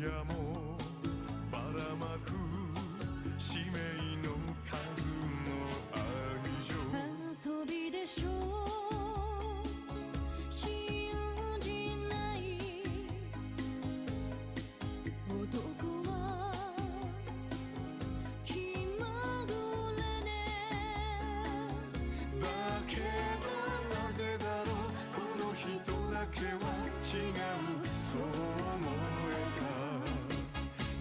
夜もばらまく使命の数の愛情遊びでしょう信じない男は気まぐれねだけどなぜだろうこの人だけは違うそう思えた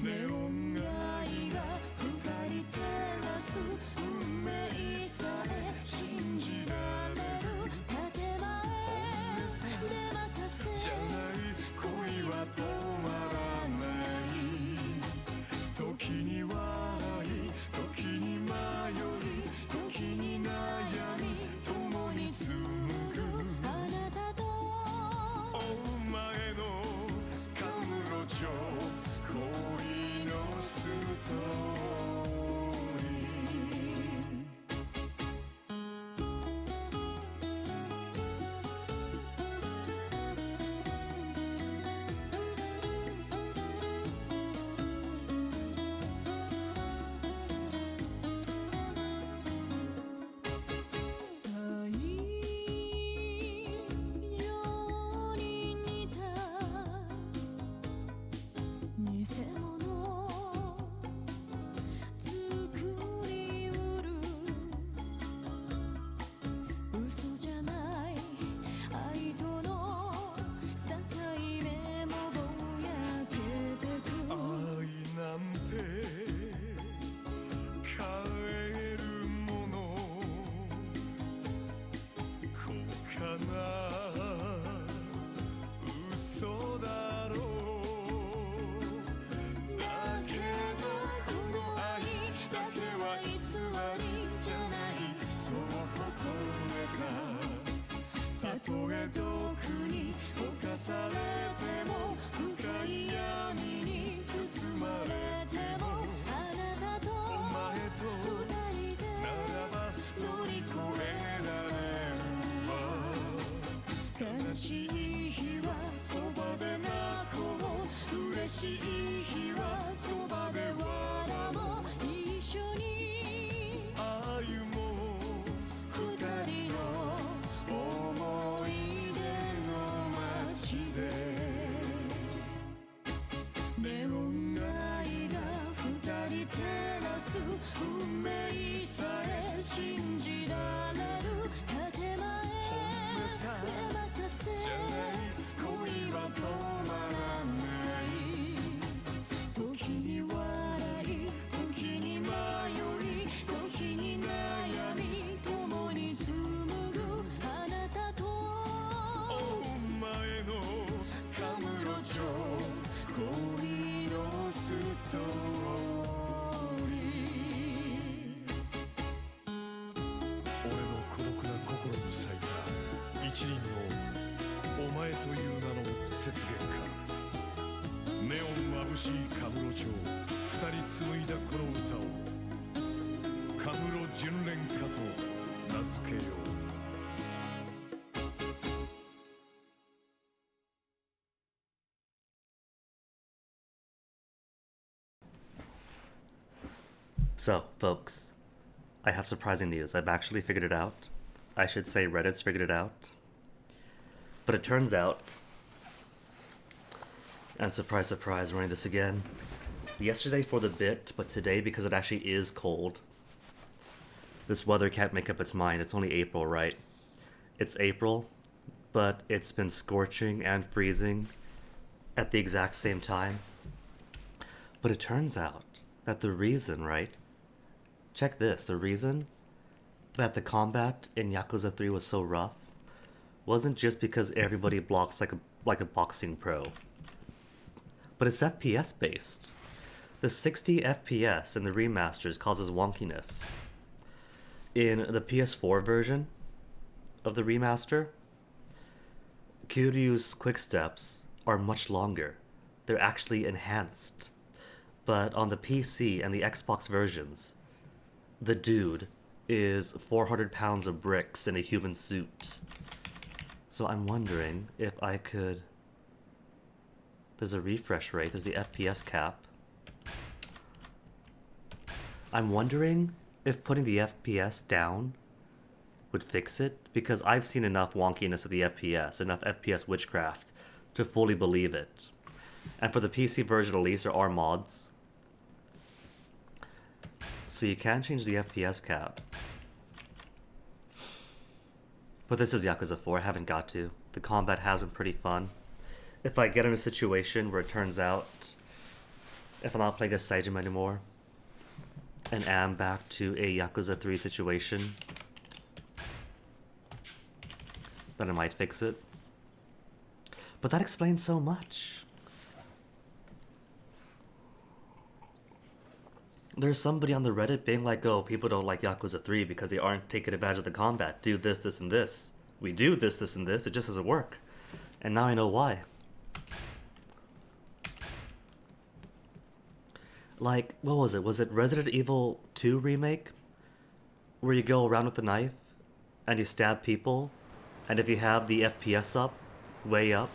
ネオン街が二人照らす運命さえ信じられる建前で任せじゃない恋は止まらない時に笑い時に迷い時に悩み共に紡ぐあなたとお前のカムロ町恋のストーリ太陽に似た偽物作りうる嘘じゃない愛との境目もぼやけてく愛なんて変えるもの高価な嘘だろうだけどこの愛だけは偽りじゃないそう答えたたとえ毒に侵されても深い闇に包まれてもあなたとお前と二人でならば乗り越えられるわ悲しい日はそばで泣こう嬉しい日はそばで笑おう一緒に歩もう二人の思い出の街でネオン街が二人照らす運命さえ信じられる建前本音さで任せじゃない恋は止まらない時に笑い時に迷い時に悩み共に紡ぐあなたとお前のカムロ町恋のストーリー俺の孤独な心に咲いた一輪のお前という名の雪原かネオン眩しいカムロ町二人紡いだこの歌をカムロ純恋歌と名付けようSo, folks, I have surprising news. I've actually figured it out. I should say Reddit's figured it out. But it turns out, and surprise, surprise, running this again, yesterday for the bit, but today because it actually is cold. This weather can't make up its mind. It's only April, right? It's April, but it's been scorching and freezing at the exact same time. But it turns out that the reason, right? Check this. The reason that the combat in Yakuza 3 was so rough wasn't just because everybody blocks like a boxing pro, but it's FPS based. The 60 FPS in the remasters causes wonkiness. In the PS4 version of the remaster, Kiryu's quick steps are much longer. They're actually enhanced. But on the PC and the Xbox versions, the dude is 400 pounds of bricks in a human suit. So I'm wondering if I could There's a refresh rate. There's the FPS cap. I'm wondering if putting the FPS down would fix it, because I've seen enough wonkiness of the FPS, enough FPS witchcraft, to fully believe it. And for the PC version at least, there are mods. So you can change the FPS cap. But this is Yakuza 4, I haven't got to. The combat has been pretty fun. If I get in a situation where it turns out, if I'm not playing as Saejima anymore, and am back to a Yakuza 3 situation, then I might fix it. But that explains so much. There's somebody on the Reddit being like, oh, people don't like Yakuza 3 because they aren't taking advantage of the combat. Do this, this, and this. We do this, this, and this. It just doesn't work. And now I know why. Like, what was it? Was it Resident Evil 2 remake? Where you go around with a knife and you stab people, and if you have the FPS up, way up,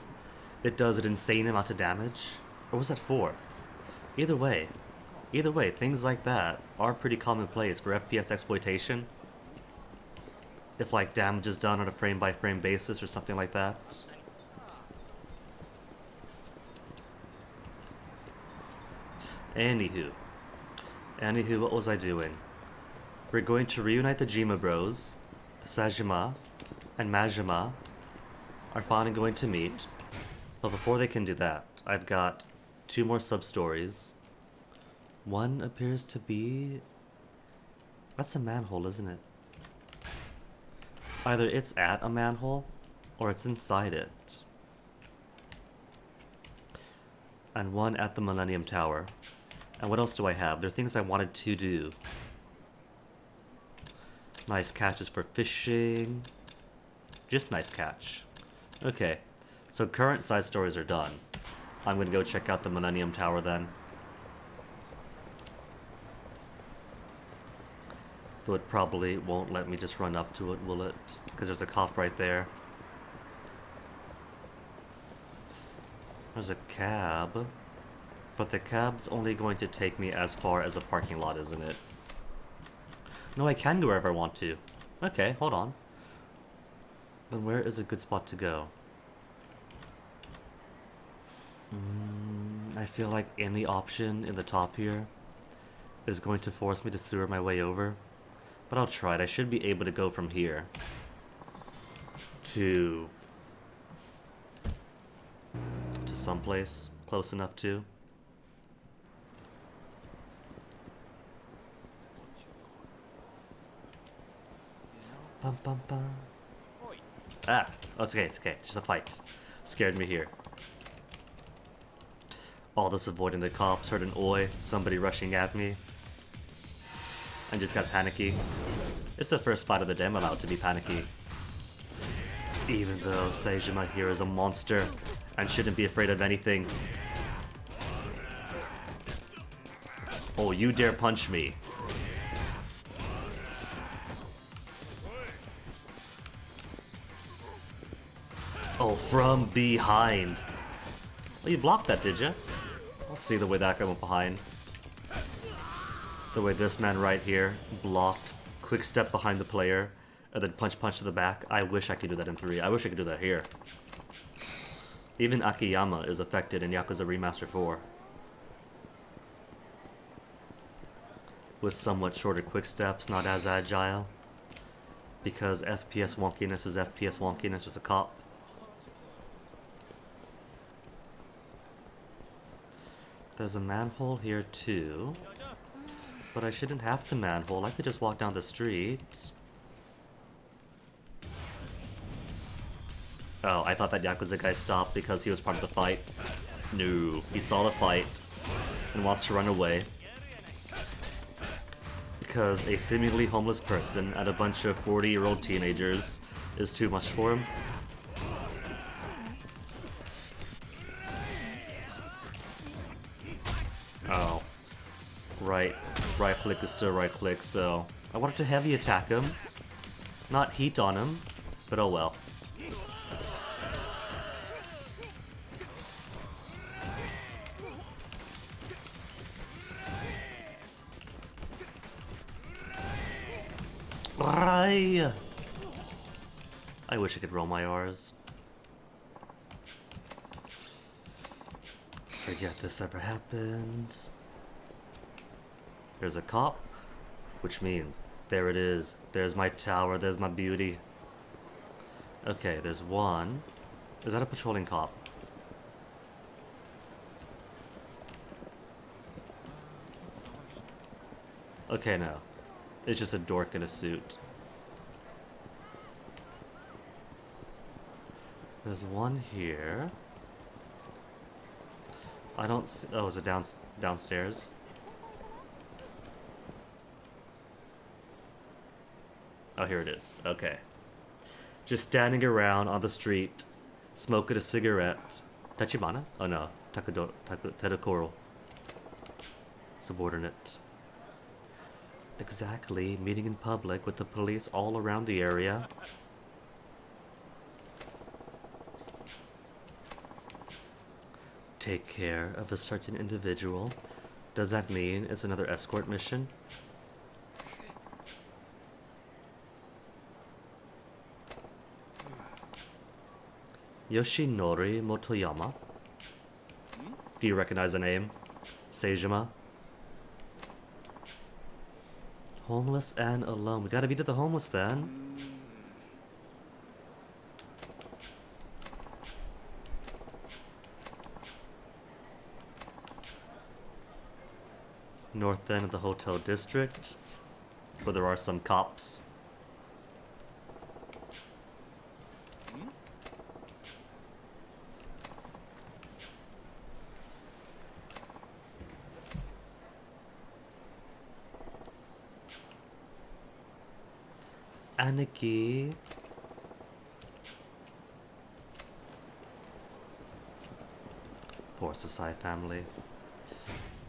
it does an insane amount of damage? Or was that 4? Either way, things like that are pretty commonplace for FPS exploitation. If like damage is done on a frame-by-frame basis or something like that. Anywho, what was I doing? We're going to reunite the Jima bros. Saejima and Majima are finally going to meet. But before they can do that, I've got 2 more sub-stories. One appears to be... That's a manhole, isn't it? Either it's at a manhole, or it's inside it. And one at the Millennium Tower. And what else do I have? There are things I wanted to do. Nice catches for fishing. Just nice catch. Okay, so current side stories are done. I'm gonna go check out the Millennium Tower then. Though it probably won't let me just run up to it, will it? Because there's a cop right there. There's a cab. But the cab's only going to take me as far as a parking lot, isn't it? No, I can go wherever I want to. Okay, hold on. Then where is a good spot to go? I feel like any option in the top here is going to force me to sewer my way over. But I'll try it. I should be able to go from here to someplace close enough to. Bum, bum, bum. Ah, oh, it's okay, it's okay. It's just a fight. Scared me here. All this avoiding the cops, heard an oi, somebody rushing at me. And just got panicky. It's the first fight of the day, I'm allowed to be panicky. Even though Saejima here is a monster and shouldn't be afraid of anything. Oh, you dare punch me. Oh, from behind. Oh, you blocked that, did you? I'll see the way that guy went behind. The way this man right here blocked, quick step behind the player, and then punch to the back. I wish I could do that in 3. I wish I could do that here. Even Akiyama is affected in Yakuza Remaster 4. With somewhat shorter quick steps, not as agile. Because FPS wonkiness is FPS wonkiness as a cop. There's a manhole here too. But I shouldn't have to manhole, I could just walk down the street. Oh, I thought that Yakuza guy stopped because he was part of the fight. No, he saw the fight and wants to run away. Because a seemingly homeless person and a bunch of 40-year-old teenagers is too much for him. Oh. Right click is still right click, so I wanted to heavy attack him. Not heat on him, but oh well. I wish I could roll my R's. Forget this ever happened. There's a cop, which means there it is. There's my tower, there's my beauty. Okay, there's one. Is that a patrolling cop? Okay, no. It's just a dork in a suit. There's one here. I don't see... Oh, is it downstairs? Oh, here it is. Okay. Just standing around on the street, smoking a cigarette. Tachibana? Oh no. Tadakoro. Subordinate. Exactly. Meeting in public with the police all around the area. Take care of a certain individual. Does that mean it's another escort mission? Yoshinori Motoyama? Do you recognize the name? Seijima? Homeless and alone. We gotta be to the homeless then. North end of the hotel district, where there are some cops. Aniki. Poor Sasai family.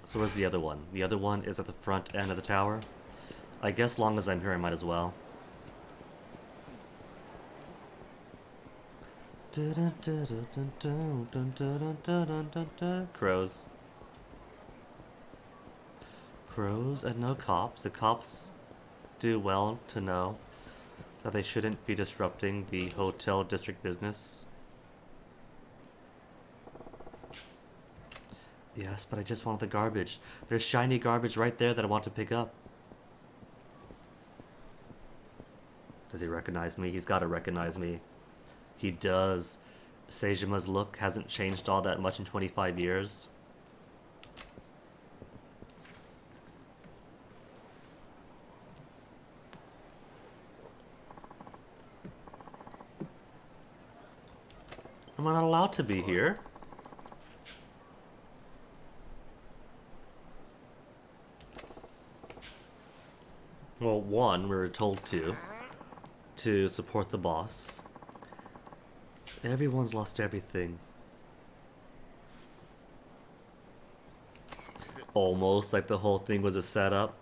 So where's the other one? The other one is at the front end of the tower. I guess long as I'm here I might as well. Crows. Crows and no cops. The cops do well to know that they shouldn't be disrupting the hotel district business. Yes, but I just want the garbage. There's shiny garbage right there that I want to pick up. Does he recognize me? He's got to recognize me. He does. Seijima's look hasn't changed all that much in 25 years. Am I not allowed to be here? Well, one, we were told to support the boss. Everyone's lost everything. Almost like the whole thing was a setup.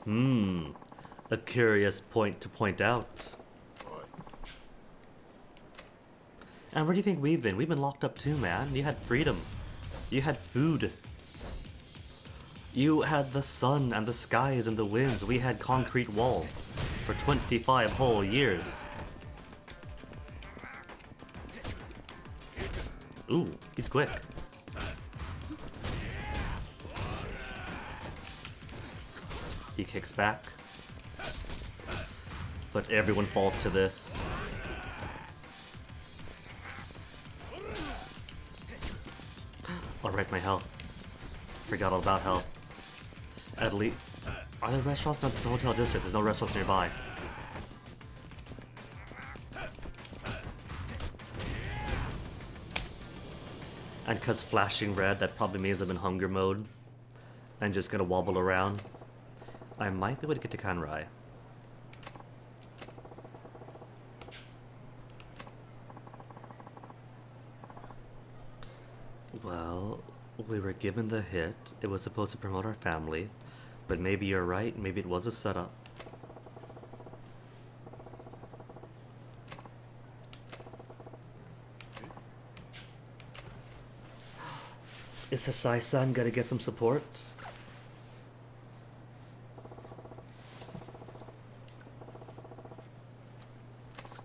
A curious point to point out. And where do you think we've been? We've been locked up too, man. You had freedom. You had food. You had the sun and the skies and the winds. We had concrete walls for 25 whole years. Ooh, he's quick. He kicks back. But everyone falls to this. Alright, my health. Forgot all about health. At least... Are there restaurants? Not this hotel district. There's no restaurants nearby. And because flashing red, that probably means I'm in hunger mode. And just gonna wobble around. I might be able to get to Kanrai. Well, we were given the hit. It was supposed to promote our family. But maybe you're right. Maybe it was a setup. Is Sasai-san gonna get some support?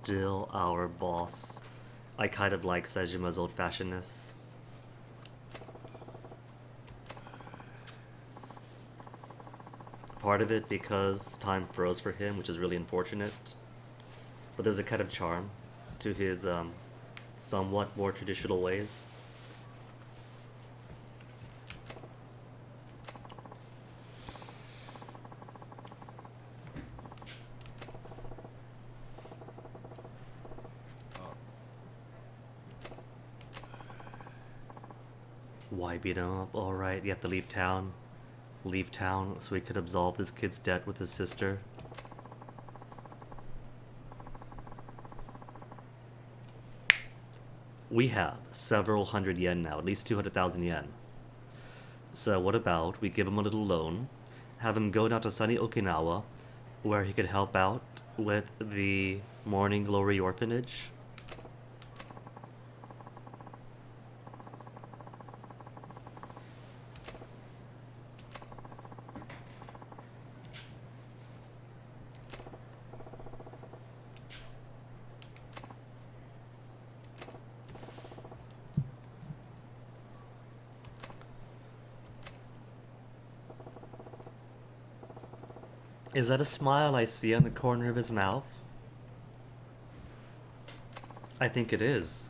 still our boss. I kind of like Sejima's old-fashionedness. Part of it because time froze for him, which is really unfortunate. But there's a kind of charm to his somewhat more traditional ways. Why beat him up? Alright, you have to leave town. Leave town so he could absolve this kid's debt with his sister. We have several hundred yen now, at least 200,000 yen. So what about we give him a little loan, have him go down to sunny Okinawa, where he could help out with the Morning Glory Orphanage? Is that a smile I see on the corner of his mouth? I think it is.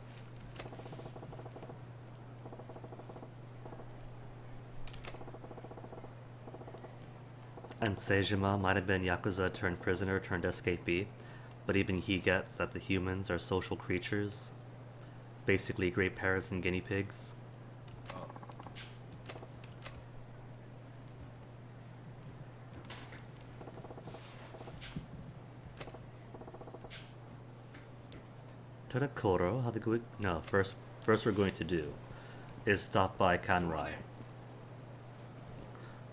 And Seijima might have been Yakuza turned prisoner turned escapee, but even he gets that the humans are social creatures. Basically great parrots and guinea pigs. Todakoro, how the no, first we're going to do is stop by Kanrai.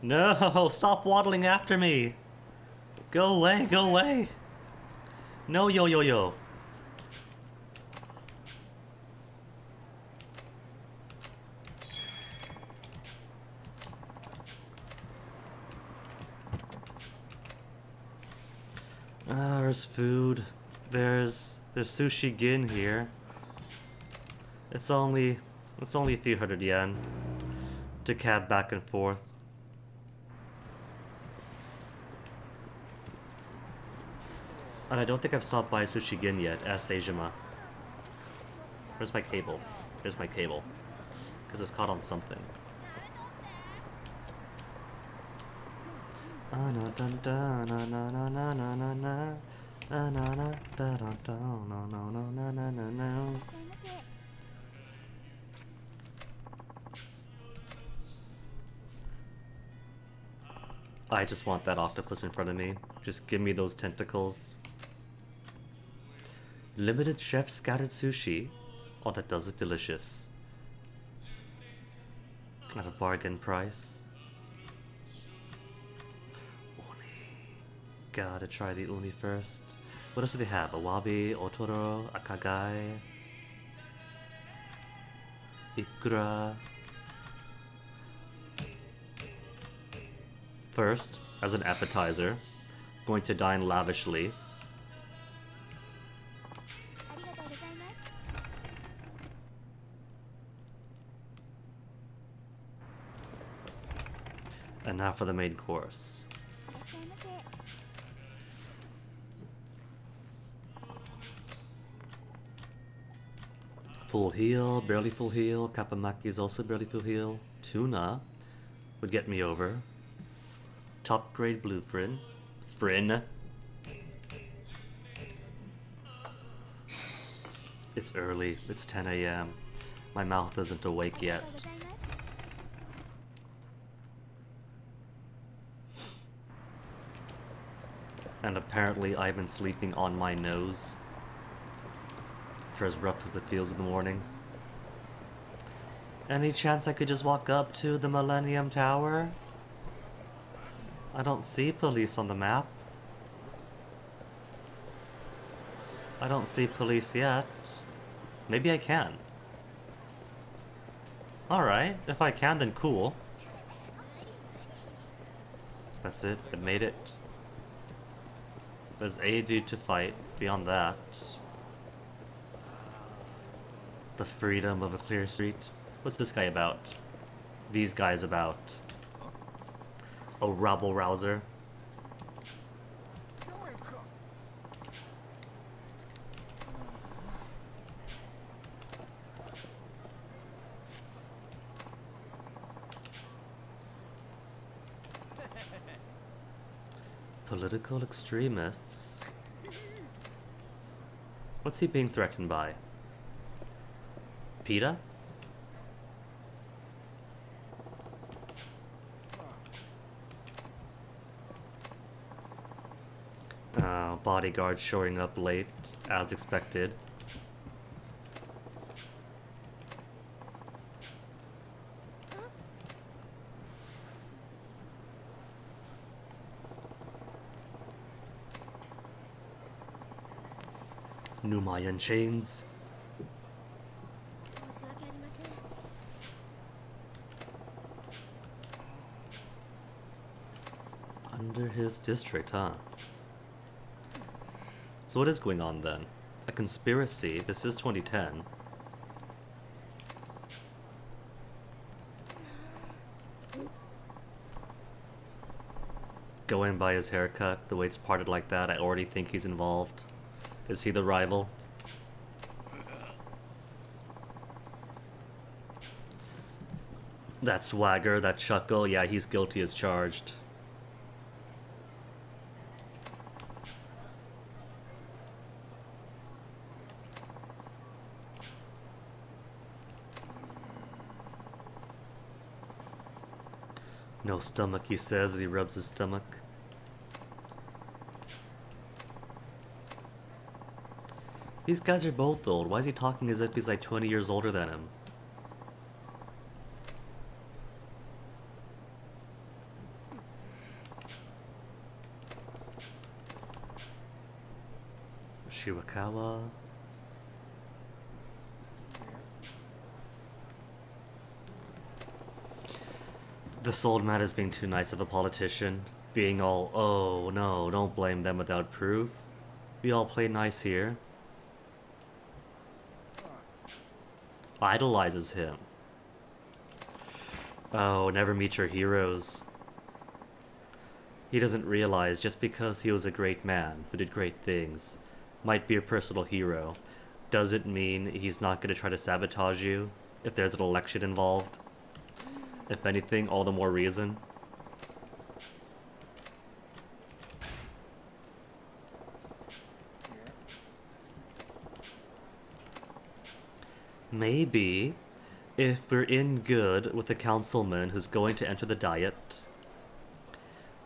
No, stop waddling after me! Go away, go away! No, yo yo yo. There's food. There's sushi gin here. It's only a few hundred yen to cab back and forth. And I don't think I've stopped by Sushi Gin yet as Seijima. Where's my cable? Here's my cable. Because it's caught on something. I just want that octopus in front of me. Just give me those tentacles. Limited chef scattered sushi. Oh, that does look delicious. At a bargain price. Uni. Gotta try the uni first. What else do they have? Awabi, otoro, akagai, ikura. First, as an appetizer, going to dine lavishly. And now for the main course. Full heal, barely full heal. Kapamaki is also barely full heal. Tuna would get me over. Top grade blue Frin. It's early. It's 10 a.m. My mouth isn't awake yet. And apparently I've been sleeping on my nose for as rough as it feels in the morning. Any chance I could just walk up to the Millennium Tower? I don't see police on the map. I don't see police yet. Maybe I can. Alright, if I can then cool. That's it, I made it. There's a dude to fight. Beyond that, The freedom of a clear street. What's this guy about? These guys about? A rabble rouser. Political extremists. What's he being threatened by? PETA? Bodyguard showing up late, as expected. New Mayan chains. Under his district, huh? So what is going on then? A conspiracy? This is 2010. Going by his haircut, the way it's parted like that, I already think he's involved. Is he the rival? That swagger, that chuckle, yeah, he's guilty as charged. No stomach, he says as he rubs his stomach. These guys are both old. Why is he talking as if he's like 20 years older than him? Shiwakawa. This old man is being too nice of a politician. Being all, oh no, don't blame them without proof. We all play nice here. Idolizes him. Oh, never meet your heroes. He doesn't realize just because he was a great man who did great things, might be a personal hero, doesn't mean he's not going to try to sabotage you if there's an election involved. If anything, all the more reason. Maybe, if we're in good with the councilman who's going to enter the Diet,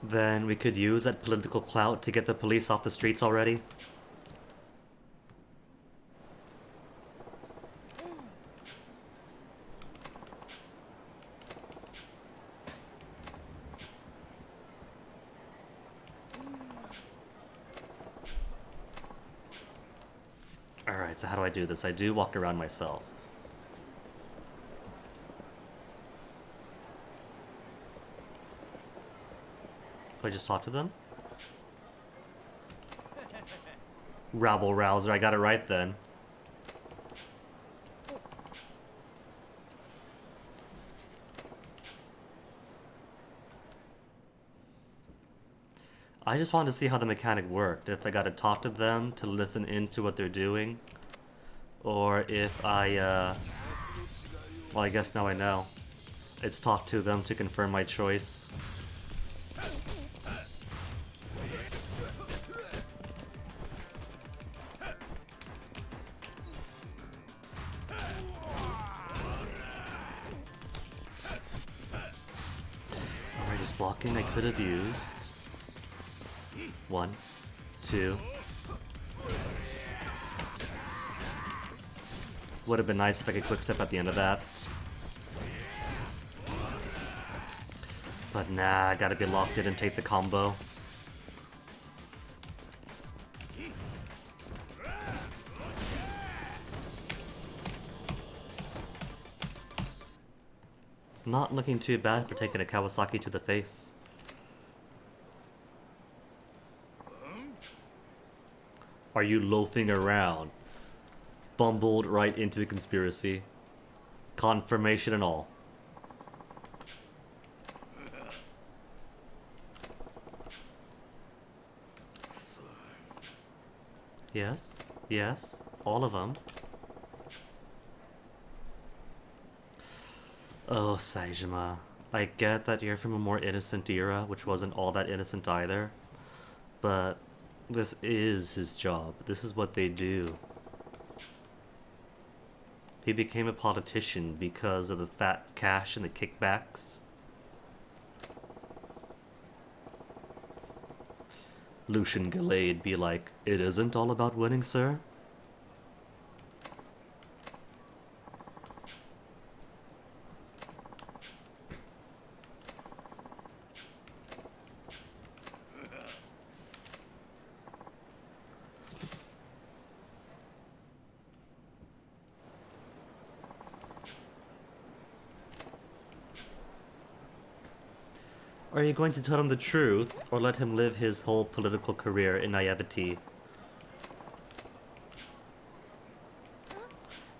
then we could use that political clout to get the police off the streets already. Alright, so how do I do this? I do walk around myself. Do I just talk to them? Rabble rouser, I got it right then. I just wanted to see how the mechanic worked. If I gotta talk to them to listen into what they're doing. Or if I, well, I guess now I know. It's talk to them to confirm my choice. Alright, his blocking I could have used. 1, 2. Would have been nice if I could quick step at the end of that. But nah, I gotta be locked in and take the combo. Not looking too bad for taking a Kawasaki to the face. Are you loafing around? bumbled right into the conspiracy. Confirmation and all. Yes, yes, all of them. Oh, Saejima. I get that you're from a more innocent era, which wasn't all that innocent either. But this is his job. This is what they do. He became a politician because of the fat cash and the kickbacks. Lucian Gallade be like, "It isn't all about winning, sir." Are you going to tell him the truth, or let him live his whole political career in naivety?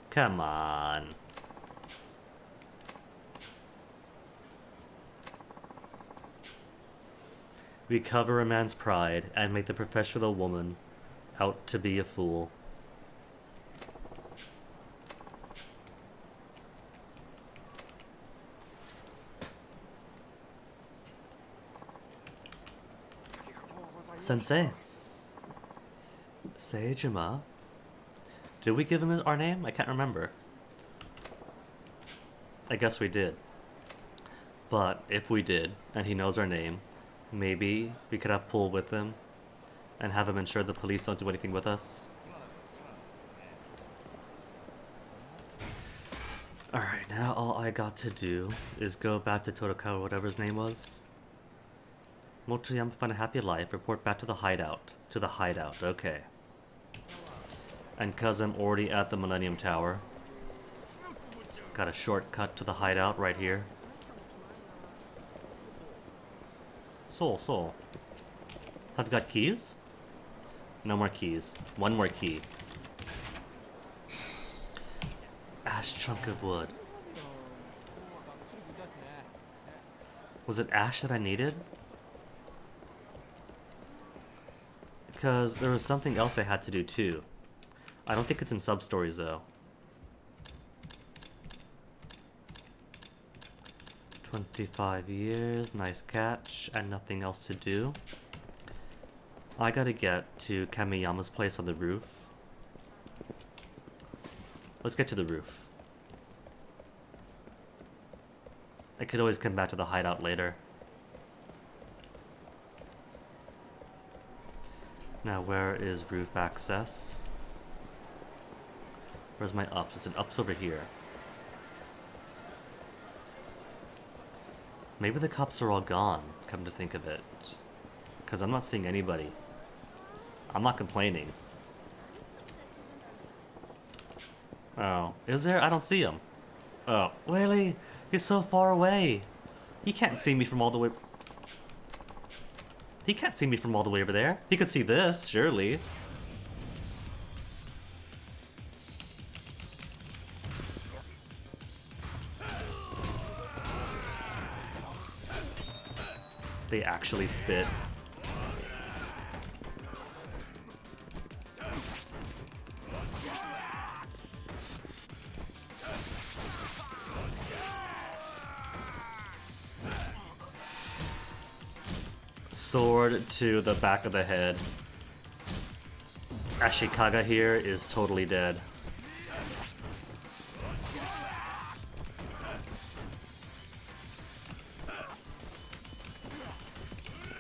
Come on. Recover a man's pride and make the professional woman out to be a fool. Sensei. Saejima. Did we give him our name? I can't remember. I guess we did. But if we did, and he knows our name, maybe we could have Pool with him and have him ensure the police don't do anything with us. Alright, now all I got to do is go back to Totokawa, whatever his name was. Motoyama find a happy life, report back to the hideout. To the hideout, okay. And cause I'm already at the Millennium Tower, got a shortcut to the hideout right here. Soul. Have you got keys? No more keys. One more key. Ash chunk of wood. Was it ash that I needed? Because there was something else I had to do too. I don't think it's in sub-stories though. 25 years, nice catch, and nothing else to do. I gotta get to Kamiyama's place on the roof. Let's get to the roof. I could always come back to the hideout later. Now where is roof access? Where's my ups? It's an ups over here. Maybe the cops are all gone, come to think of it. Because I'm not seeing anybody. I'm not complaining. Oh, is there? I don't see him. Oh, really? He's so far away. He can't see me from all the way... He can't see me from all the way over there. He could see this, surely. They actually spit. Sword to the back of the head. Ashikaga here is totally dead.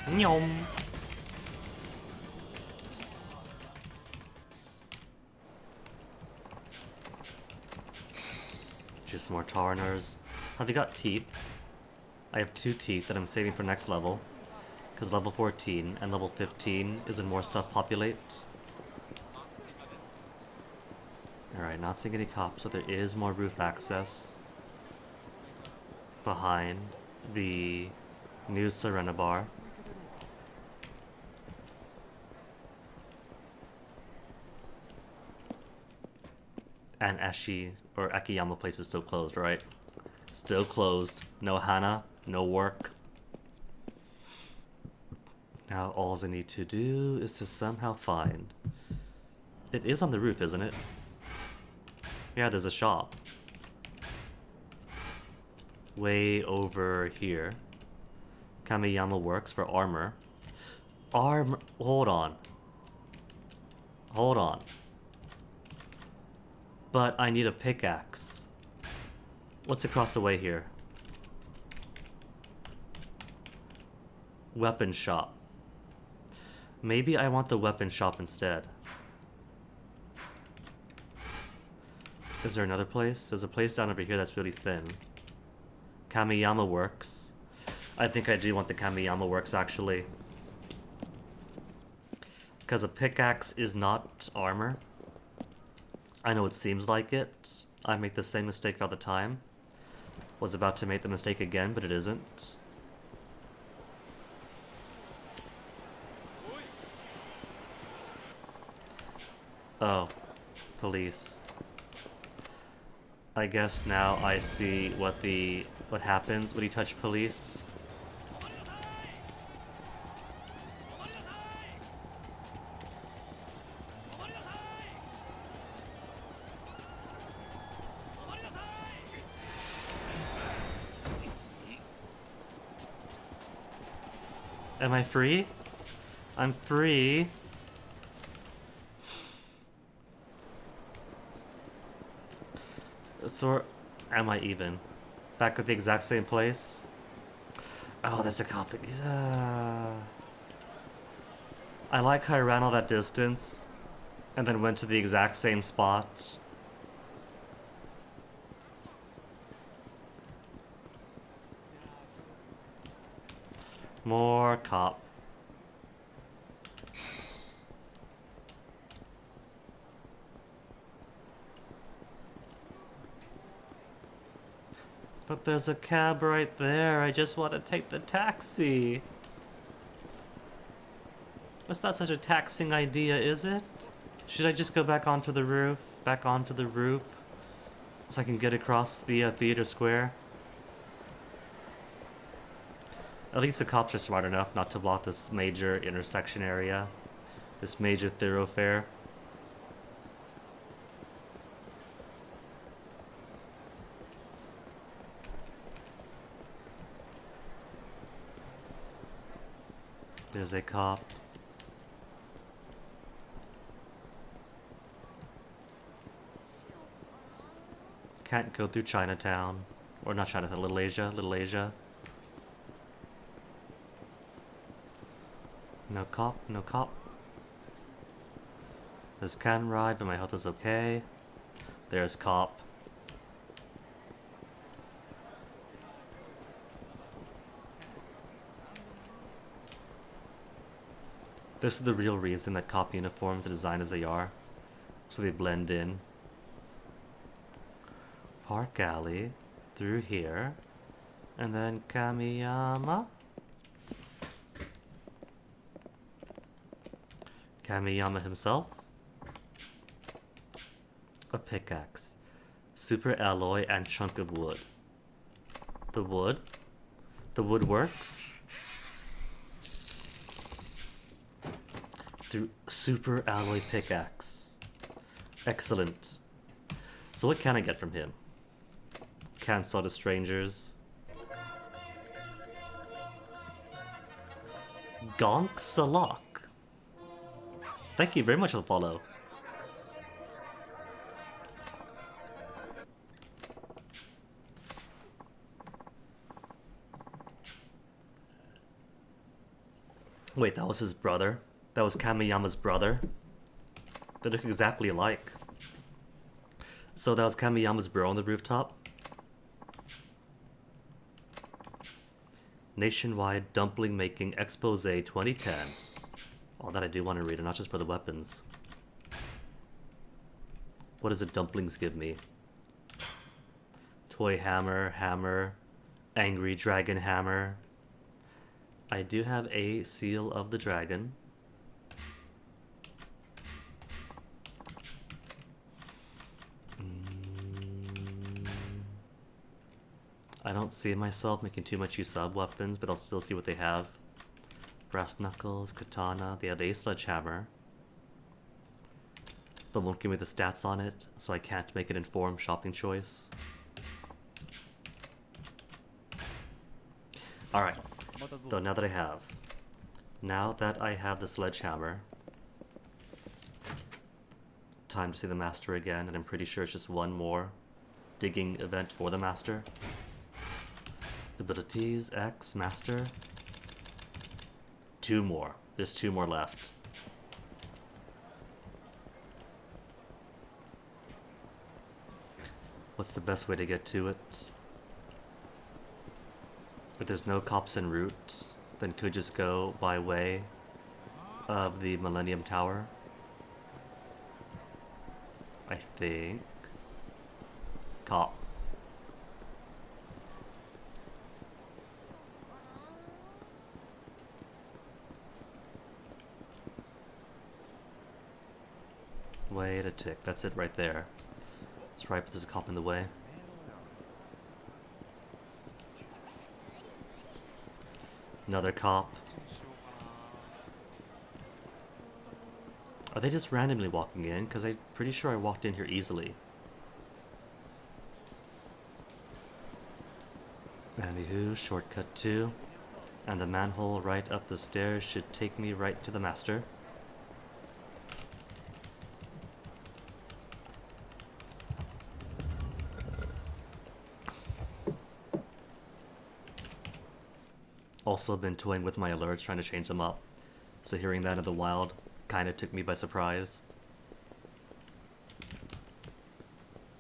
Nyom. Just more Tarners. Have you got teeth? I have 2 teeth that I'm saving for next level. Because level 14 and level 15 is when more stuff populate. Alright, not seeing any cops, but there is more roof access behind the new Serena bar. And Ashi or Akiyama place is still closed, right? Still closed. No Hana, no work. Now all I need to do is to somehow find... It is on the roof, isn't it? Yeah, there's a shop. Way over here. Kamiyama works for armor. Armor... Hold on. Hold on. But I need a pickaxe. What's across the way here? Weapon shop. Maybe I want the weapon shop instead. Is there another place? There's a place down over here that's really thin. Kamiyama works. I think I do want the Kamiyama works actually. Because a pickaxe is not armor. I know it seems like it. I make the same mistake all the time. Was about to make the mistake again, but it isn't. Oh, police. I guess now I see what happens when you touch police. Am I free? I'm free. So, am I even? Back at the exact same place? Oh, there's a cop. I like how I ran all that distance and then went to the exact same spot. More cop. But there's a cab right there. I just want to take the taxi. That's not such a taxing idea, is it? Should I just go back onto the roof? Back onto the roof? So I can get across the theater square? At least the cops are smart enough not to block this major intersection area. This major thoroughfare. There's a cop. Can't go through Chinatown. Or not Chinatown, Little Asia, Little Asia. No cop, no cop. There's can ride, but my health is okay. There's cop. This is the real reason that cop uniforms are designed as they are. So they blend in. Park Alley. Through here. And then Kamiyama. Kamiyama himself. A pickaxe. Super alloy and chunk of wood. The wood. The wood works. Through super alloy pickaxe. Excellent. So what can I get from him? Can't sell to strangers. Gonk Salak. Thank you very much for the follow. Wait, that was his brother? That was Kamiyama's brother? They look exactly alike. So that was Kamiyama's bro on the rooftop? Nationwide Dumpling Making Expose 2010. Oh, that I do want to read, and not just for the weapons. What does the dumplings give me? Toy hammer, hammer, angry dragon hammer. I do have a seal of the dragon. I don't see myself making too much use of weapons, but I'll still see what they have. Brass knuckles, katana, they have a sledgehammer. But won't give me the stats on it, so I can't make an informed shopping choice. Alright, so now that I have the sledgehammer, time to see the master again, and I'm pretty sure it's just one more digging event for the master. Abilities, X, master. 2 more. There's 2 more left. What's the best way to get to it? If there's no cops en route, then could just go by way of the Millennium Tower. I think. Cop. Wait a tick. That's it right there. That's right, but there's a cop in the way. Another cop. Are they just randomly walking in? Because I'm pretty sure I walked in here easily. Anywho, shortcut 2. And the manhole right up the stairs should take me right to the master. Also been toying with my alerts, trying to change them up. So hearing that in the wild kind of took me by surprise.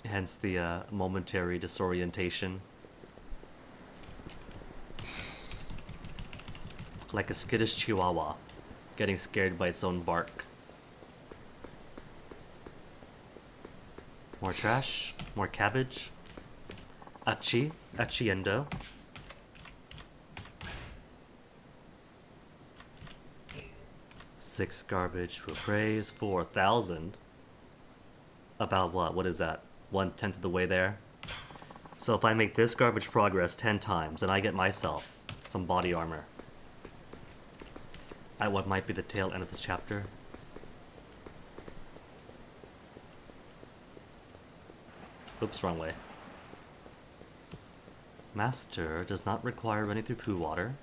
Hence the momentary disorientation. Like a skittish chihuahua, getting scared by its own bark. More trash, more cabbage. Achiendo. Six garbage to appraise, 4,000. About what? What is that? 1/10 of the way there? So if I make this garbage progress 10 times, then I get myself some body armor. At what might be the tail end of this chapter. Oops, wrong way. Master does not require running through poo water.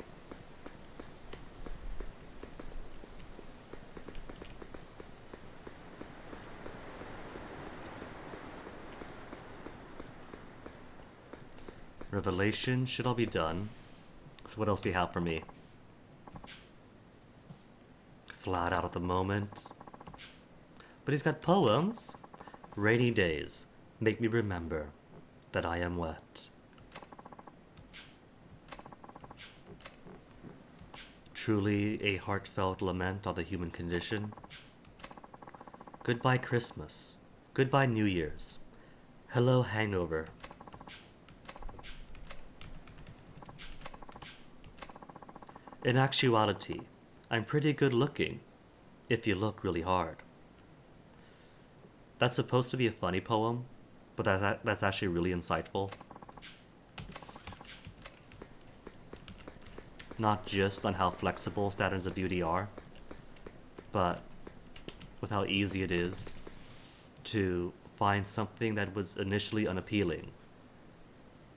Revelation should all be done. So what else do you have for me? Flat out at the moment. But he's got poems. Rainy days make me remember that I am wet. Truly a heartfelt lament on the human condition. Goodbye Christmas. Goodbye New Year's. Hello hangover. In actuality, I'm pretty good looking, if you look really hard. That's supposed to be a funny poem, but that's actually really insightful. Not just on how flexible standards of beauty are, but with how easy it is to find something that was initially unappealing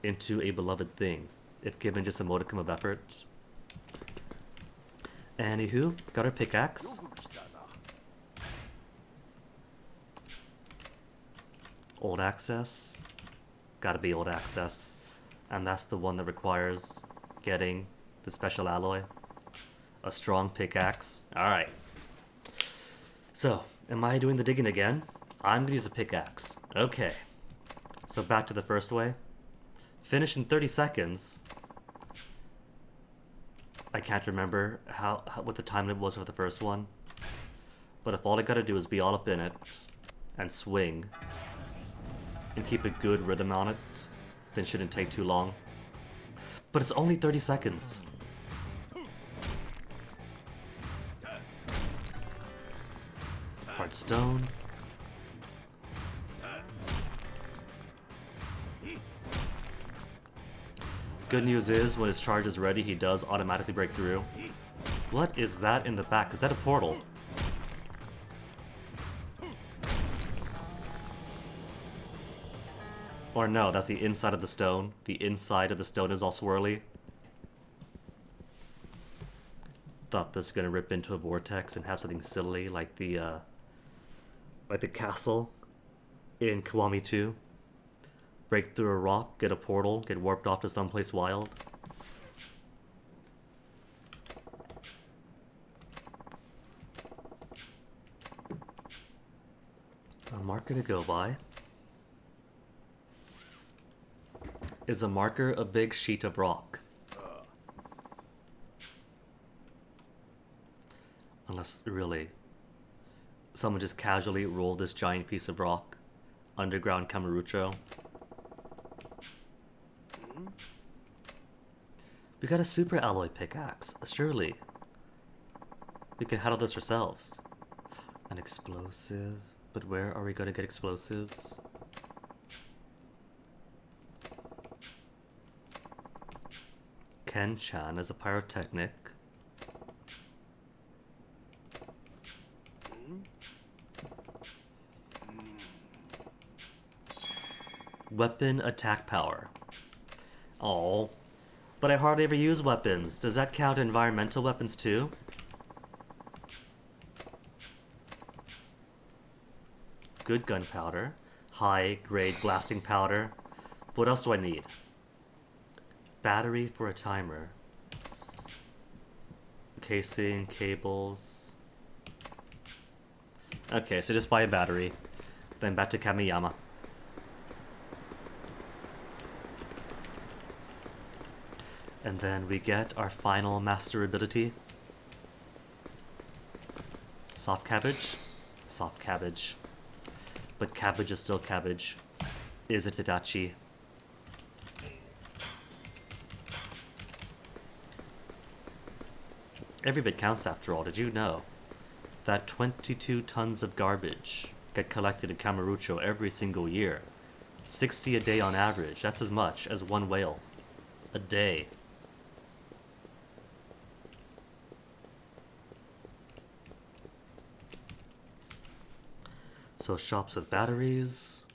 into a beloved thing, if given just a modicum of effort. Anywho, got our pickaxe. Old access. Gotta be old access. And that's the one that requires getting the special alloy. A strong pickaxe. Alright. So, am I doing the digging again? I'm gonna use a pickaxe. Okay. So back to the first way. Finish in 30 seconds. I can't remember what the time limit was for the first one. But if all I gotta do is be all up in it and swing and keep a good rhythm on it, then it shouldn't take too long. But it's only 30 seconds. Hard stone. Good news is, when his charge is ready, he does automatically break through. What is that in the back? Is that a portal? Or no, that's the inside of the stone. The inside of the stone is all swirly. Thought this was gonna rip into a vortex and have something silly like the castle in Kiwami 2. Break through a rock, get a portal, get warped off to someplace wild. A marker to go by. Is a marker a big sheet of rock? Unless, really, someone just casually rolled this giant piece of rock. Underground Kamurocho. We got a super alloy pickaxe, surely. We can handle this ourselves. An explosive. But where are we going to get explosives? Ken-chan is a pyrotechnic. Weapon attack power. Oh, but I hardly ever use weapons. Does that count environmental weapons too? Good gunpowder. High grade blasting powder. What else do I need? Battery for a timer. Casing, cables. Okay, so just buy a battery. Then back to Kamiyama. And then we get our final master ability. Soft cabbage? Soft cabbage. But cabbage is still cabbage. Is it Itachi? Every bit counts after all, did you know? That 22 tons of garbage get collected in Kamurocho every single year. 60 a day on average, that's as much as one whale. A day. So shops with batteries.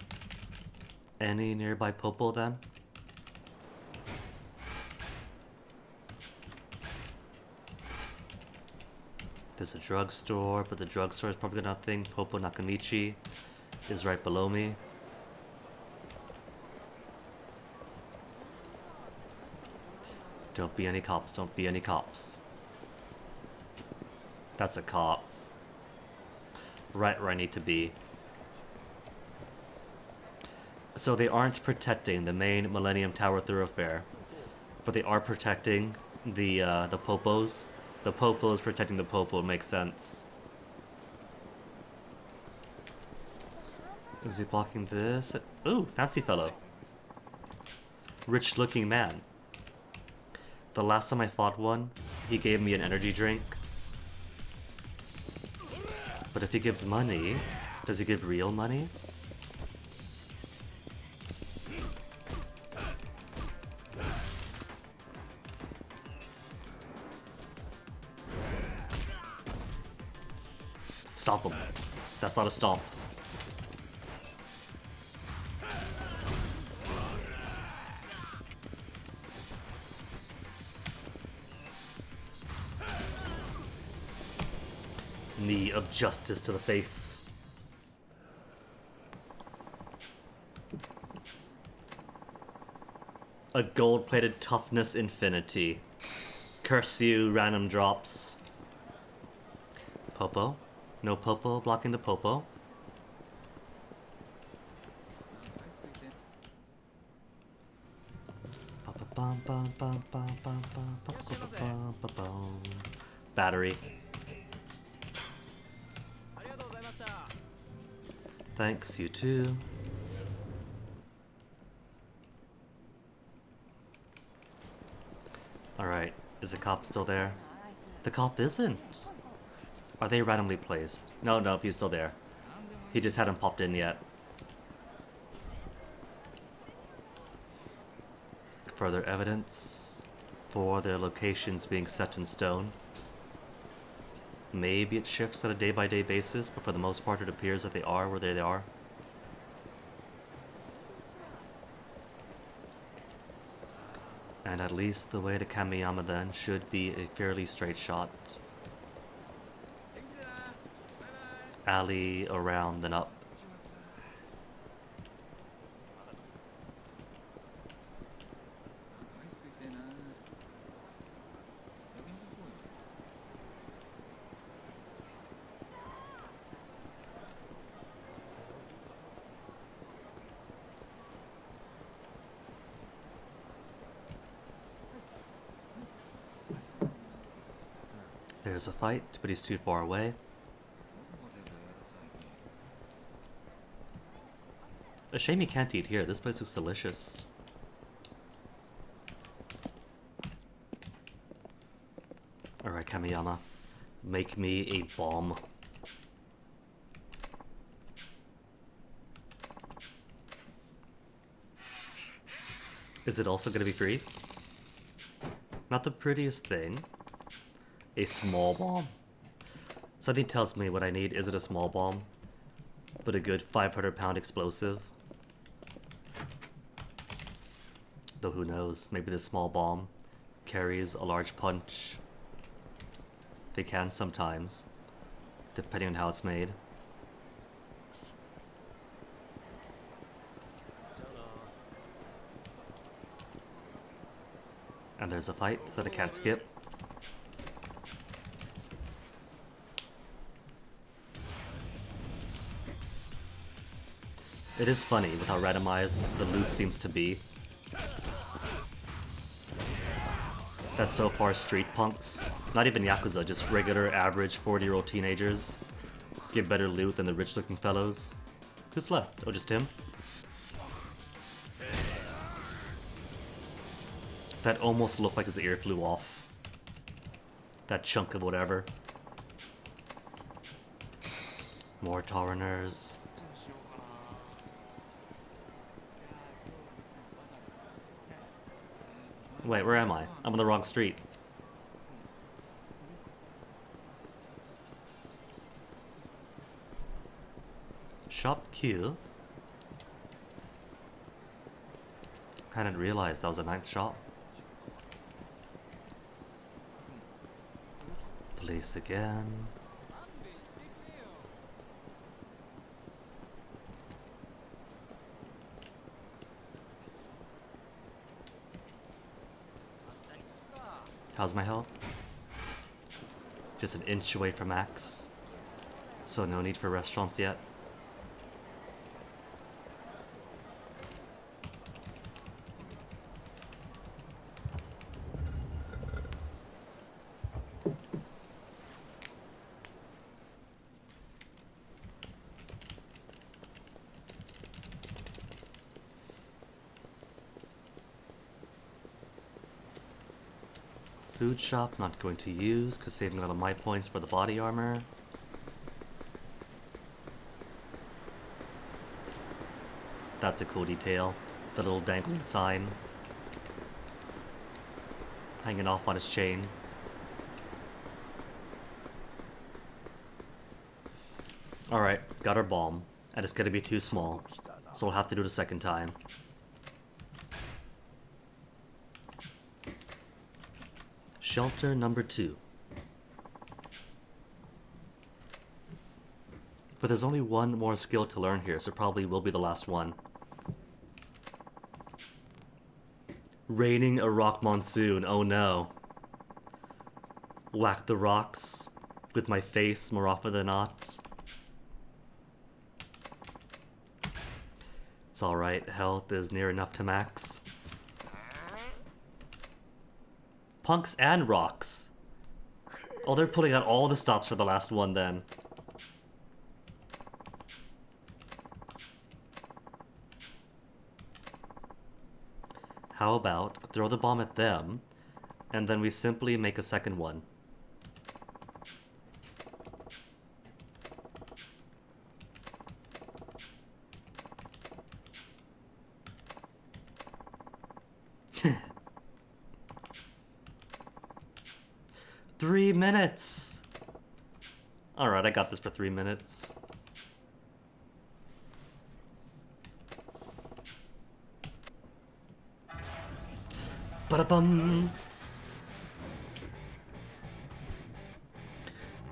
Any nearby Popo then? There's a drugstore, but the drugstore is probably nothing. Popo Nakamichi is right below me. Don't be any cops, don't be any cops. That's a cop. Right where I need to be. So they aren't protecting the main Millennium Tower thoroughfare, but they are protecting the Popos. The Popos protecting the Popo makes sense. Is he blocking this? Ooh, fancy fellow. Rich looking man. The last time I fought one, he gave me an energy drink. But if he gives money, does he give real money? Stop him. That's not a stop. Knee of justice to the face. A gold-plated toughness infinity. Curse you, random drops. Popo? No Popo blocking the Popo. Battery. Thanks, you too. Alright, is the cop still there? The cop isn't! Are they randomly placed? No, nope, he's still there. He just hadn't popped in yet. further evidence for their locations being set in stone. Maybe it shifts on a day-by-day basis, but for the most part it appears that they are where they are. And at least the way to Kamiyama then should be a fairly straight shot. Alley, around, then up. There's a fight, but he's too far away. A shame he can't eat here. This place looks delicious. Alright, Kamiyama. Make me a bomb. Is it also gonna be free? Not the prettiest thing. A small bomb. Something tells me what I need isn't a small bomb, but a good 500-pound explosive. Though who knows, maybe this small bomb carries a large punch. They can sometimes, depending on how it's made. And there's a fight that I can't skip. It is funny with how randomized the loot seems to be. That so far street punks, not even Yakuza, just regular average 40-year-old teenagers, get better loot than the rich looking fellows. Who's left? Oh, just him? That almost looked like his ear flew off. That chunk of whatever. More Taureners. Wait, where am I? I'm on the wrong street. Shop Q? Hadn't realized that was a ninth shop. Police again. How's my health? Just an inch away from max. So no need for restaurants yet. Food shop, not going to use, because saving all of my points for the body armor. That's a cool detail. The little dangling sign. Hanging off on his chain. Alright, got our bomb. And it's gonna be too small, so we'll have to do it a second time. Shelter number 2. But there's only one more skill to learn here, so probably will be the last one. Raining a rock monsoon, oh no. Whack the rocks with my face more often than not. It's alright, health is near enough to max. Punks and rocks. Oh, they're pulling out all the stops for the last one then. How about throw the bomb at them, and then we simply make a second one. 3 minutes! Alright, I got this for 3 minutes. Ba-da-bum!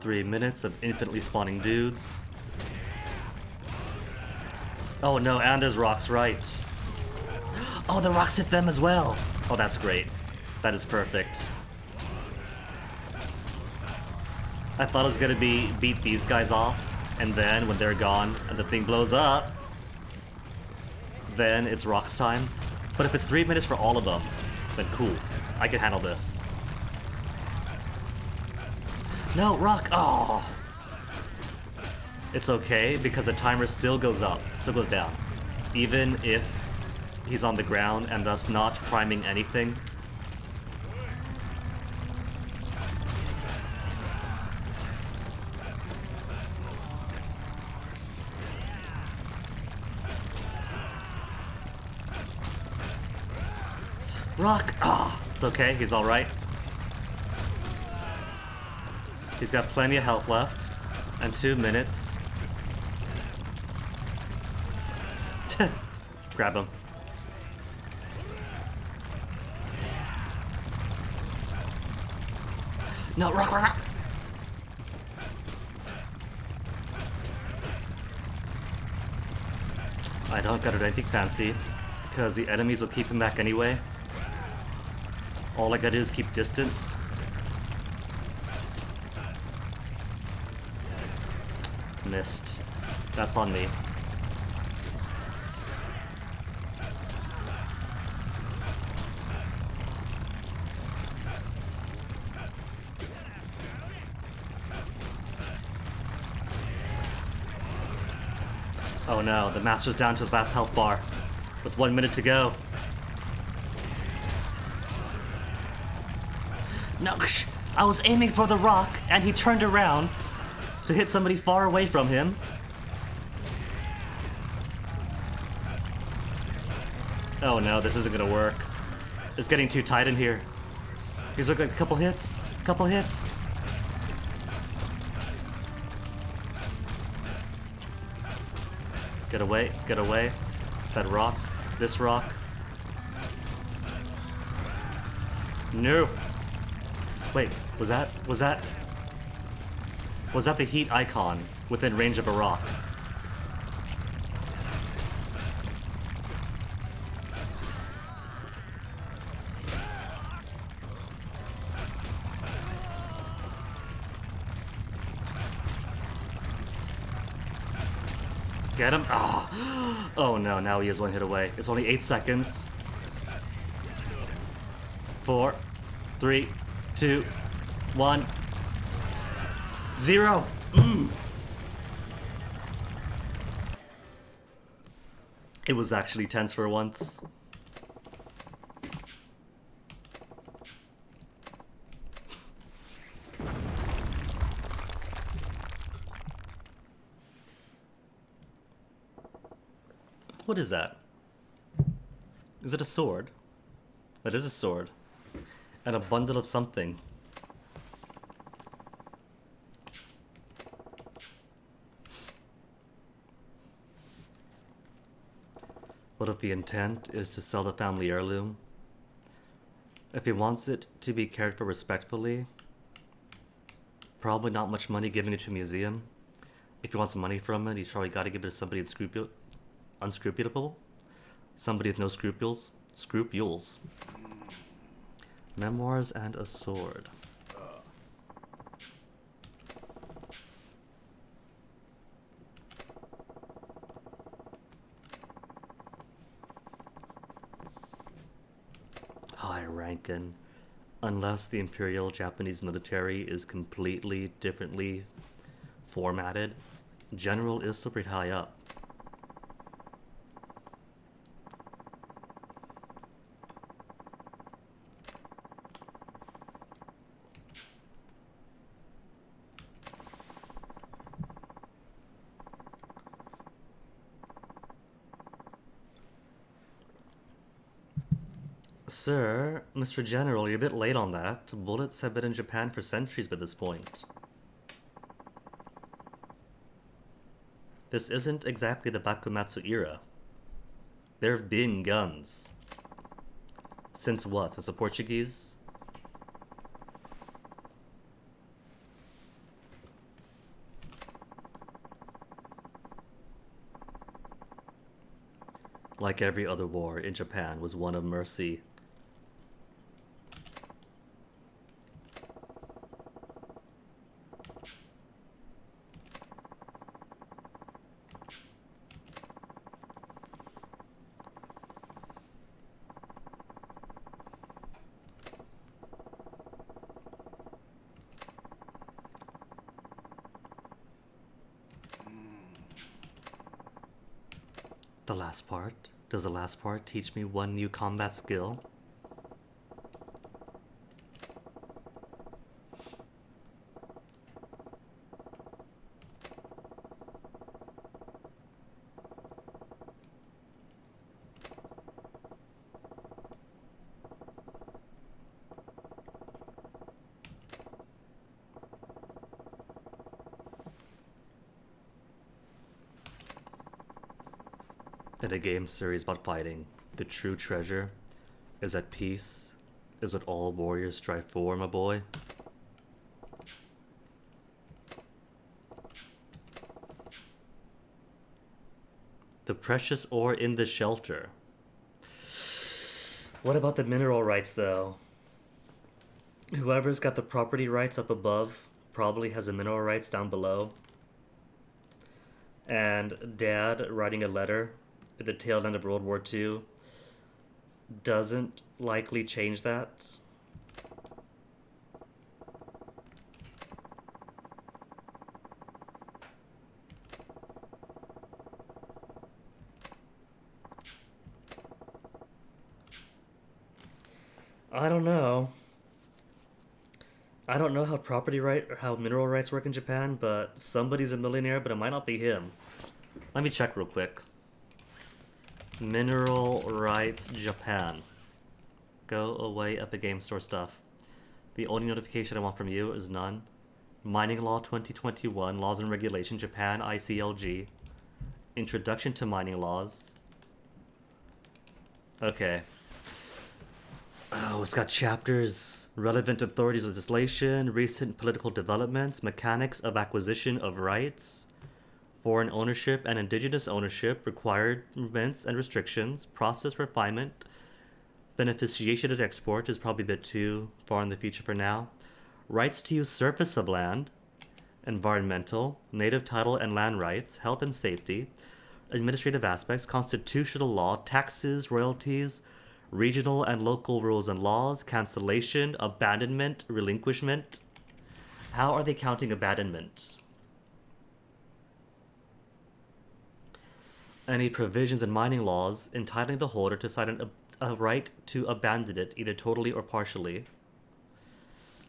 3 minutes of infinitely spawning dudes. Oh no, and there's rocks, right. Oh, the rocks hit them as well! Oh, that's great. That is perfect. I thought it was gonna be beat these guys off, and then when they're gone and the thing blows up, then it's rocks time. But if it's 3 minutes for all of them, then cool. I can handle this. No, rock! Oh! It's okay, because the timer still goes up, still goes down. Even if he's on the ground and thus not priming anything. Rock! Ah! It's okay, he's alright. He's got plenty of health left. And 2 minutes. Grab him. No, rock, rock, rock! I don't gotta do anything fancy, because the enemies will keep him back anyway. All I gotta do is keep distance. Missed. That's on me. Oh no, the master's down to his last health bar. With 1 minute to go. No, I was aiming for the rock, and he turned around to hit somebody far away from him. Oh no, this isn't gonna work. It's getting too tight in here. He's looking like a couple hits. Couple hits. Get away, get away. That rock, this rock. No. Wait, was that the heat icon within range of a rock? Get him? Oh. Oh no, now he is 1 hit away. It's only 8 seconds. 4, 3, 2, 1, 0. It was actually tense for once. What is that? Is it a sword? That is a sword. And a bundle of something. What if the intent is to sell the family heirloom? If he wants it to be cared for respectfully, probably not much money giving it to a museum. If he wants money from it, he's probably got to give it to somebody unscrupulous. Somebody with no scruples. Scrupules. Memoirs and a sword. High ranking. Unless the Imperial Japanese military is completely differently formatted, General is still pretty high up. Sir, Mr. General, you're a bit late on that. Bullets have been in Japan for centuries by this point. This isn't exactly the Bakumatsu era. There have been guns. Since what? Since the Portuguese? Like every other war in Japan was one of mercy. The last part? Does the last part teach me one new combat skill? In a game series about fighting, the true treasure is that peace is what all warriors strive for, my boy. The precious ore in the shelter. What about the mineral rights, though? Whoever's got the property rights up above probably has the mineral rights down below. And Dad writing a letter at the tail end of World War II doesn't likely change that. I don't know. I don't know how mineral rights work in Japan, but somebody's a millionaire, but it might not be him. Let me check real quick. Mineral rights Japan. Go away, Epic Game Store stuff. The only notification I want from you is none. Mining Law 2021, Laws and Regulation Japan, ICLG. Introduction to Mining Laws. Okay. Oh, it's got chapters. Relevant authorities legislation, recent political developments, mechanics of acquisition of rights, foreign ownership and indigenous ownership, requirements and restrictions, process refinement, beneficiation of export is probably a bit too far in the future for now, rights to use surface of land, environmental, native title and land rights, health and safety, administrative aspects, constitutional law, taxes, royalties, regional and local rules and laws, cancellation, abandonment, relinquishment. How are they counting abandonment? Any provisions in mining laws entitling the holder to cite a right to abandon it, either totally or partially.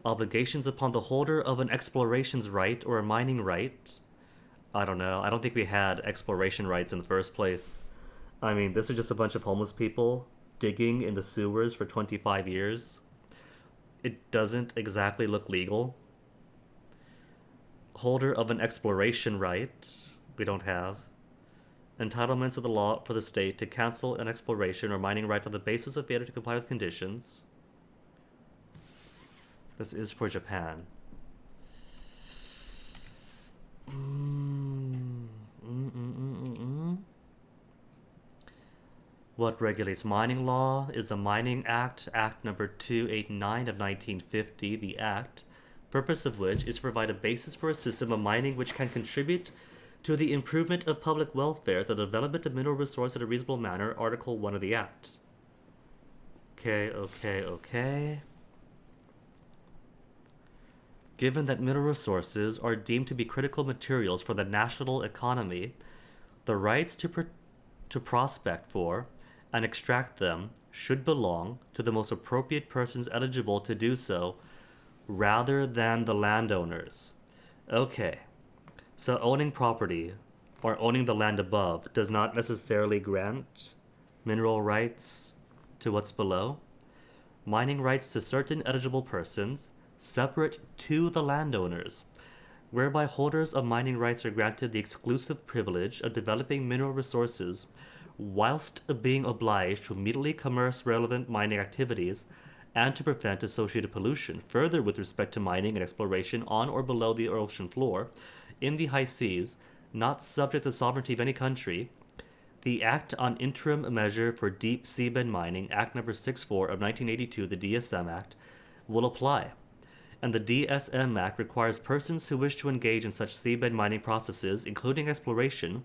Obligations upon the holder of an explorations right or a mining right. I don't know. I don't think we had exploration rights in the first place. I mean, this is just a bunch of homeless people digging in the sewers for 25 years. It doesn't exactly look legal. Holder of an exploration right. We don't have. Entitlements of the law for the state to cancel an exploration or mining right on the basis of failure to comply with conditions. This is for Japan. What regulates mining law is the Mining Act, Act number 289 of 1950, the Act, purpose of which is to provide a basis for a system of mining which can contribute to the improvement of public welfare, the development of mineral resource in a reasonable manner, Article 1 of the Act. Okay. Given that mineral resources are deemed to be critical materials for the national economy, the rights to prospect for and extract them should belong to the most appropriate persons eligible to do so, rather than the landowners. Okay, so owning property or owning the land above does not necessarily grant mineral rights to what's below. mining rights to certain eligible persons, separate to the landowners, whereby holders of mining rights are granted the exclusive privilege of developing mineral resources whilst being obliged to immediately commence relevant mining activities and to prevent associated pollution. Further, with respect to mining and exploration on or below the ocean floor, in the high seas, not subject to the sovereignty of any country, the Act on Interim Measure for Deep Seabed Mining, Act No. 64 of 1982, the DSM Act, will apply. And the DSM Act requires persons who wish to engage in such seabed mining processes, including exploration,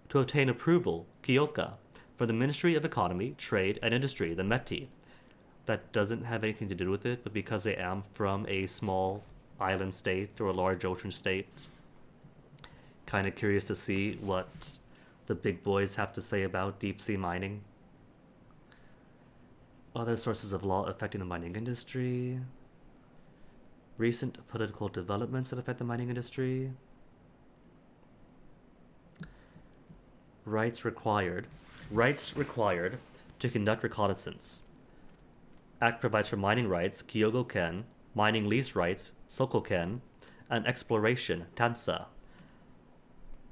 to obtain approval, Kyoka, from the Ministry of Economy, Trade, and Industry, the METI. That doesn't have anything to do with it, but because I am from a small island state or a large ocean state, kind of curious to see what the big boys have to say about deep sea mining. Other sources of law affecting the mining industry. Recent political developments that affect the mining industry. Rights required. Rights required to conduct reconnaissance. Act provides for mining rights, Kyogo-ken, mining lease rights, Soko-ken, and exploration, Tansa,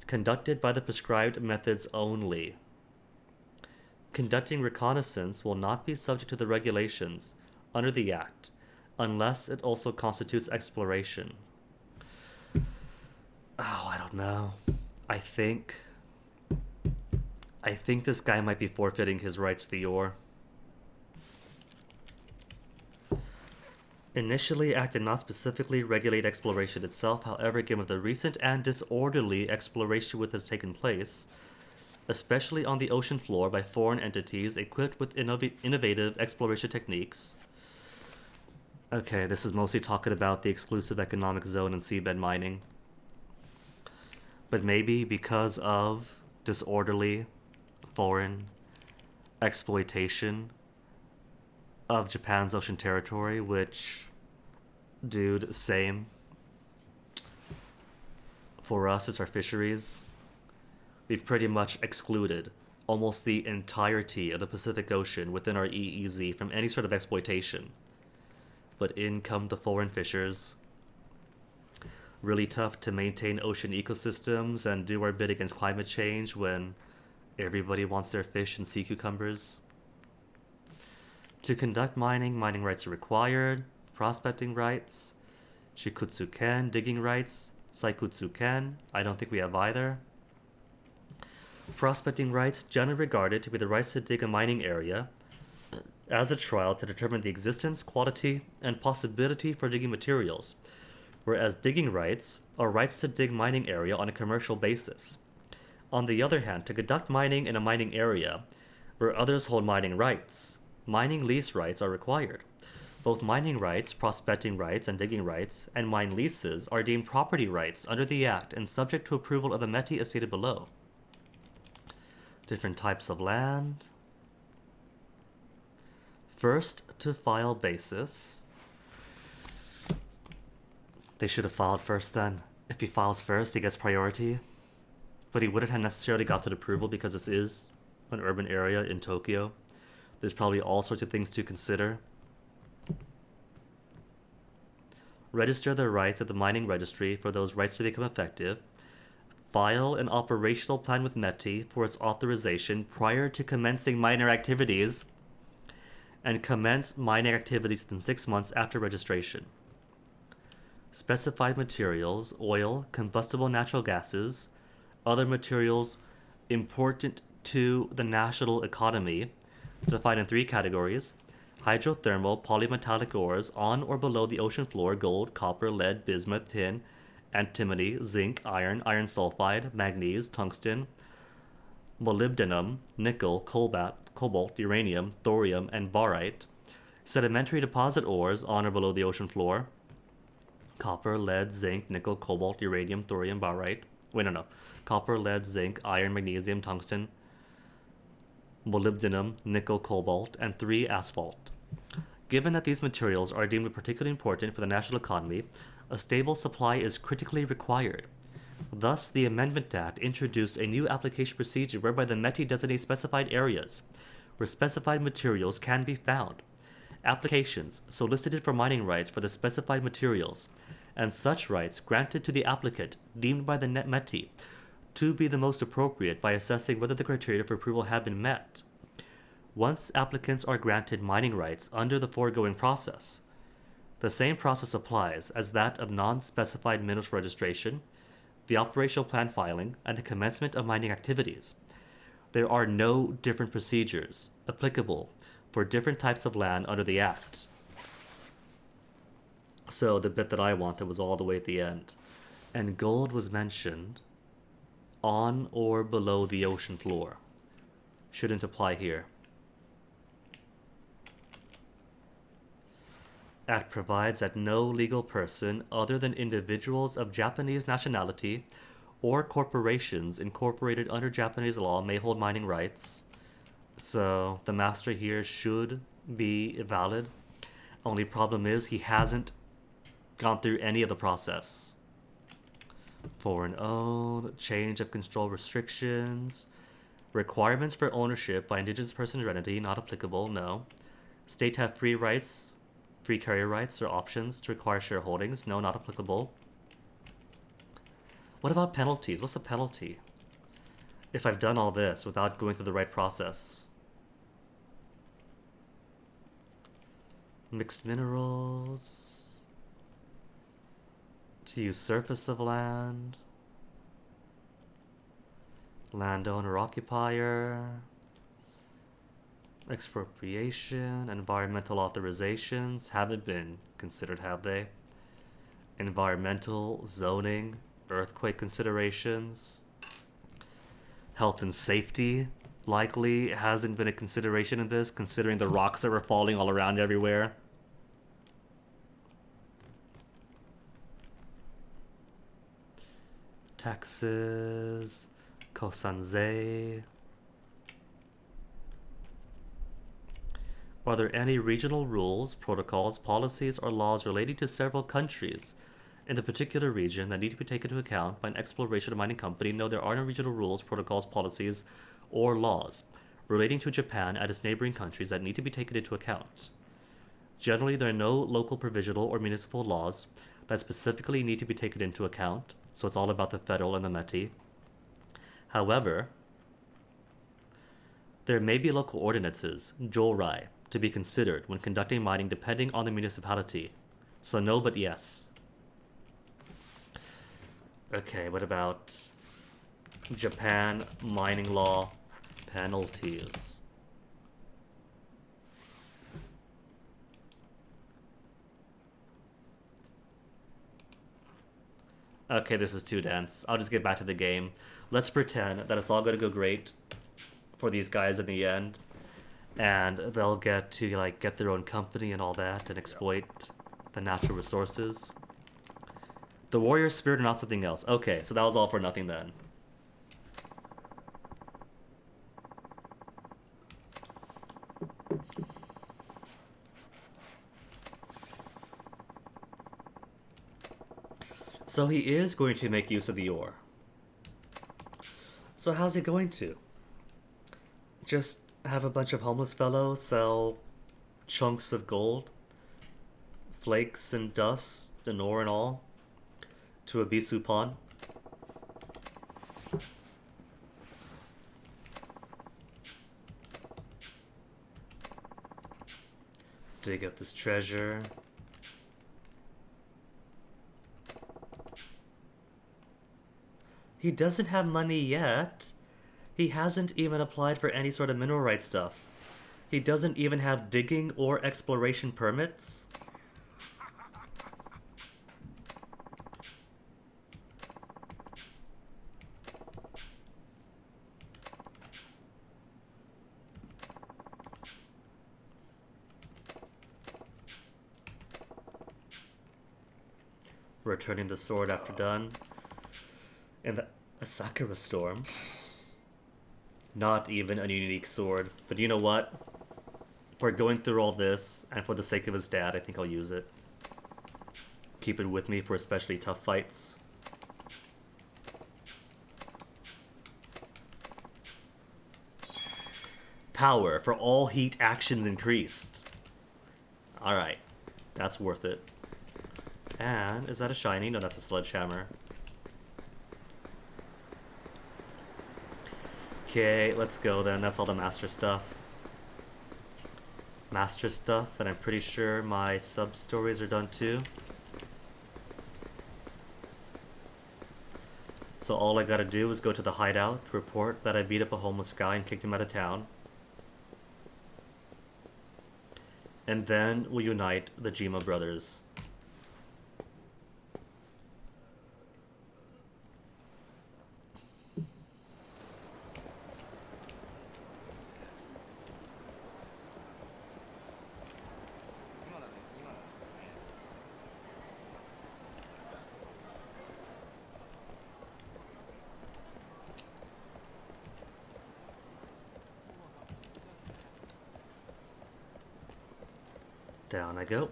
conducted by the prescribed methods only. Conducting reconnaissance will not be subject to the regulations under the Act, unless it also constitutes exploration. Oh, I don't know. I think this guy might be forfeiting his rights to the ore. Initially, Act did not specifically regulate exploration itself. However, given the recent and disorderly exploration which has taken place, especially on the ocean floor by foreign entities equipped with innovative exploration techniques. Okay, this is mostly talking about the exclusive economic zone and seabed mining. But maybe because of disorderly foreign exploitation of Japan's ocean territory, which, dude, same. For us, it's our fisheries. We've pretty much excluded almost the entirety of the Pacific Ocean within our EEZ from any sort of exploitation. But in come the foreign fishers. Really tough to maintain ocean ecosystems and do our bit against climate change when everybody wants their fish and sea cucumbers. To conduct mining, mining rights are required. Prospecting rights, Shikutsu-ken, digging rights, Saikutsu-ken, I don't think we have either. Prospecting rights, generally regarded to be the rights to dig a mining area as a trial to determine the existence, quality, and possibility for digging materials, whereas digging rights are rights to dig mining area on a commercial basis. On the other hand, to conduct mining in a mining area where others hold mining rights, mining lease rights are required. Both mining rights, prospecting rights, and digging rights, and mine leases are deemed property rights under the Act and subject to approval of the METI as stated below. Different types of land. First to file basis. They should have filed first then. If he files first, he gets priority. But he wouldn't have necessarily gotten approval because this is an urban area in Tokyo. There's probably all sorts of things to consider. Register their rights at the mining registry for those rights to become effective. File an operational plan with METI for its authorization prior to commencing miner activities. And commence mining activities within 6 months after registration. Specified materials, oil, combustible natural gases, other materials important to the national economy, defined in 3 categories: hydrothermal polymetallic ores on or below the ocean floor, gold, copper, lead, bismuth, tin, antimony, zinc, iron, iron sulfide, manganese, tungsten, molybdenum, nickel, cobalt, uranium, thorium, and barite. Sedimentary deposit ores on or below the ocean floor, copper, lead, zinc, nickel, cobalt, uranium, thorium, barite. Copper, lead, zinc, iron, magnesium, tungsten, molybdenum, nickel, cobalt, and 3 asphalt. Given that these materials are deemed particularly important for the national economy, a stable supply is critically required. Thus, the Amendment Act introduced a new application procedure whereby the METI designates specified areas where specified materials can be found, applications solicited for mining rights for the specified materials, and such rights granted to the applicant deemed by the Mettie to be the most appropriate by assessing whether the criteria for approval have been met. Once applicants are granted mining rights under the foregoing process, the same process applies as that of non-specified minerals registration, the operational plan filing, and the commencement of mining activities. There are no different procedures applicable for different types of land under the Act. So the bit that I wanted was all the way at the end. And gold was mentioned on or below the ocean floor. Shouldn't apply here. Act provides that no legal person other than individuals of Japanese nationality or corporations incorporated under Japanese law may hold mining rights. So the master here should be valid. Only problem is he hasn't gone through any of the process. Foreign owned, change of control restrictions, requirements for ownership by indigenous person or entity, not applicable, no. State have free rights, free carrier rights or options to require shareholdings, no, not applicable. What about penalties? What's the penalty if I've done all this without going through the right process? Mixed minerals. To use surface of land. Landowner occupier. Expropriation. Environmental authorizations haven't been considered, have they? Environmental, zoning, earthquake considerations. Health and safety likely hasn't been a consideration in this, considering the rocks that were falling all around everywhere. Taxes, kosanzei. Are there any regional rules, protocols, policies, or laws relating to several countries in the particular region that need to be taken into account by an exploration or mining company? No, there are no regional rules, protocols, policies, or laws relating to Japan and its neighboring countries that need to be taken into account. Generally, there are no local provisional or municipal laws that specifically need to be taken into account, so it's all about the federal and the Mettie. However, there may be local ordinances, jorai, to be considered when conducting mining depending on the municipality. So no, but yes. Okay, what about Japan mining law penalties? Okay, this is too dense. I'll just get back to the game. Let's pretend that it's all going to go great for these guys in the end, and they'll get to like get their own company and all that and exploit the natural resources. The warrior spirit or not something else. Okay, so that was all for nothing then. So he is going to make use of the ore. So how's he going to? Just have a bunch of homeless fellows sell chunks of gold, flakes and dust and ore and all to a Bisu pawn? Dig up this treasure. He doesn't have money yet. He hasn't even applied for any sort of mineral rights stuff. He doesn't even have digging or exploration permits. Returning the sword after done. In the Asakura Storm. Not even a unique sword. But you know what? For going through all this, and for the sake of his dad, I think I'll use it. Keep it with me for especially tough fights. Power for all heat actions increased. Alright. That's worth it. And is that a shiny? No, that's a sledgehammer. Okay, let's go then. That's all the master stuff. Master stuff, and I'm pretty sure my sub-stories are done too. So all I gotta do is go to the hideout, report that I beat up a homeless guy and kicked him out of town. And then we'll unite the Jima brothers. Down I go.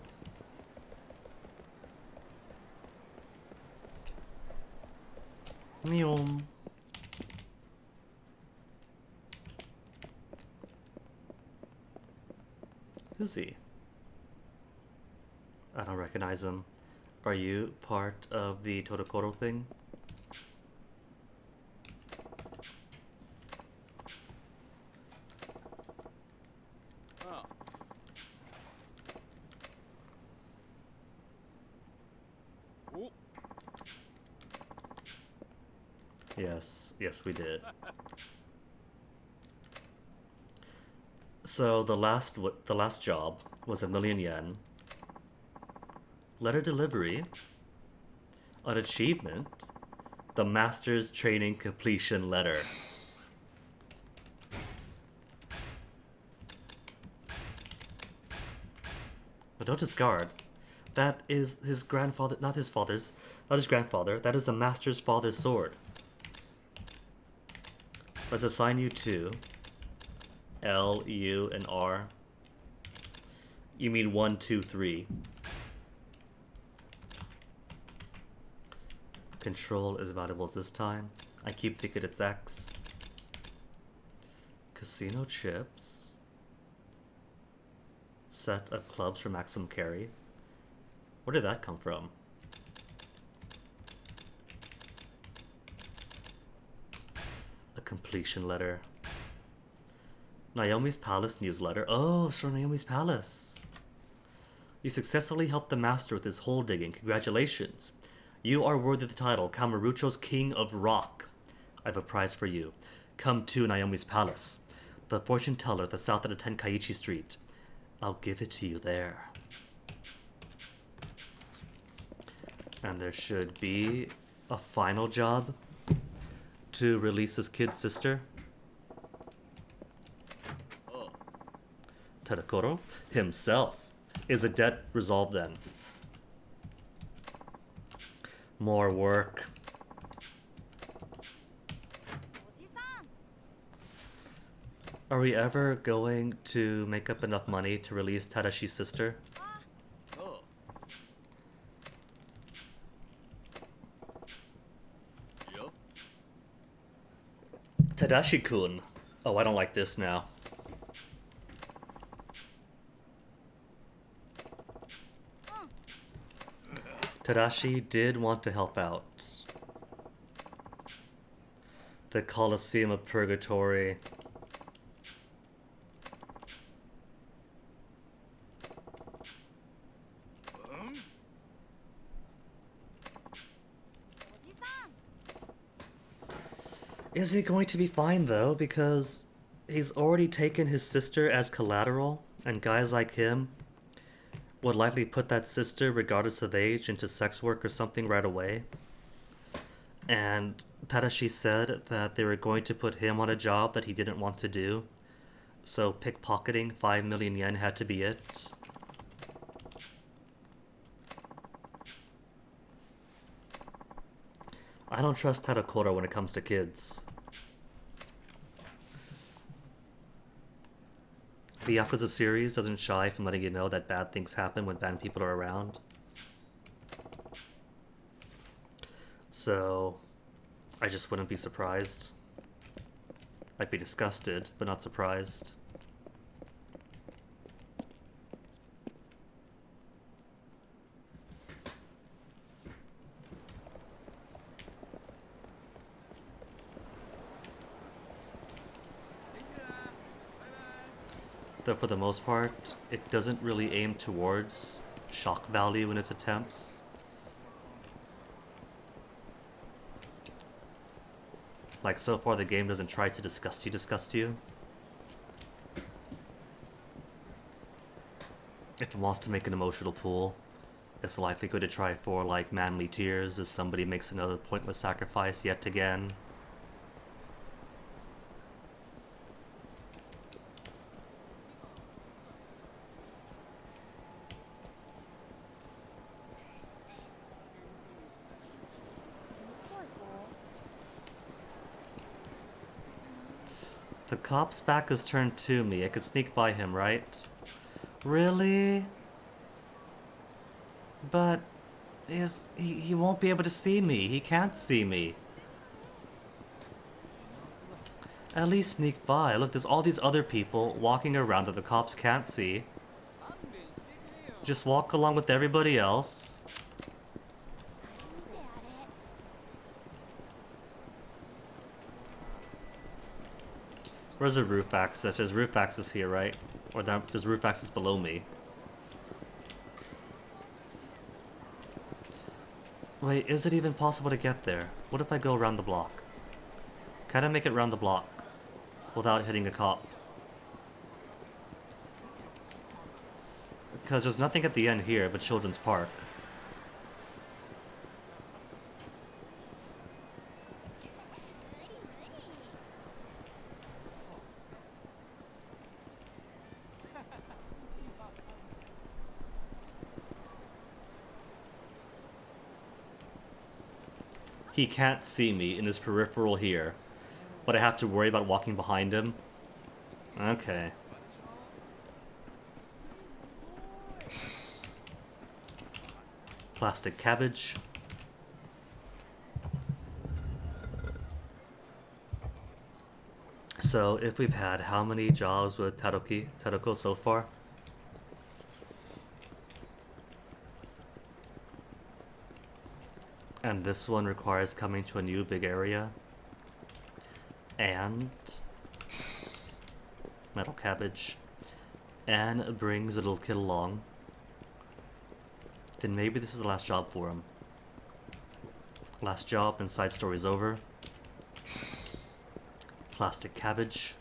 Meow. Who's he? I don't recognize him. Are you part of the Todokoro thing? Yes, we did. So the last job was 1,000,000 yen. Letter delivery. An achievement. The Master's Training Completion Letter. But don't discard. That is his grandfather, not his father's, not his grandfather. That is the Master's father's sword. Let's assign you to L, U, and R. You mean 1, 2, 3. Control is valuables this time. I keep thinking it's X. Casino chips. Set of clubs for maximum carry. Where did that come from? A completion letter. Naomi's Palace newsletter. Oh, it's from Naomi's Palace. You successfully helped the master with his hole digging. Congratulations. You are worthy of the title, Kamurocho's King of Rock. I have a prize for you. Come to Naomi's Palace, the fortune teller at the south end of Tenkaichi Street. I'll give it to you there. And there should be a final job to release his kid's sister. Todokoro himself. Is a debt resolved then? More work. Are we ever going to make up enough money to release Tadashi's sister? Tadashi-kun. Oh, I don't like this now. Tadashi did want to help out. The Colosseum of Purgatory. Is he going to be fine though? Because he's already taken his sister as collateral, and guys like him would likely put that sister, regardless of age, into sex work or something right away. And Tadashi said that they were going to put him on a job that he didn't want to do. So pickpocketing 5,000,000 yen had to be it. I don't trust Tadokoro when it comes to kids. The Yakuza series doesn't shy from letting you know that bad things happen when bad people are around. So, I just wouldn't be surprised. I'd be disgusted, but not surprised. though for the most part, it doesn't really aim towards shock value in its attempts. Like, so far the game doesn't try to disgust you. If it wants to make an emotional pool, it's likely going to try for, like, manly tears as somebody makes another pointless sacrifice yet again. The cop's back is turned to me. I could sneak by him, right? Really? But he won't be able to see me. He can't see me. At least sneak by. Look, there's all these other people walking around that the cops can't see. Just walk along with everybody else. Where's the roof access? There's roof access here, right? Or there's roof access below me. Wait, is it even possible to get there? What if I go around the block? Can I make it around the block without hitting a cop? Because there's nothing at the end here but Children's Park. He can't see me in his peripheral here, but I have to worry about walking behind him. Okay. Plastic cabbage. So, if we've had how many jobs with Tadoko so far? And this one requires coming to a new big area. And metal cabbage. And brings a little kid along. Then maybe this is the last job for him. Last job and side story's over. Plastic cabbage.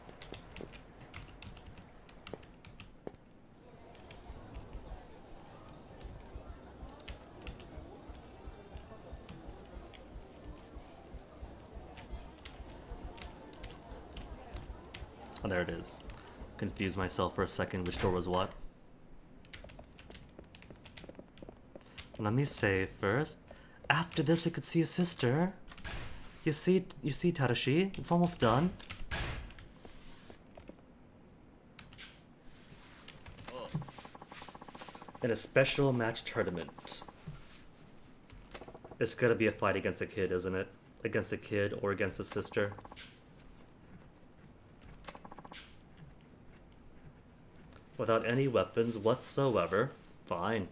Oh, there it is. Confused myself for a second which door was what. Let me save first. After this we could see his sister. You see Tadashi? It's almost done. In a special match tournament. It's gotta be a fight against a kid, isn't it? Against a kid or against a sister. Without any weapons whatsoever. Fine.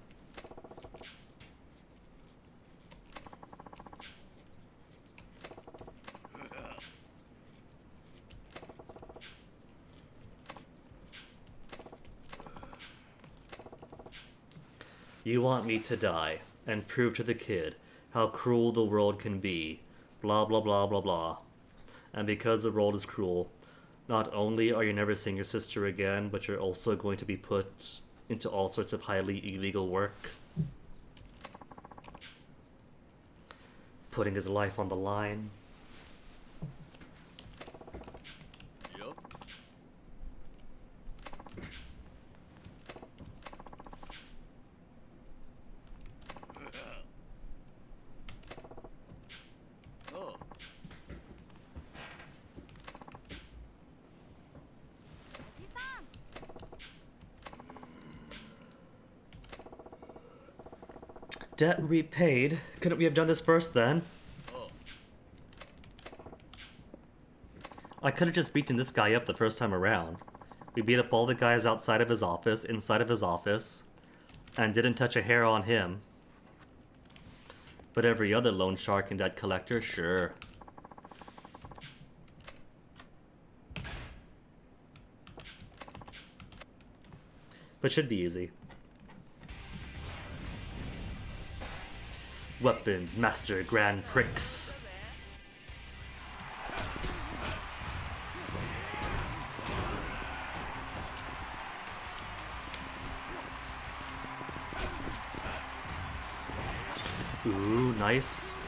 You want me to die and prove to the kid how cruel the world can be. Blah blah blah blah blah. And because the world is cruel, not only are you never seeing your sister again, but you're also going to be put into all sorts of highly illegal work. Putting his life on the line. Debt repaid. Couldn't we have done this first then? I could have just beaten this guy up the first time around. We beat up all the guys outside of his office, inside of his office, and didn't touch a hair on him. But every other loan shark and debt collector, sure. but should be easy. Weapons Master Grand Prix. Ooh, nice.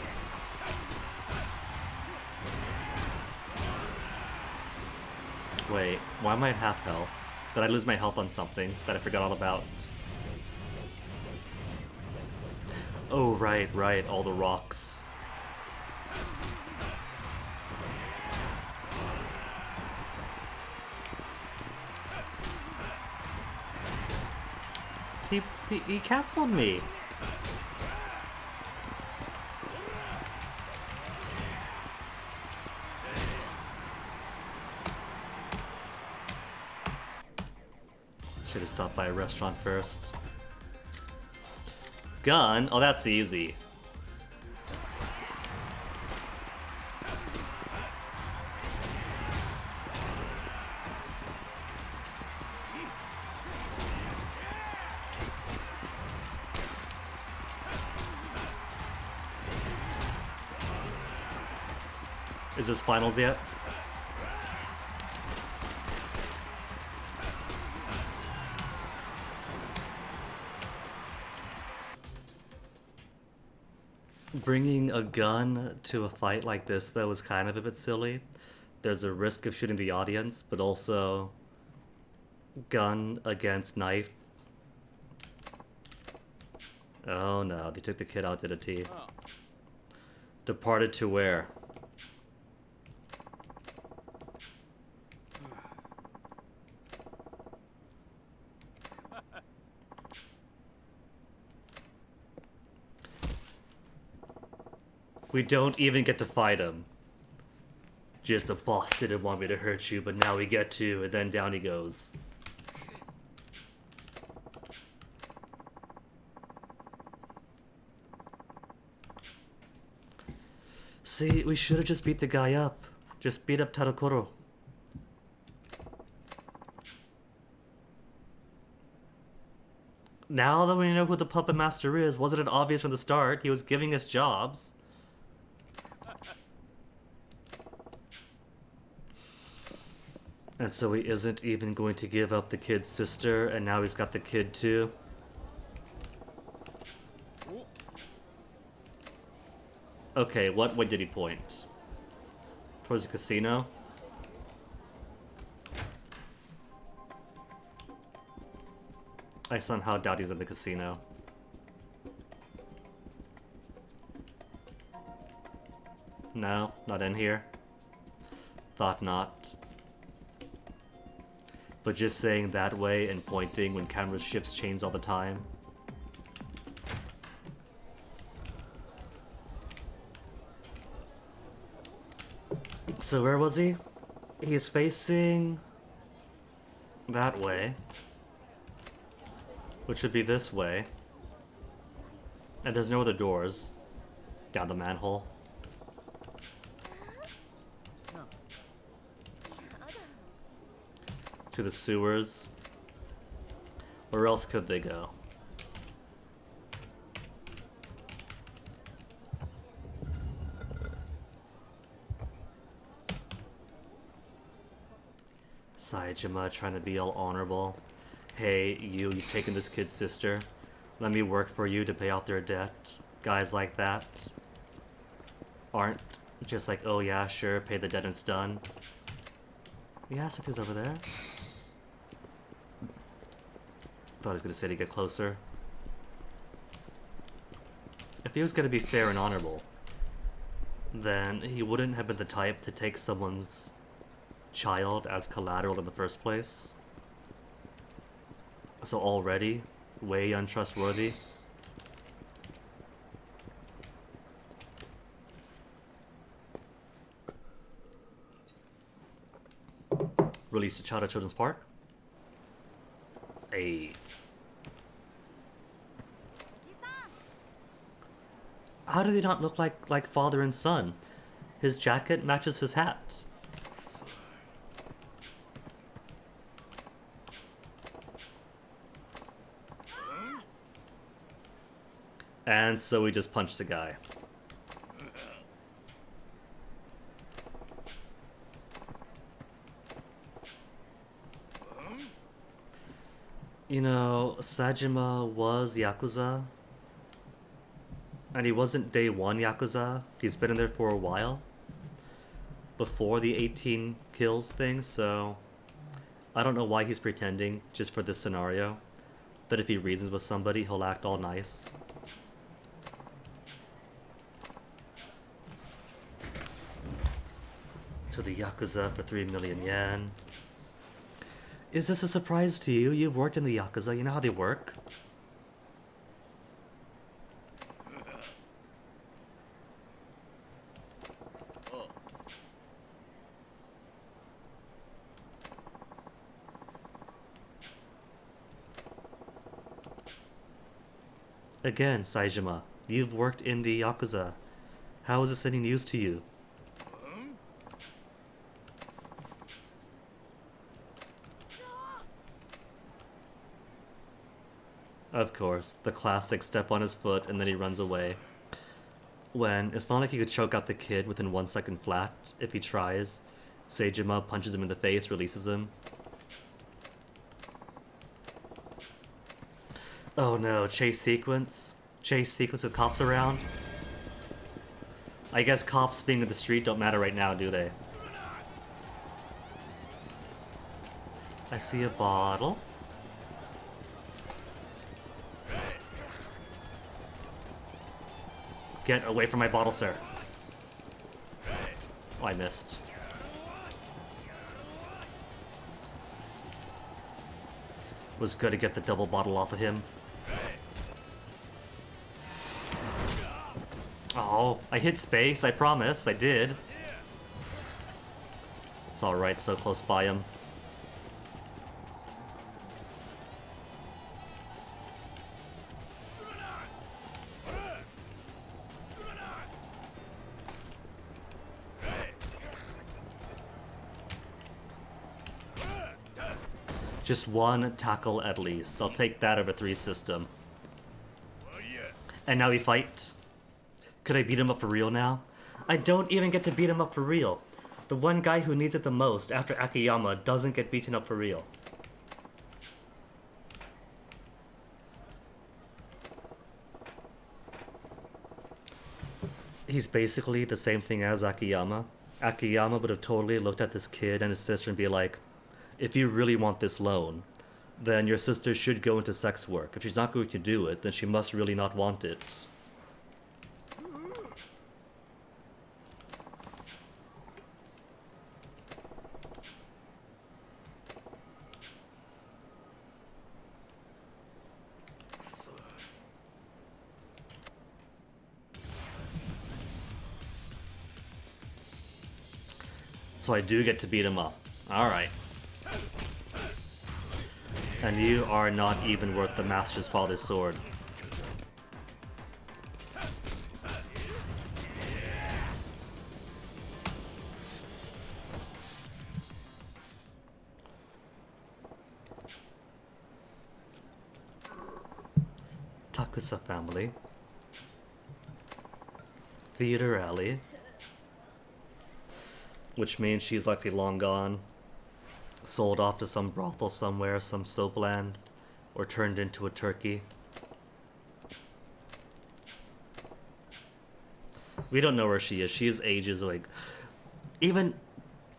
Wait, why am I at half health? Did I lose my health on something that I forgot all about? Oh, right, all the rocks. He canceled me. Should have stopped by a restaurant first. Gun? Oh, that's easy. Is this finals yet? Bringing a gun to a fight like this, though, is kind of a bit silly. There's a risk of shooting the audience, but also gun against knife. Oh no, they took the kid out, did a T. Departed to where? We don't even get to fight him. Just the boss didn't want me to hurt you, but now we get to, and then down he goes. See, we should have just beat the guy up. Just beat up Tadokoro. Now that we know who the puppet master is, wasn't it obvious from the start? He was giving us jobs. And so he isn't even going to give up the kid's sister, and now he's got the kid too. Okay, what way did he point? Towards the casino? I somehow doubt he's in the casino. No, not in here. Thought not. But just saying that way and pointing when camera shifts chains all the time. So where was he? He's facing that way, which would be this way. And there's no other doors down the manhole. To the sewers. Where else could they go? Jima trying to be all honorable. Hey, you've taken this kid's sister. Let me work for you to pay out their debt. Guys like that aren't just like, oh yeah, sure, pay the debt and it's done. Yeah, Sithu's over there. Thought I was gonna say to get closer. If he was gonna be fair and honorable, then he wouldn't have been the type to take someone's child as collateral in the first place. So already, way untrustworthy. Release a child at Children's Park. How do they not look like father and son? His jacket matches his hat. And so we just punched the guy. You know, Sajima was Yakuza. And he wasn't day one Yakuza. He's been in there for a while. Before the 18 kills thing, so... I don't know why he's pretending, just for this scenario, that if he reasons with somebody, he'll act all nice. To the Yakuza for 3 million yen. Is this a surprise to you? You've worked in the Yakuza, you know how they work? Again, Saijima, you've worked in the Yakuza. How is this any news to you? Of course, the classic step on his foot and then he runs away. When it's not like he could choke out the kid within 1 second flat. If he tries, Saijima punches him in the face, releases him. Oh no, chase sequence? Chase sequence with cops around? I guess cops being in the street don't matter right now, do they? I see a bottle. Get away from my bottle, sir. Oh, I missed. Was good to get the double bottle off of him. Oh, I hit space, I promise, I did. It's alright, so close by him. Just one tackle at least. I'll take that over 3 system. And now we fight. Could I beat him up for real now? I don't even get to beat him up for real. The one guy who needs it the most after Akiyama doesn't get beaten up for real. He's basically the same thing as Akiyama. Akiyama would have totally looked at this kid and his sister and be like, if you really want this loan, then your sister should go into sex work. If she's not going to do it, then she must really not want it. So I do get to beat him up. Alright. And you are not even worth the Master's Father's sword. Takusa family. Theater alley. Which means she's likely long gone. Sold off to some brothel somewhere, some soap land, or turned into a turkey. We don't know where she is. She is ages away. Even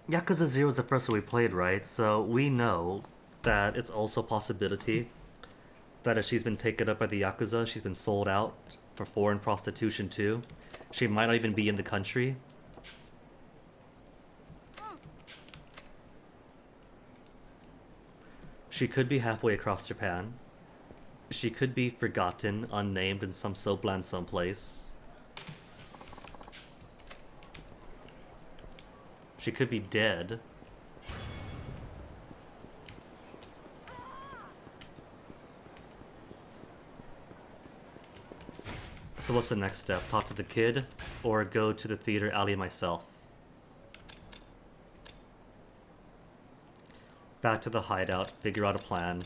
Yakuza 0 is the first one we played, right? So we know that it's also a possibility that if she's been taken up by the Yakuza, she's been sold out for foreign prostitution too. She might not even be in the country. She could be halfway across Japan. She could be forgotten, unnamed in some soap land someplace. She could be dead. So what's the next step? Talk to the kid, or go to the theater alley myself? Back to the hideout, figure out a plan.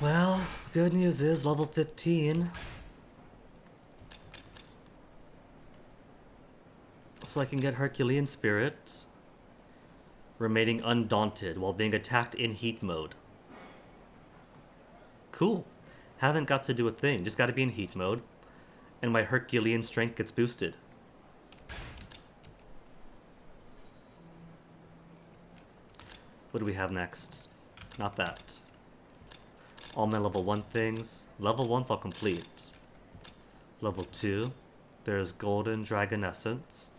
Well, good news is level 15. So I can get Herculean Spirit. Remaining undaunted while being attacked in heat mode. Cool. Haven't got to do a thing, just gotta be in heat mode. And my Herculean strength gets boosted. What do we have next? Not that. All my level 1 things. Level 1's all complete. Level 2, there's Golden Dragon Essence.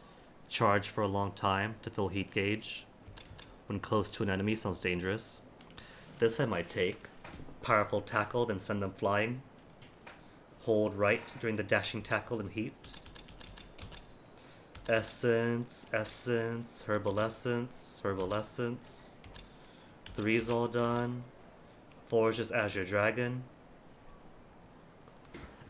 Charge for a long time to fill heat gauge. When close to an enemy sounds dangerous. This I might take. Powerful tackle, then send them flying. Hold right during the dashing tackle in heat. Essence, essence, herbal essence, herbal essence. 3's all done. 4 is just Azure Dragon.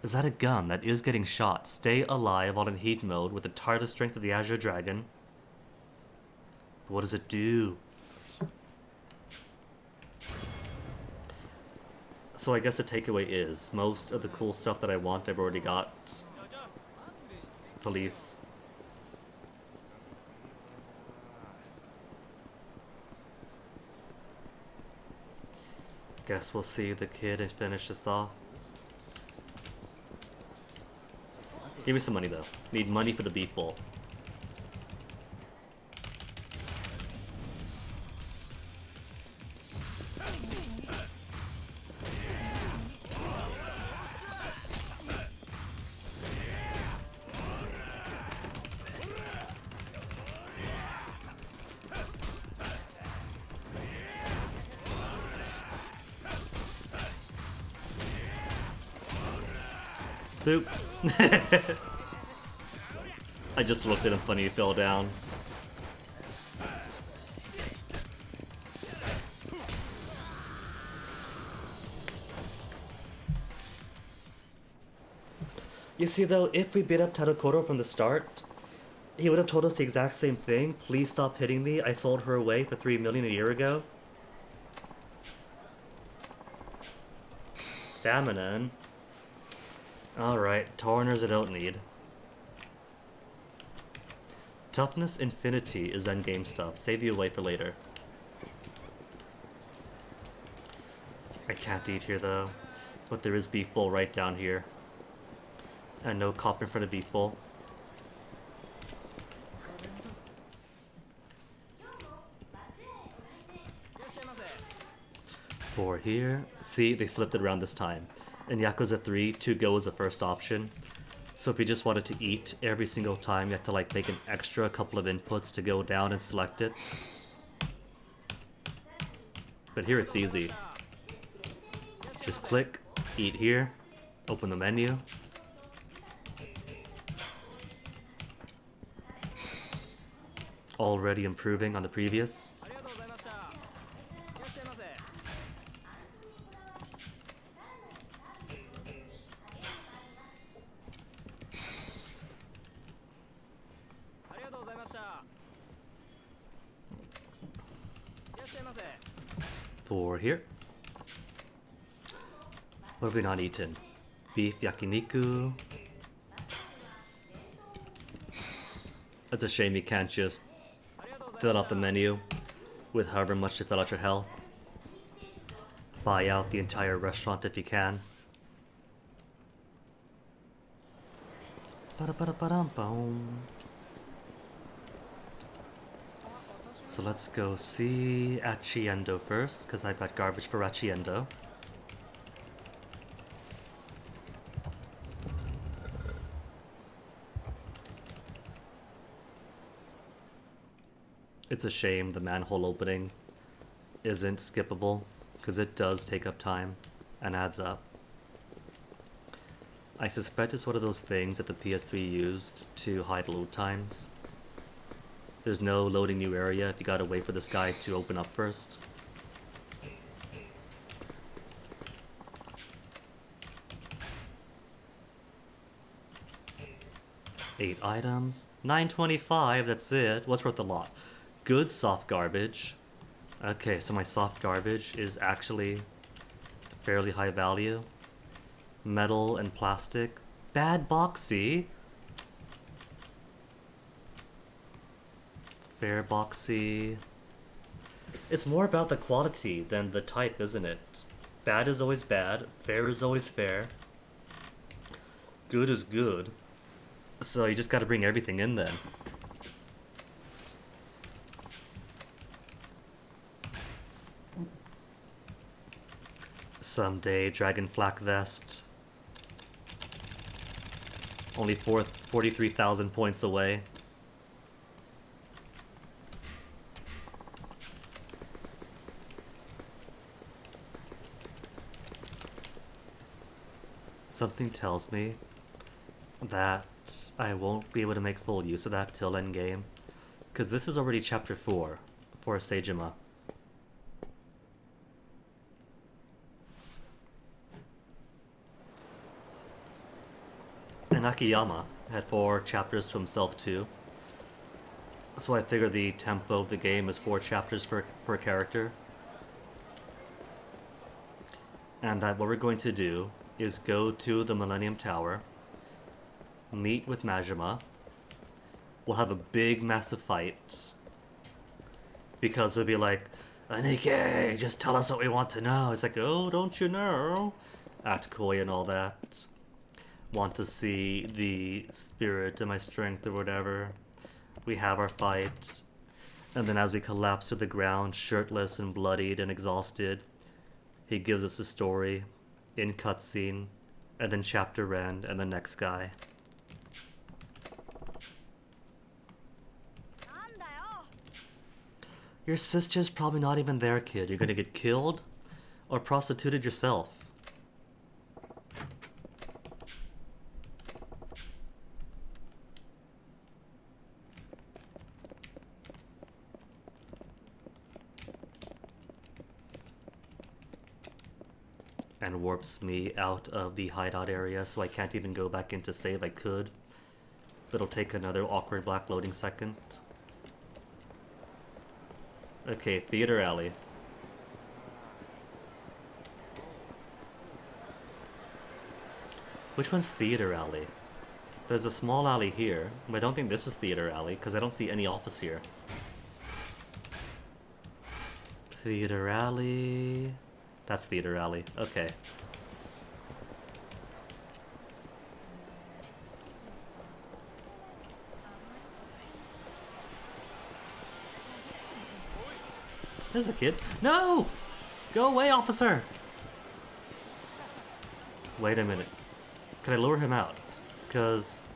Is that a gun that is getting shot? Stay alive while in heat mode with the TARDIS strength of the Azure Dragon. But what does it do? So I guess the takeaway is, most of the cool stuff that I want I've already got. Police. Guess we'll see the kid and finish this off. Give me some money though. Need money for the beef bowl. Boop. I just looked at him funny, he fell down. You see though, if we beat up Tadokoro from the start, he would have told us the exact same thing. Please stop hitting me, I sold her away for 3 million a year ago. Stamina. Alright, Torners I don't need. Toughness Infinity is endgame stuff. Save you away for later. I can't eat here though. But there is beef bowl right down here. And no cop in front of beef bowl. For here. See, they flipped it around this time. In Yakuza 3, to go is the first option. So if you just wanted to eat every single time, you have to like make an extra couple of inputs to go down and select it. But here it's easy. Just click, eat here, open the menu. Already improving on the previous. For here. What have we not eaten? Beef yakiniku. It's a shame you can't just fill out the menu with however much to fill out your health. Buy out the entire restaurant if you can. Ba-da-ba-da-ba-dum-bum. So let's go see Achiendo first, because I've got garbage for Achiendo. It's a shame the manhole opening isn't skippable, because it does take up time and adds up. I suspect it's one of those things that the PS3 used to hide load times. There's no loading new area if you gotta wait for this guy to open up first. Eight items. 925, that's it. What's worth a lot? Good soft garbage. Okay, so my soft garbage is actually fairly high value. Metal and plastic. Bad boxy. Fair boxy. It's more about the quality than the type, isn't it? Bad is always bad. Fair is always fair. Good is good. So you just gotta bring everything in then. Someday, Dragon Flak Vest. Only 43,000 points away. Something tells me that I won't be able to make full use of that till endgame. Because this is already chapter 4 for Jima. And Akiyama had 4 chapters to himself too. So I figure the tempo of the game is 4 chapters per character. And that what we're going to do is go to the Millennium Tower, meet with Majima. We'll have a big, massive fight. Because it'll be like, Anike, just tell us what we want to know. It's like, oh, don't you know? Act coy and all that. Want to see the spirit and my strength or whatever. We have our fight. And then as we collapse to the ground, shirtless and bloodied and exhausted, he gives us a story in cutscene, and then chapter end, and the next guy. Your sister's probably not even there, kid. You're gonna get killed or prostituted yourself. And warps me out of the hideout area, so I can't even go back in to save. I could, but it'll take another awkward black loading second. Okay, Theater Alley. Which one's Theater Alley? There's a small alley here, but I don't think this is Theater Alley, because I don't see any office here. Theater Alley... That's Theater Alley. Okay. There's a kid. No! Go away, officer! Wait a minute. Can I lure him out? Because...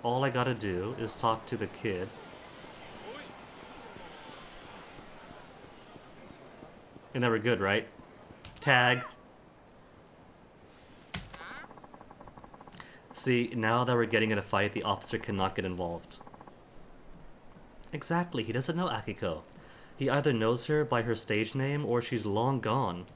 all I gotta do is talk to the kid. And then we're good, right? Tag. See, now that we're getting in a fight, the officer cannot get involved. Exactly, he doesn't know Akiko. He either knows her by her stage name or she's long gone.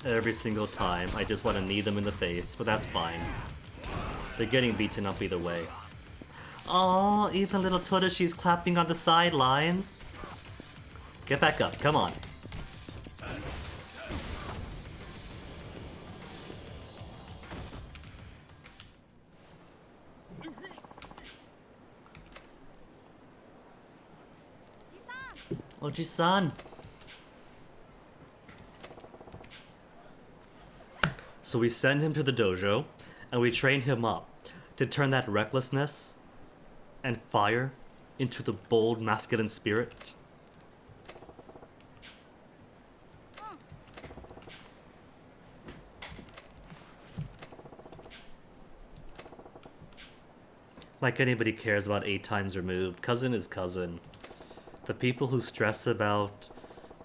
Every single time, I just want to knee them in the face, but that's fine. They're getting beaten up either way. Oh, even little Todoshi's clapping on the sidelines. Get back up, come on. Oji-san! So we send him to the dojo, and we train him up to turn that recklessness and fire into the bold masculine spirit. Like anybody cares about 8 times removed. Cousin is cousin. The people who stress about,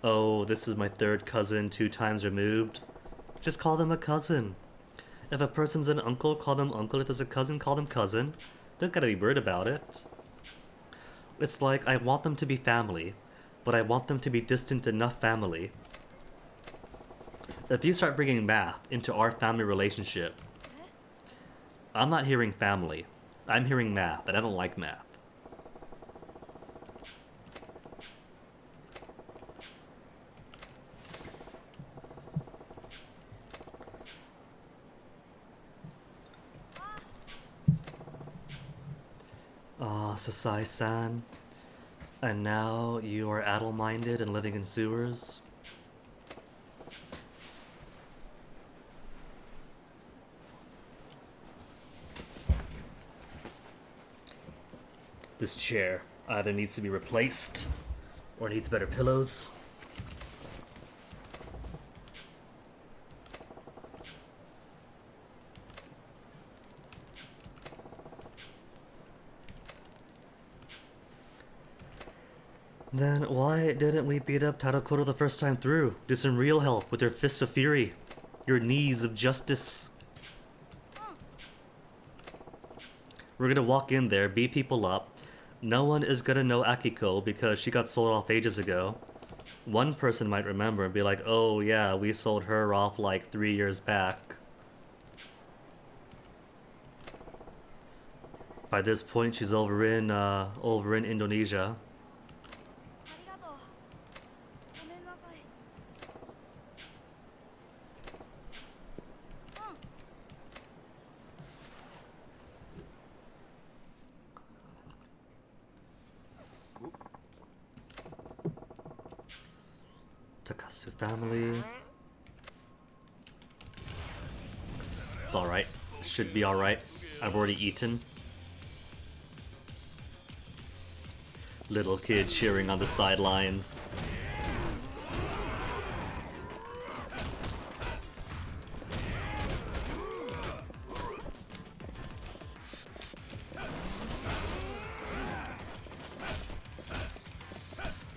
oh, this is my 3rd cousin 2 times removed, Just call them a cousin. If a person's an uncle, call them uncle. If there's a cousin, call them cousin. Don't gotta be weird about it. It's like, I want them to be family, but I want them to be distant enough family. If you start bringing math into our family relationship, I'm not hearing family. I'm hearing math, and I don't like math. Ah, Sasai-san. And now you are addle-minded and living in sewers? This chair either needs to be replaced or needs better pillows. Then why didn't we beat up Tadokoro the first time through? Do some real help with your fists of fury, your knees of justice. We're gonna walk in there, beat people up. No one is gonna know Akiko because she got sold off ages ago. One person might remember and be like, oh yeah, we sold her off like 3 years back. By this point, she's over in Indonesia. Takasu family. It's alright. Should be alright. I've already eaten. Little kid cheering on the sidelines.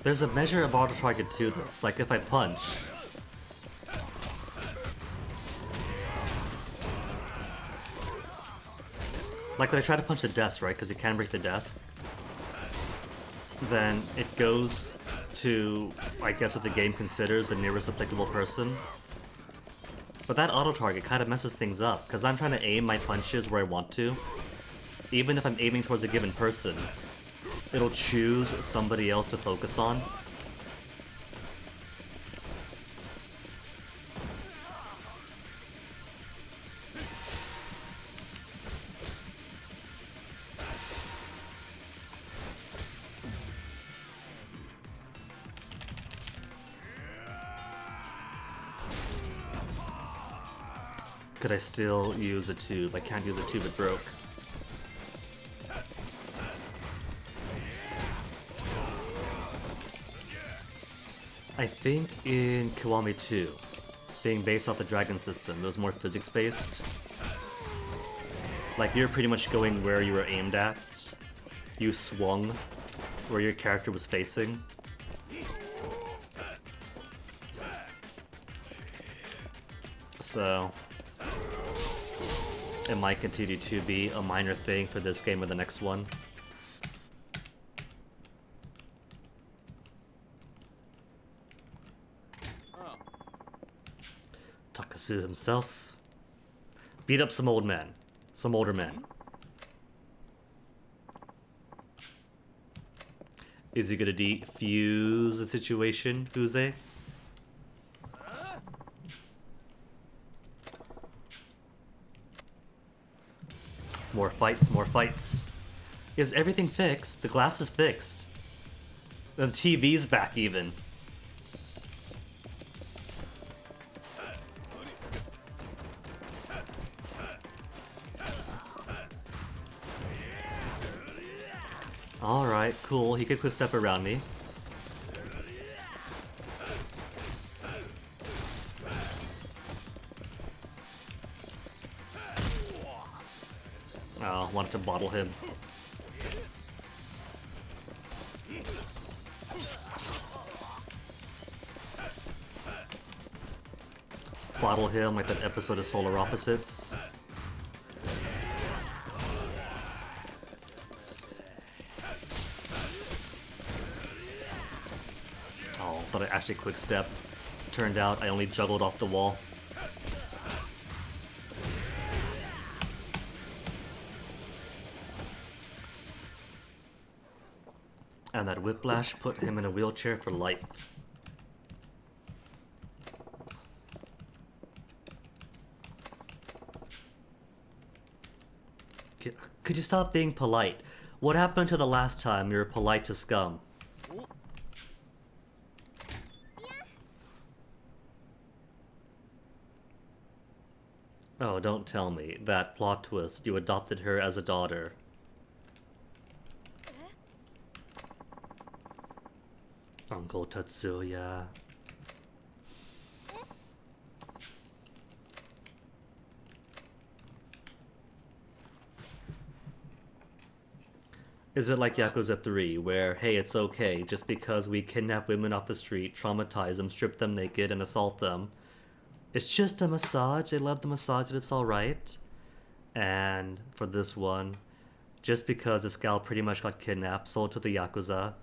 There's a measure of auto target to this, like if I punch. Like when I try to punch the desk, right, because you can break the desk. Then it goes to, I guess what the game considers the nearest applicable person. But that auto target kind of messes things up, because I'm trying to aim my punches where I want to. Even if I'm aiming towards a given person, it'll choose somebody else to focus on. Could I still use a tube? I can't use a tube, it broke. I think in Kiwami 2, being based off the dragon system, it was more physics-based. Like, you're pretty much going where you were aimed at. You swung where your character was facing. So it might continue to be a minor thing for this game or the next one. Takasu himself. Beat up some old men. Some older men. Is he gonna defuse the situation, Fuze? More fights, more fights. Is everything fixed? The glass is fixed. The TV's back even. Alright, cool. He could quick step around me. Oh, wanted to bottle him. bottle him like that episode of Solar Opposites. Oh, but I actually quick stepped. Turned out I only juggled off the wall. And that whiplash put him in a wheelchair for life. Could you stop being polite? What happened to the last time you were polite to scum? Oh, don't tell me. That plot twist, you adopted her as a daughter. Uncle Tatsuya. Is it like Yakuza 3, where, hey, it's okay, just because we kidnap women off the street, traumatize them, strip them naked, and assault them, it's just a massage, they love the massage and it's alright? And for this one, just because this gal pretty much got kidnapped, sold to the Yakuza,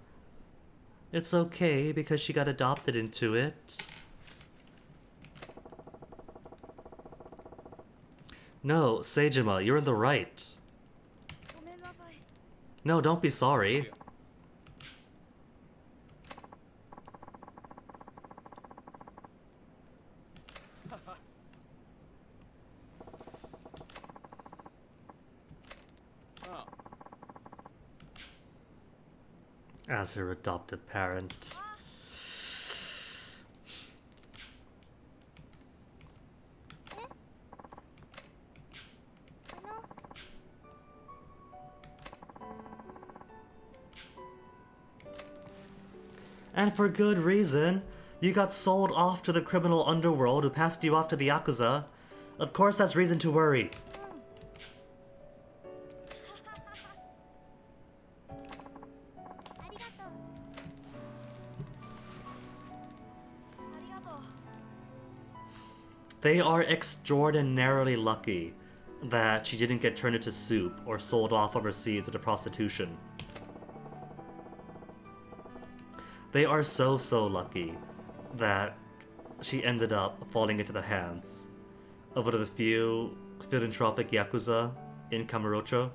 it's okay because she got adopted into it. No, Seijima, you're in the right. No, don't be sorry. As her adopted parent. And for good reason. You got sold off to the criminal underworld who passed you off to the Yakuza. Of course that's reason to worry. They are extraordinarily lucky that she didn't get turned into soup or sold off overseas into prostitution. They are so lucky that she ended up falling into the hands of one of the few philanthropic Yakuza in Kamurocho.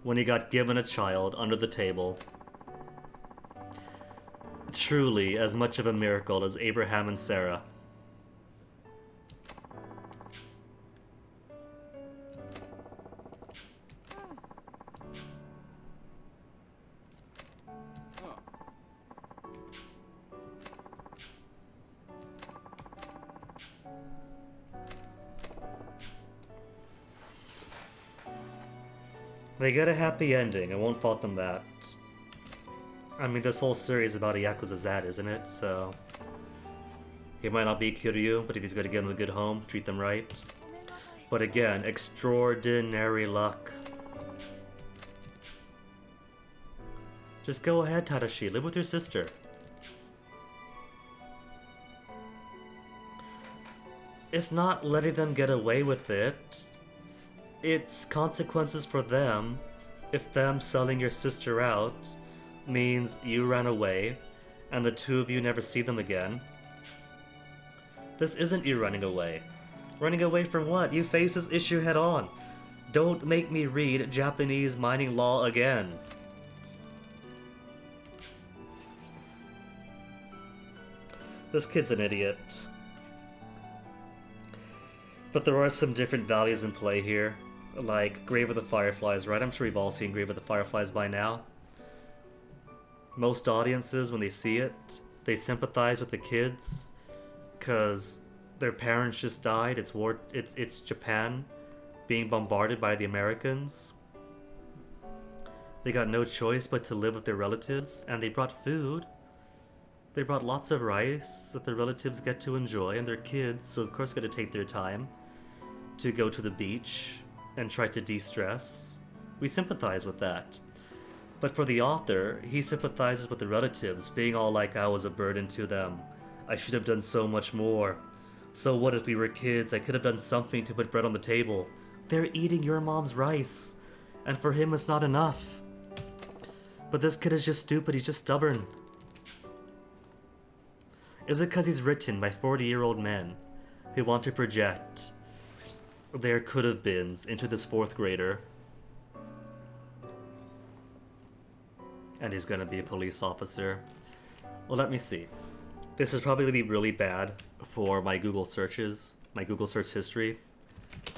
When he got given a child under the table. Truly as much of a miracle as Abraham and Sarah. They get a happy ending, I won't fault them that. I mean, this whole series is about a Yakuza Zad, isn't it? So... he might not be Kiryu, but if he's gonna give them a good home, treat them right. But again, extraordinary luck. Just go ahead, Tadashi, live with your sister. It's not letting them get away with it. It's consequences for them if them selling your sister out means you ran away and the two of you never see them again. This isn't you running away. Running away from what? You face this issue head on. Don't make me read Japanese mining law again. This kid's an idiot. But there are some different values in play here. Like Grave of the Fireflies, right? I'm sure we've all seen Grave of the Fireflies by now. Most audiences, when they see it, they sympathize with the kids because their parents just died. It's war. It's Japan being bombarded by the Americans. They got no choice but to live with their relatives, and they brought food. They brought lots of rice that their relatives get to enjoy, and their kids, so of course, got to take their time to go to the beach and try to de-stress, we sympathize with that. But for the author, he sympathizes with the relatives, being all like, I was a burden to them. I should have done so much more. So what if we were kids? I could have done something to put bread on the table. They're eating your mom's rice. And for him, it's not enough. But this kid is just stupid. He's just stubborn. Is it because he's written by 40-year-old men who want to project their could-have-beens into this 4th grader? And he's gonna be a police officer. Well, let me see. This is probably gonna be really bad for my Google searches, my Google search history.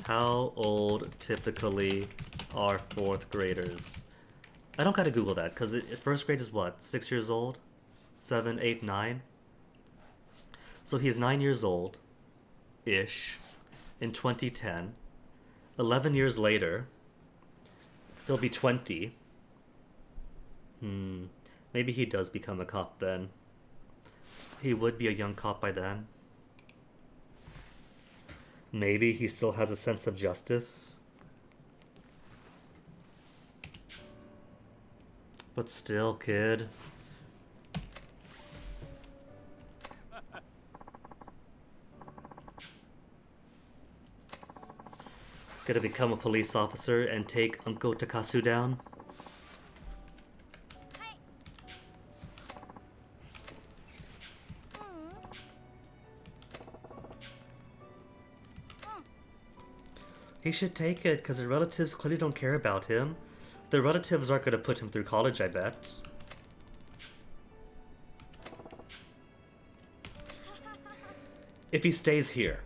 How old typically are 4th graders? I don't gotta Google that, because 1st grade is what? 6 years old? 7, 8, 9? So he's 9 years old-ish in 2010. 11 years later, he'll be 20. Maybe he does become a cop then. He would be a young cop by then. Maybe he still has a sense of justice. But still, kid. Gonna become a police officer and take Uncle Takasu down? He should take it, because the relatives clearly don't care about him. The relatives aren't going to put him through college, I bet. If he stays here,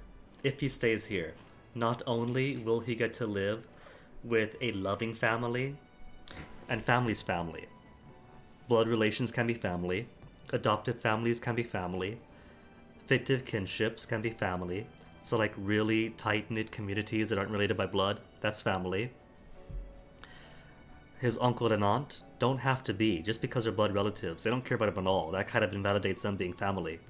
not only will he get to live with a loving family, and family's family. Blood relations can be family. Adoptive families can be family. Fictive kinships can be family. So like really tight-knit communities that aren't related by blood, that's family. His uncle and aunt don't have to be, just because they're blood relatives. They don't care about him at all. That kind of invalidates them being family.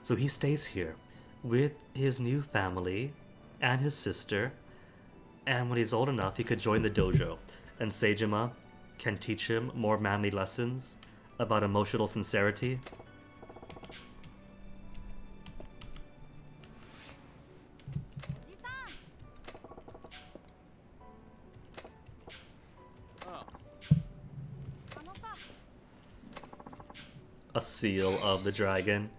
So he stays here with his new family and his sister. And when he's old enough, he could join the dojo. And Seijima can teach him more manly lessons about emotional sincerity. A seal of the dragon.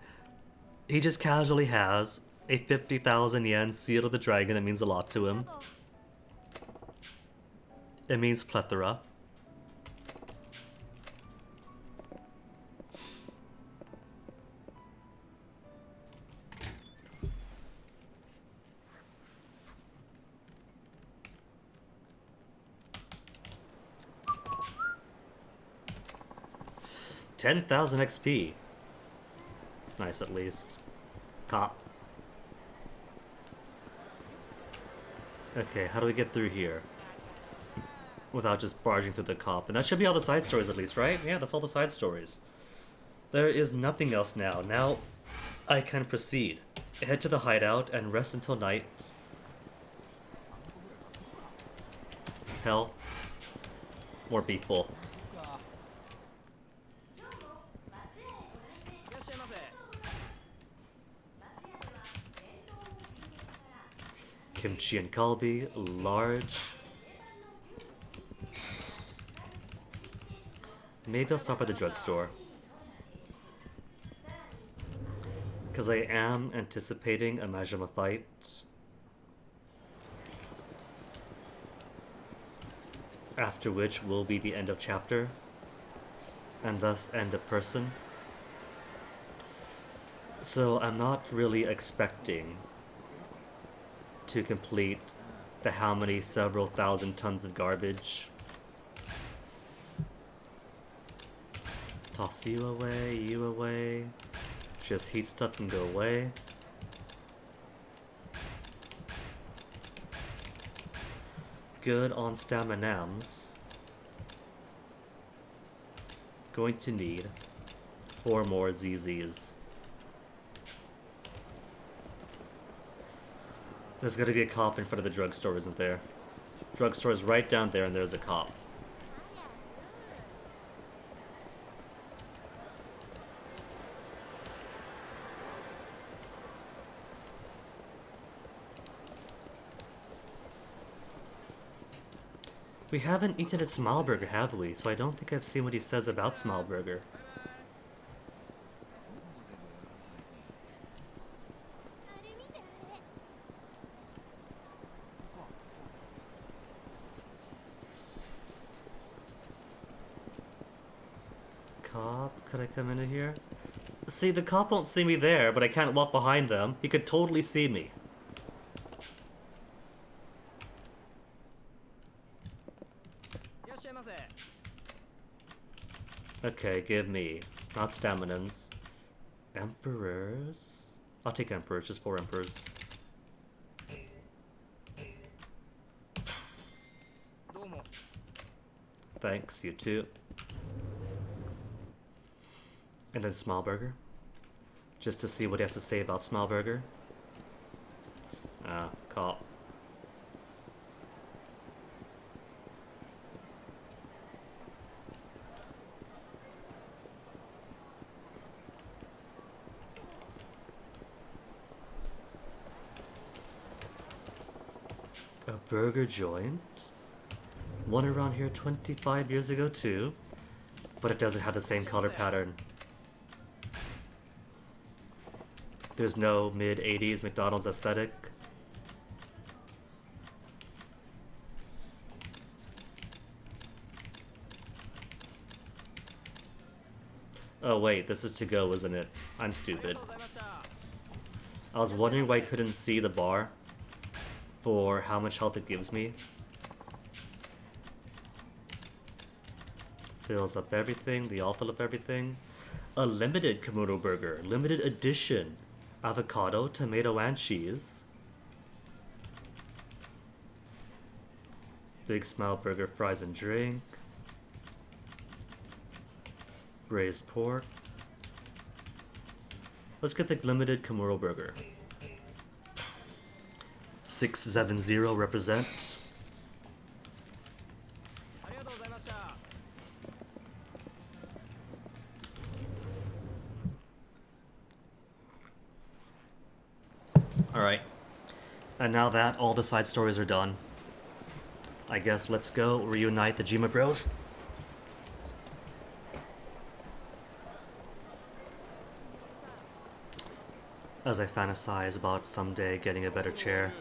He just casually has a 50,000 yen seal of the dragon that means a lot to him. It means plethora. $10,000 XP. It's nice at least. Cop. Okay, how do we get through here? Without just barging through the cop. And that should be all the side stories at least, right? Yeah, that's all the side stories. There is nothing else now. Now I can proceed. Head to the hideout and rest until night. Hell. More beef bowl. Kimchi and kalbi, large. Maybe I'll stop at the drugstore. Because I am anticipating a Majima fight. After which will be the end of chapter. And thus end of person. So I'm not really expecting to complete the how many several thousand tons of garbage. Toss you away. Just heat stuff and go away. Good on staminams. Going to need 4 more ZZs. There's gonna be a cop in front of the drugstore, isn't there? Drugstore is right down there, and there's a cop. We haven't eaten at Smilburger, have we? So I don't think I've seen what he says about Smilburger. Cop, could I come into here? See, the cop won't see me there, but I can't walk behind them. He could totally see me. Okay, give me. Not staminans. Emperors? I'll take emperors, just 4 emperors. Thanks, you too. And then Smilburger. Just to see what he has to say about Smilburger. Cop. A burger joint? One around here 25 years ago too, but it doesn't have the same color pattern. There's no mid-80s McDonald's aesthetic. Oh wait, this is to go, isn't it? I'm stupid. I was wondering why I couldn't see the bar for how much health it gives me. Fills up everything, they all fill up everything. A limited Komodo burger, limited edition. Avocado, tomato, and cheese. Big Smile burger, fries and drink. Braised pork. Let's get the limited Komodo burger. 670 represent. Alright. And now that all the side stories are done, I guess let's go reunite the Jima bros. As I fantasize about someday getting a better chair.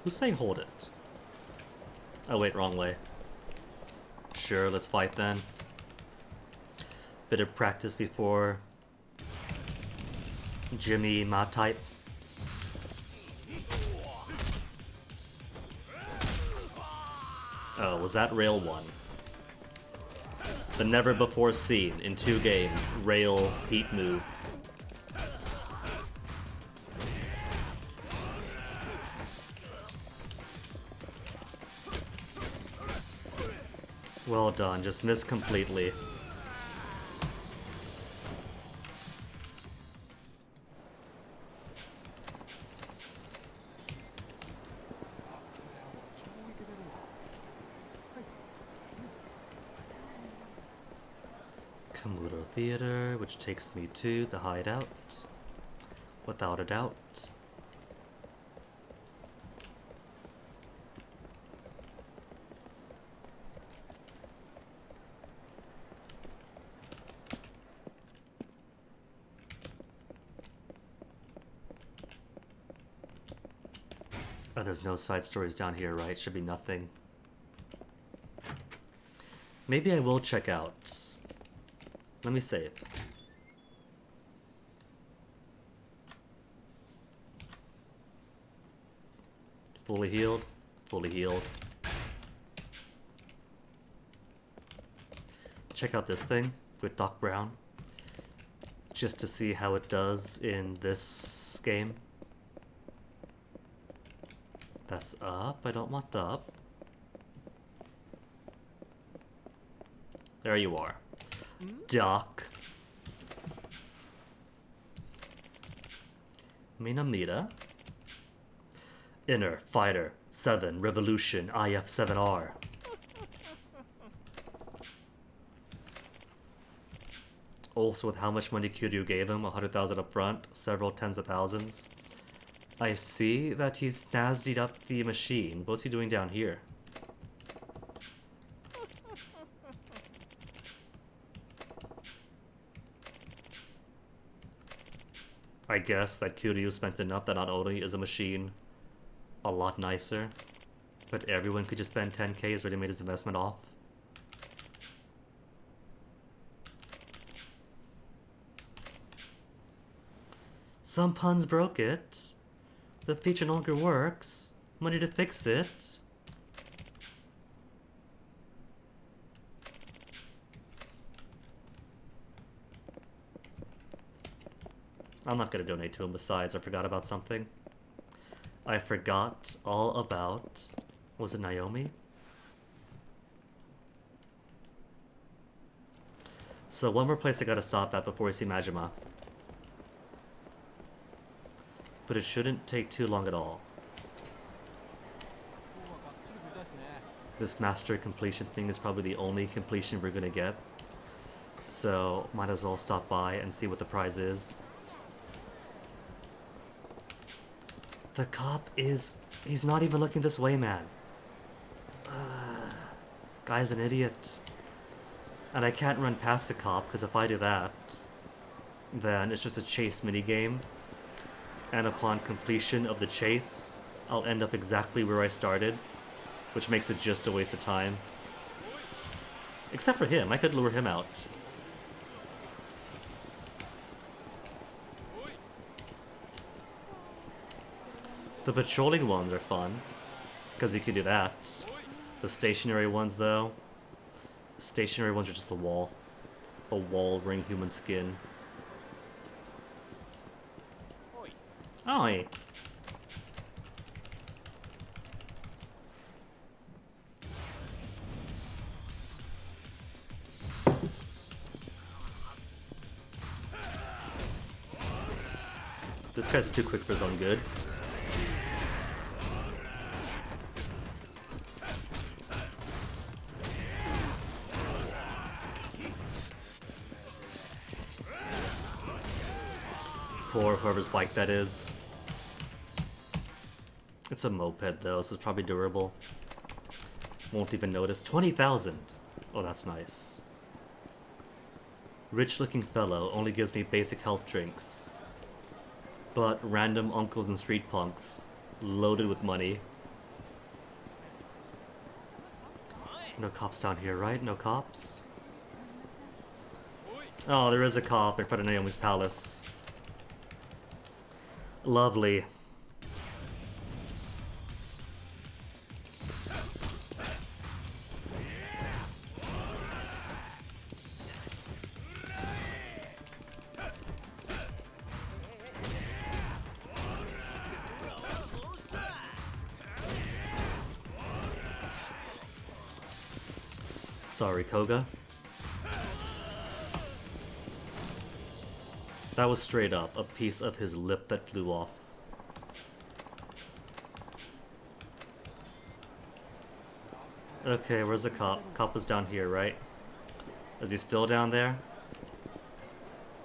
Who's saying hold it? Oh wait, wrong way. Sure, let's fight then. Bit of practice before Jimmy Ma type. Oh, was that rail 1? The never before seen in 2 games rail heat move. Well done, just missed completely. Komodo Theater, which takes me to the hideout. Without a doubt. Oh, there's no side stories down here, right? Should be nothing. Maybe I will check out. Let me save. Fully healed. Fully healed. Check out this thing with Doc Brown. Just to see how it does in this game. That's up. I don't want up. There you are. Doc. Minamita. Inner fighter. 7. Revolution IF7R. Also, with how much money Kiryu gave him, 100,000 up front, several tens of thousands. I see that he's snazzied up the machine. What's he doing down here? I guess that Kiryu spent enough that not only is a machine a lot nicer, but everyone could just spend 10k, he's already made his investment off. Some puns broke it. The feature no longer works. Money to fix it. I'm not gonna donate to him. Besides, I forgot about something. I forgot all about... Was it Naomi? So one more place I gotta stop at before we see Majima. But it shouldn't take too long at all. This master completion thing is probably the only completion we're gonna get. So might as well stop by and see what the prize is. The cop is... He's not even looking this way, man. Guy's an idiot. And I can't run past the cop, because if I do that, then it's just a chase minigame. And upon completion of the chase, I'll end up exactly where I started, which makes it just a waste of time. Except for him, I could lure him out. The patrolling ones are fun, because you can do that. The stationary ones, though, stationary ones are just a wall. A wall wearing human skin. Oi! This guy's too quick for his own good. For whoever's bike that is. It's a moped though, so it's probably durable. Won't even notice. 20,000! Oh, that's nice. Rich looking fellow only gives me basic health drinks. But random uncles and street punks, loaded with money. No cops down here, right? No cops? Oh, there is a cop in front of Naomi's palace. Lovely. Sorry, Koga. That was straight up a piece of his lip that flew off. Okay, where's the cop? Cop is down here, right? Is he still down there?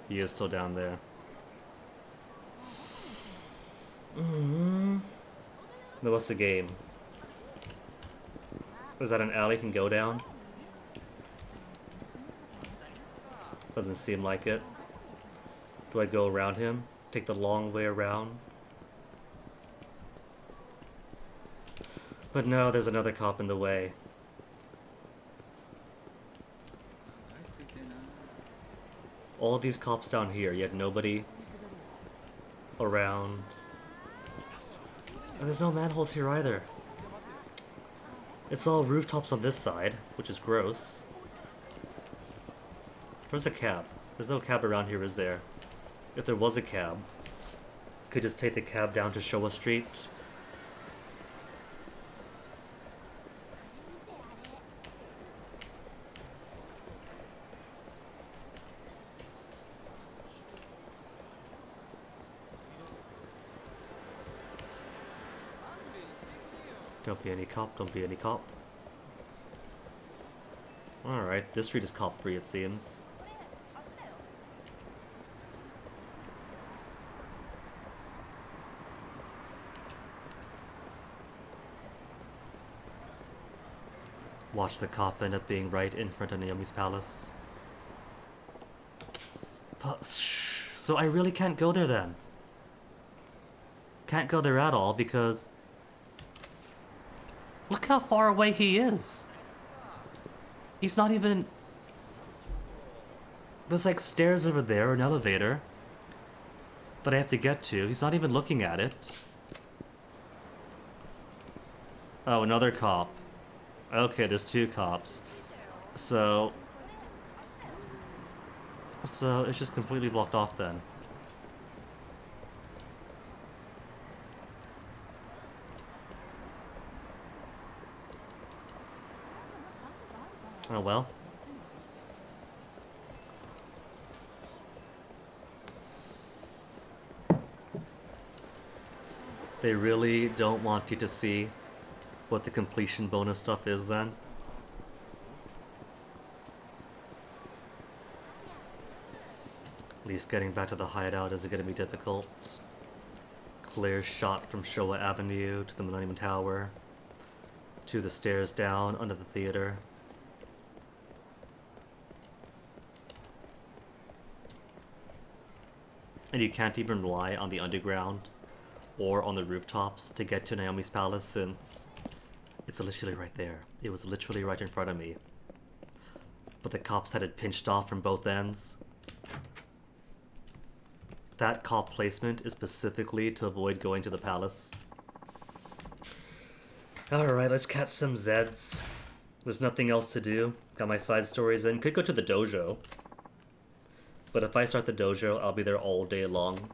He is still down there. Then what's the game? Is that an alley can go down? Doesn't seem like it. Do I go around him? Take the long way around? But no, there's another cop in the way. All these cops down here, yet nobody around. And there's no manholes here either. It's all rooftops on this side, which is gross. Where's a cab? There's no cab around here, is there? If there was a cab, could just take the cab down to Showa Street. Don't be any cop, don't be any cop. Alright, this street is cop free, it seems. Watch the cop end up being right in front of Naomi's palace. But, so I really can't go there then. Can't go there at all because... Look how far away he is. He's not even... There's like stairs over there, an elevator that I have to get to. He's not even looking at it. Oh, another cop. Okay, there's two cops. So it's just completely blocked off then. Oh well. They really don't want you to see what the completion bonus stuff is then. At least getting back to the hideout is going to be difficult. Clear shot from Showa Avenue to the Millennium Tower to the stairs down under the theater. And you can't even rely on the underground or on the rooftops to get to Naomi's palace since it's literally right there. It was literally right in front of me. But the cops had it pinched off from both ends. That cop placement is specifically to avoid going to the palace. Alright, let's catch some Zeds. There's nothing else to do. Got my side stories in. Could go to the dojo. But if I start the dojo, I'll be there all day long.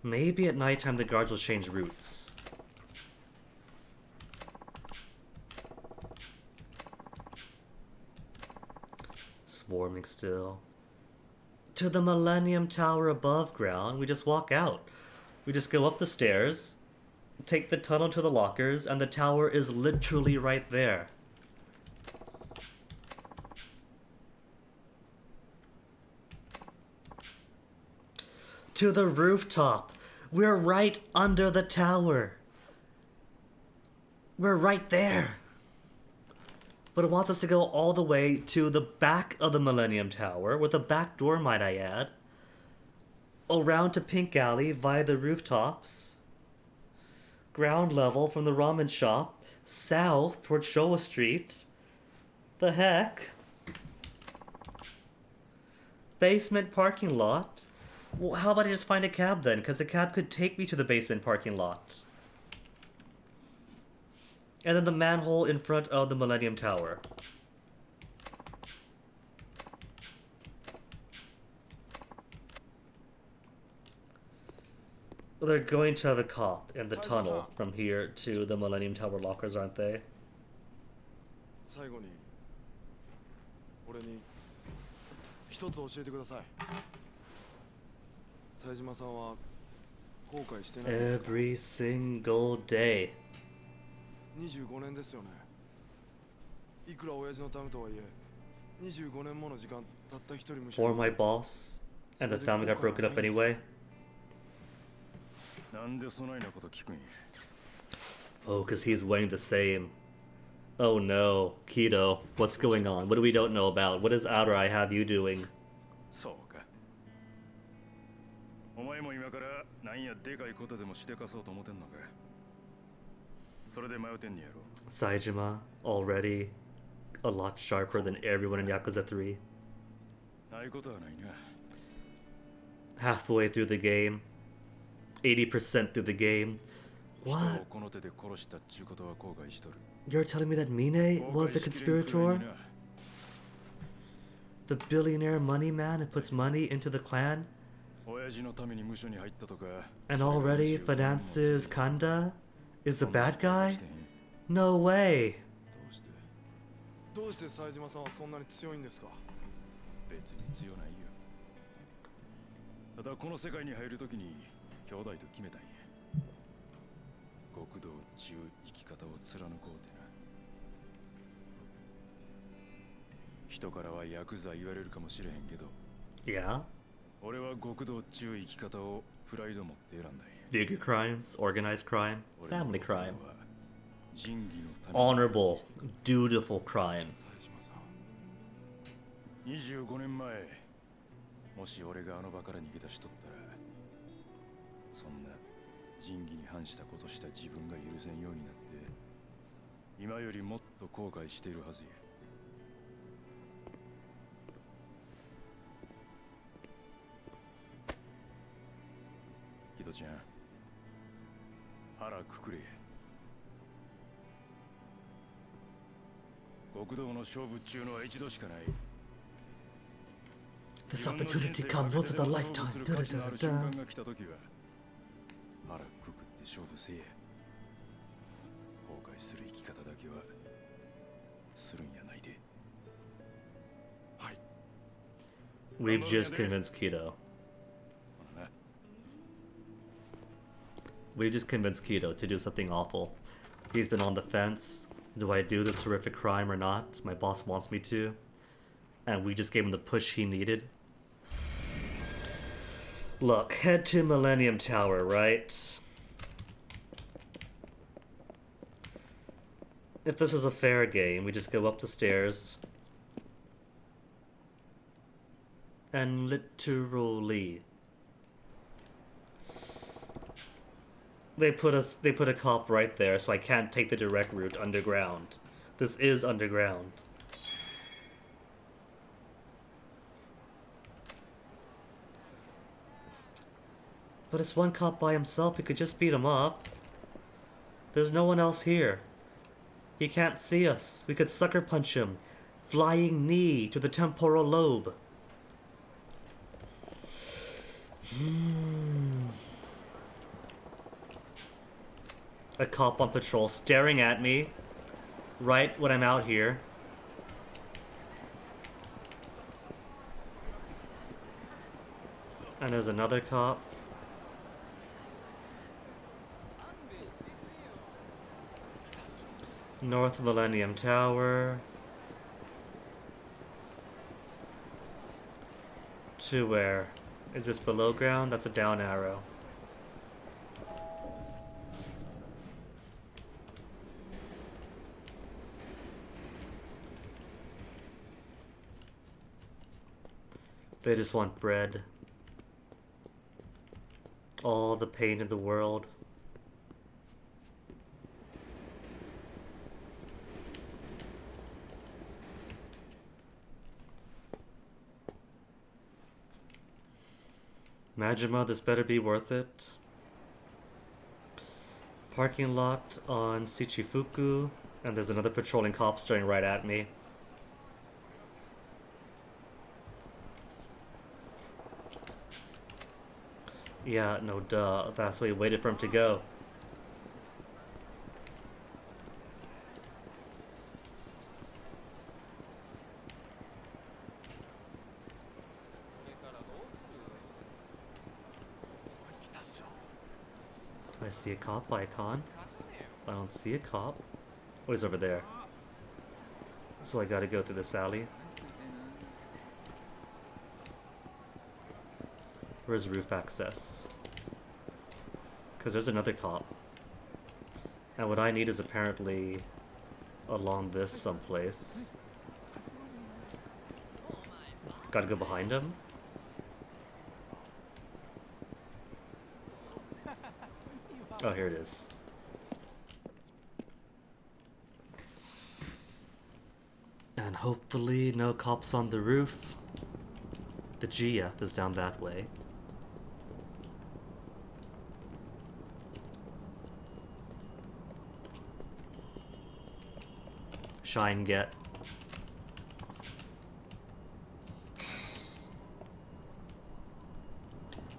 Maybe at nighttime the guards will change routes. Swarming still. To the Millennium Tower above ground, we just walk out. We just go up the stairs, take the tunnel to the lockers, and the tower is literally right there. To the rooftop. We're right under the tower. We're right there. But it wants us to go all the way to the back of the Millennium Tower, with a back door, might I add. Around to Pink Alley via the rooftops. Ground level from the ramen shop. South towards Showa Street. The heck? Basement parking lot. Well, how about I just find a cab then? Because a cab could take me to the basement parking lot. And then the manhole in front of the Millennium Tower. Well, they're going to have a cop in the tunnel from here to the Millennium Tower lockers, aren't they? Every single day. For my boss, and the family got broken up anyway. Oh, because he's wearing the same. Oh no, Keto, what's going on? What do we don't know about? What does Outer Eye have you doing? Saejima, already a lot sharper than everyone in Yakuza 3. Halfway through the game. 80% through the game. What? You're telling me that Mine was a conspirator? The billionaire money man who puts money into the clan? And already finances Kanda is a bad guy? No way! 極道っちゅう生き方を貫こうてな。人からはヤクザ言われるかもしれへんけど、Yeah? 俺は極道っちゅう生き方をプライド持って選んだんや。 Bigger crimes, organized crime, 俺の family 極道 crime, は仁義のために。 honorable, dutiful crime. 25年前、もし俺があの場から逃げ出しとったら、そんな仁義に反したことした自分が許せんようになって、今よりもっと後悔しているはずや。ヒドちゃん、腹くくれ。極道の勝負っちゅうのは一度しかない。 This opportunity comes once in a lifetime. 自分の人生をかけてでも勝負する価値のある瞬間が来た時は、腹くくって勝負せえや。後悔する生き方だけはするんやないで。はい。 We've just convinced Keto. ほなな。 We've just convinced Keto to do something awful. He's been on the fence. Do I do this horrific crime or not? My boss wants me to. And we just gave him the push he needed. Look, head to Millennium Tower, right? If this was a fair game, we just go up the stairs. And literally... They put a cop right there, so I can't take the direct route underground. This is underground. But it's one cop by himself, we could just beat him up. There's no one else here. He can't see us. We could sucker punch him. Flying knee to the temporal lobe. A cop on patrol staring at me right when I'm out here. And there's another cop. North Millennium Tower. To where? Is this below ground? That's a down arrow. They just want bread. All the pain in the world. Majima, this better be worth it. Parking lot on Shichifuku, and there's another patrolling cop staring right at me. Yeah, no duh, that's why we waited for him to go. I see a cop icon. I don't see a cop. Oh, he's over there. So I gotta go through this alley. Where's roof access? Because there's another cop. And what I need is apparently along this someplace. Gotta go behind him? Oh, here it is. And hopefully no cops on the roof. The GF is down that way. Shine get.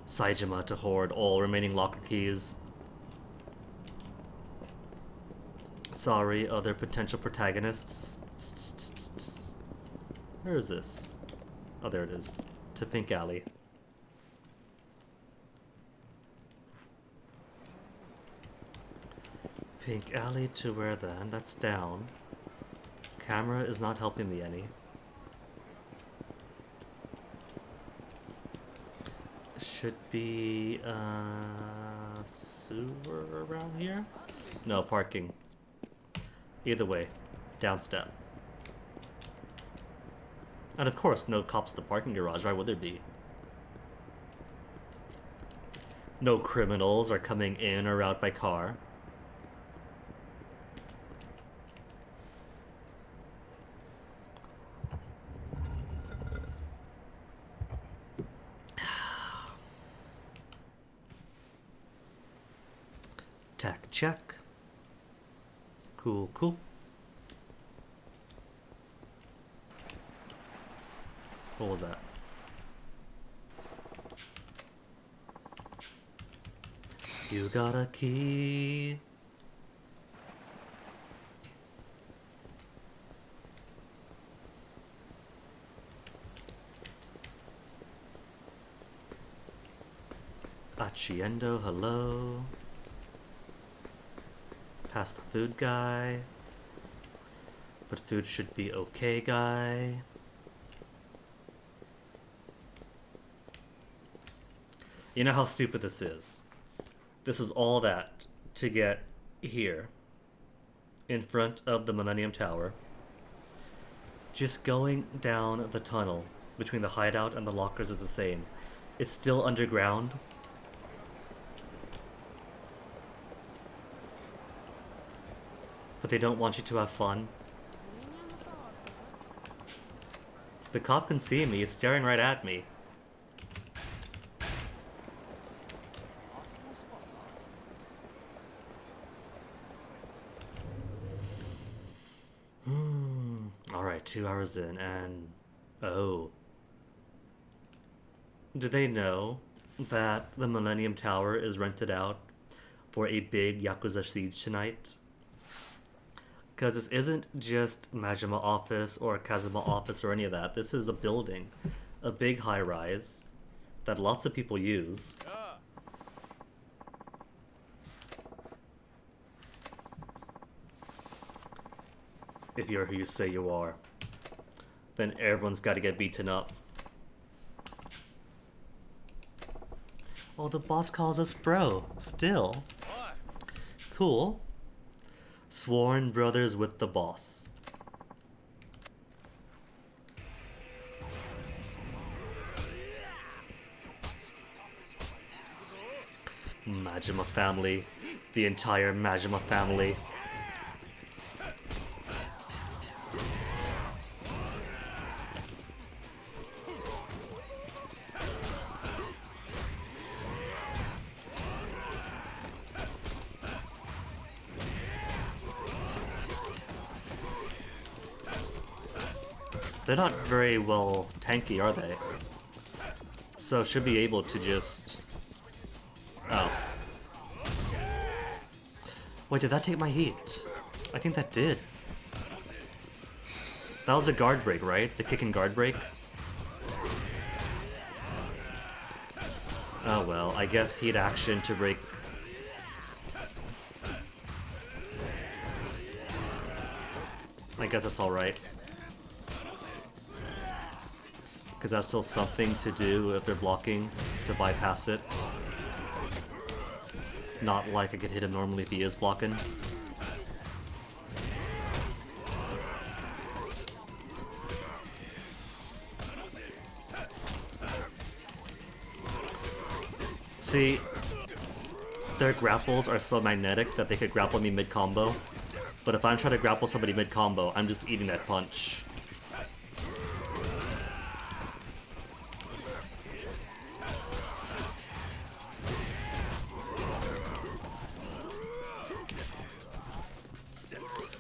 Saijima to hoard all remaining locker keys. Sorry, other potential protagonists. Where is this? Oh, there it is. To Pink Alley. Pink alley to where then? That's down. Camera is not helping me any. Should be sewer around here? No, parking. Either way, down step. And of course, no cops at the parking garage. Why would there be? No criminals are coming in or out by car. Tech check. Cool, cool. What was that? You got a key. Achiendo, hello. Past the food guy. But food should be okay, guy. You know how stupid this is. This is all that to get here. In front of the Millennium Tower. Just going down the tunnel between the hideout and the lockers is the same. It's still underground. But they don't want you to have fun. The cop can see me, he's staring right at me. Alright, 2 hours in, and... oh. Do they know that the Millennium Tower is rented out for a big Yakuza siege tonight? Because this isn't just Majima office or Kazuma office or any of that. This is a building, a big high-rise that lots of people use. If you're who you say you are, then everyone's got to get beaten up. Oh, the boss calls us bro. Still. Cool. Sworn brothers with the boss. Majima family. The entire Majima family. They're not very well tanky, are they? So should be able to just... oh. Wait, did that take my heat? I think that did. That was a guard break, right? The kick and guard break? Oh well, I guess heat action to break... I guess that's alright. Because that's still something to do if they're blocking to bypass it. Not like I could hit him normally if he is blocking. See, their grapples are so magnetic that they could grapple me mid-combo. But if I'm trying to grapple somebody mid-combo, I'm just eating that punch.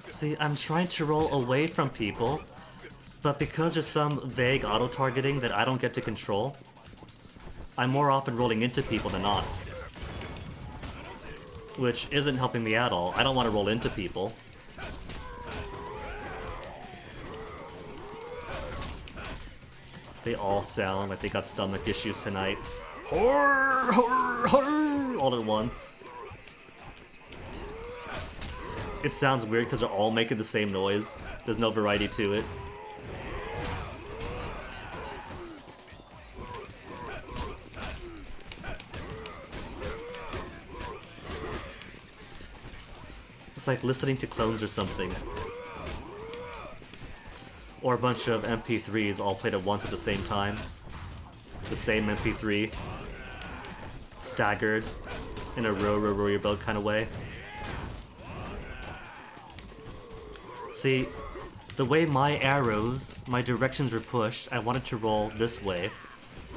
See, I'm trying to roll away from people, but because there's some vague auto-targeting that I don't get to control, I'm more often rolling into people than not. Which isn't helping me at all. I don't want to roll into people. They all sound like they got stomach issues tonight. Horror, horror, horror, all at once. It sounds weird because they're all making the same noise. There's no variety to it. It's like listening to clones or something. Or a bunch of MP3s all played at once at the same time. The same MP3. Staggered in a row your boat kind of way. See, the way my arrows, my directions were pushed, I wanted to roll this way.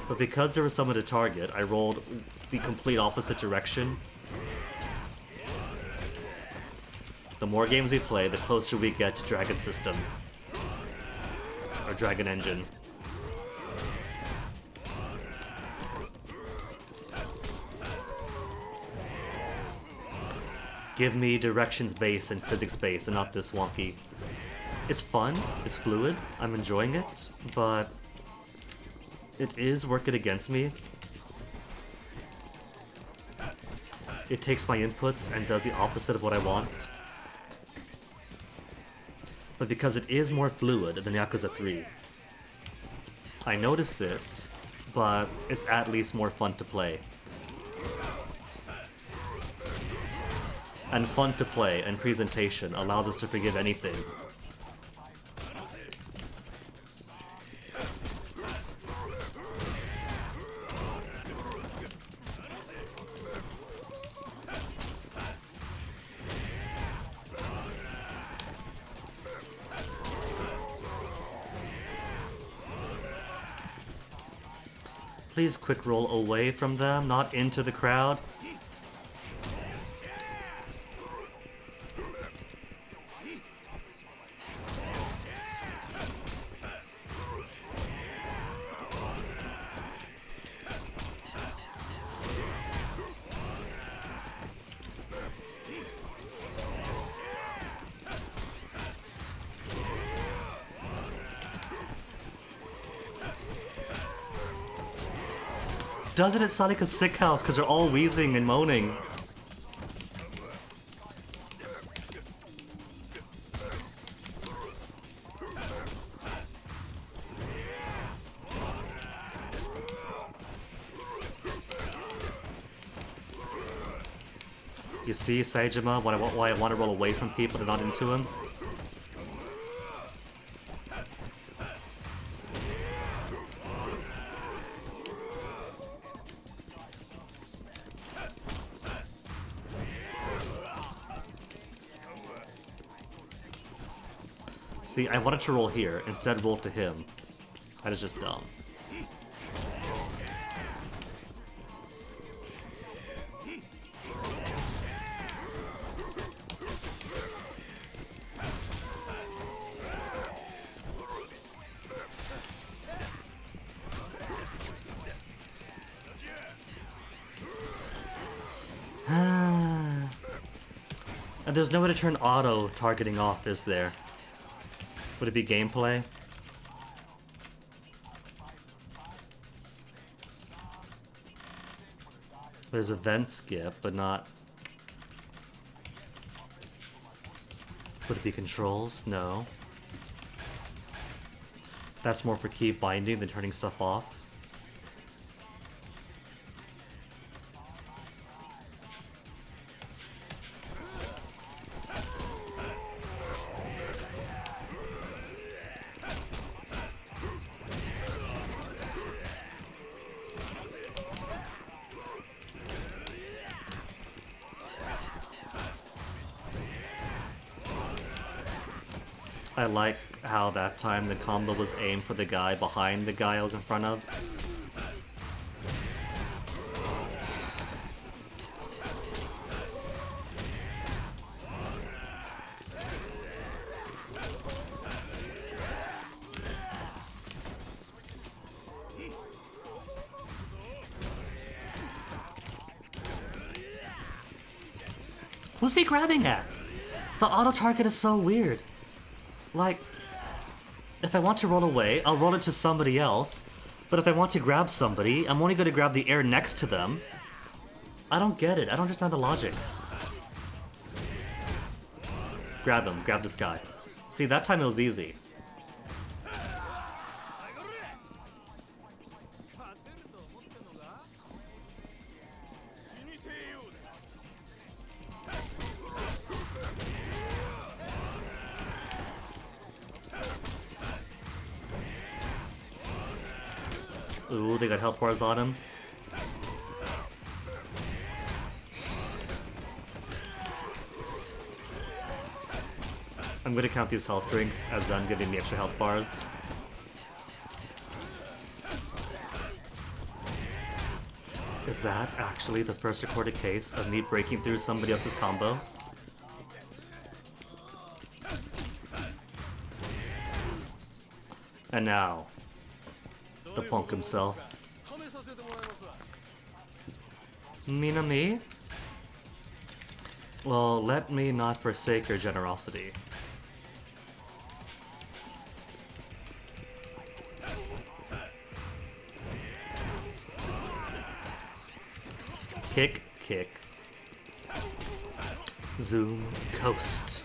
But because there was someone to target, I rolled the complete opposite direction. The more games we play, the closer we get to Dragon System. Or Dragon Engine. Give me directions based and physics based and not this wonky. It's fun, it's fluid, I'm enjoying it, but it is working against me. It takes my inputs and does the opposite of what I want. But because it is more fluid than Yakuza 3, I notice it, but it's at least more fun to play. And fun to play and presentation allows us to forgive anything. Please quick roll away from them, not into the crowd. Does it sound like a sick house because they're all wheezing and moaning? You see, Saejima, why I want to roll away from people and not into them? See, I wanted to roll here, instead roll to him. That is just dumb. And there's no way to turn auto targeting off, is there? Would it be gameplay? There's a vent skip, but not... Would it be controls? No. That's more for key binding than turning stuff off. I like how that time the combo was aimed for the guy behind the guy I was in front of. Who's he grabbing at? The auto target is so weird. Like, if I want to roll away, I'll roll it to somebody else. But if I want to grab somebody, I'm only going to grab the air next to them. I don't get it. I don't understand the logic. Grab him. Grab this guy. See, that time it was easy. Ooh, they got health bars on him. I'm gonna count these health drinks as them giving me extra health bars. Is that actually the first recorded case of me breaking through somebody else's combo? And now, the punk himself. Minami? Well, let me not forsake your generosity. Kick, kick. Zoom, coast.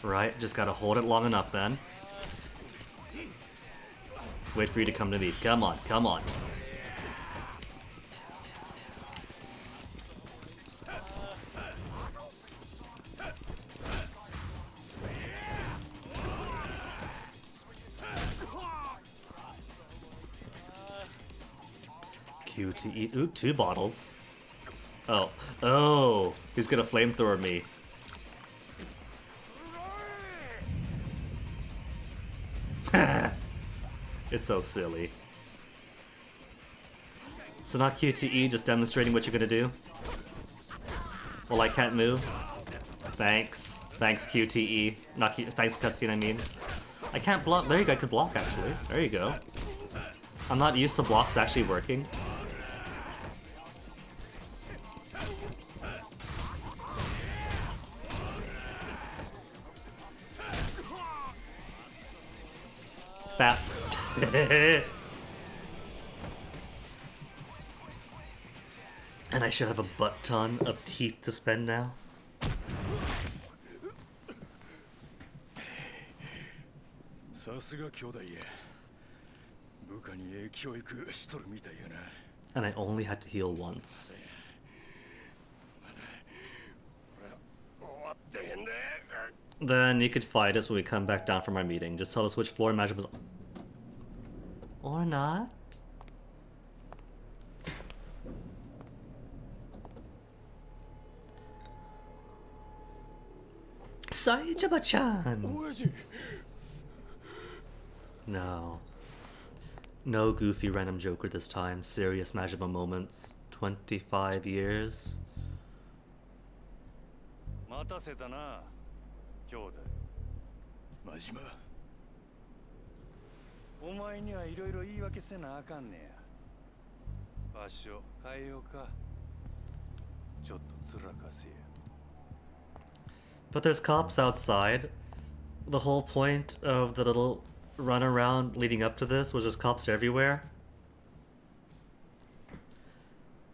Right, just gotta hold it long enough then. Wait for you to come to me. Come on, come on. QTE. Ooh, 2 bottles. Oh. Oh! He's gonna flamethrower me. It's so silly. So not QTE, just demonstrating what you're gonna do? Well, I can't move. Thanks. Thanks, QTE. Not Q thanks, cutscene, I mean. I can't block. There you go, I could block, actually. There you go. I'm not used to blocks actually working. That. And I should have a butt ton of teeth to spend now. And I only had to heal once. Then you could fight us when we come back down from our meeting. Just tell us which floor matchup is. Or not. Saijima-chan! No. No goofy random Joker this time. Serious Majima moments. 25 years. 待たせたな、兄弟。真島。お前にはいろいろ言い訳せなあかんねや。場所変えようか。ちょっとつらかせや。But there's cops outside. The whole point of the little runaround leading up to this was just cops everywhere.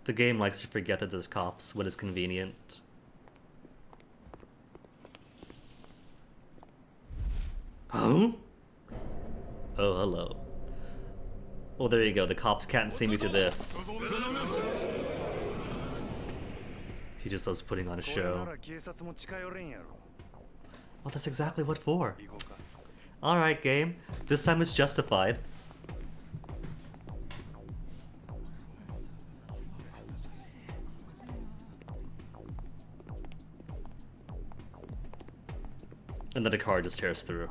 The game likes to forget that there's cops when it's convenient. Huh? Oh, hello. Well, there you go. The cops can't see me through this. He just loves putting on a show. Well, that's exactly what for. Alright, game. This time it's justified. And then a car just tears through.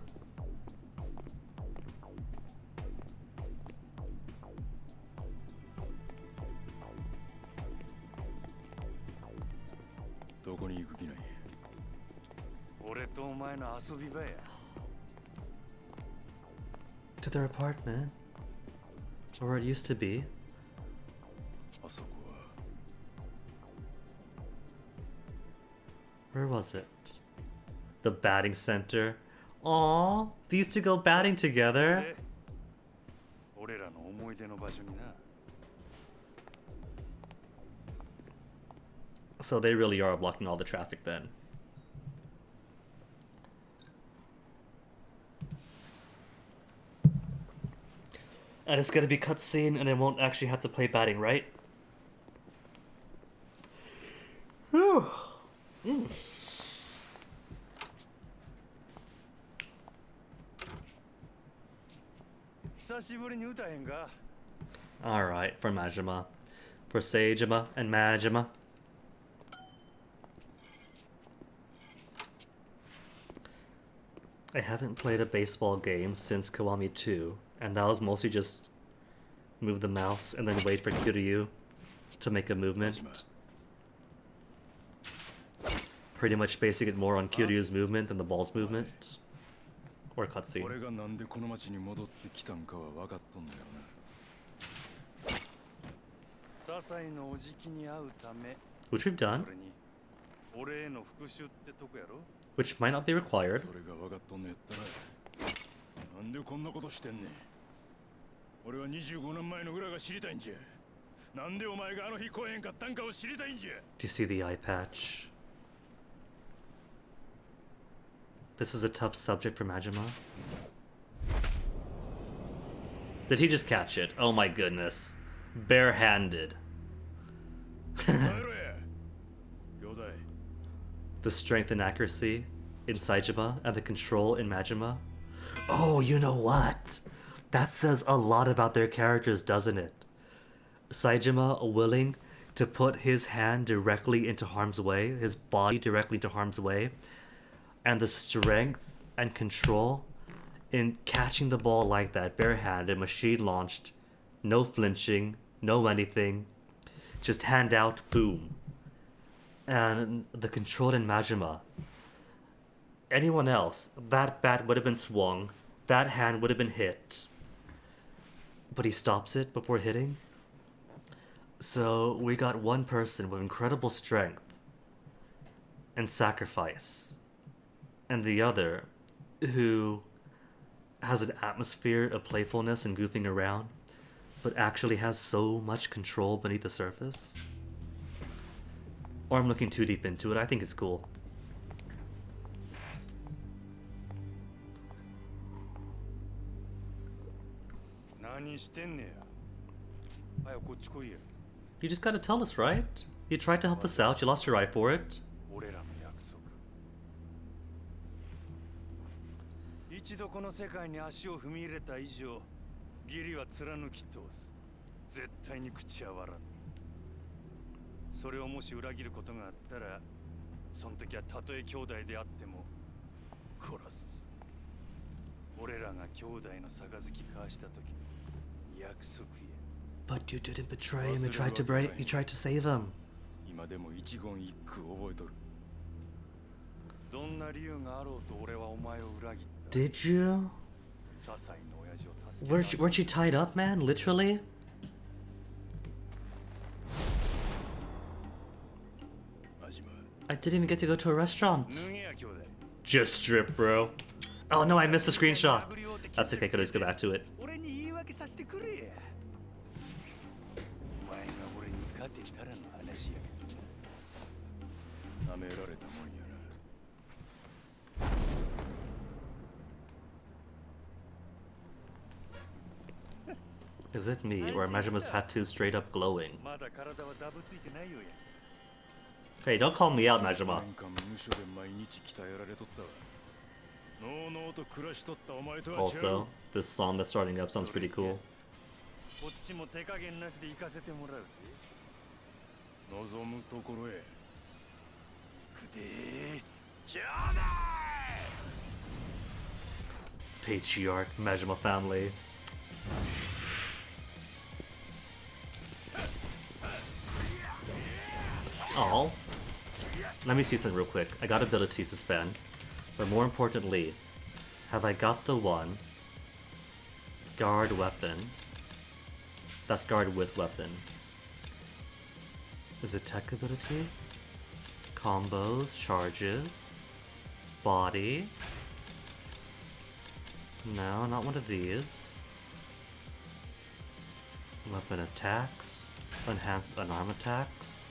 To their apartment. Or where it used to be. Where was it? The batting center. Aww, they used to go batting together. So they really are blocking all the traffic then. And it's gonna be cutscene and I won't actually have to play batting, right? Whew. Mm. Alright, for Majima. For Seijima and Majima. I haven't played a baseball game since Kiwami 2, and that was mostly just move the mouse and then wait for Kiryu to make a movement. Pretty much basing it more on Kiryu's movement than the ball's movement. Or cutscene. Which we've done. Which might not be required. Do you see the eye patch? This is a tough subject for Majima. Did he just catch it? Oh my goodness. Barehanded. The strength and accuracy in Saijima and the control in Majima. Oh, you know what? That says a lot about their characters, doesn't it? Saijima willing to put his hand directly into harm's way, his body directly into harm's way, and the strength and control in catching the ball like that, barehanded, machine launched, no flinching, no anything, just hand out, boom. And the control in Majima. Anyone else, that bat would have been swung, that hand would have been hit, but he stops it before hitting. So we got one person with incredible strength and sacrifice, and the other who has an atmosphere of playfulness and goofing around, but actually has so much control beneath the surface. Or I'm looking too deep into it. I think it's cool. You just gotta tell us, right? You tried to help us out, you lost your eye for it. But you didn't betray him, you tried to save him. Did you? Weren't you tied up, man? Literally? I didn't even get to go to a restaurant. Just strip, bro. Oh no, I missed the screenshot. That's okay, I could just go back to it. Is it me, or are Majima's tattoos straight up glowing? Hey, don't call me out, Majima. Also, this song that's starting up sounds pretty cool. Patriarch, Majima family. Oh, let me see something real quick. I got ability suspend, but more importantly, have I got the one guard weapon? That's guard with weapon. Is it tech ability? Combos, charges, body. No, not one of these. Weapon attacks, enhanced unarmed attacks.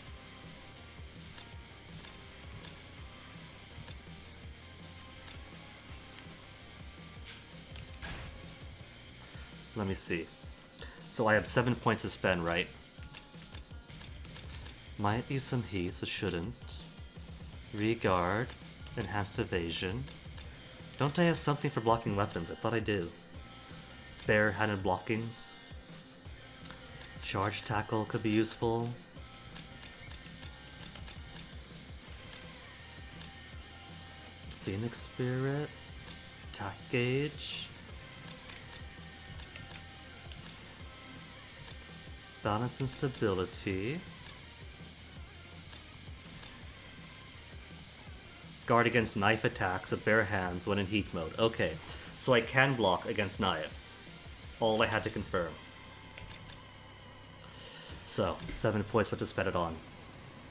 Let me see. So I have 7 points to spend, right? Might use some heat, so shouldn't. Regard. Enhanced evasion. Don't I have something for blocking weapons? I thought I do. Bare-handed blockings. Charge tackle could be useful. Phoenix Spirit. Attack gauge. Balance and stability. Guard against knife attacks with bare hands when in heat mode. Okay, so I can block against knives. All I had to confirm. So, 7 points, what to spend it on.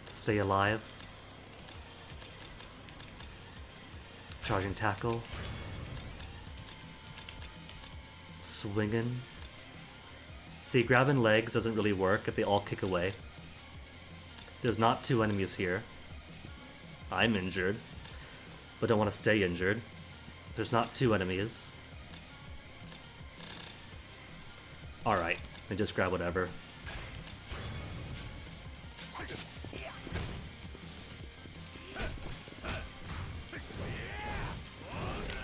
Stay alive. Charging tackle. Swinging. See, grabbing legs doesn't really work if they all kick away. There's not 2 enemies here. I'm injured, but don't want to stay injured. There's not 2 enemies. Alright, I just grab whatever.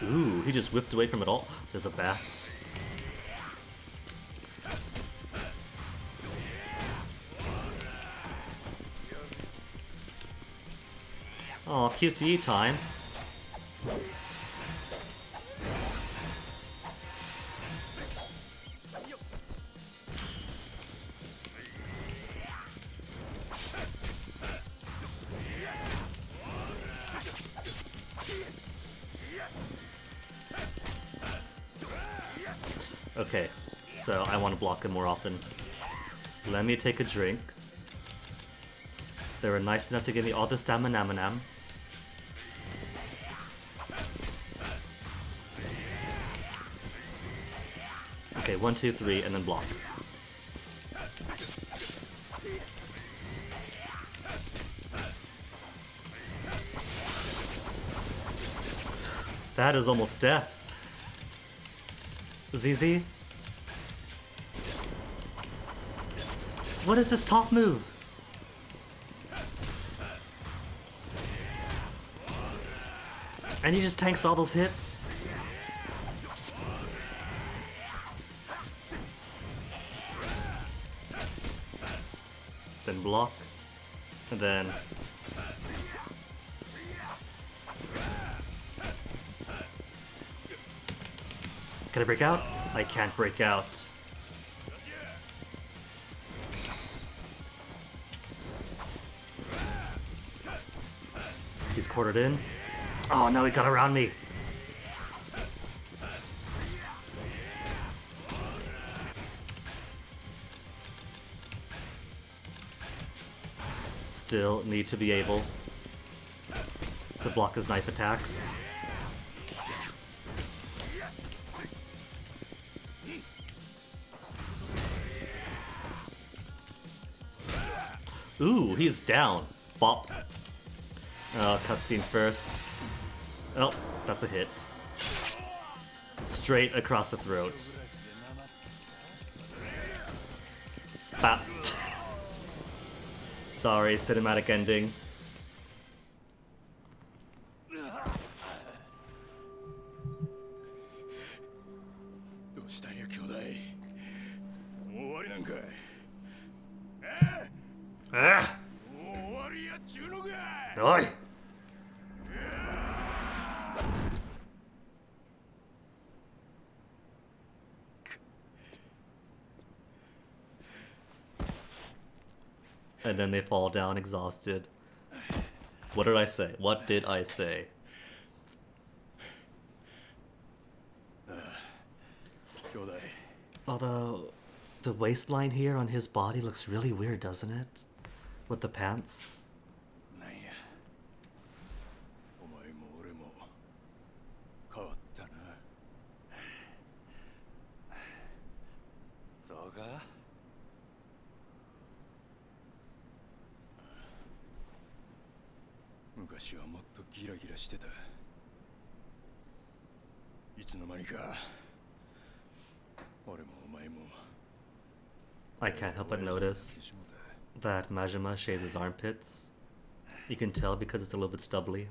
Ooh, he just whipped away from it all. There's a bat. Aw, QTE time. Okay, so I want to block him more often. Let me take a drink. They were nice enough to give me all the stamina. Okay, 1, 2, 3, and then block. That is almost death. ZZ? What is this top move? And he just tanks all those hits? Then block. And then... Can I break out? I can't break out. He's quartered in. Oh no, he got around me. Still need to be able to block his knife attacks. Ooh, he's down. Bop. Oh, cutscene first. Oh, that's a hit. Straight across the throat. Bap. Sorry, cinematic ending. どうしたんや兄弟。もう終わりなんかい。Ah! もう終わりやっちゅうのか。Oi! And then they fall down exhausted. What did I say? What did I say? Although, the waistline here on his body looks really weird, doesn't it? With the pants. なんや。お前も俺も変わったな。そうか。昔はもっとギラギラしてた。いつの間にか俺もお前も I can't help but notice that Majima shaved his armpits. You can tell because it's a little bit stubbly.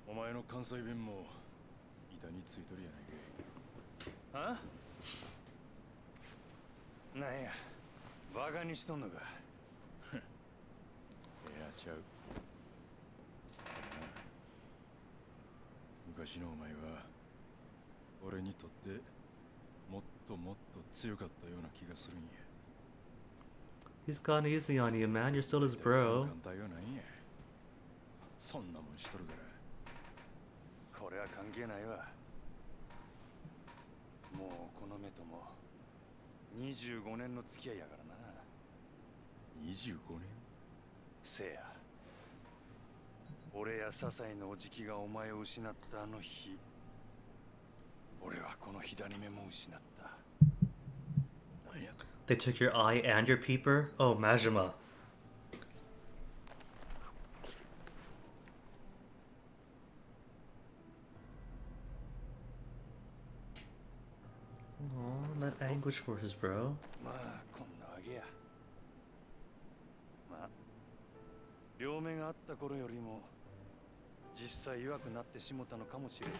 お前の関西弁も板についとるやないかい。あ？なんや、バカにしとんのか。いやちゃう。昔のお前は俺にとってもっともっと強かったような気がするんや。He's gone easy on you, man. You're still his bro. 簡単よないんや。そんなもんしとるから。これは関係ないわ。もうこの目とも25年の付き合いやからな。25年？せや。俺や笹井のおじきがお前を失ったあの日、俺はこの左目も失った。何やと？ They took your eye and your peeper? Oh, Majima. Oh, that anguish for his bro. まあこんなわけや。まあ両目があった頃よりも実際弱くなってしもたのかもしれへんけ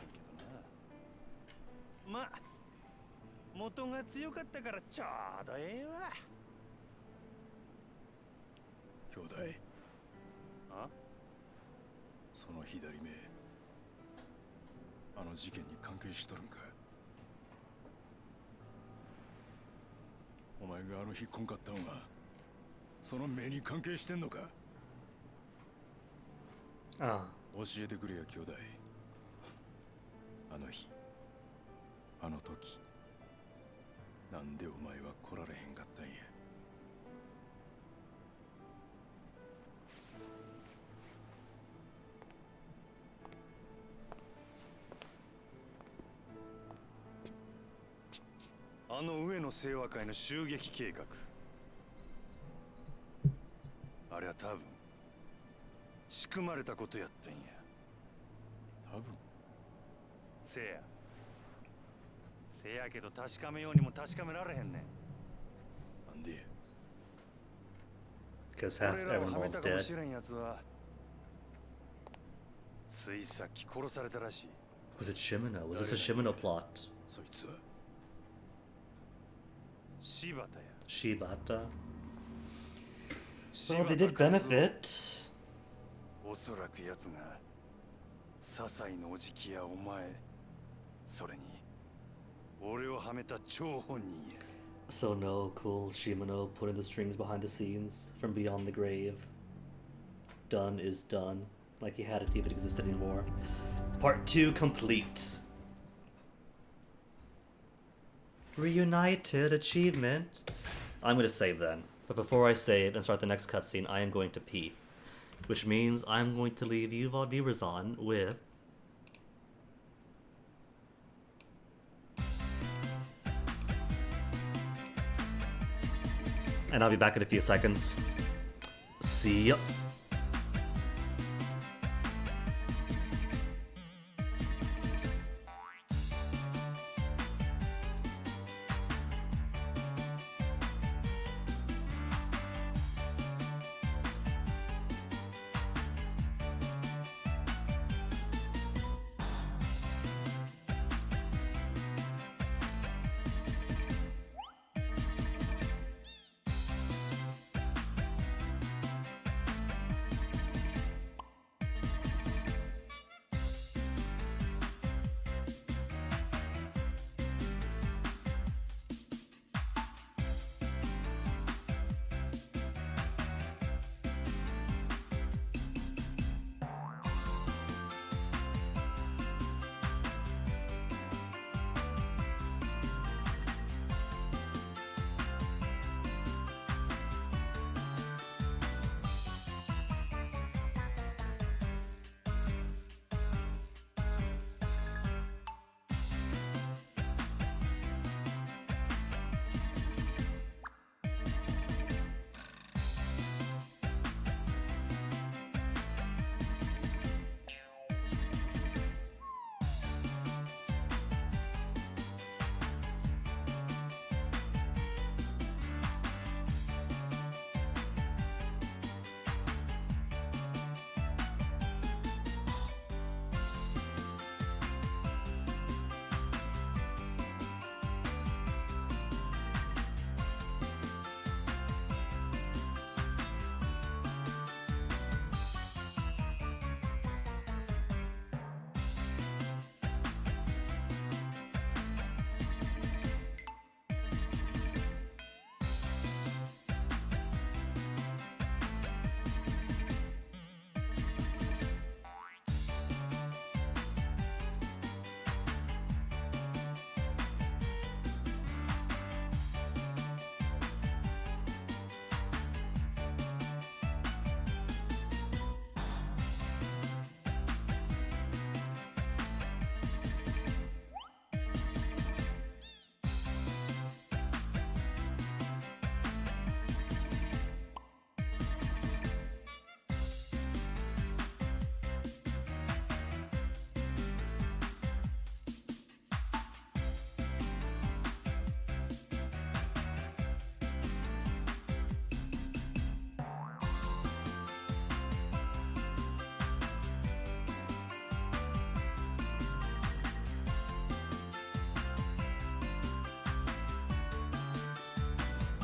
どな。まあ元が強かったからちょうどええわ。兄弟。あ？その左目、あの事件に関係しとるんか？お前があの日来んかったんはその目に関係してんのか？Ah. 教えてくれや兄弟。あの日、あの時、なんでお前は来られへんかったんや。あの上野清和会の襲撃計画、あれは多分仕組まれたことやったんや。多分。せやけど確かめようにも確かめられへんねん。なんで？ Because half 俺らをはめ everyone's たかも dead. しれんやつはついさっき殺されたらしい。 Was it Shimano? Was this a Shimano plot? そいつは柴田や。 Shibata? 柴 Well, 田 they did 和夫。 benefit. おそらく奴が笹井のおじきやお前、それに俺をはめた張本人や。 So no, cool Shimano putting the strings behind the scenes from beyond the grave. Done is done. Like he had it if it existed anymore. Part 2 complete. Reunited achievement. I'm going to save then. But before I save and start the next cutscene, I am going to pee. Which means I'm going to leave you viewers on with... And I'll be back in a few seconds. See ya.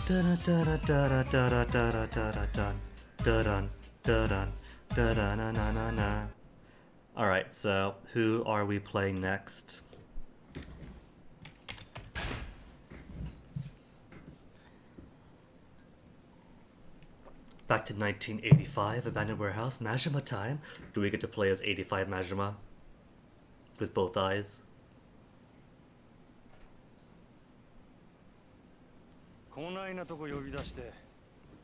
Dun dun dun dun dun dun dun dun dun dun na na na na. All right, so who are we playing next? Back to 1985, abandoned warehouse, Majima time. Do we get to play as 85 Majima? With both eyes? こないなとこ呼び出して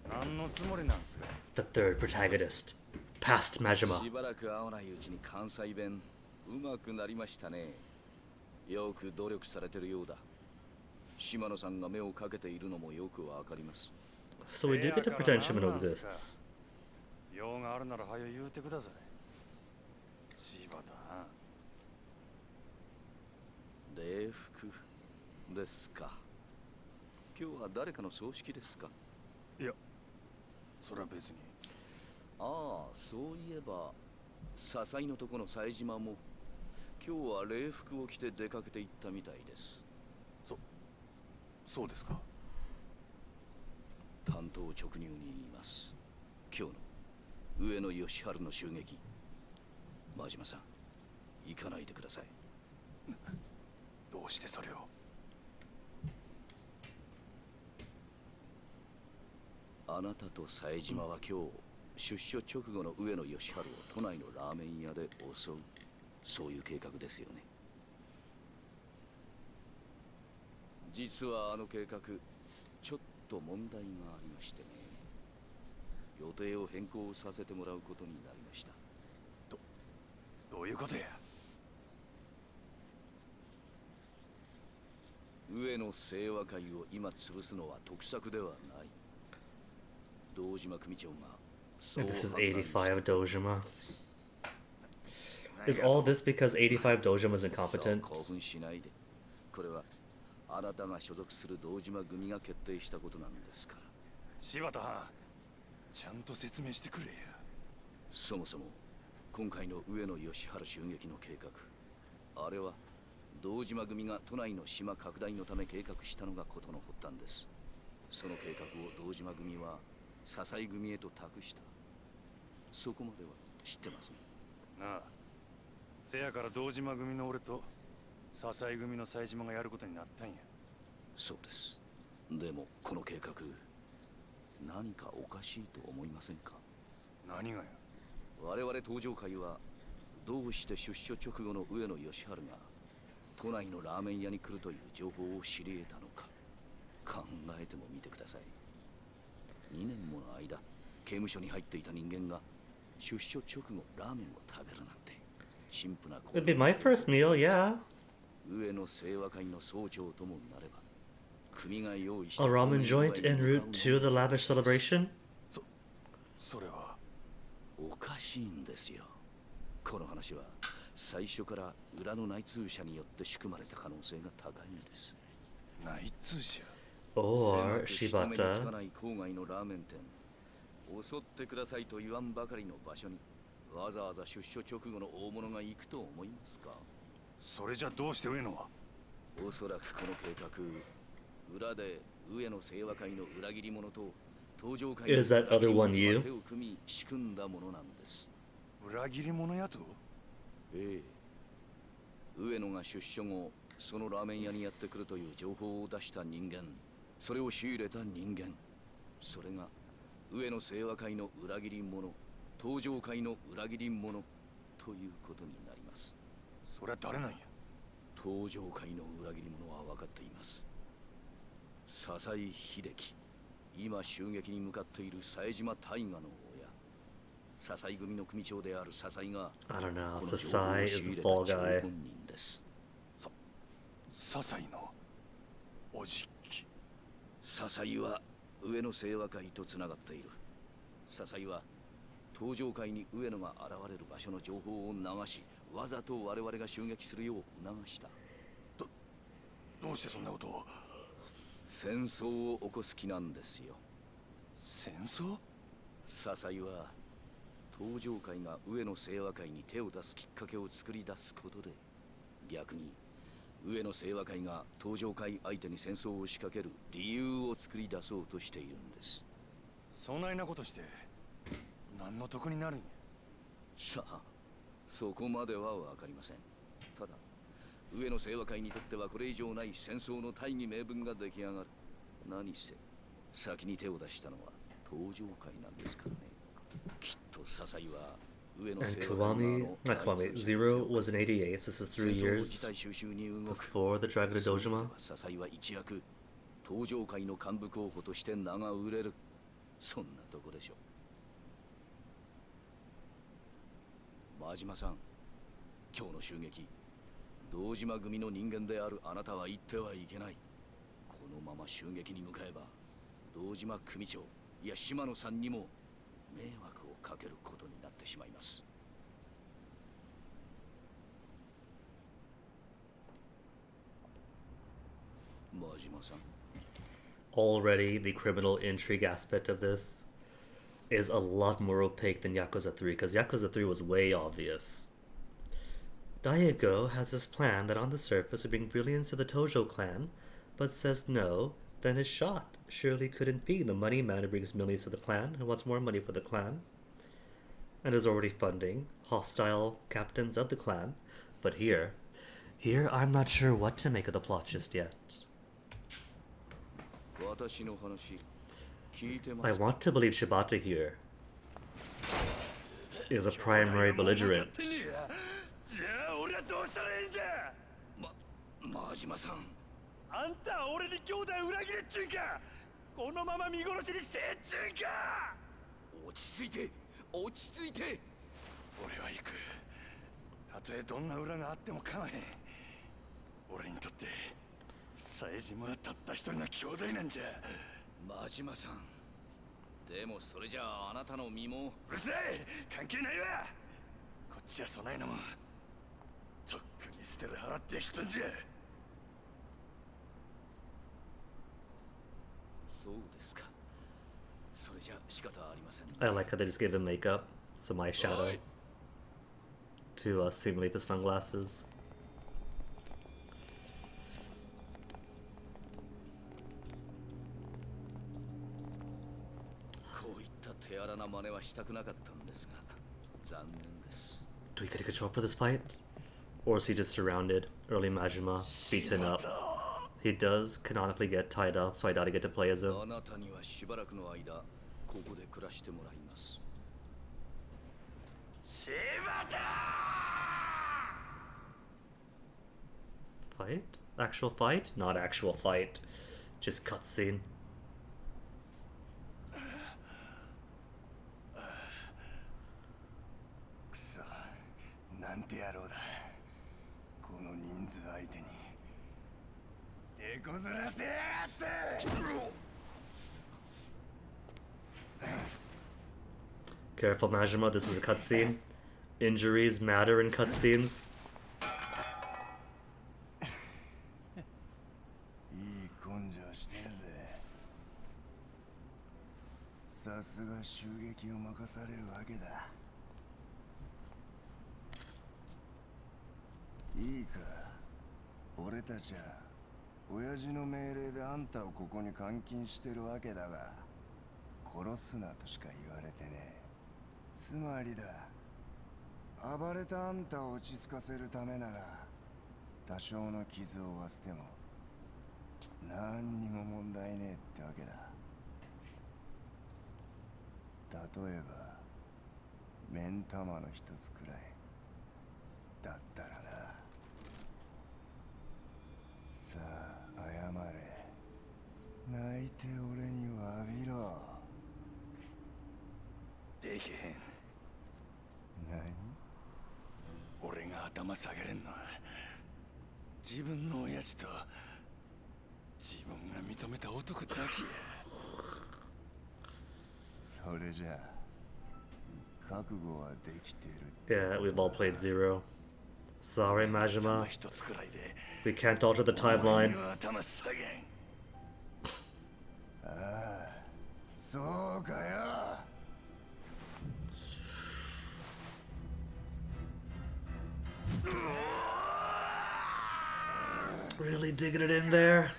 何のつもりなんすか。 The third protagonist, past Majima. しばらく会わないうちに関西弁うまくなりましたね。よく努力されてるようだ。島野さんが目をかけているのもよくわかります。 So we do get to pretend Shimano exists. 用があるなら早言うてください。柴田。礼服ですか。今日は誰かの葬式ですか。いや、それは別に。ああ、そういえば笹井のとこの冴島も今日は礼服を着て出かけて行ったみたいです。そうですか。担当直入に言います。今日の上野義治の襲撃、真島さん行かないでください。どうしてそれを。あなたと冴島は今日、出所直後の上野義治を都内のラーメン屋で襲う、そういう計画ですよね。実はあの計画、ちょっと問題がありましてね。予定を変更させてもらうことになりました。どういうことや。上野清和会を今潰すのは得策ではない。堂島組長がそう And this is 判断した 85 Dojima. Is all this because 85 Dojima is そう incompetent? 興奮しないで。これはあなたが所属する堂島組が決定したことなんですから。柴田はちゃんと説明してくれや。そもそも今回の上野義治襲撃の計画、あれは堂島組が都内の島拡大のため計画したのが事の発端です。その計画を堂島組は笹井組へと託した。そこまでは知ってますね。なあ、せやから堂島組の俺と笹井組の冴島がやることになったんや。そうです。でもこの計画、何かおかしいと思いませんか。何がや。我々登場会はどうして出所直後の上野義治が都内のラーメン屋に来るという情報を知り得たのか、考えてもみてください。2年もの間刑務所に入っていた人間が出所直後ラーメンを食べるなんて陳腐な行為。 It'd be my first meal, yeah. 上野清和会の総長ともなれば、組が用意した A ramen joint en route to the lavish celebration? それはおかしいんですよ。この話は最初から裏の内通者によって仕組まれた可能性が高いんです。内通者。 Or 狭く人目につか Shibata. ない郊外のラーメン店、襲ってくださいと言わんばかりの場所にわざわざ出所直後の大物が行くと思いますか。それじゃどうして上野は。おそらくこの計画、裏で上野清和会の裏切り者と登場会の Is that other one you? 手を組み仕組んだものなんです。裏切り者やと。ええ、上野が出所後そのラーメン屋にやってくるという情報を出した人間、それを仕入れた人間、それが上野清和会の裏切り者、登場会の裏切り者ということになります。それは誰なんや。登場会の裏切り者は分かっています。笹井秀樹、今襲撃に向かっている冴島大河の親、笹井組の組長である笹井が I don't know. この情報 Sasai を is 仕 the 入れ fall た張 guy. 本人です。笹井のおじき。笹井は上野清和会とつながっている。笹井は登場会に上野が現れる場所の情報を流し、わざと我々が襲撃するよう促した。どうしてそんなことを。戦争を起こす気なんですよ。戦争。笹井は登場会が上野清和会に手を出すきっかけを作り出すことで、逆に上野清和会が東上会相手に戦争を仕掛ける理由を作り出そうとしているんです。そないなことして何の得になるんや。さあ、そこまでは分かりません。ただ上野清和会にとってはこれ以上ない戦争の大義名分が出来上がる。何せ先に手を出したのは東上会なんですからね。きっと笹井は上野 And 清和会 Kiwami, の not Kiwami, Zero was in 88, so this is 3 years 収集に動く before the Drive to そういえ Dojima. ば笹井は一躍東上会の幹部候補として名が売れる。そんなとこでしょう。真島さん、今日の襲撃、堂島組の人間であるあなたは言ってはいけない。このまま襲撃に向かえば堂島組長、いや島野さんにも迷惑をかけることになってしまいます。真島さん、 Already, the criminal intrigue aspect of this is a lot more opaque than Yakuza 3, because Yakuza 3 was way obvious. Daiko has this plan that on the surface would bring brilliance to the Tojo clan, but says no, then is shot. Surely couldn't be the money man who brings millions to the clan and wants more money for the clan, and is already funding hostile captains of the clan. But here I'm not sure what to make of the plot just yet. 私の話聞いてま I すか。 want to believe Shibata here is a primary belligerent. じゃあ俺はどうしたらいいんじゃ。真島さん、あんたは俺に兄弟裏切れっちゅうんか。このまま見殺しにせっちゅうんか。落ち着いて落ち着いて。俺は行く。たとえどんな裏があっても構わへん。俺にとって冴島はたった一人の兄弟なんじゃ。真島さん、でもそれじゃああなたの身も。うるさい、関係ないわ。こっちはそないなもんとっくに捨てる払ってきたんじゃ。そうですか。それじゃ仕方ありませんね。 I like how they just gave him makeup, some eyeshadow, Right. to simulate the sunglasses. こういった手荒な真似はしたくなかったんですが、残念です。 Do we get a control for this fight? Or is he just surrounded? Early Majima, beaten up. He does canonically get tied up, so I doubt I get to play as him. あなたにはしばらくの間ここで暮らしてもらいます。柴田 Fight? Actual fight? Not actual fight. Just cutscene. くそ、なんて野郎だ。この人数相手に手こずらせやがって。 Careful, Majima, this is a cutscene. Injuries matter in cutscenes. いい根性してるぜ。さすが襲撃を任されるわけだ。いいか、俺たちは親父の命令であんたをここに監禁してるわけだが、殺すなとしか言われてねえ。つまりだ、暴れたあんたを落ち着かせるためなら多少の傷を負わせても何にも問題ねえってわけだ。例えば目ん玉の一つくらいだったらな。さあ謝れ。泣いて俺に詫びろ。できへん。何？俺が頭下げれんのは自分の親父と自分が認めた男だけや。それじゃあ覚悟はできてる。 Yeah, we've all played Zero. Sorry, 頭 Majima. 一つくらいで We can't alter the お前 timeline. には頭下げん。ああ、そうかよ。Really digging it in there.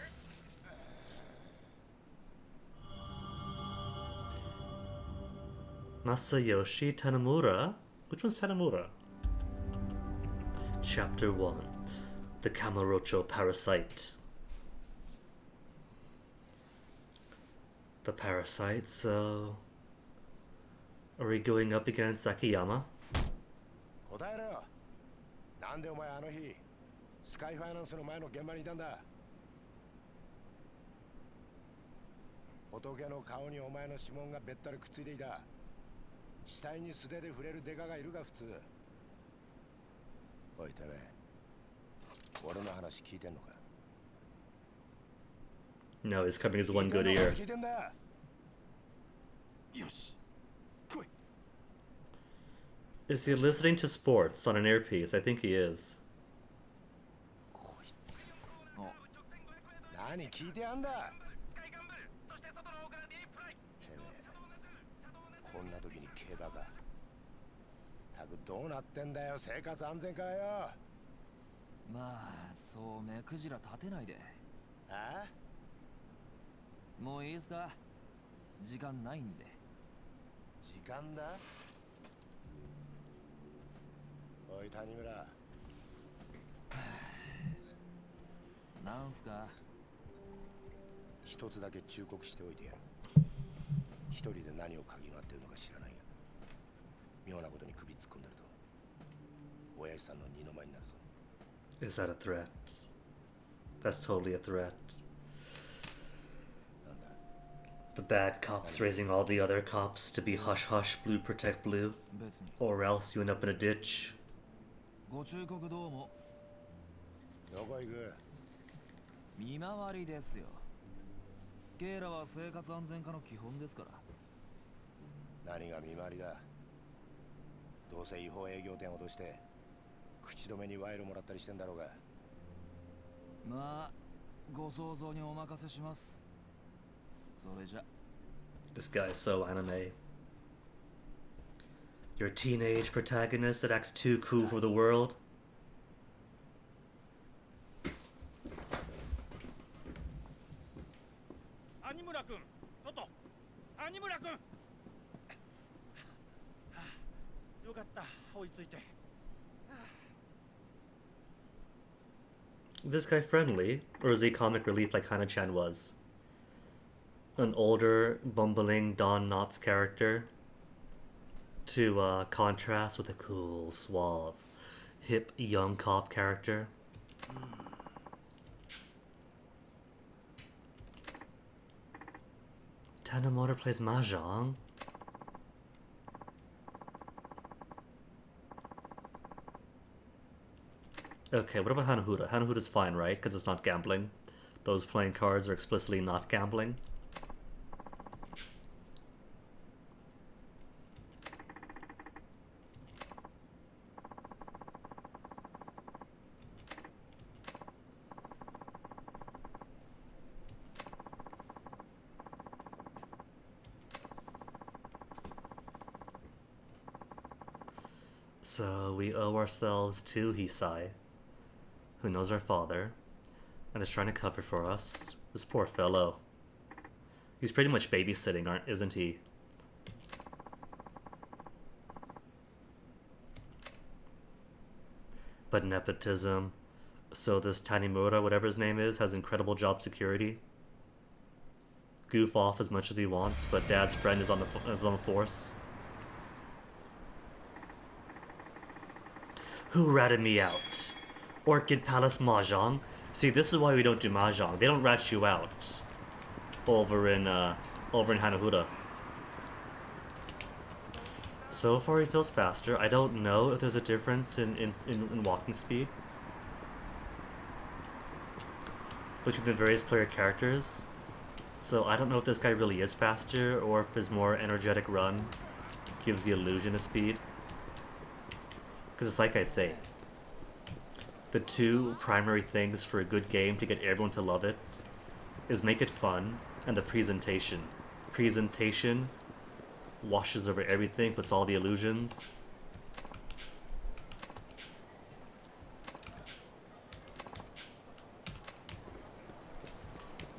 Masayoshi Tanamura? Which one's Tanamura? Chapter 1. The Kamurocho Parasite. The parasite, so... Are we going up against Akiyama? 答えろよ。なんでお前あの日スカイファイナンスの前の現場にいたんだ。仏の顔にお前の指紋がべったりくっついていた。死体に素手で触れるデカがいるが普通。おいてめえ、俺の話聞いてんのか？ No, he's covering his one good ear. 聞いてんだ。よし、来い。 Is he listening to sports on an earpiece? I think he is. 何聞いてやんだ。てめえ、こんな時に競馬か。たくどうなってんだよ、生活安全課よ。まあそう目くじら立てないで。あ？もういいですか？時間ないんで。時間だ。おい谷村。なんすか？一つだけ忠告しておいてやる。一人で何を嗅ぎ回ってるのか知らないが、妙なことに首突っ込んでると親父さんの二の舞になるぞ。 Is that a threat? That's totally a threat. なんだ。 The bad cops raising all the other cops to be hush hush, blue protect blue. 別に。 Or else you end up in a ditch. ご忠告どうも。どこ行く？見回りですよ。ケイラは生活安全課の基本ですから。何が見回りだ。どうせ違法営業店を脅して口止めに賄賂もらったりしてんだろうが。まあご想像にお任せします。それじゃ。 This guy's so anime. You're a teenage protagonist that acts too cool for the world. 有村君、ちょっと有村君。よかった、追いついて。 Is this guy friendly, or is he comic relief like Hana-chan was? An older, bumbling Don Knotts character to contrast with a cool, suave, hip, young cop character. Tanamura plays mahjong. Okay, what about Hanahuda? Hanahuda's fine, right? Because it's not gambling. Those playing cards are explicitly not gambling. So we owe ourselves to Hisai, who knows our father, and is trying to cover for us. This poor fellow. He's pretty much babysitting, isn't he? But nepotism. So this Tanimura, whatever his name is, has incredible job security. Goof off as much as he wants, but dad's friend is on the force. Who ratted me out? Orchid Palace Mahjong? See, this is why we don't do Mahjong. They don't rat you out. Over in Hanahuda. So far he feels faster. I don't know if there's a difference in walking speed between the various player characters. So I don't know if this guy really is faster or if his more energetic run gives the illusion of speed. Because it's like I say, the two primary things for a good game to get everyone to love it is make it fun and the presentation. Presentation washes over everything, puts all the illusions.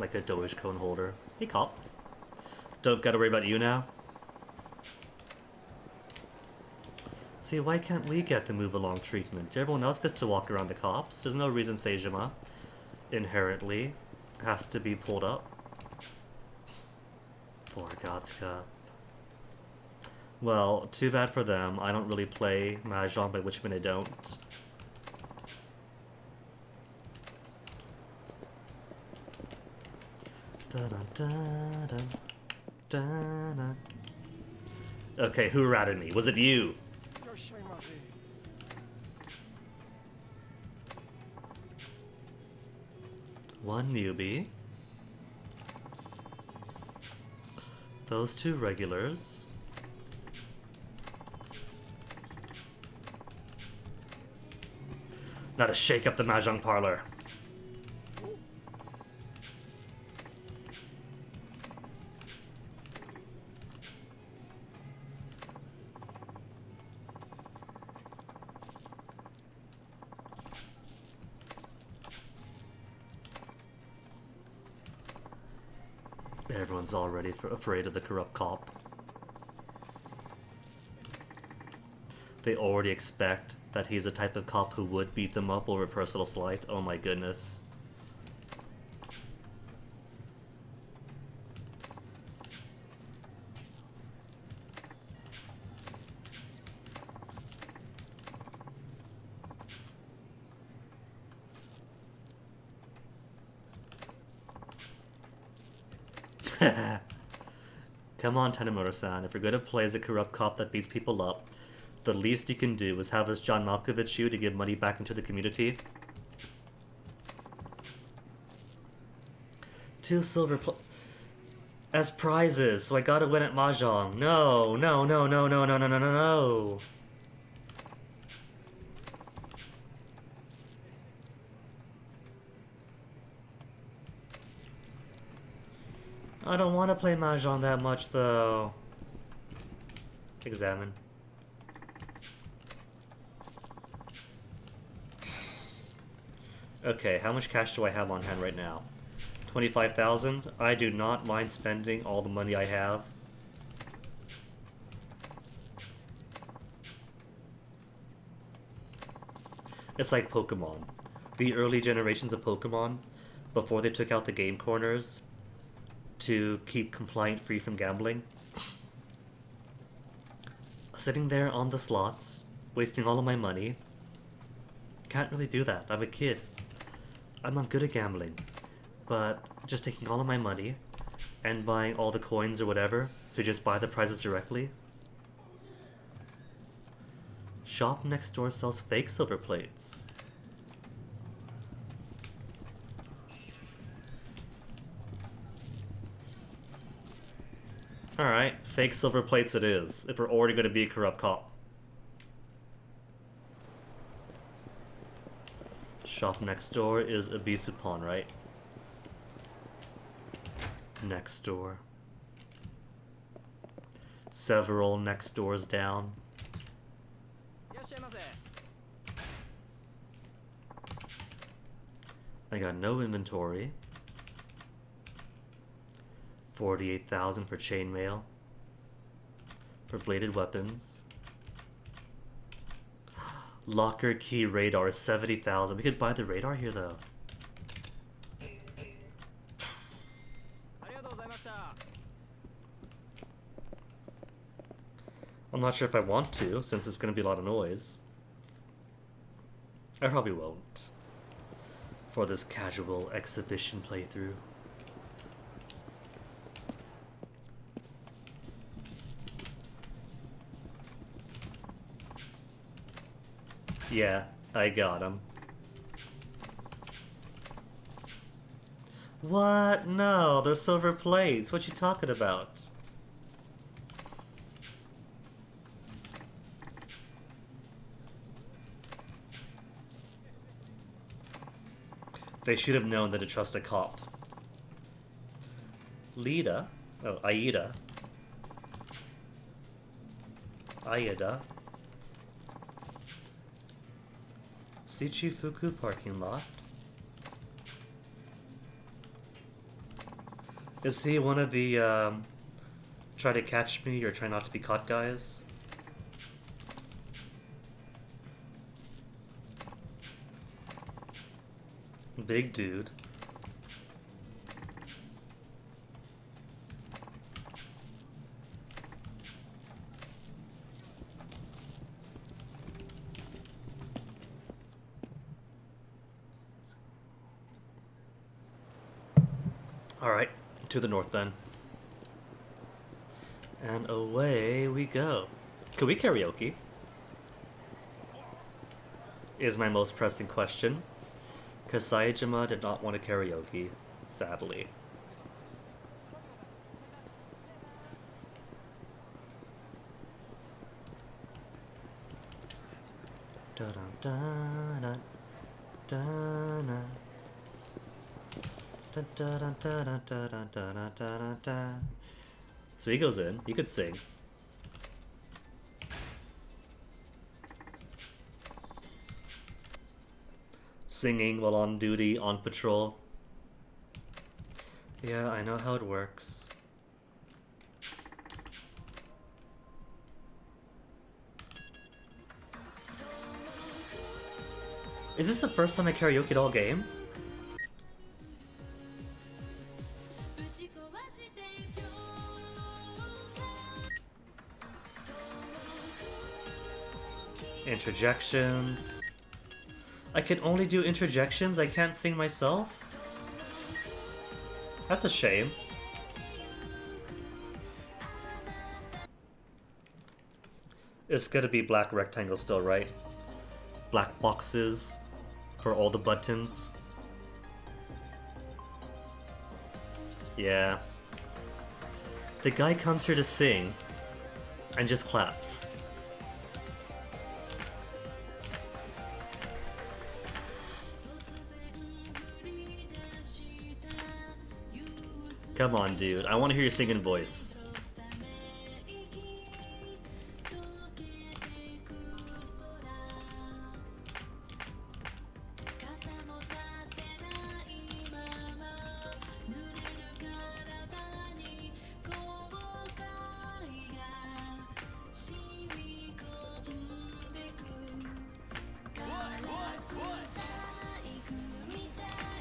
like a Dogecoin holder. Hey, cop. Don't gotta worry about you now. See, why can't we get the move along treatment? Everyone else gets to walk around the cops. There's no reason Seijima inherently has to be pulled up. For God's Cup. Well, too bad for them. I don't really play Mahjong, by which mean I don't. Okay, who ratted me? Was it you? One newbie. Those two regulars. Now to shake up the Mahjong parlor. Everyone's already afraid of the corrupt cop. They already expect that he's the type of cop who would beat them up over personal slight. Oh my goodness. Come on, Tanemura-san. If you're gonna play as a corrupt cop that beats people up, the least you can do is have us John Malkovich you to give money back into the community. 2 silver as prizes, so I gotta win at Mahjong. No, no, no, no, no, no, no, no, no, no. I don't want to play Mahjong that much, though. Examine. Okay, how much cash do I have on hand right now? 25,000? I do not mind spending all the money I have. It's like Pokemon. The early generations of Pokemon, before they took out the game corners to keep compliant free from gambling. Sitting there on the slots, wasting all of my money. Can't really do that. I'm a kid. I'm not good at gambling. But just taking all of my money and buying all the coins or whatever to just buy the prizes directly. Shop next door sells fake silver plates. Alright, fake silver plates it is, if we're already going to be a corrupt cop. Shop next door is Abisupon, right? Next door. Several next doors down. I got no inventory. 48,000 for chainmail. For bladed weapons. Locker key radar is 70,000. We could buy the radar here though. I'm not sure if I want to, since it's going to be a lot of noise. I probably won't. For this casual exhibition playthrough. Yeah, I got him. What? No, they're silver plates. What you talking about? They should have known that to trust a cop. Lida? Oh, Aida. Aida. Shichifuku parking lot. Is he one of the try to catch me or try not to be caught guys? Big dude. Alright, to the north then. And away we go. Could we karaoke? Is my most pressing question. Because Jima did not want to karaoke, sadly. Da da da da da. Da, da, da, da, da, da, da, da, da, da. So he goes in. He could sing. Singing while on duty, on patrol. Yeah, I know how it works. Is this the first time I karaoke'd all game? Interjections. I can only do interjections? I can't sing myself? That's a shame. It's gonna be black rectangles still, right? Black boxes for all the buttons. Yeah. The guy comes here to sing and just claps. Come on, dude. I want to hear your singing voice.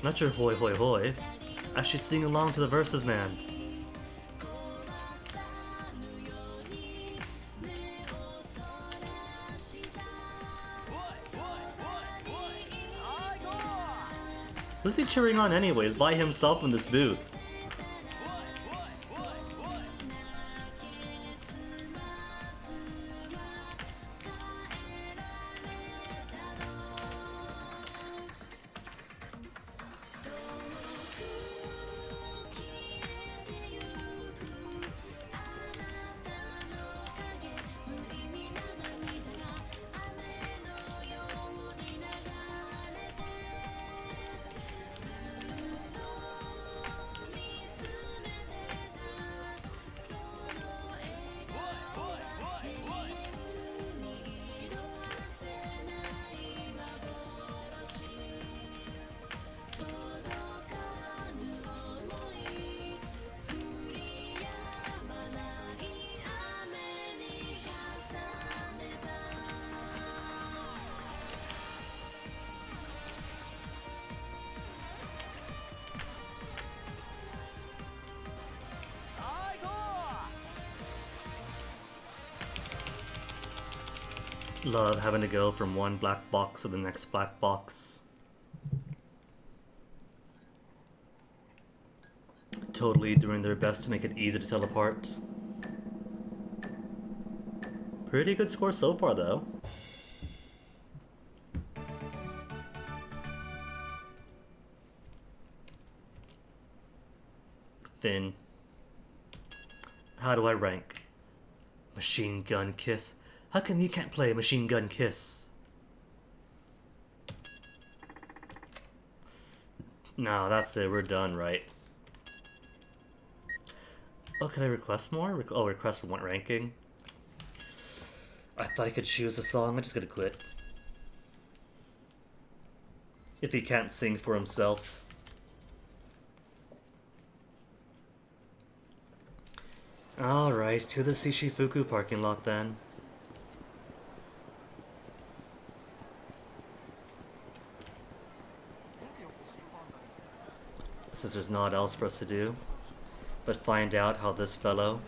Not your hoi hoi hoi. Actually sing along to the verses, man. Who's he cheering on anyways? By himself in this booth. Love having to go from one black box to the next black box. Totally doing their best to make it easy to tell apart. Pretty good score so far, though. Finn. How do I rank? Machine Gun Kiss. How come you can't play Machine Gun Kiss? No, that's it. We're done, right? Oh, can I request more? Oh, request for one ranking. I thought I could choose a song. I'm just gonna quit. If he can't sing for himself. Alright, to the Shishifuku parking lot then. Since there's naught else for us to do but find out how this fellow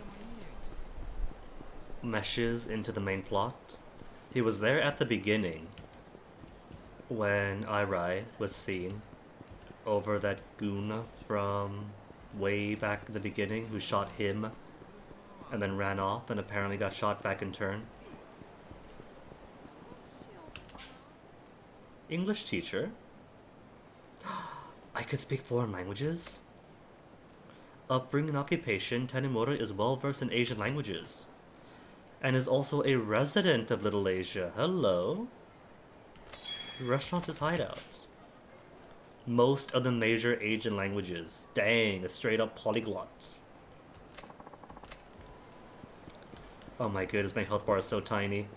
meshes into the main plot. He was there at the beginning when Irai was seen over that goon from way back at the beginning who shot him and then ran off and apparently got shot back in turn. English teacher? I could speak foreign languages? Upbringing and occupation, Tanimura is well versed in Asian languages and is also a resident of Little Asia. Hello. Restaurant is hideout. Most of the major Asian languages. Dang, a straight up polyglot. Oh my goodness, my health bar is so tiny.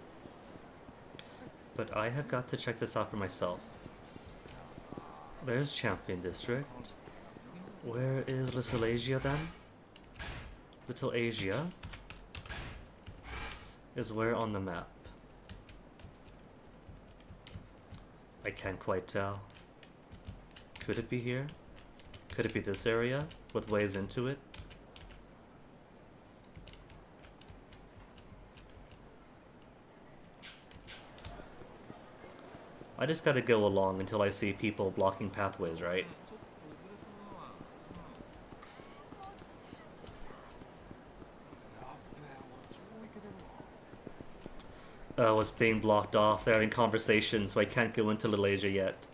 But I have got to check this out for myself. There's Champion District. Where is Little Asia then? Little Asia is where on the map? I can't quite tell. Could it be here? Could it be this area with ways into it? I just gotta go along until I see people blocking pathways, right? Oh, it's being blocked off. They're having conversations, so I can't go into Little Asia yet.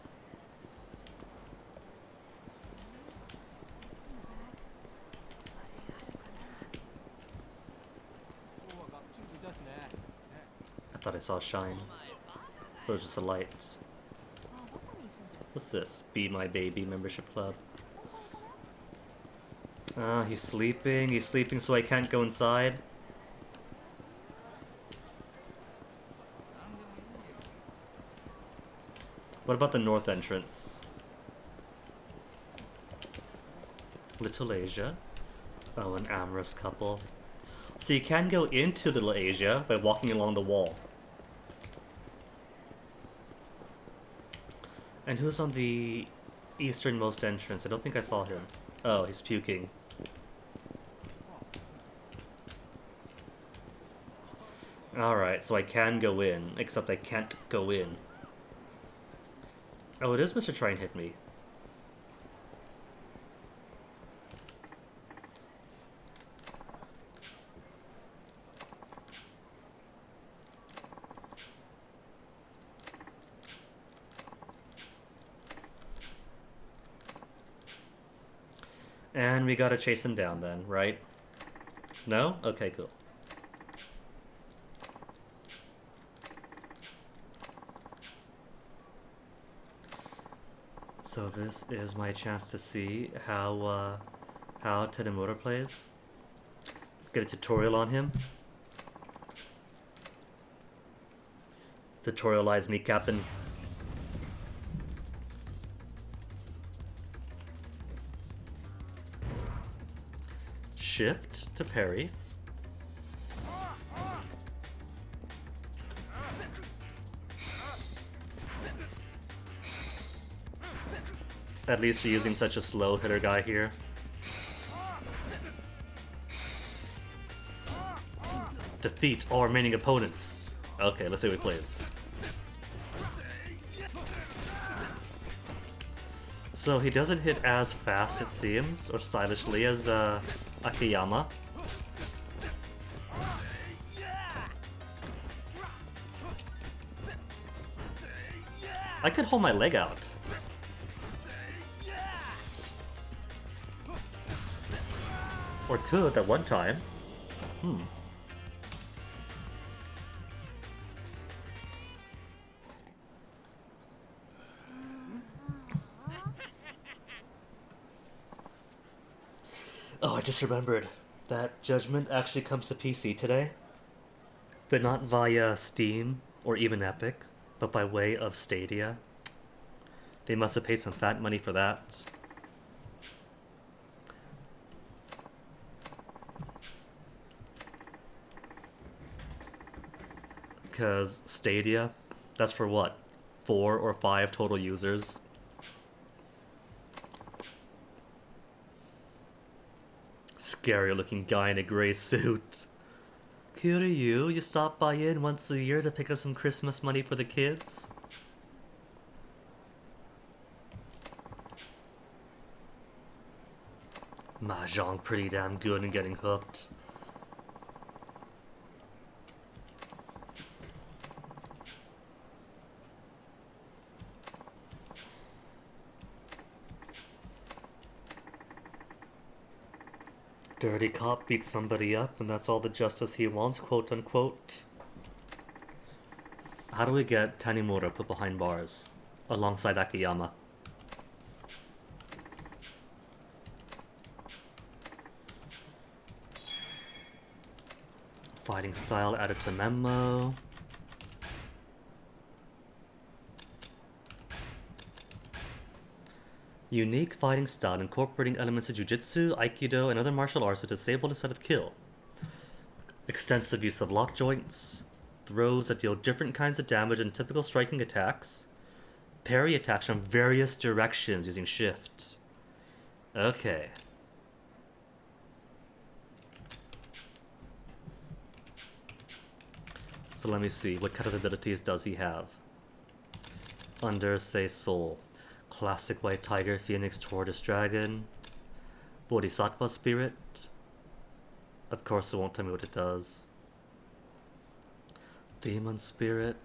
I thought I saw a shine. It was just a light. What's this? Be My Baby membership club. Ah, he's sleeping. He's sleeping so I can't go inside. What about the north entrance? Little Asia. Oh, an amorous couple. So you can go into Little Asia by walking along the wall. And who's on the easternmost entrance? I don't think I saw him. Oh, he's puking. Alright, so I can go in, except I can't go in. Oh, it is Mr. Try and Hit Me. And we gotta chase him down then, right? No? Okay, cool. So this is my chance to see how Tadamura plays. Get a tutorial on him. Tutorialize me, Captain. Shift to parry. At least you're using such a slow hitter guy here. Defeat all remaining opponents. Okay, let's see what he plays. So he doesn't hit as fast, it seems, or stylishly as Akiyama. I could hold my leg out. Or could at one time. Oh, I just remembered that Judgment actually comes to PC today. But not via Steam or even Epic, but by way of Stadia. They must have paid some fat money for that. because Stadia, that's for what? 4 or 5 total users. Scary looking guy in a gray suit. Kiryu, you stop by in once a year to pick up some Christmas money for the kids? Mahjong pretty damn good in getting hooked. Dirty cop beats somebody up and that's all the justice he wants, quote unquote. How do we get Tanimura put behind bars alongside Akiyama? Fighting style added to memo. Unique fighting style incorporating elements of jujitsu, aikido, and other martial arts to disable instead of kill. Extensive use of lock joints. Throws that deal different kinds of damage than typical striking attacks. Parry attacks from various directions using shift. Okay. So let me see, what kind of abilities does he have? Under, say, Soul. Classic White Tiger, Phoenix, Tortoise, Dragon. Bodhisattva Spirit. Of course it won't tell me what it does. Demon Spirit.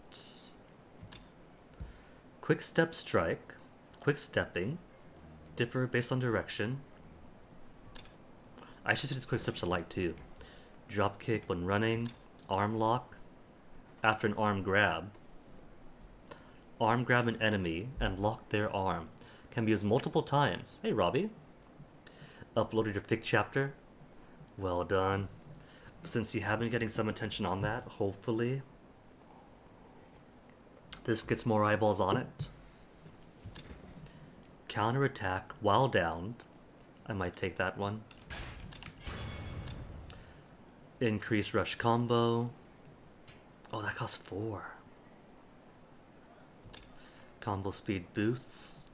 Quick Step Strike. Quick Stepping. Differ based on direction. I should see these quick steps alike too. Drop kick when running. Arm lock. After an arm grab. Arm grab an enemy and lock their arm. Can be used multiple times. Hey Robbie. Uploaded your fic chapter. Well done. Since you have been getting some attention on that, hopefully this gets more eyeballs on it. Counterattack while downed. I might take that one. Increase rush combo. Oh, that costs 4. Combo speed boosts.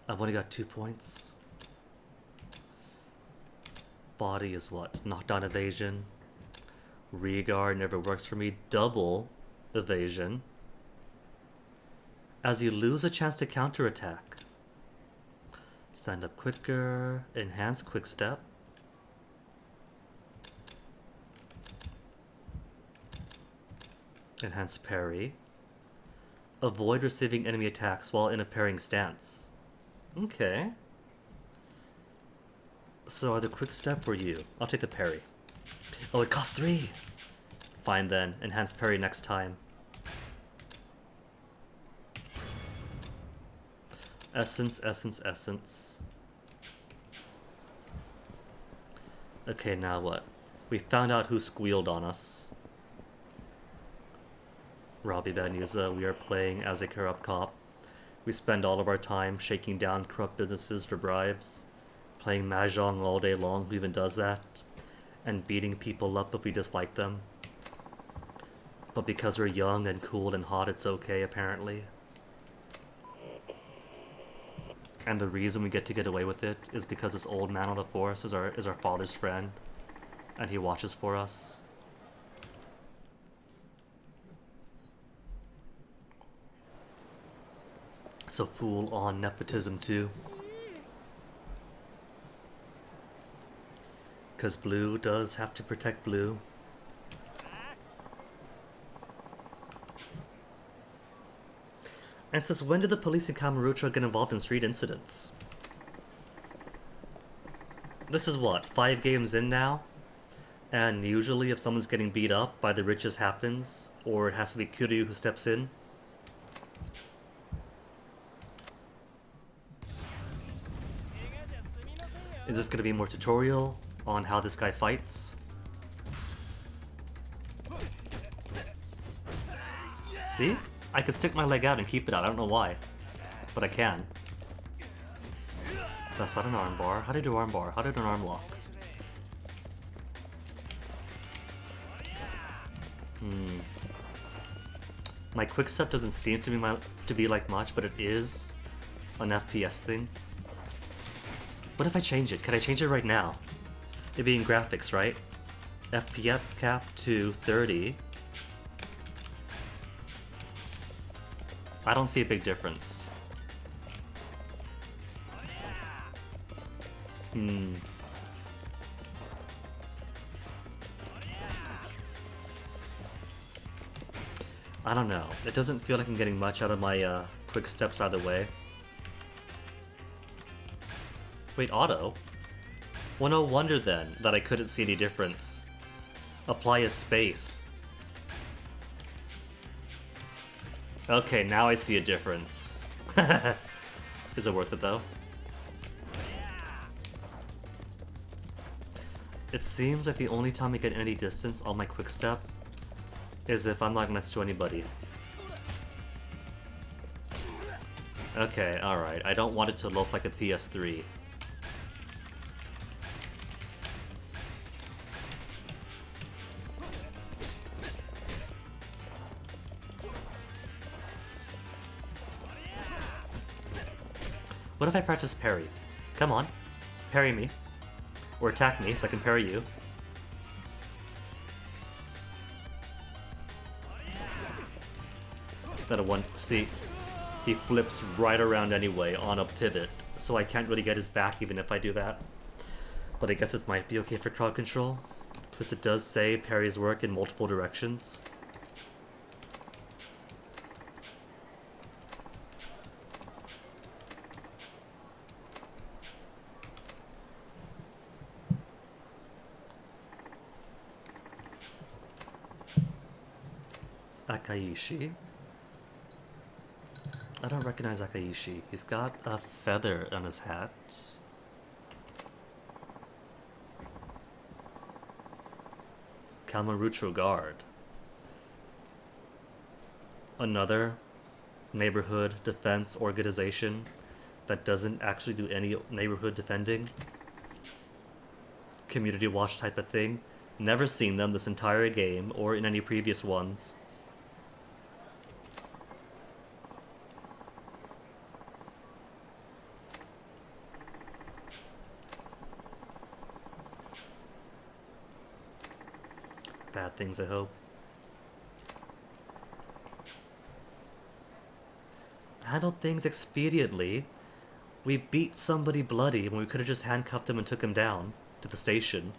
I've only got 2 points. Body is what? Knockdown evasion. Reguard never works for me. Double evasion. As you lose a chance to counterattack. Stand up quicker. Enhance quick step. Enhance parry. Avoid receiving enemy attacks while in a parrying stance. Okay. So either quick step or you. I'll take the parry. Oh, it costs 3! Fine then. Enhance parry next time. Essence, essence, essence. Okay, now what? We found out who squealed on us. Robbie Banuza, we are playing as a corrupt cop. We spend all of our time shaking down corrupt businesses for bribes, playing mahjong all day long, who even does that, and beating people up if we dislike them. But because we're young and cool and hot, it's okay, apparently. And the reason we get away with it is because this old man on the force is our father's friend, and he watches for us. So full on nepotism too. Cause Blue does have to protect Blue. And since when did the police in Kamurocho get involved in street incidents? This is what, 5 games in now? And usually if someone's getting beat up, by the richest happens, or it has to be Kiryu who steps in. Is this gonna be more tutorial on how this guy fights? See? I could stick my leg out and keep it out, I don't know why. But I can. That's not an arm bar. How do you do arm bar? How do you do an arm lock? My quick step doesn't seem to be like much, but it is an FPS thing. What if I change it? Can I change it right now? It being graphics, right? FPS cap to 30. I don't see a big difference. I don't know. It doesn't feel like I'm getting much out of my quick steps either way. Wait, auto? Well, no wonder then that I couldn't see any difference. Apply a space. Okay, now I see a difference. Is it worth it though? It seems like the only time I get any distance on my quick step is if I'm not next to anybody. Okay, alright. I don't want it to look like a PS3. What if I practice parry? Come on, parry me. Or attack me so I can parry you. That a one. See, he flips right around anyway on a pivot, so I can't really get his back even if I do that. But I guess this might be okay for crowd control, since it does say parries work in multiple directions. Akaishi? I don't recognize Akaishi. He's got a feather on his hat. Kamurocho Guard. Another neighborhood defense organization that doesn't actually do any neighborhood defending. Community watch type of thing. Never seen them this entire game or in any previous ones. Bad things, I hope. Handled things expediently. We beat somebody bloody when we could have just handcuffed him and took him down to the station.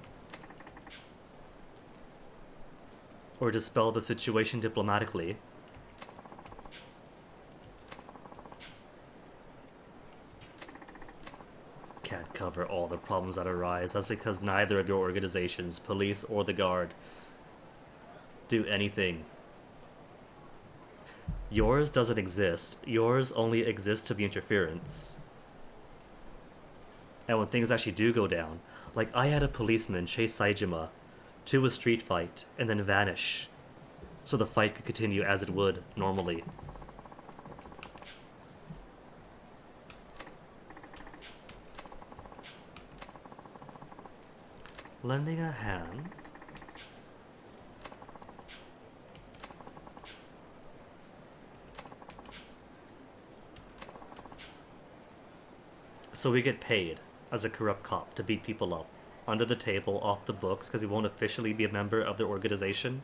Or dispel the situation diplomatically. Can't cover all the problems that arise. That's because neither of your organizations, police or the guard, do anything. Yours doesn't exist. Yours only exists to be interference. And when things actually do go down, like I had a policeman chase Jima to a street fight and then vanish, so the fight could continue as it would normally. Lending a hand. So we get paid as a corrupt cop to beat people up under the table, off the books, because he won't officially be a member of their organization.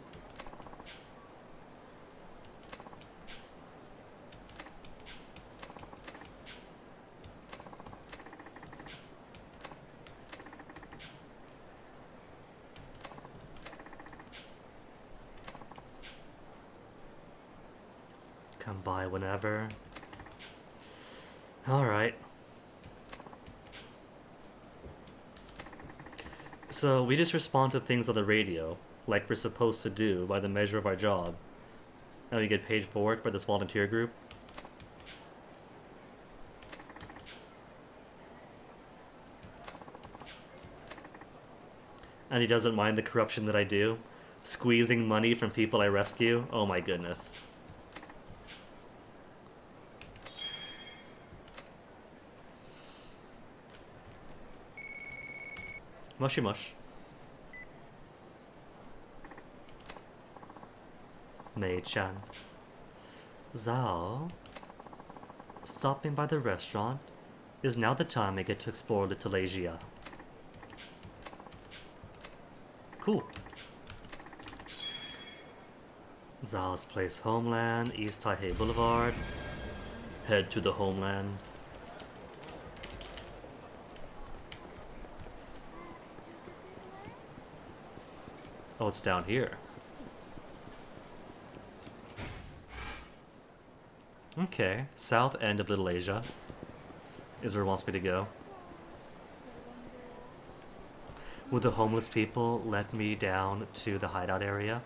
Come by whenever. Alright. So we just respond to things on the radio, like we're supposed to do by the measure of our job. And we get paid for it by this volunteer group. And he doesn't mind the corruption that I do. Squeezing money from people I rescue. Oh my goodness. Mushy mush. Mei-chan. Zhao, stopping by the restaurant is now the time I get to explore Little Asia. Cool. Zhao's Place Homeland, East Taipei Boulevard. Head to the homeland. Oh, it's down here. Okay, south end of Little Asia is where it wants me to go. Would the homeless people let me down to the hideout area?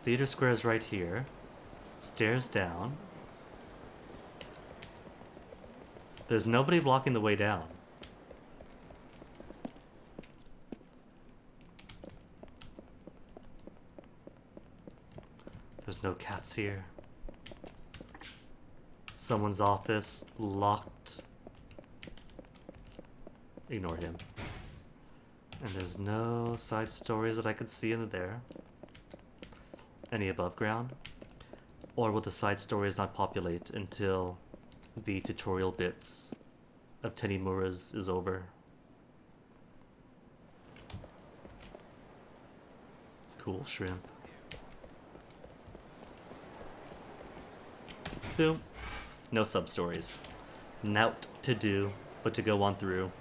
Theater Square is right here. Stairs down. There's nobody blocking the way down. There's no cats here. Someone's office locked. Ignore him. And there's no side stories that I could see in there. Any above ground? Or will the side stories not populate until the tutorial bits of Tenimura's is over? Cool shrimp. Boom. No sub-stories. Nout to do, but to go on through.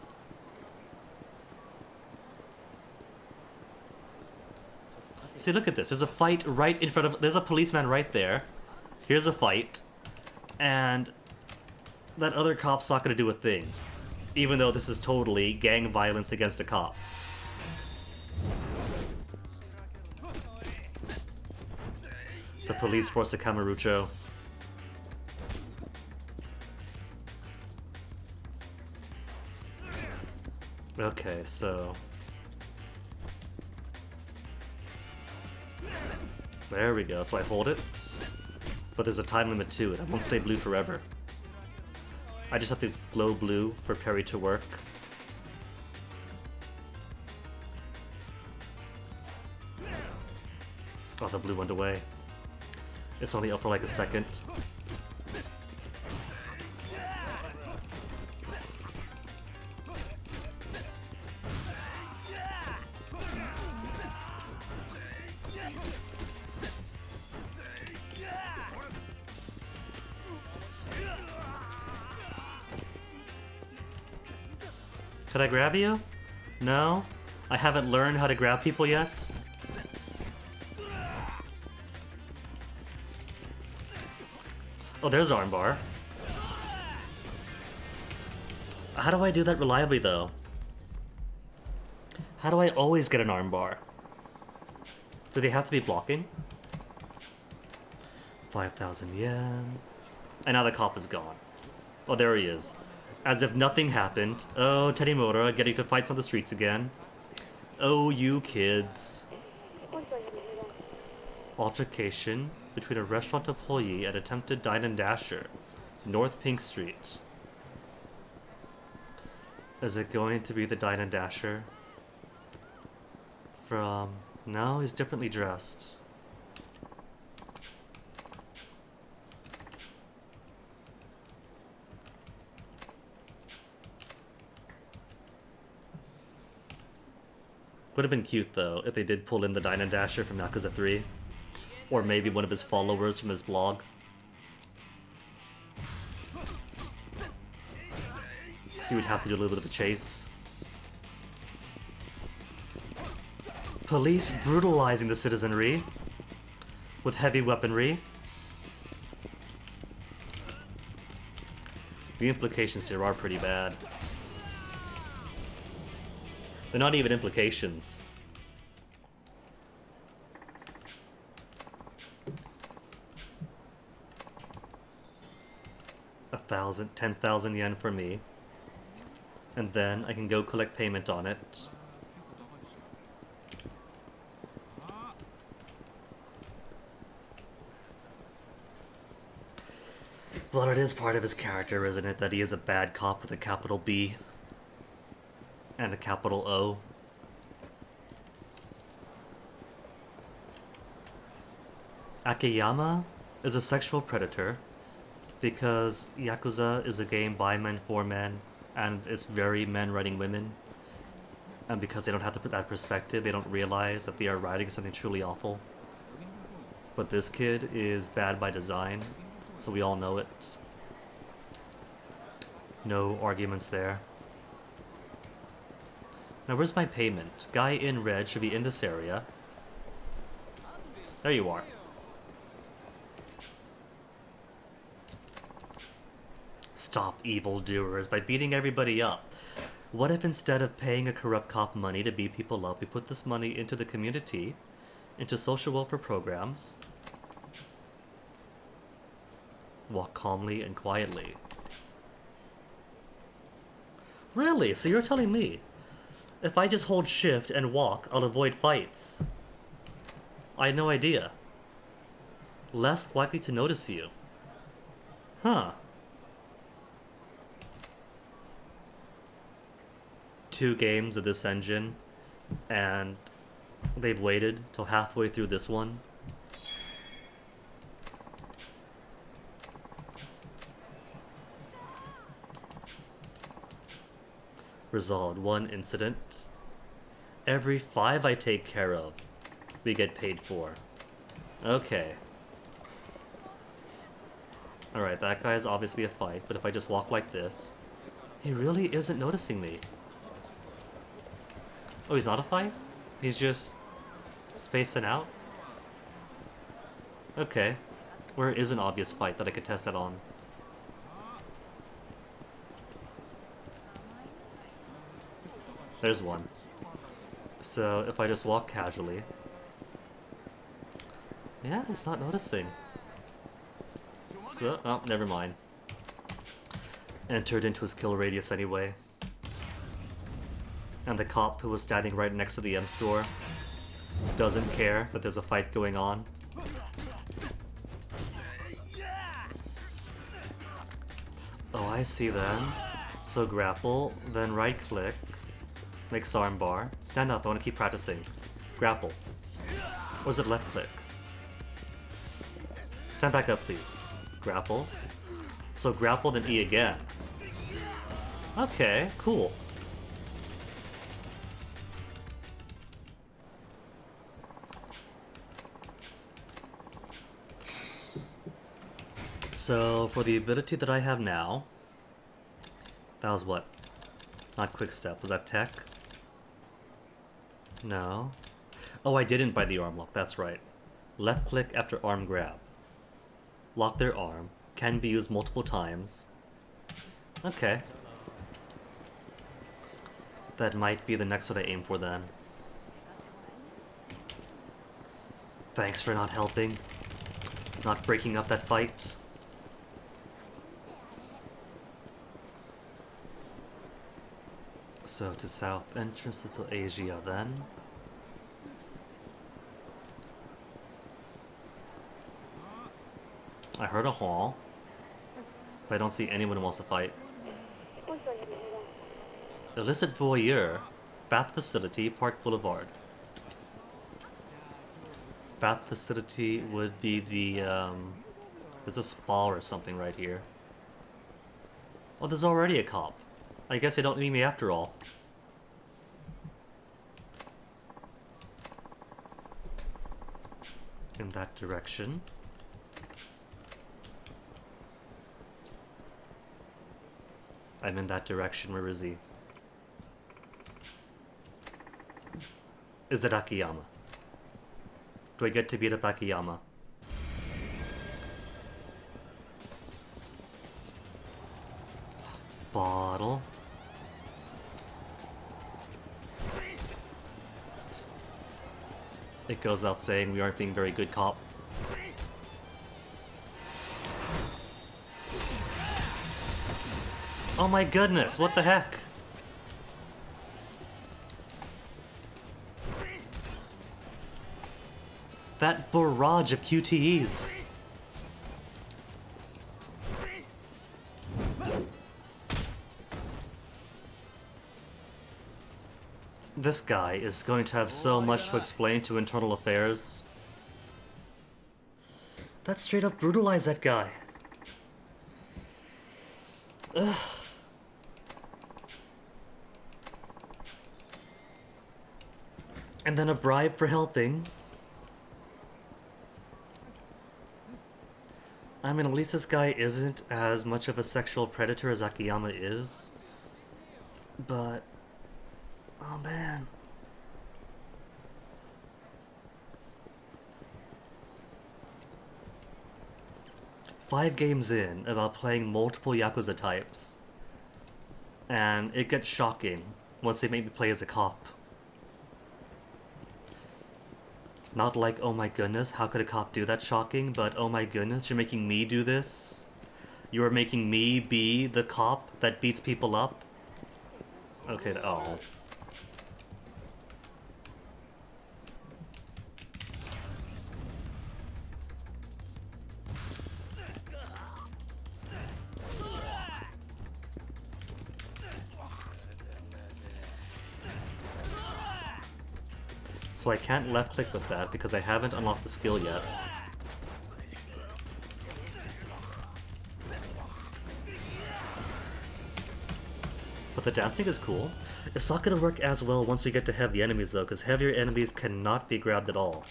See, look at this. There's a fight right in front of... There's a policeman right there. Here's a fight. And that other cop's not going to do a thing. Even though this is totally gang violence against a cop. The police force of Kamurocho. Okay, so... There we go, so I hold it. But there's a time limit to it. I won't stay blue forever. I just have to glow blue for Perry to work. Oh, the blue went away. It's only up for like a second. Could I grab you? No? I haven't learned how to grab people yet? Oh, there's armbar. How do I do that reliably, though? How do I always get an armbar? Do they have to be blocking? 5,000 yen. And now the cop is gone. Oh, there he is. As if nothing happened. Oh, Tenimura getting to fights on the streets again. Oh, you kids. Altercation between a restaurant employee and attempted dine and dasher. North Pink Street. Is it going to be the dine and dasher? From... No, he's differently dressed. Would have been cute though if they did pull in the Dine and Dasher from Yakuza 3. Or maybe one of his followers from his blog. So we'd have to do a little bit of a chase. Police brutalizing the citizenry with heavy weaponry. The implications here are pretty bad. They're not even implications. $1,000, 10,000 yen for me. And then I can go collect payment on it. Well, it is part of his character, isn't it? That he is a bad cop with a capital B. And a capital O. Akiyama is a sexual predator because Yakuza is a game by men for men, and it's very men writing women. And because they don't have that perspective, they don't realize that they are writing something truly awful. But this kid is bad by design, so we all know it. No arguments there. Now where's my payment? Guy in red should be in this area. There you are. Stop evildoers by beating everybody up. What if instead of paying a corrupt cop money to beat people up, we put this money into the community, into social welfare programs? Walk calmly and quietly. Really? So you're telling me if I just hold shift and walk, I'll avoid fights? I had no idea. Less likely to notice you. Huh. 2 games of this engine, and they've waited till halfway through this one. Resolved 1 incident. Every 5 I take care of, we get paid for. Okay. Alright, that guy is obviously a fight, but if I just walk like this, he really isn't noticing me. Oh, he's not a fight? He's just spacing out? Okay. Where is an obvious fight that I could test that on? There's one. So if I just walk casually... Yeah, he's not noticing. So, oh, never mind. Entered into his kill radius anyway. And the cop who was standing right next to the M store doesn't care that there's a fight going on. Oh, I see then. So grapple, then right click, make arm bar, stand up, I want to keep practicing. Grapple. Or is it left click? Stand back up, please. Grapple. So grapple, then E again. Okay, cool. So, for the ability that I have now, that was what? Not quick step, was that tech? No. Oh, I didn't buy the arm lock, that's right. Left click after arm grab. Lock their arm, can be used multiple times. Okay. That might be the next one I aim for then. Thanks for not helping. Not breaking up that fight. So to south entrance to Asia then. I heard a hall, but I don't see anyone who wants to fight. Illicit voyeur, bath facility, Park Boulevard. Bath facility would be the, there's a spa or something right here. Oh, there's already a cop. I guess they don't need me after all. In that direction. I'm in that direction, where is he? Is it Akiyama? Do I get to beat up Akiyama? Bottle. It goes without saying we aren't being very good cop. Oh my goodness, what the heck? That barrage of QTEs. This guy is going to have so much to explain to internal affairs. That straight up brutalized that guy. Ugh. And then a bribe for helping. I mean, at least this guy isn't as much of a sexual predator as Akiyama is. But... oh man. Five games in about playing multiple Yakuza types. And it gets shocking once they make me play as a cop. Not like, oh my goodness, how could a cop do that shocking, but oh my goodness, you're making me do this? You're making me be the cop that beats people up? Okay, oh. So I can't left click with that because I haven't unlocked the skill yet. But the dancing is cool. It's not gonna work as well once we get to heavy enemies though, because heavier enemies cannot be grabbed at all.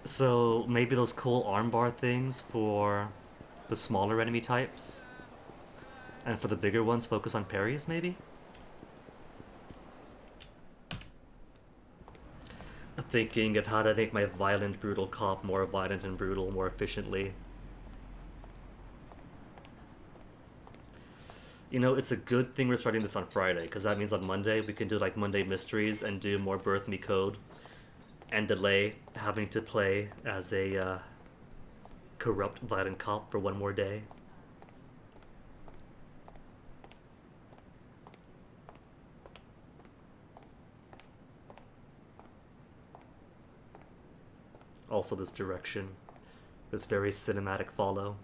So maybe those cool armbar things for the smaller enemy types, and for the bigger ones focus on parries maybe? Thinking of how to make my violent, brutal cop more violent and brutal more efficiently. You know, it's a good thing we're starting this on Friday, because that means on Monday we can do like Monday Mysteries and do more Birth Me Code, and delay having to play as a corrupt, violent cop for one more day. Also this direction, this very cinematic follow.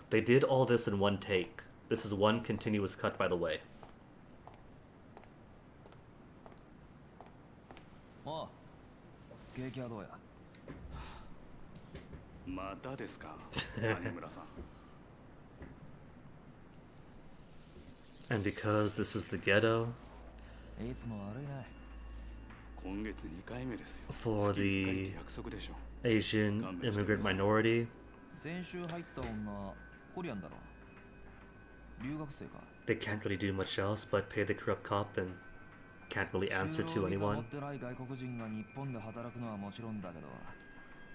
They did all this in one take. This is one continuous cut, by the way. Oh, 景気はどうや? またですか、谷村さん。 And because this is the ghetto, いつも悪いね。今月2回目ですよ。 for 月1回っ the て約束でしょ。 Asian immigrant minority, 先週入った女、コリアンだろ。留学生か。 they can't really do much else but pay the corrupt cop and can't really answer 就 to 労ビザ持 anyone. ってない外国人が日本で働くのはもちろんだけど、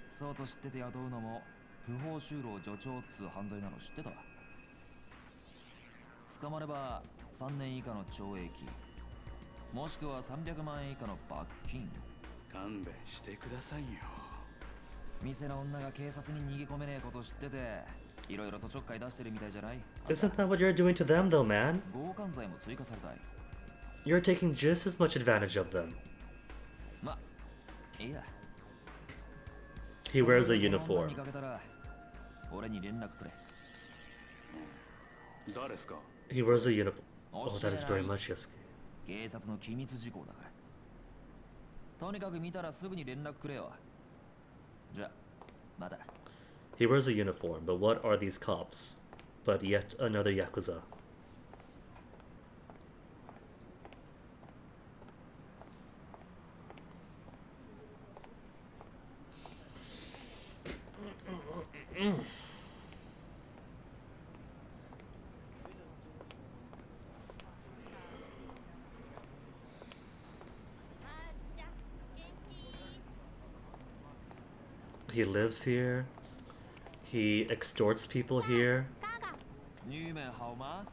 そうと知ってて雇うのも不法就労助長っつう犯罪なの知ってた。捕まれば3年以下の懲役、もしくは300万円以下の罰金。勘弁してくださいよ。店の女が警察に逃げ込めねえこと知ってて、いろいろとちょっかい出してるみたいじゃない。 Isn't that what you're doing to them though, man? 強姦罪も追加されたい。 You're taking just as much advantage of them. ま、いいや。 He wears a この女 uniform. 見かけたら俺に連絡くれ。誰ですか？ He wears a uniform. Oh, that is very much Yosuke. 警察の機密事項だから。とにかく見たらすぐに連絡くれよ。じゃあ、また。 He wears a uniform, but what are these cops? But yet another Yakuza. He lives here. He extorts people here. 你们好吗？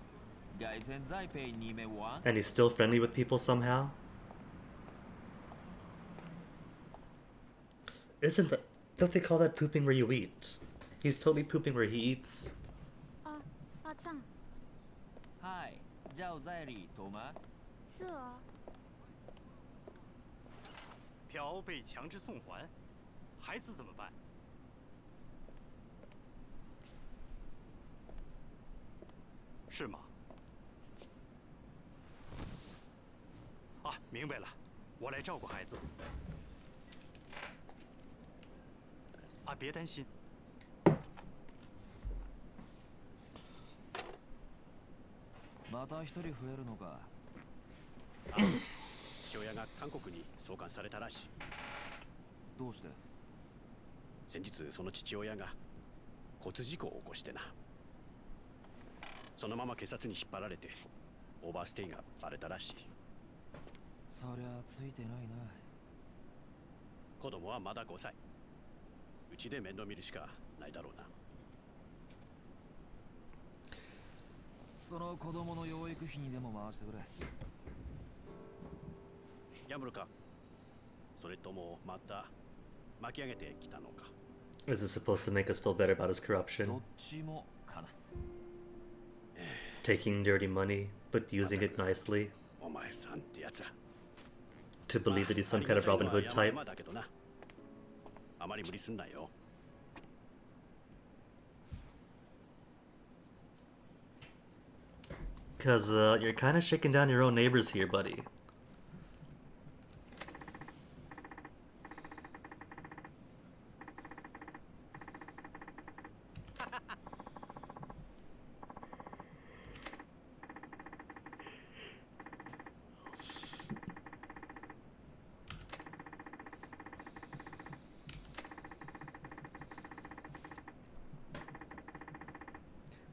改天再陪你们玩。 And he's still friendly with people somehow. Isn't that... Don't they call that pooping where you eat? He's totally pooping where he eats. 啊，阿赞，嗨，叫在里头吗？是啊，票被强制送还，孩子怎么办？是吗？啊，明白了，我来照顾孩子。啊，别担心。また一人増えるのか。父親が韓国に送還されたらしい。どうして？先日その父親が交通事故を起こしてな。そのまま警察に引っ張られてオーバーステイがバレたらしい。そりゃついてないな。子供はまだ5歳。うちで面倒見るしかないだろうな。その子供の養育費にでも回してくれ。ギャンブルか、それともまた巻き上げてきたのか。 Is this supposed to make us feel better about his どっ corruption? ちもかな。Taking dirty money, but using it nicely? お前さんってやつは To believe that he's some kind of Robin Hood type? だけどな。あまり無理すんなよ。Because you're kind of shaking down your own neighbors here, buddy.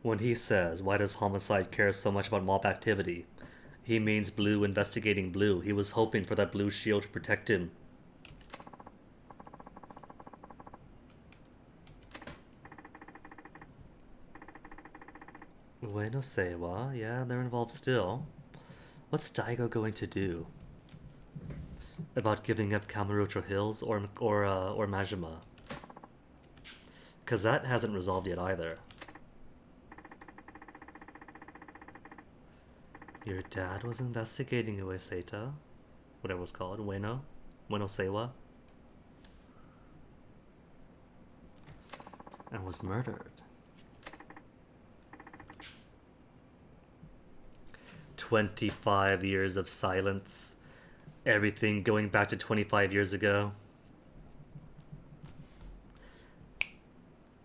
When he says, why does Homicide care so much about mob activity? He means Blue investigating Blue. He was hoping for that blue shield to protect him. Bueno Sewa, yeah, they're involved still. What's Daigo going to do? About giving up Kamurocho Hills or Majima? Because that hasn't resolved yet either. Your dad was investigating Ueseta, whatever it was called, Bueno Sewa, and was murdered. 25 years of silence, everything going back to 25 years ago.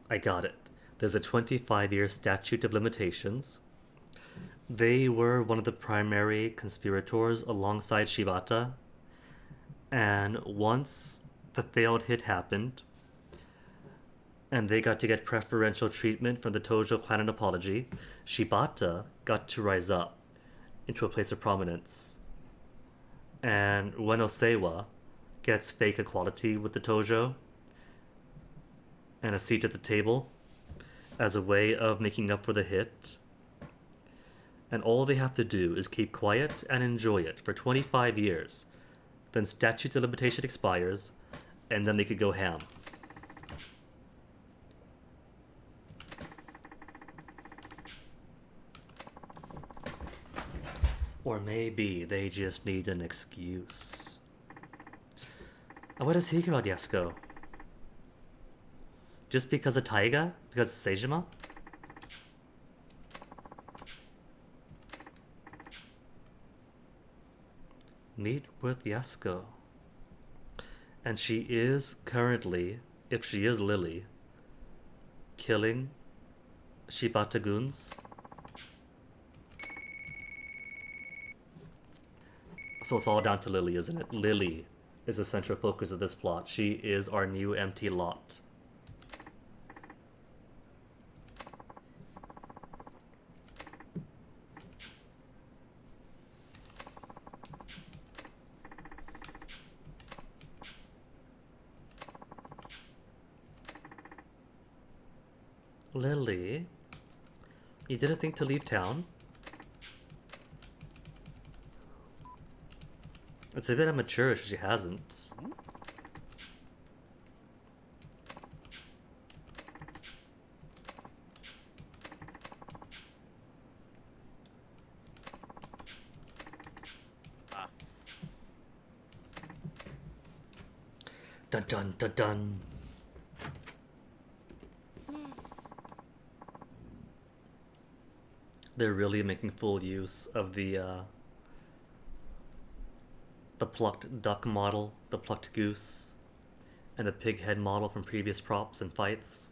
I got it. There's a 25-year statute of limitations. They were one of the primary conspirators alongside Shibata, and once the failed hit happened, and they got to get preferential treatment from the Tojo clan and apology, Shibata got to rise up into a place of prominence, and Ueno Seiwa gets fake equality with the Tojo and a seat at the table as a way of making up for the hit. And all they have to do is keep quiet and enjoy it for 25 years. Then statute of limitation expires, and then they could go ham. Or maybe they just need an excuse. And what does he care about Yasuko? Just because of Taiga? Because of Seijima? Meet with Yasuko. And she is currently, if she is Lily, killing Shibata goons. So it's all down to Lily, isn't it? Lily is the central focus of this plot. She is our new empty lot. Lily, you didn't think to leave town? It's a bit immature if she hasn't. Dun dun dun dun. They're really making full use of the the plucked duck model, the plucked goose, and the pig head model from previous props and fights.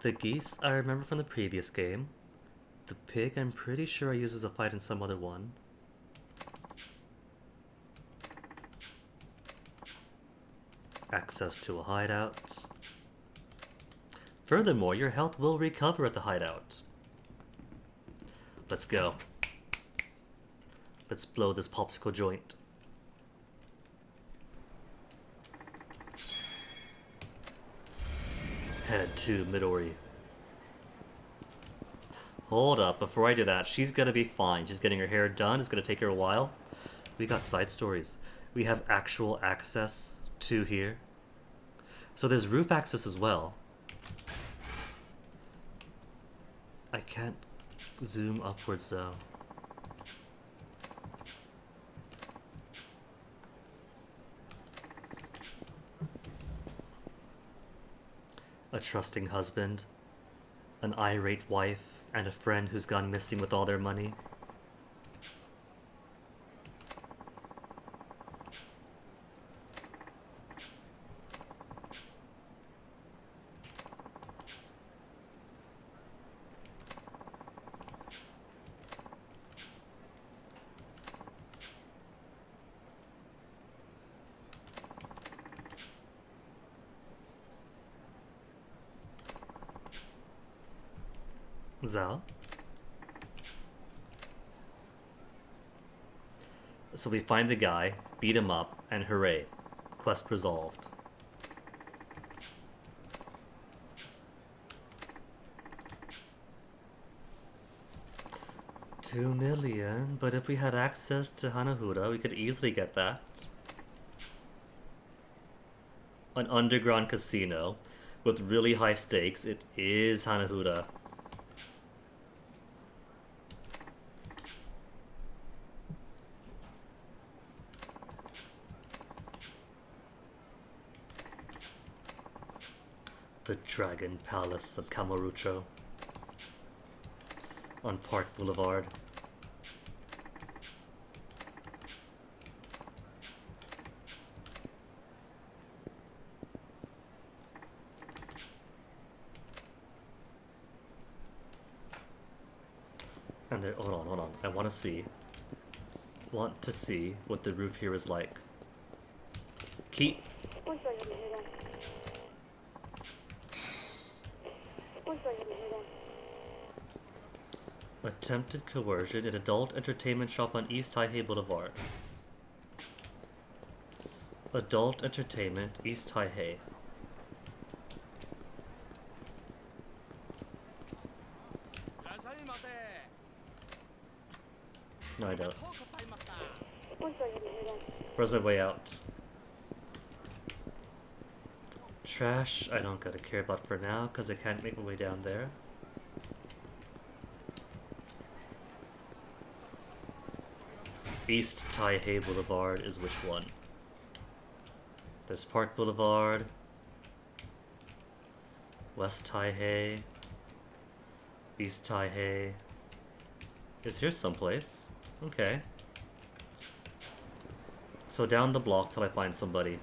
The geese I remember from the previous game. The pig I'm pretty sure I used as a fight in some other one. Access to a hideout. Furthermore, your health will recover at the hideout. Let's go. Let's blow this popsicle joint. Head to Midori. Hold up, before I do that, she's gonna be fine. She's getting her hair done, it's gonna take her a while. We got side stories. We have actual access to here. So there's roof access as well. I can't zoom upwards though. A trusting husband, an irate wife, and a friend who's gone missing with all their money. Zao. So we find the guy, beat him up, and hooray, quest resolved. $2 million, but if we had access to Hanahura, we could easily get that. An underground casino with really high stakes, it is Hanahura. The Dragon Palace of Kamurocho on Park Boulevard. And there, hold on. I want to see what the roof here is like. Keep. Attempted coercion in adult entertainment shop on East Taihei Boulevard. Adult entertainment, East Taihei. No, I don't. Where's my way out? Trash, I don't gotta care about for now, because I can't make my way down there. East Taihei Boulevard is which one? There's Park Boulevard, West Taihei, East Taihei. Is here someplace? Okay. So down the block till I find somebody.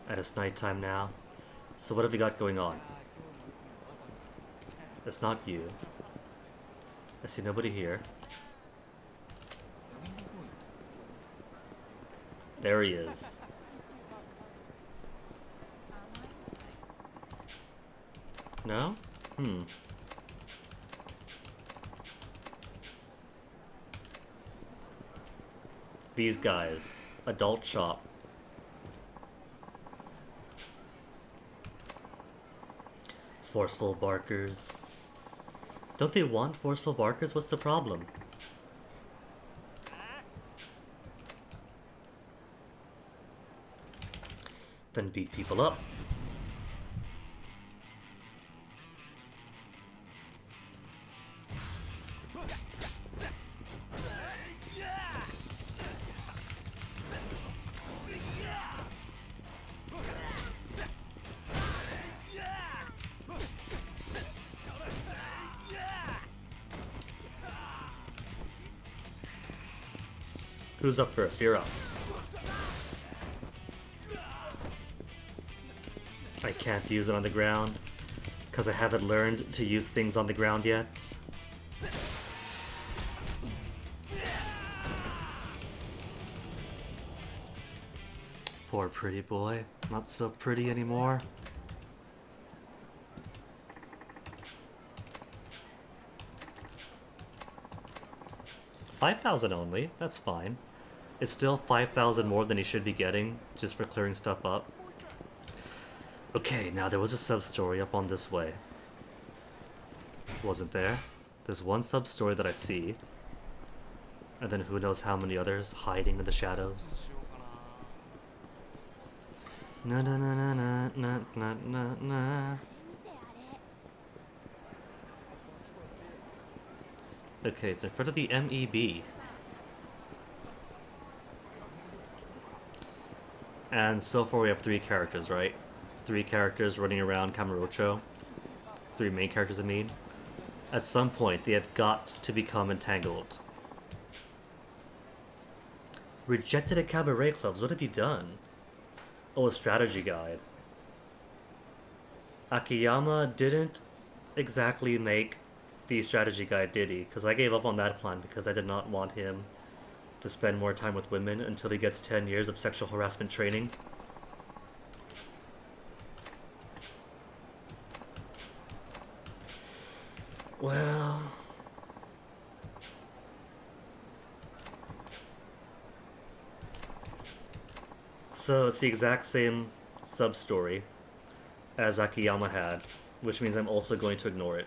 And it's nighttime now. So what have we got going on? It's not you. I see nobody here. There he is. No? These guys. Adult shop. Forceful barkers. Don't they want forceful barkers? What's the problem? Then beat people up. Who's up first? You're up. I can't use it on the ground because I haven't learned to use things on the ground yet. Poor pretty boy. Not so pretty anymore. $5,000 only. That's fine. It's still 5,000 more than he should be getting just for clearing stuff up. Okay, now there was a sub-story up on this way. Wasn't there? There's one sub-story that I see. And then who knows how many others hiding in the shadows. Na na na na na na na na na. Okay, it's in front of the MEB. And so far we have 3 characters, right? 3 characters running around Kamurocho. 3 main characters, I mean. At some point, they have got to become entangled. Rejected at cabaret clubs, what have you done? Oh, a strategy guide. Akiyama didn't exactly make the strategy guide, did he? Because I gave up on that plan because I did not want him to spend more time with women until he gets 10 years of sexual harassment training. Well... So it's the exact same sub-story as Akiyama had, which means I'm also going to ignore it.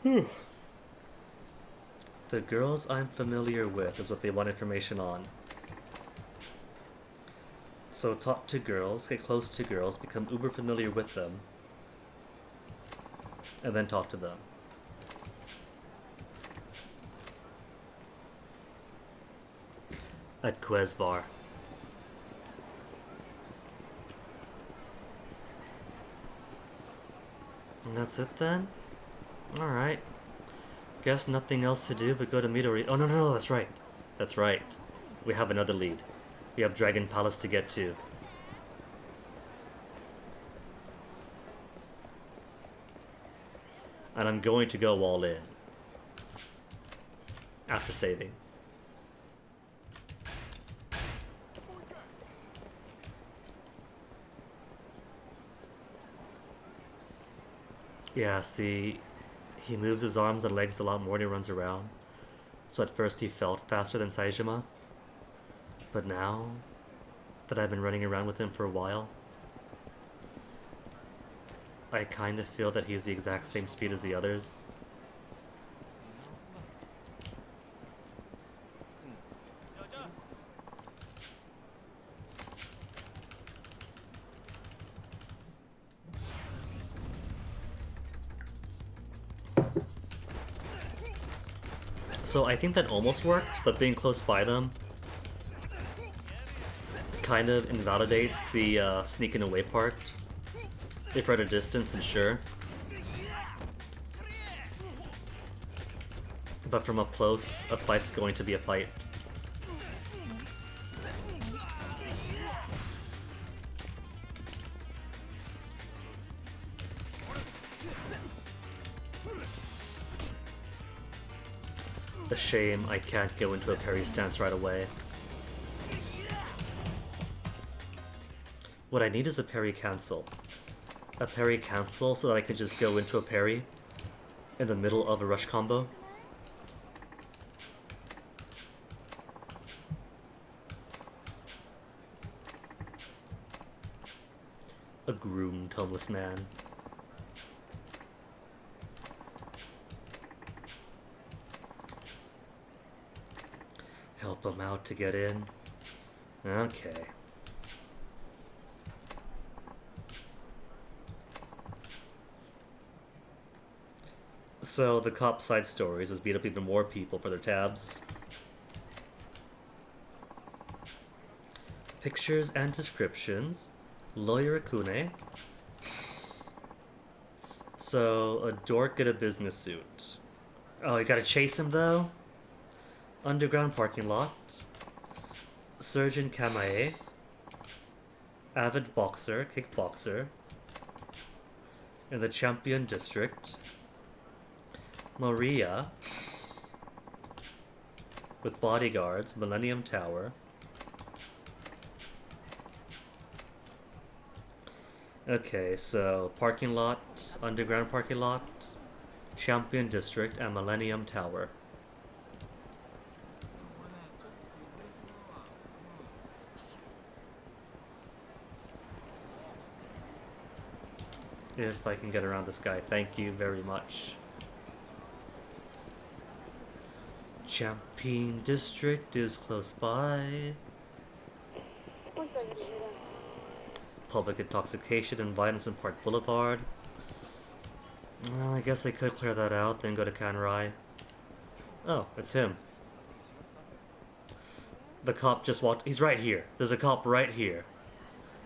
Whew. The girls I'm familiar with is what they want information on. So talk to girls, get close to girls, become uber familiar with them, and then talk to them. At Quez Bar. And that's it then? Alright. Guess nothing else to do but go to Midori. Oh, no, that's right. That's right. We have another lead. We have Dragon Palace to get to. And I'm going to go all in. After saving. Yeah, see... He moves his arms and legs a lot more when he runs around. So at first he felt faster than Saejima. But now that I've been running around with him for a while, I kind of feel that he's the exact same speed as the others. So I think that almost worked, but being close by them kind of invalidates the sneaking away part. If we're at a distance, then sure. But from up close, a fight's going to be a fight. A shame I can't go into a parry stance right away. What I need is a parry cancel. A parry cancel so that I could just go into a parry in the middle of a rush combo. A groomed homeless man. Help him out to get in. Okay. So the cop side stories is beat up even more people for their tabs. Pictures and descriptions. Lawyer Akune. So, a dork in a business suit. Oh, you gotta chase him though? Underground parking lot. Surgeon Kamae. Avid boxer, kickboxer. In the Champion District. Maria. With bodyguards, Millennium Tower. Okay, so parking lot, underground parking lot, Champion District, and Millennium Tower. If I can get around this guy, thank you very much. Champion District is close by. Public intoxication and violence in Park Boulevard. Well, I guess I could clear that out, then go to Kanrai. Oh, it's him. The cop just walked. He's right here. There's a cop right here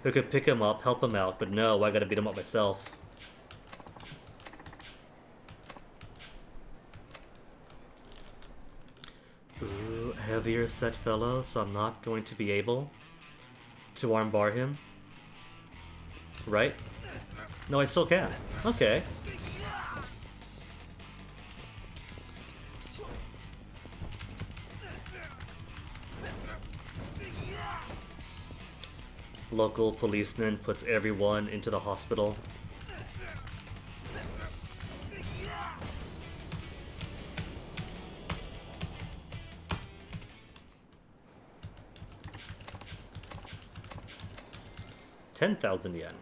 who could pick him up, help him out, but no, I gotta beat him up myself. Ooh, heavier set fellow, so I'm not going to be able to armbar him. Right? No, I still can. Okay. Local policeman puts everyone into the hospital. $10,000 yen.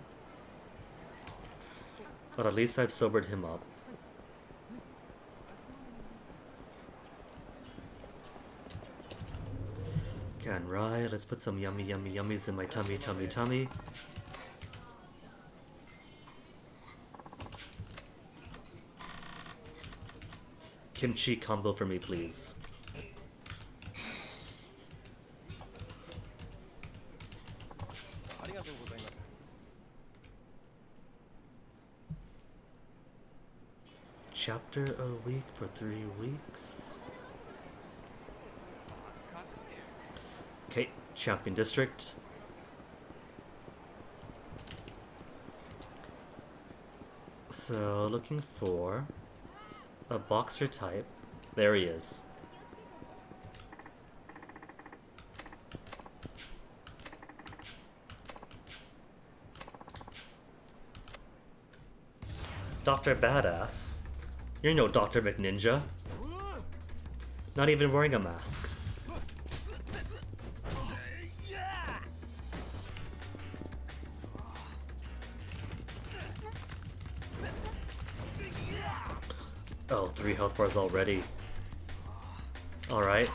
But at least I've sobered him up. Kanrai, let's put some yummy yummies in my tummy. Kimchi combo for me, please. Chapter a week for 3 weeks. Okay, Champion District. So, looking for a boxer type. There he is. Dr. Badass. You're no Dr. McNinja. Not even wearing a mask. Oh, 3 health bars already. Alright.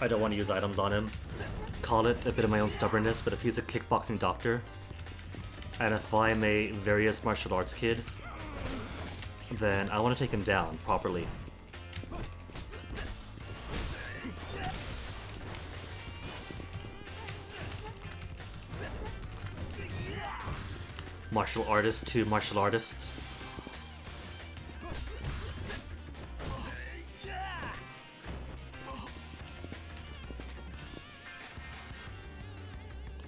I don't want to use items on him. Call it a bit of my own stubbornness, but if he's a kickboxing doctor, and if I'm a various martial arts kid, then I want to take him down properly. Martial artist to martial artist.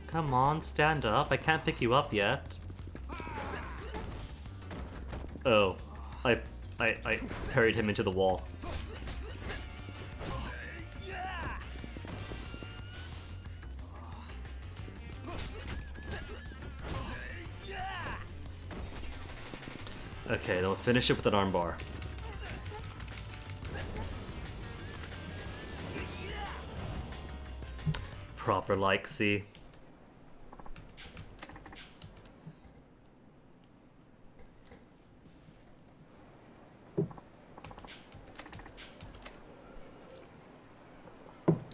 Come on, stand up. I can't pick you up yet. Oh, I parried him into the wall. Okay, then we'll finish it with an armbar. Proper like, see?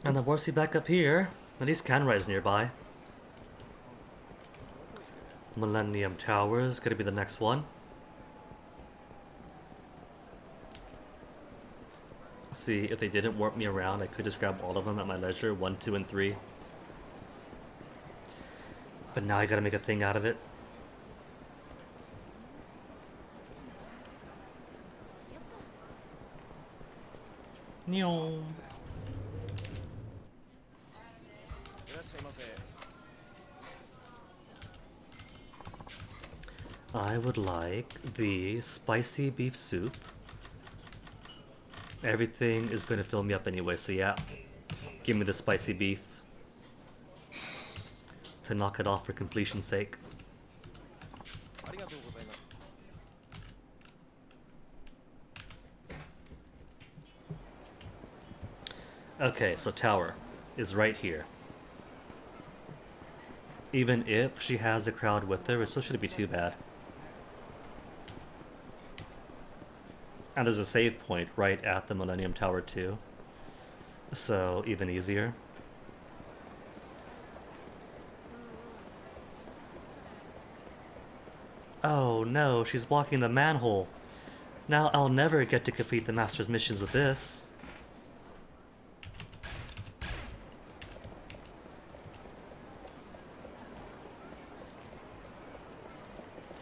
And the Warsy back up here. At least Canrai's nearby. Millennium Tower is gonna be the next one. See, if they didn't warp me around, I could just grab all of them at my leisure, 1, 2, and 3. But now I gotta make a thing out of it. Nyong. I would like the spicy beef soup. Everything is going to fill me up anyway, so yeah. Give me the spicy beef. To knock it off for completion's sake. Okay, so tower is right here. Even if she has a crowd with her, it still shouldn't be too bad. And there's a save point right at the Millennium Tower too. So even easier. Oh no, she's blocking the manhole. Now I'll never get to complete the Master's missions with this.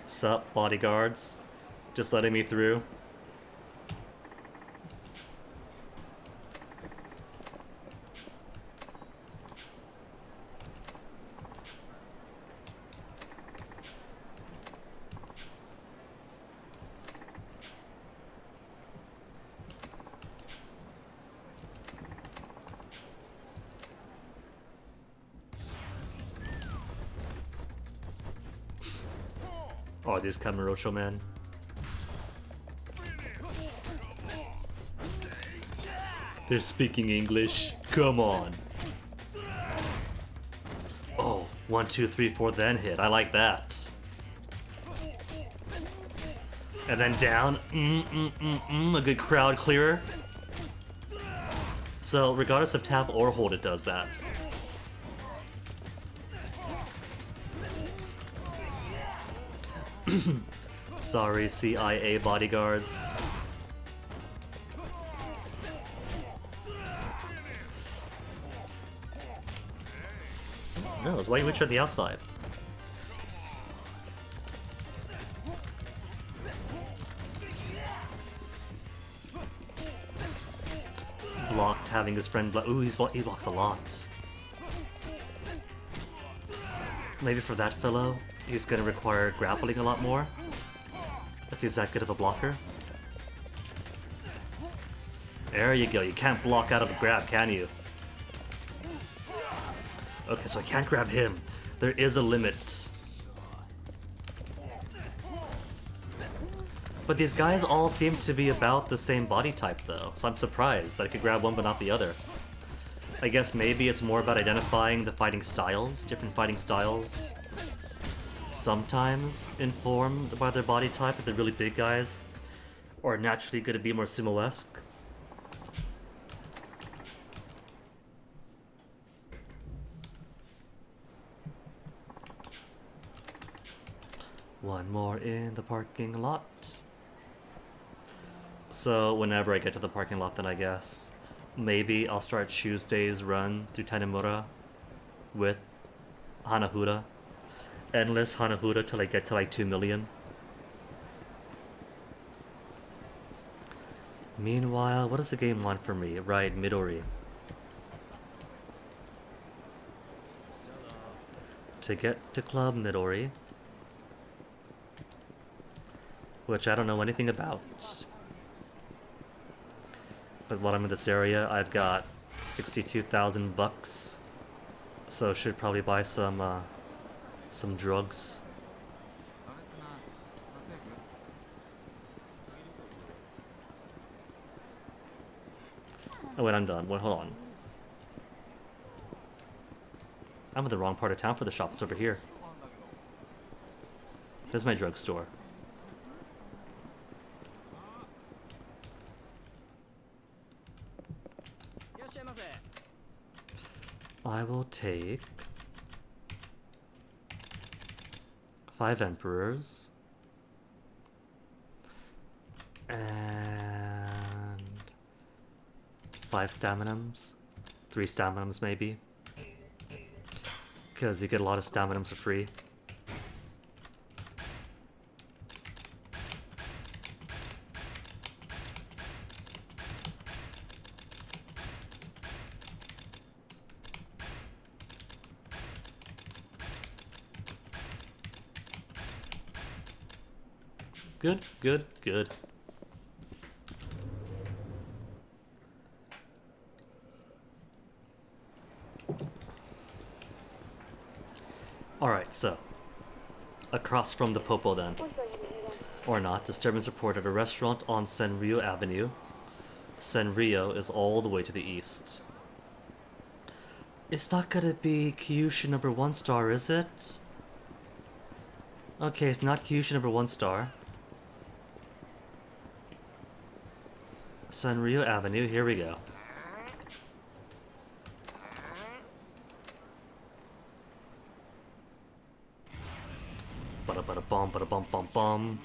Sup, bodyguards? Just letting me through. Oh, these Kamurocho men. They're speaking English. Come on. Oh, 1, 2, 3, 4, then hit. I like that. And then down. A good crowd clearer. So, regardless of tap or hold, it does that. Sorry, CIA bodyguards. No, why you reach on the outside? Blocked, having his friend block. Ooh, he blocks a lot. Maybe for that fellow, he's gonna require grappling a lot more. If he's that good of a blocker. There you go, you can't block out of a grab, can you? Okay, so I can't grab him. There is a limit. But these guys all seem to be about the same body type though, so I'm surprised that I could grab one but not the other. I guess maybe it's more about identifying the fighting styles, different fighting styles. Sometimes informed by their body type, if they're really big guys, or naturally going to be more sumo-esque. One more in the parking lot. So whenever I get to the parking lot, then I guess maybe I'll start Tuesday's run through Tanemura with Hanahuda. Endless Hanahuda till I get to like 2 million. Meanwhile, what does the game want from me? Right, Midori. To get to Club Midori, which I don't know anything about. But while I'm in this area, I've got 62,000 bucks, so should probably buy some drugs. Oh wait, I'm done. Wait, hold on. I'm in the wrong part of town for the shop. It's over here. There's my drugstore. I will take 5 emperors and 5 staminums, 3 staminums maybe, because you get a lot of staminums for free. Good, good, good. Alright, so. Across from the Popo then. Or not, disturbance report at a restaurant on Senryo Avenue. Senryo is all the way to the east. It's not gonna be Kyushu number 1 star, is it? Okay, it's not Kyushu number 1 star. Senryo Avenue, here we go. Bada bada bum, bada bum bum bum.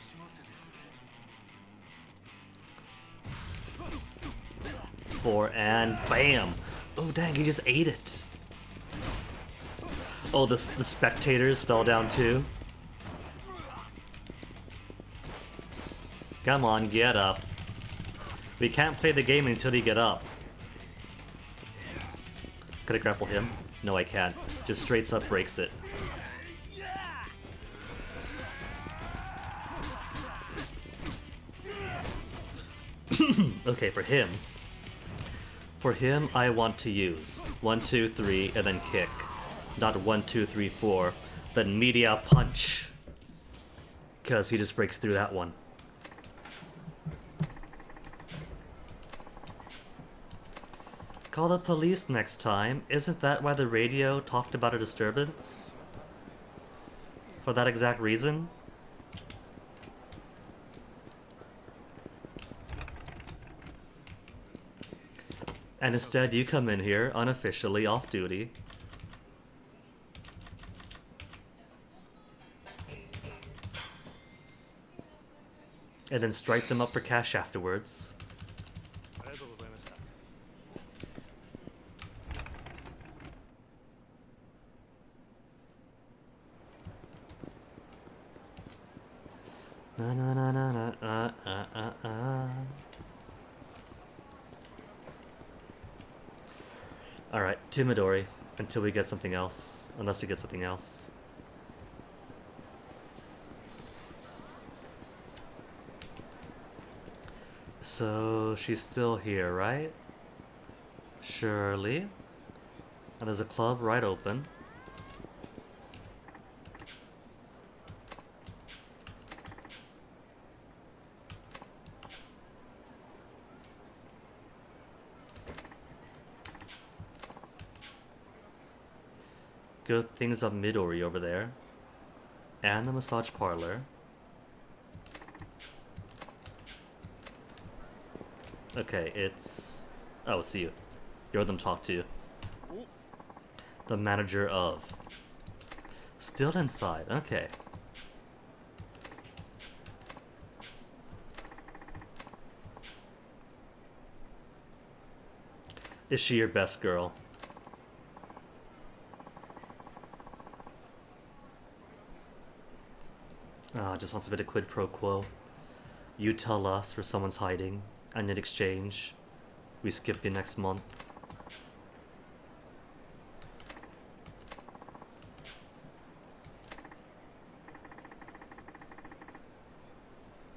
Four and bam! Oh dang, he just ate it. Oh, the spectators fell down too. Come on, get up. We can't play the game until you get up. Could I grapple him? No, I can't. Just straight up breaks it. Okay, for him, I want to use 1, 2, 3, and then kick. Not 1, 2, 3, 4, then media punch. Because he just breaks through that one. Call the police next time. Isn't that why the radio talked about a disturbance? For that exact reason? And instead you come in here, unofficially, off duty. And then strike them up for cash afterwards. Na na na na na Alright, to Midori, until we get something else. Unless we get something else. So, she's still here, right? Surely. And there's a club right open. Good things about Midori over there. And the massage parlor. Okay, it's... Oh, it's you. You're them talk to. The manager of... Still inside, okay. Is she your best girl? Just wants a bit of quid pro quo. You tell us where someone's hiding, and in exchange, we skip you next month.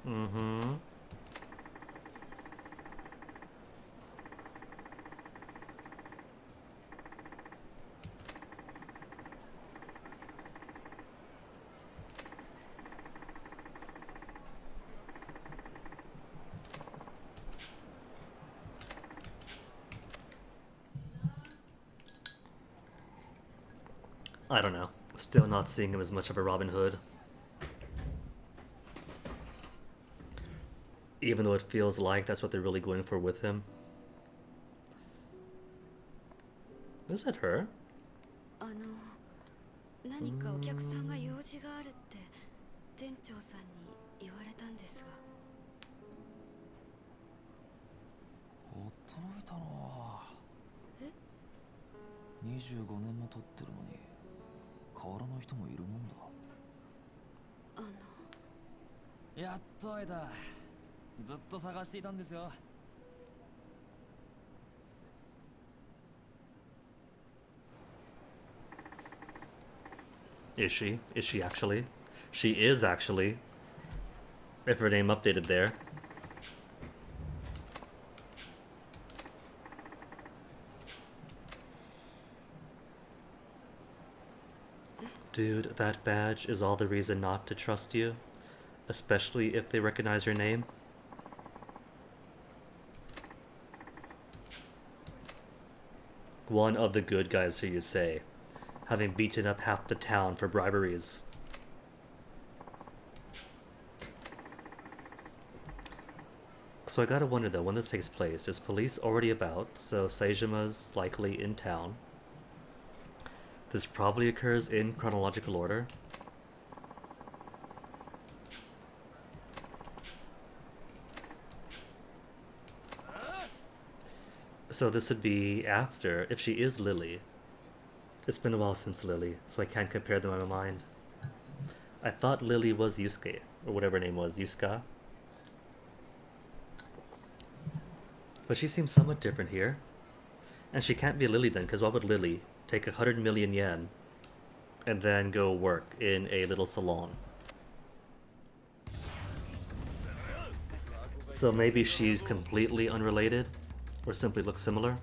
Mm-hmm. I don't know. Still not seeing him as much of a Robin Hood. Even though it feels like that's what they're really going for with him. Is it her? 何かお客さんが用事があるって店長さんに言われたんですが。驚いたなあ。え25年も経ってるのに変わらない人もいるもんだ。やっと会えた。ずっと探していたんですよ。Is she? Is she actually? She is actually. If her name updated there. Dude, that badge is all the reason not to trust you. Especially if they recognize your name. One of the good guys who you say, having beaten up half the town for briberies. So I gotta wonder though, when this takes place, there's police already about, so Seijima's likely in town. This probably occurs in chronological order. So this would be after, if she is Lily. It's been a while since Lily, so I can't compare them in my mind. I thought Lily was Yusuke, or whatever her name was, Yusuka. But she seems somewhat different here. And she can't be Lily then, because why would Lily take 100 million yen and then go work in a little salon? So maybe she's completely unrelated, or simply looks similar.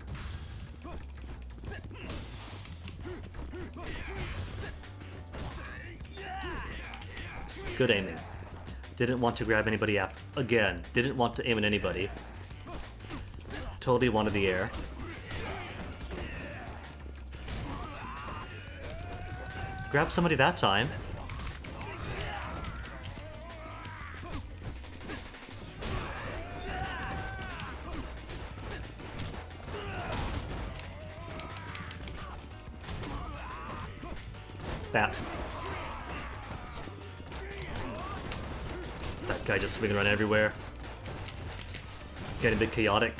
Good aiming. Didn't want to grab anybody again. Didn't want to aim at anybody. Totally wanted the air. Grab somebody that time. That guy just swinging around everywhere. Getting a bit chaotic.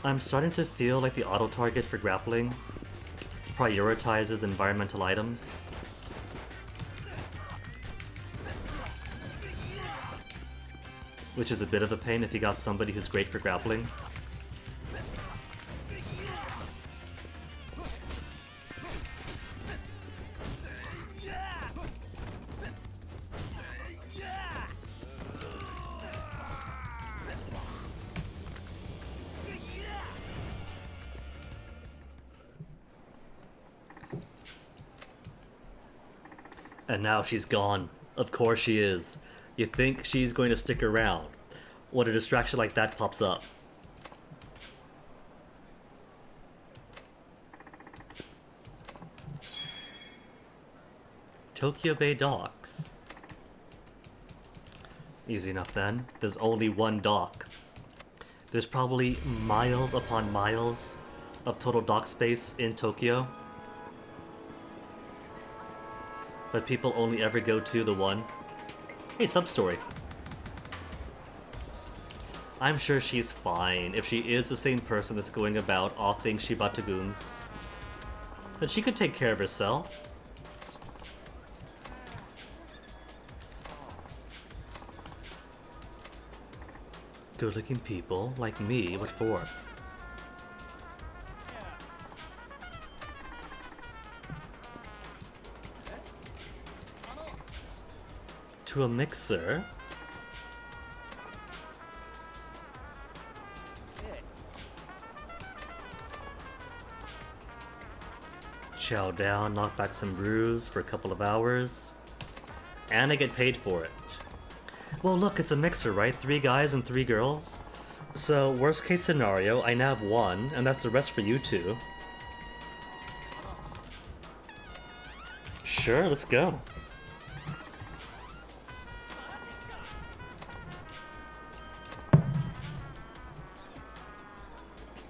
I'm starting to feel like the auto-target for grappling prioritizes environmental items. Which is a bit of a pain if you got somebody who's great for grappling. And now she's gone. Of course she is. You think she's going to stick around when a distraction like that pops up. Tokyo Bay docks. Easy enough then. There's only one dock. There's probably miles upon miles of total dock space in Tokyo. But people only ever go to the one. Hey, sub-story. I'm sure she's fine. If she is the same person that's going about offing Shibataguns, then she could take care of herself. Good-looking people like me, what for? To a mixer. Chow down, knock back some brews for a couple of hours. And I get paid for it. Well, look, it's a mixer, right? 3 guys and 3 girls. So, worst case scenario, I nab 1, and that's the rest for you 2. Sure, let's go.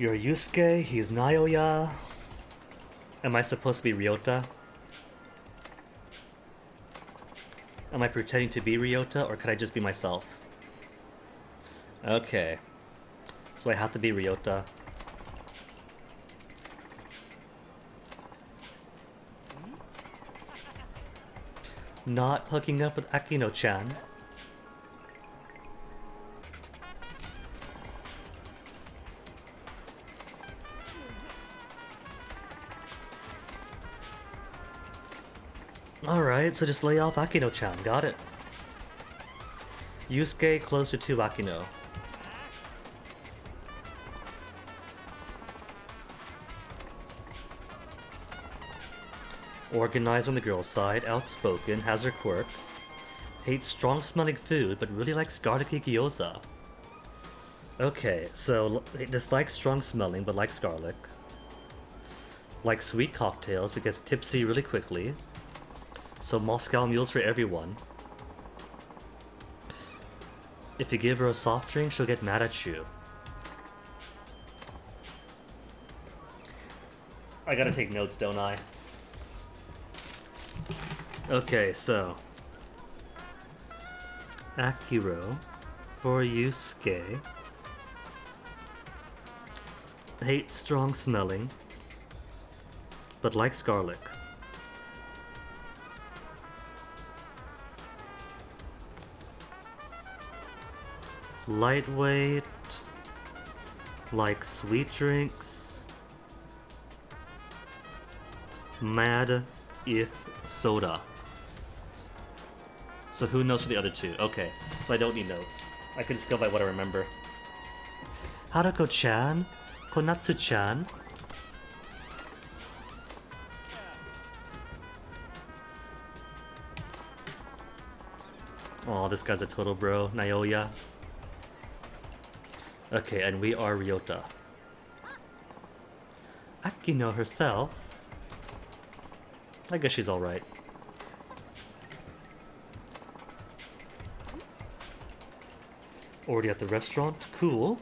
You're Yusuke, he's Naoya. Am I supposed to be Ryota? Am I pretending to be Ryota, or could I just be myself? Okay. So I have to be Ryota. Not hooking up with Akino-chan. Alright, so just lay off Akino-chan, got it. Yusuke closer to Akino. Organized on the girl's side, outspoken, has her quirks. Hates strong-smelling food, but really likes garlicky gyoza. Okay, so dislikes strong-smelling, but likes garlic. Likes sweet cocktails, but gets tipsy really quickly. So Moscow mules for everyone. If you give her a soft drink, she'll get mad at you. I gotta take notes, don't I? Okay, so Akiro for Yusuke. Hates strong smelling, but likes garlic. Lightweight, likes sweet drinks. Mad if soda. So who knows for the other two? Okay, so I don't need notes. I can just go by what I remember. Haruko-chan? Konatsu-chan? Oh, this guy's a total bro. Naoya. Okay, and we are Ryota. Akino herself? I guess she's alright. Already at the restaurant? Cool.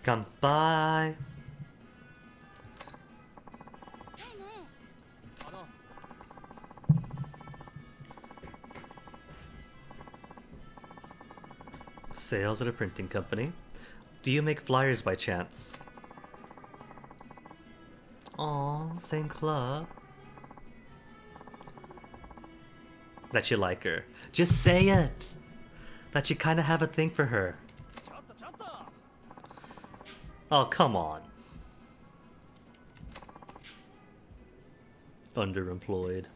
Kanpai! Sales at a printing company. Do you make flyers by chance? Aw, same club. That you like her. Just say it! That you kinda have a thing for her. Oh, come on. Underemployed.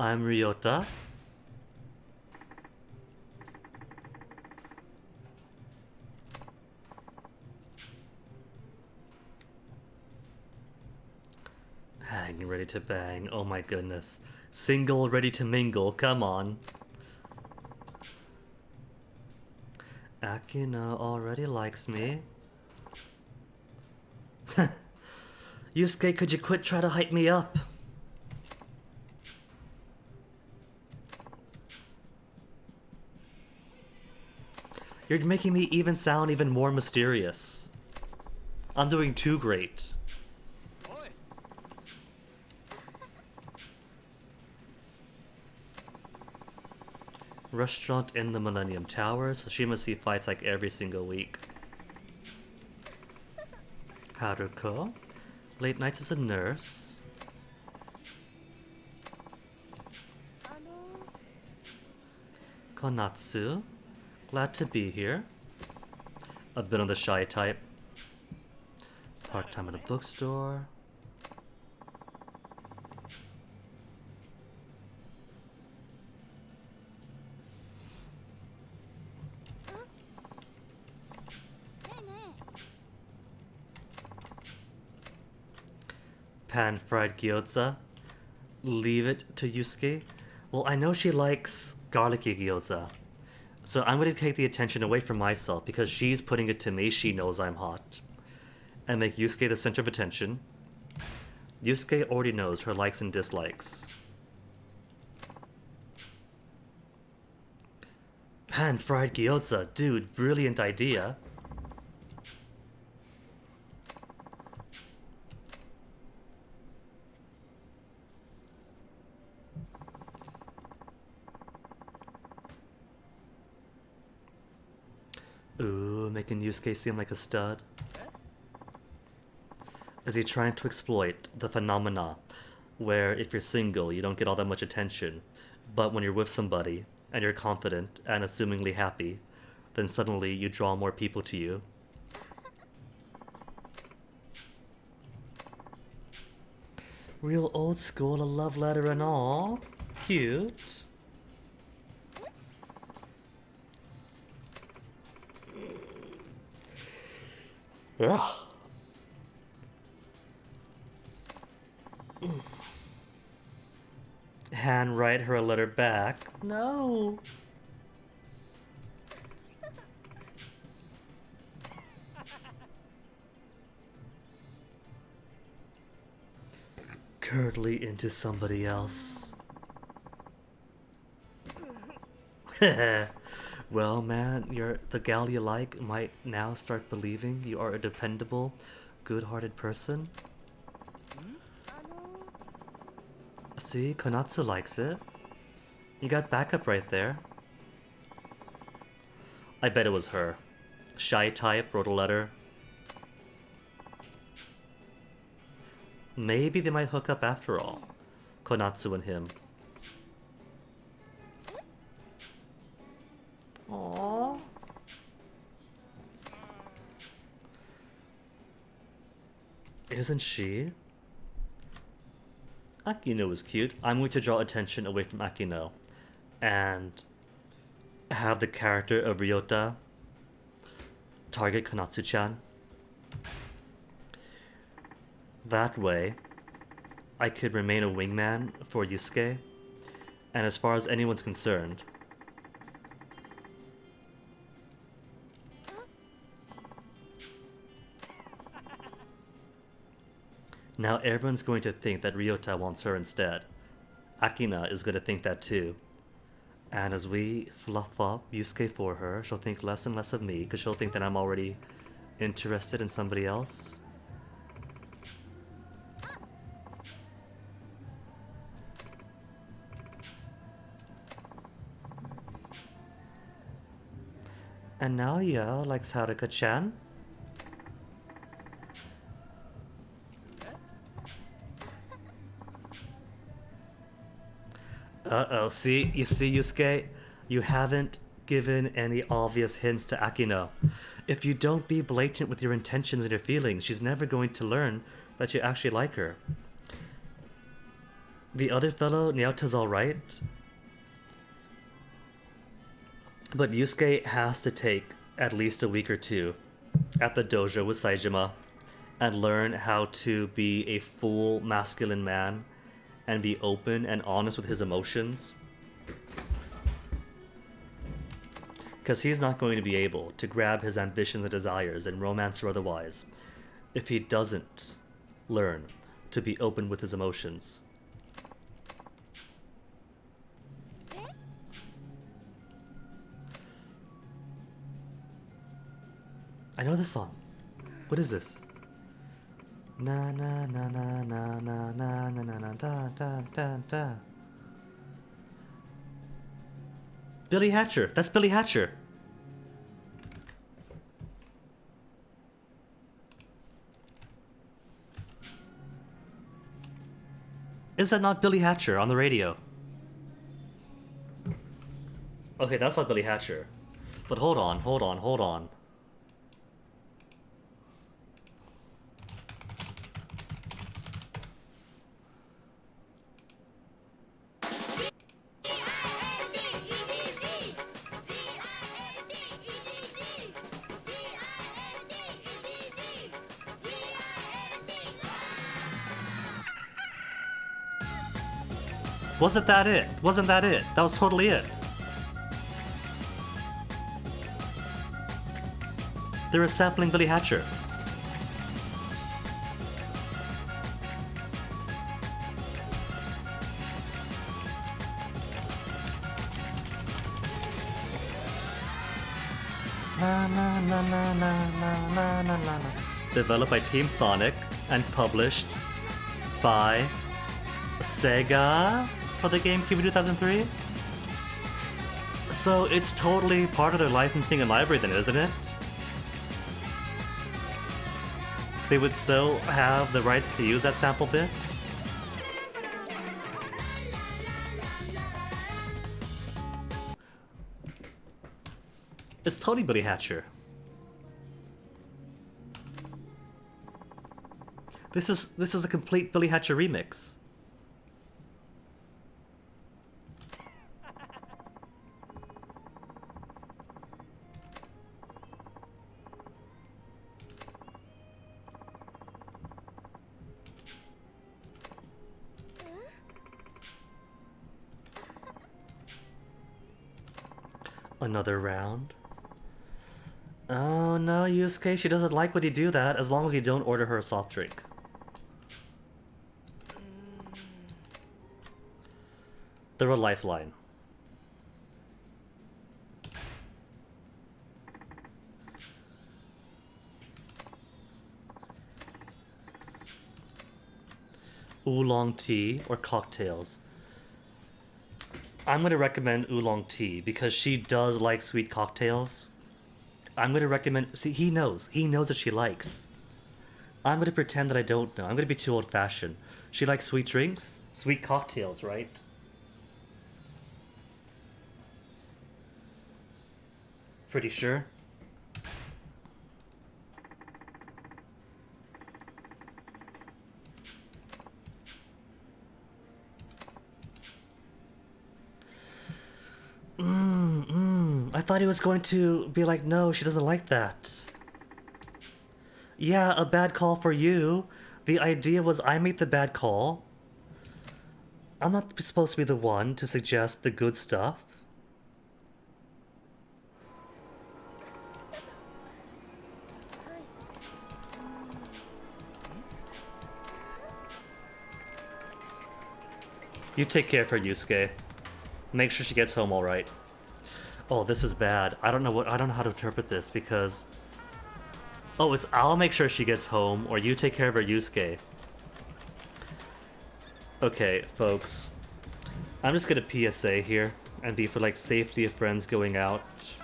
I'm Ryota. Hang, ready to bang. Oh my goodness. Single, ready to mingle. Come on. Akino already likes me. Yusuke, could you quit trying to hype me up? You're making me even sound even more mysterious. I'm doing too great. Restaurant in the Millennium Tower, so she must see fights like every single week. Haruko, late nights as a nurse. Konatsu, glad to be here. A bit on the shy type. Part-time at a bookstore. Pan-fried gyoza. Leave it to Yusuke. Well, I know she likes garlicky gyoza. So I'm going to take the attention away from myself because she's putting it to me. She knows I'm hot. And make Yusuke the center of attention. Yusuke already knows her likes and dislikes. Pan-fried gyoza, dude, brilliant idea. Ooh, making Yusuke seem like a stud. Is he trying to exploit the phenomena where if you're single, you don't get all that much attention, but when you're with somebody and you're confident and assumingly happy, then suddenly you draw more people to you? Real old school, a love letter and all. Cute. Yeah. Handwrite her a letter back. No. Curdly into somebody else. Well, man, the gal you like might now start believing you are a dependable, good-hearted person. See, Konatsu likes it. You got backup right there. I bet it was her. Shy type, wrote a letter. Maybe they might hook up after all. Konatsu and him. Aww. Isn't she? Akino is cute. I'm going to draw attention away from Akino and have the character of Ryota target Konatsu-chan. That way, I could remain a wingman for Yusuke, and as far as anyone's concerned, now everyone's going to think that Ryota wants her instead. Akina is going to think that too. And as we fluff up Yusuke for her, she'll think less and less of me, because she'll think that I'm already interested in somebody else. And now Yo likes Haruka-chan. Uh-oh, see, Yusuke? You haven't given any obvious hints to Akino. If you don't be blatant with your intentions and your feelings, she's never going to learn that you actually like her. The other fellow, Nyauta's alright. But Yusuke has to take at least a week or two at the dojo with Saejima and learn how to be a full masculine man and be open and honest with his emotions. Because he's not going to be able to grab his ambitions and desires, in romance or otherwise, if he doesn't learn to be open with his emotions. I know this song. What is this? Na na na na na na na na na na da da da da. Billy Hatcher. That's Billy Hatcher. Is that not Billy Hatcher on the radio? Okay, that's not Billy Hatcher. But hold on, hold on, hold on. Wasn't that it? Wasn't that it? That was totally it. They were sampling Billy Hatcher. Na, na, na, na, na, na, na, na, na. Developed by Team Sonic and published by Sega for the GameCube in 2003. So it's totally part of their licensing and library then, isn't it? They would so have the rights to use that sample bit? It's totally Billy Hatcher. This is a complete Billy Hatcher remix. Another round. Oh no, Yusuke, she doesn't like when you do that, as long as you don't order her a soft drink. They're a lifeline. Oolong tea or cocktails. I'm gonna recommend oolong tea because she does like sweet cocktails. I'm gonna recommend. See, he knows what she likes. I'm gonna pretend that I don't know. I'm gonna be too old-fashioned. She likes sweet drinks, sweet cocktails, right? Pretty sure. I thought he was going to be like, no, she doesn't like that. Yeah, a bad call for you. The idea was I made the bad call. I'm not supposed to be the one to suggest the good stuff. You take care of her, Yusuke. Make sure she gets home all right. Oh, this is bad. I don't know how to interpret this because... Oh, it's I'll make sure she gets home, or you take care of her, Yusuke. Okay, folks. I'm just gonna PSA here, and be for like safety of friends going out.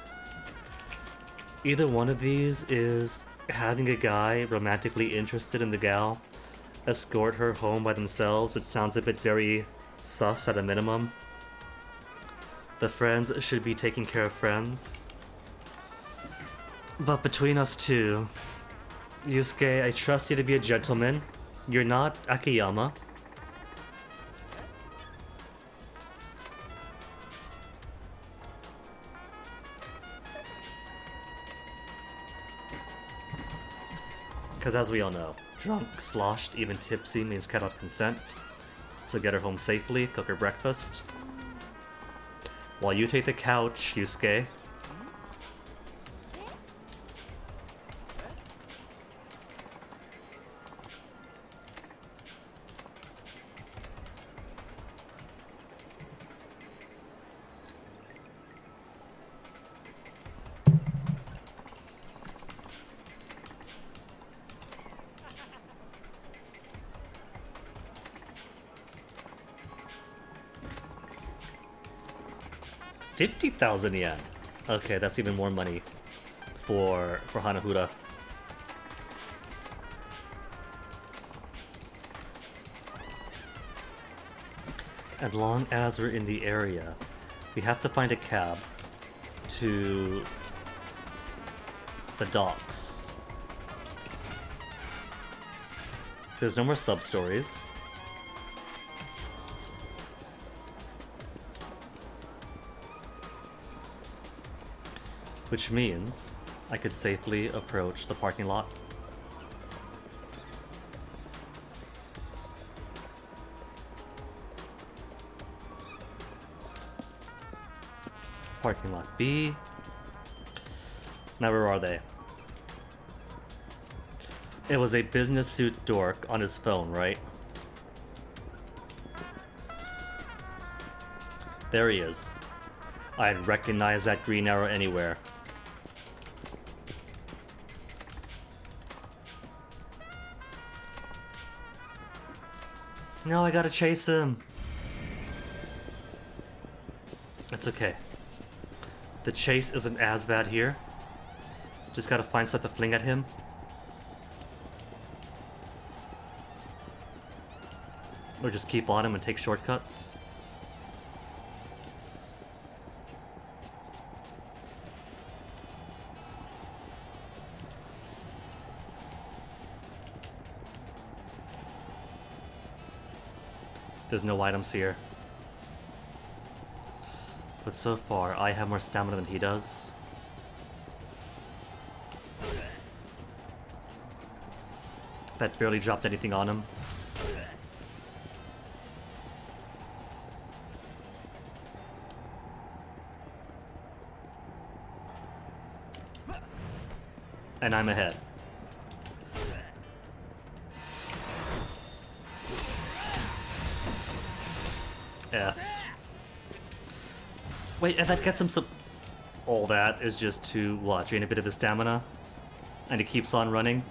Either one of these is having a guy romantically interested in the gal escort her home by themselves, which sounds a bit very sus at a minimum. The friends should be taking care of friends. But between us two, Yusuke, I trust you to be a gentleman. You're not Akiyama. Because as we all know, drunk, sloshed, even tipsy means cannot consent. So get her home safely, cook her breakfast. While you take the couch, Yusuke. $50,000 yen. Okay, that's even more money for Hanahura. And long as we're in the area, we have to find a cab to the docks. There's no more sub-stories. Which means I could safely approach the parking lot. Parking lot B. Now where are they? It was a business suit dork on his phone, right? There he is. I'd recognize that green arrow anywhere. No, I gotta chase him. It's okay. The chase isn't as bad here. Just gotta find stuff to fling at him. Or just keep on him and take shortcuts. There's no items here. But so far, I have more stamina than he does. That barely dropped anything on him. And I'm ahead. F. Wait, and that gets him some... All that is just to, what, drain a bit of his stamina? And he keeps on running?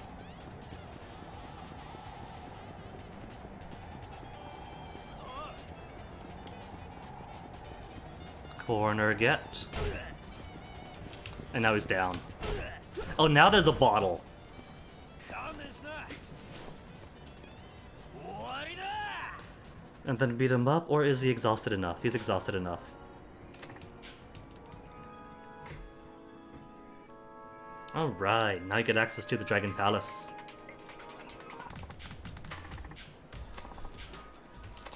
Corner get. And now he's down. Oh, now there's a bottle. And then beat him up, or is he exhausted enough? He's exhausted enough. Alright, now you get access to the Dragon Palace.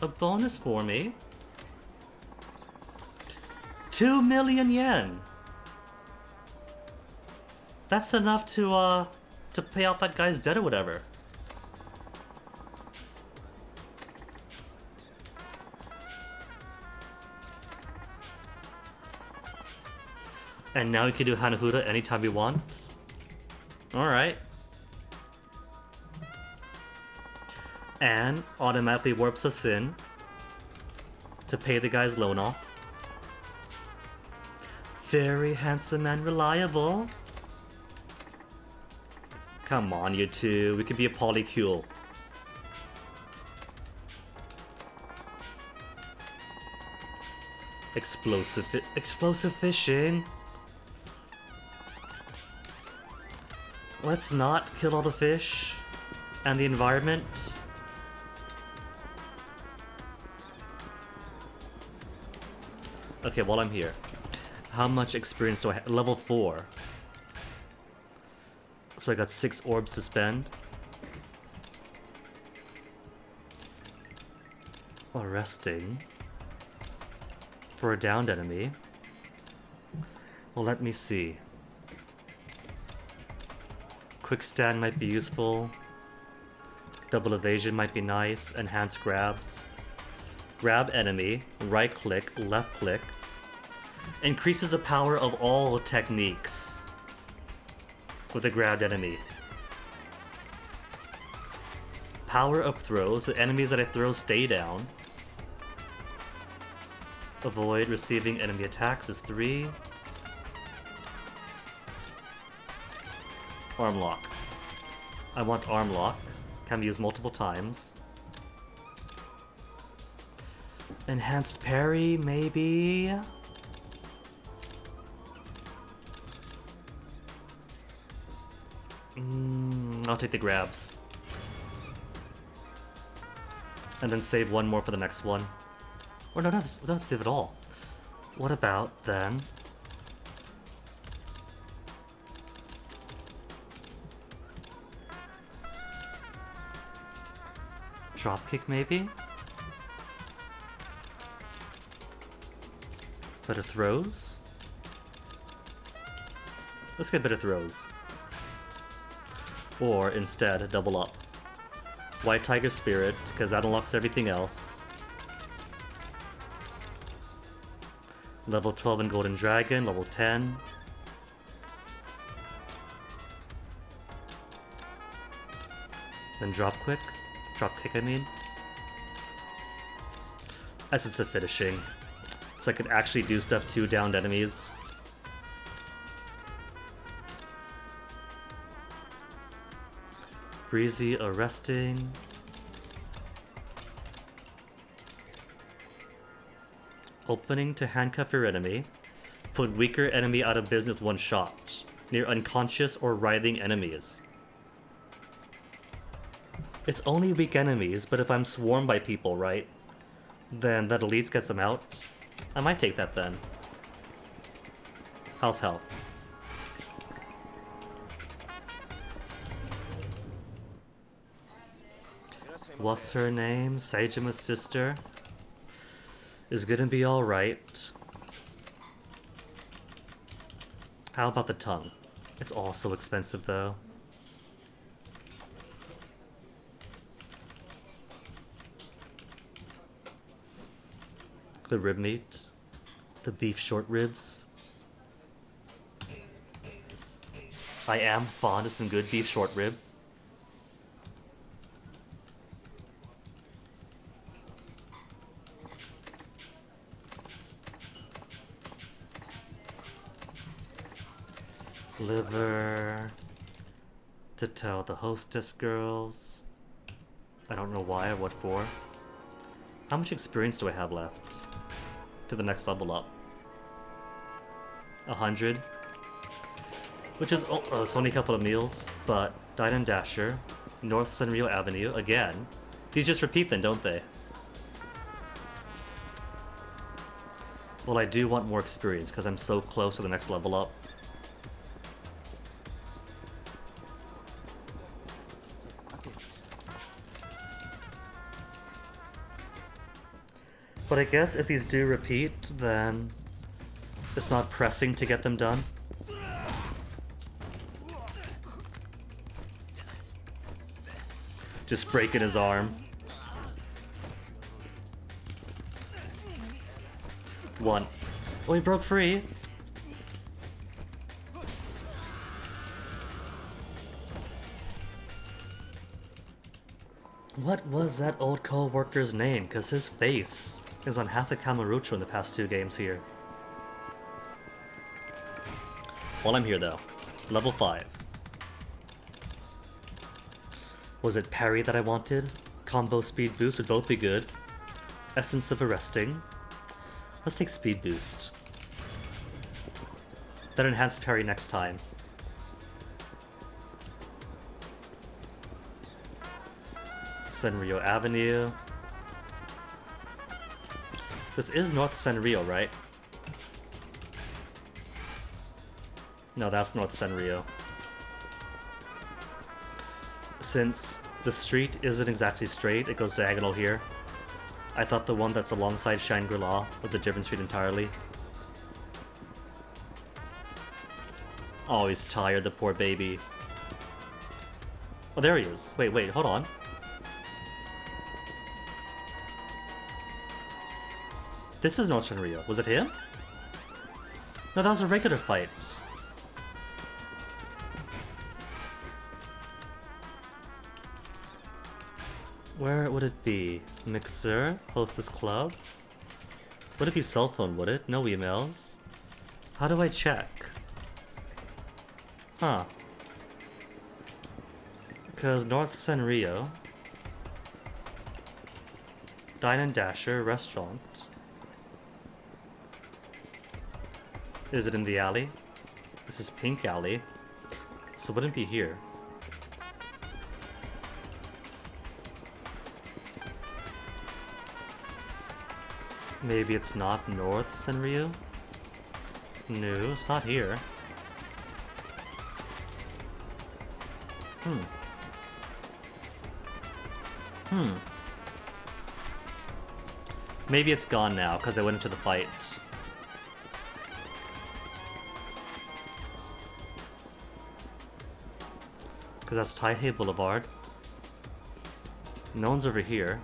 A bonus for me. 2 million yen! That's enough to pay off that guy's debt or whatever. And now we can do Hanahuda anytime we want. Alright. And automatically warps us in to pay the guy's loan off. Very handsome and reliable. Come on, you two. We could be a polycule. Explosive fishing. Let's not kill all the fish and the environment. Okay, while I'm here, how much experience do I have? Level 4. So I got 6 orbs to spend. Arresting. For a downed enemy. Well, let me see. Quick stand might be useful. Double evasion might be nice. Enhanced grabs. Grab enemy. Right click. Left click. Increases the power of all techniques with a grabbed enemy. Power of throws. The enemies that I throw stay down. Avoid receiving enemy attacks is 3. Arm lock. I want arm lock. Can be used multiple times. Enhanced parry, maybe? I'll take the grabs. And then save one more for the next one. Or no, don't save it all. What about, then... Dropkick, maybe? Better throws? Let's get better throws. Or, instead, double up. White Tiger Spirit, because that unlocks everything else. Level 12 in Golden Dragon, level 10. Then drop quick. Drop kick, I mean. Essence of Finishing. So I could actually do stuff to downed enemies. Breezy Arresting. Opening to handcuff your enemy. Put weaker enemy out of business with one shot. Near unconscious or writhing enemies. It's only weak enemies, but if I'm swarmed by people, right? Then that at least gets them out. I might take that then. How's health? What's her name? Seijima's sister? Is gonna be alright. How about the tongue? It's all so expensive though. The rib meat. The beef short ribs. I am fond of some good beef short rib. Liver. To tell the hostess girls. I don't know why or what for. How much experience do I have left? To the next level up. 100. Which is, oh, it's only a couple of meals, but Dine and Dasher, North Sanrio Avenue, again. These just repeat then, don't they? Well, I do want more experience because I'm so close to the next level up. But I guess if these do repeat, then it's not pressing to get them done. Just breaking his arm. One. Oh, he broke free. What was that old co-worker's name? Because his face is on half the Kamurocho in the past 2 games here. While I'm here though, level 5. Was it parry that I wanted? Combo speed boost would both be good. Essence of arresting. Let's take speed boost. Then enhanced parry next time. Sanrio Avenue. This is North Sanrio, right? No, that's North Sanrio. Since the street isn't exactly straight, it goes diagonal here. I thought the one that's alongside Shangri-La was a different street entirely. Oh, he's tired, the poor baby. Oh, there he is. Wait, hold on. This is North Sanrio. Was it him? No, that was a regular fight. Where would it be? Mixer? Hostess Club? Would it be cell phone, would it? No emails. How do I check? Huh. Because North Sanrio. Dine and Dasher restaurant. Is it in the alley? This is Pink Alley. So it wouldn't be here. Maybe it's not North Sanrio? No, it's not here. Maybe it's gone now, because I went into the fight. Because that's Taihei Boulevard. No one's over here.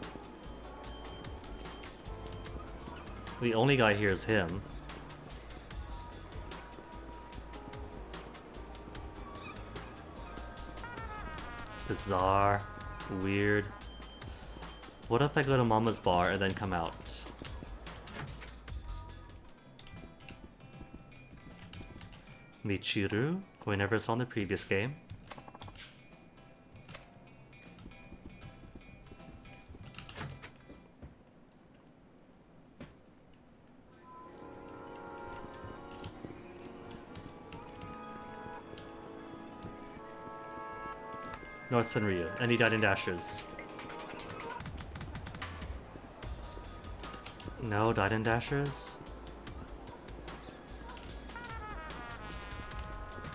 The only guy here is him. Bizarre. Weird. What if I go to Mama's bar and then come out? Michiru, who I never saw in the previous game. North Senryu. Any Diden Dashers? No Diden Dashers?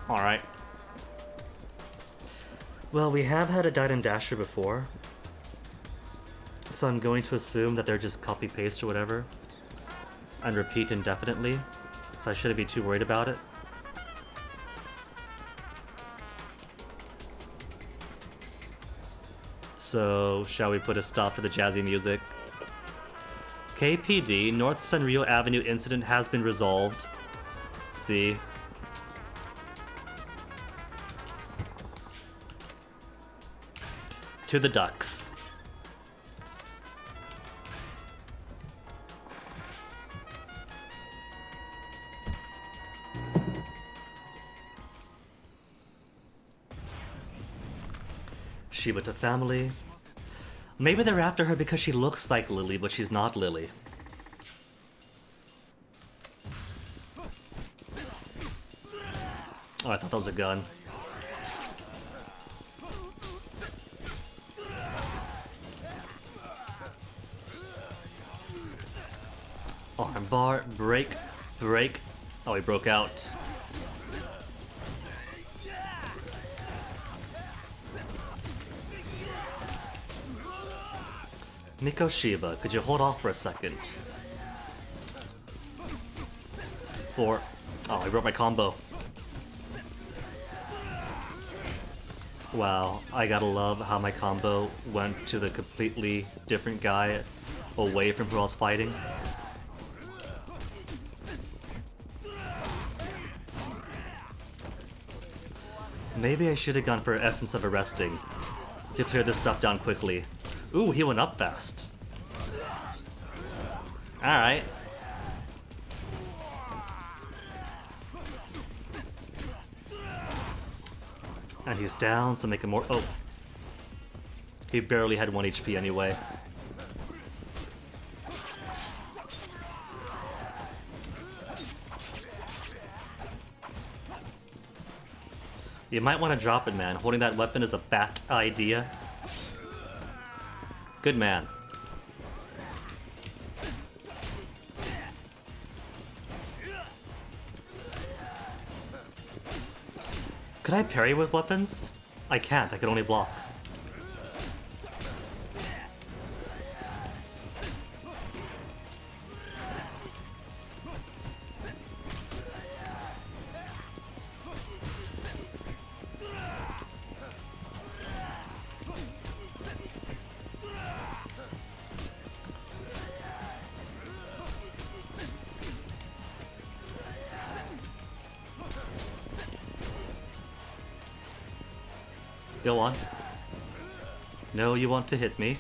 Alright. Well, we have had a Diden Dasher before, so I'm going to assume that they're just copy-paste or whatever, and repeat indefinitely, so I shouldn't be too worried about it. So, shall we put a stop to the jazzy music? KPD, North Senryu Avenue incident has been resolved. See? To the ducks. Shibata family. Maybe they're after her because she looks like Lily, but she's not Lily. Oh, I thought that was a gun. Armbar, break, break. Oh, he broke out. Miko Shiba, could you hold off for a second? Oh, I broke my combo. Wow, I gotta love how my combo went to the completely different guy away from who I was fighting. Maybe I should have gone for Essence of Arresting to clear this stuff down quickly. Ooh, he went up fast. Alright. And he's down, so make him more. Oh. He barely had 1 HP anyway. You might want to drop it, man. Holding that weapon is a bad idea. Good man. Could I parry with weapons? I can't, I can only block. Go on. No, you want to hit me.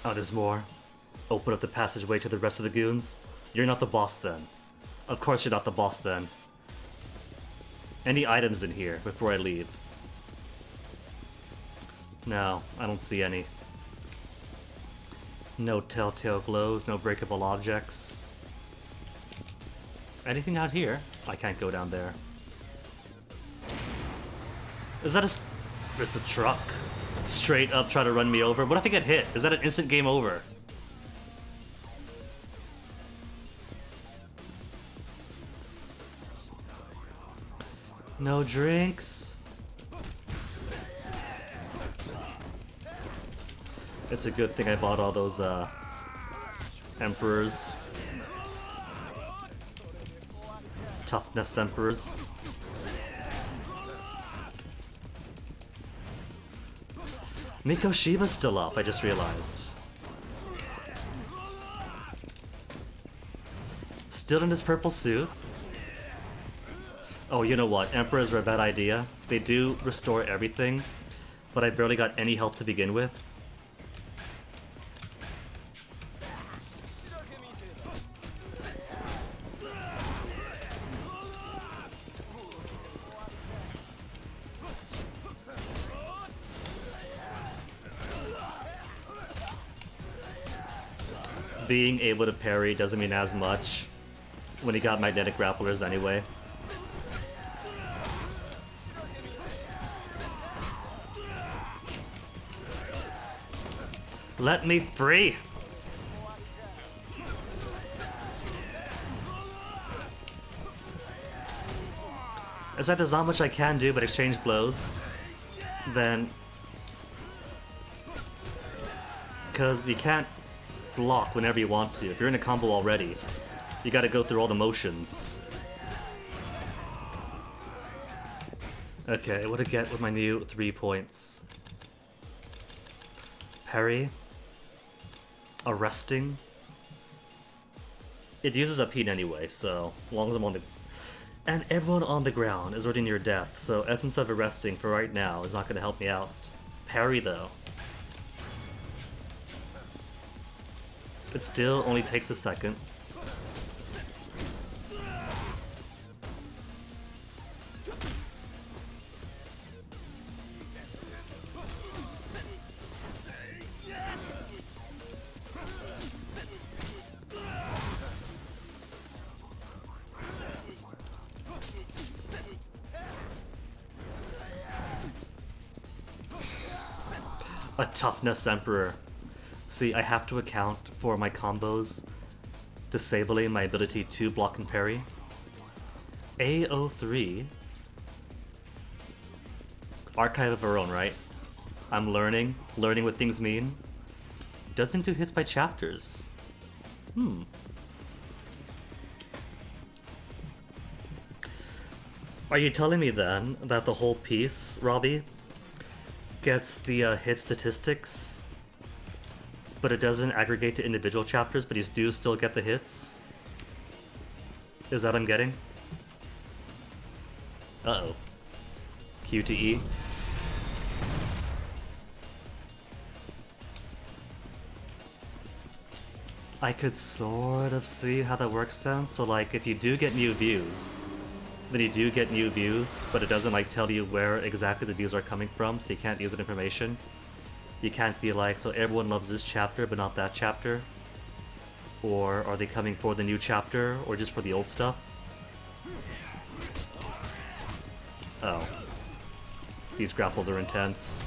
Oh, there's more. Open up the passageway to the rest of the goons. You're not the boss then. Of course you're not the boss then. Any items in here before I leave? No, I don't see any. No telltale glows, no breakable objects. Anything out here? I can't go down there. Is that a... It's a truck. Straight up try to run me over. What if I get hit? Is that an instant game over? No drinks. It's a good thing I bought all those Emperors. Toughness Emperors. Miko Shiba's still up, I just realized. Still in his purple suit. Oh, you know what? Emperors are a bad idea. They do restore everything, but I barely got any health to begin with. being able to parry doesn't mean as much when you got magnetic grapplers anyway. Let me free! It's like there's not much I can do but exchange blows. Then... because you can't block whenever you want to. If you're in a combo already, you gotta go through all the motions. Okay, what to get with my new 3 points? Parry. Arresting. It uses a Pete anyway, so as long as I'm on the... And everyone on the ground is already near death, so Essence of Arresting for right now is not gonna help me out. Parry though. It still only takes a second. A Toughness Emperor. See, I have to account for my combos disabling my ability to block and parry. A03. Archive of our own, right? I'm learning what things mean. Doesn't do hits by chapters. Are you telling me then that the whole piece, Robbie, gets the hit statistics, but it doesn't aggregate to individual chapters, but you do still get the hits? Is that what I'm getting? Uh-oh. Q to E. I could sort of see how that works then. So like if you do get new views, then you do get new views, but it doesn't like tell you where exactly the views are coming from, so you can't use that information. You can't be like, so everyone loves this chapter but not that chapter. Or are they coming for the new chapter or just for the old stuff? Oh. These grapples are intense.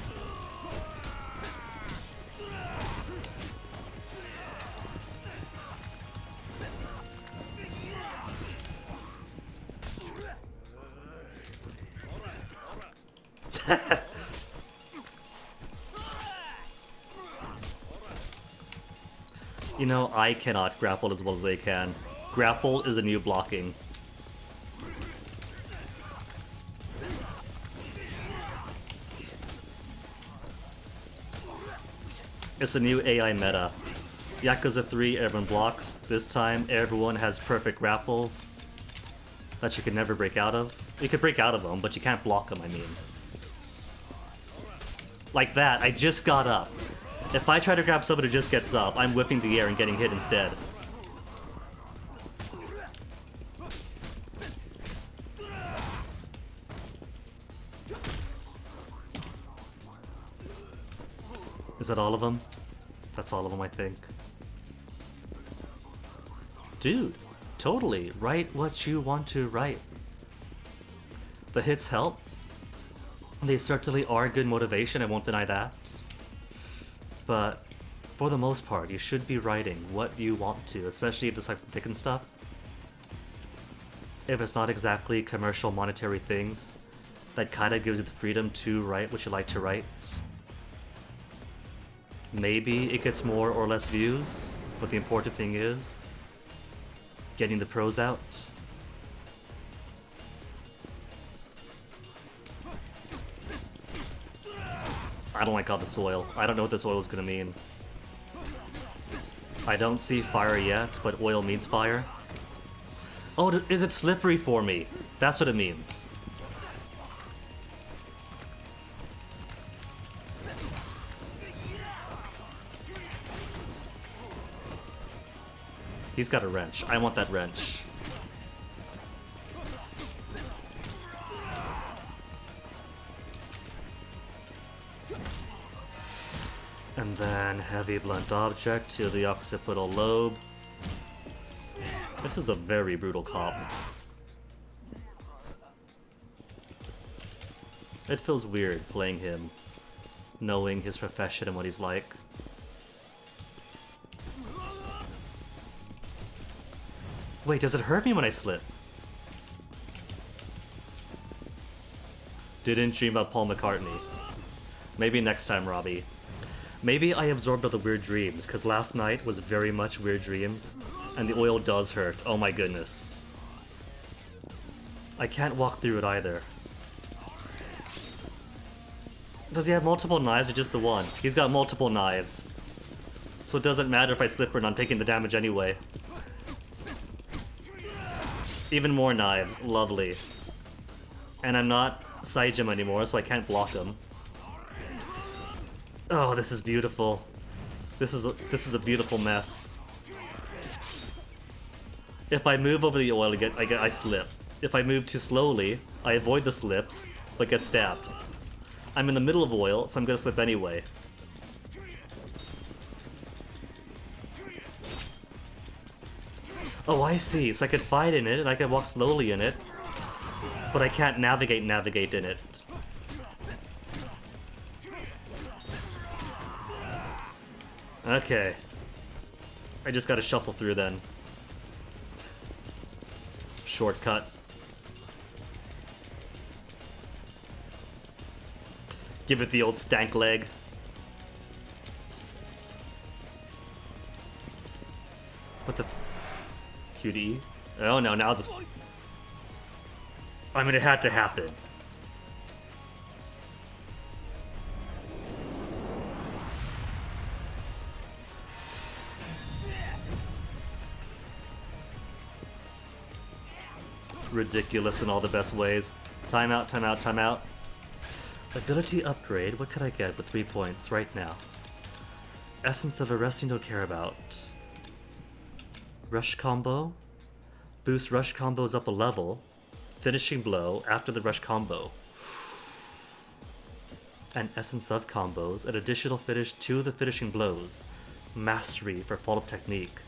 You know, I cannot grapple as well as they can. Grapple is a new blocking. It's a new AI meta. Yakuza 3, everyone blocks. This time, everyone has perfect grapples that you can never break out of. You can break out of them, but you can't block them, I mean. Like that, I just got up. If I try to grab someone who just gets up, I'm whipping the air and getting hit instead. Is that all of them? That's all of them, I think. Dude, totally. Write what you want to write. The hits help. They certainly are good motivation, I won't deny that. But for the most part, you should be writing what you want to, especially if it's like picking stuff. If it's not exactly commercial monetary things, that kind of gives you the freedom to write what you like to write. Maybe it gets more or less views, but the important thing is getting the prose out. I don't like all the soil. I don't know what this oil is gonna mean. I don't see fire yet, but oil means fire. Oh, is it slippery for me? That's what it means. He's got a wrench. I want that wrench. And then heavy blunt object to the occipital lobe. This is a very brutal cop. It feels weird playing him, knowing his profession and what he's like. Wait, does it hurt me when I slip? Didn't dream about Paul McCartney. Maybe next time, Robbie. Maybe I absorbed all the weird dreams, because last night was very much weird dreams, and the oil does hurt. Oh my goodness. I can't walk through it either. Does he have multiple knives or just the one? He's got multiple knives. So it doesn't matter if I slip or not, I'm taking the damage anyway. Even more knives, lovely. And I'm not Saijima anymore, so I can't block him. Oh, this is beautiful. This is a beautiful mess. If I move over the oil, I slip. If I move too slowly, I avoid the slips, but get stabbed. I'm in the middle of oil, so I'm gonna slip anyway. Oh, I see. So I could fight in it, and I could walk slowly in it, but I can't navigate in it. Okay. I just gotta shuffle through then. Shortcut. Give it the old stank leg. What the... QD? Oh no, now it's... I mean, it had to happen. Ridiculous in all the best ways. Timeout, timeout, timeout. Ability upgrade, what could I get with 3 points right now? Essence of Arresting Don't Care About. Rush combo? Boost rush combos up a level. Finishing blow after the rush combo. And Essence of combos, an additional finish to the finishing blows. Mastery for follow-up technique.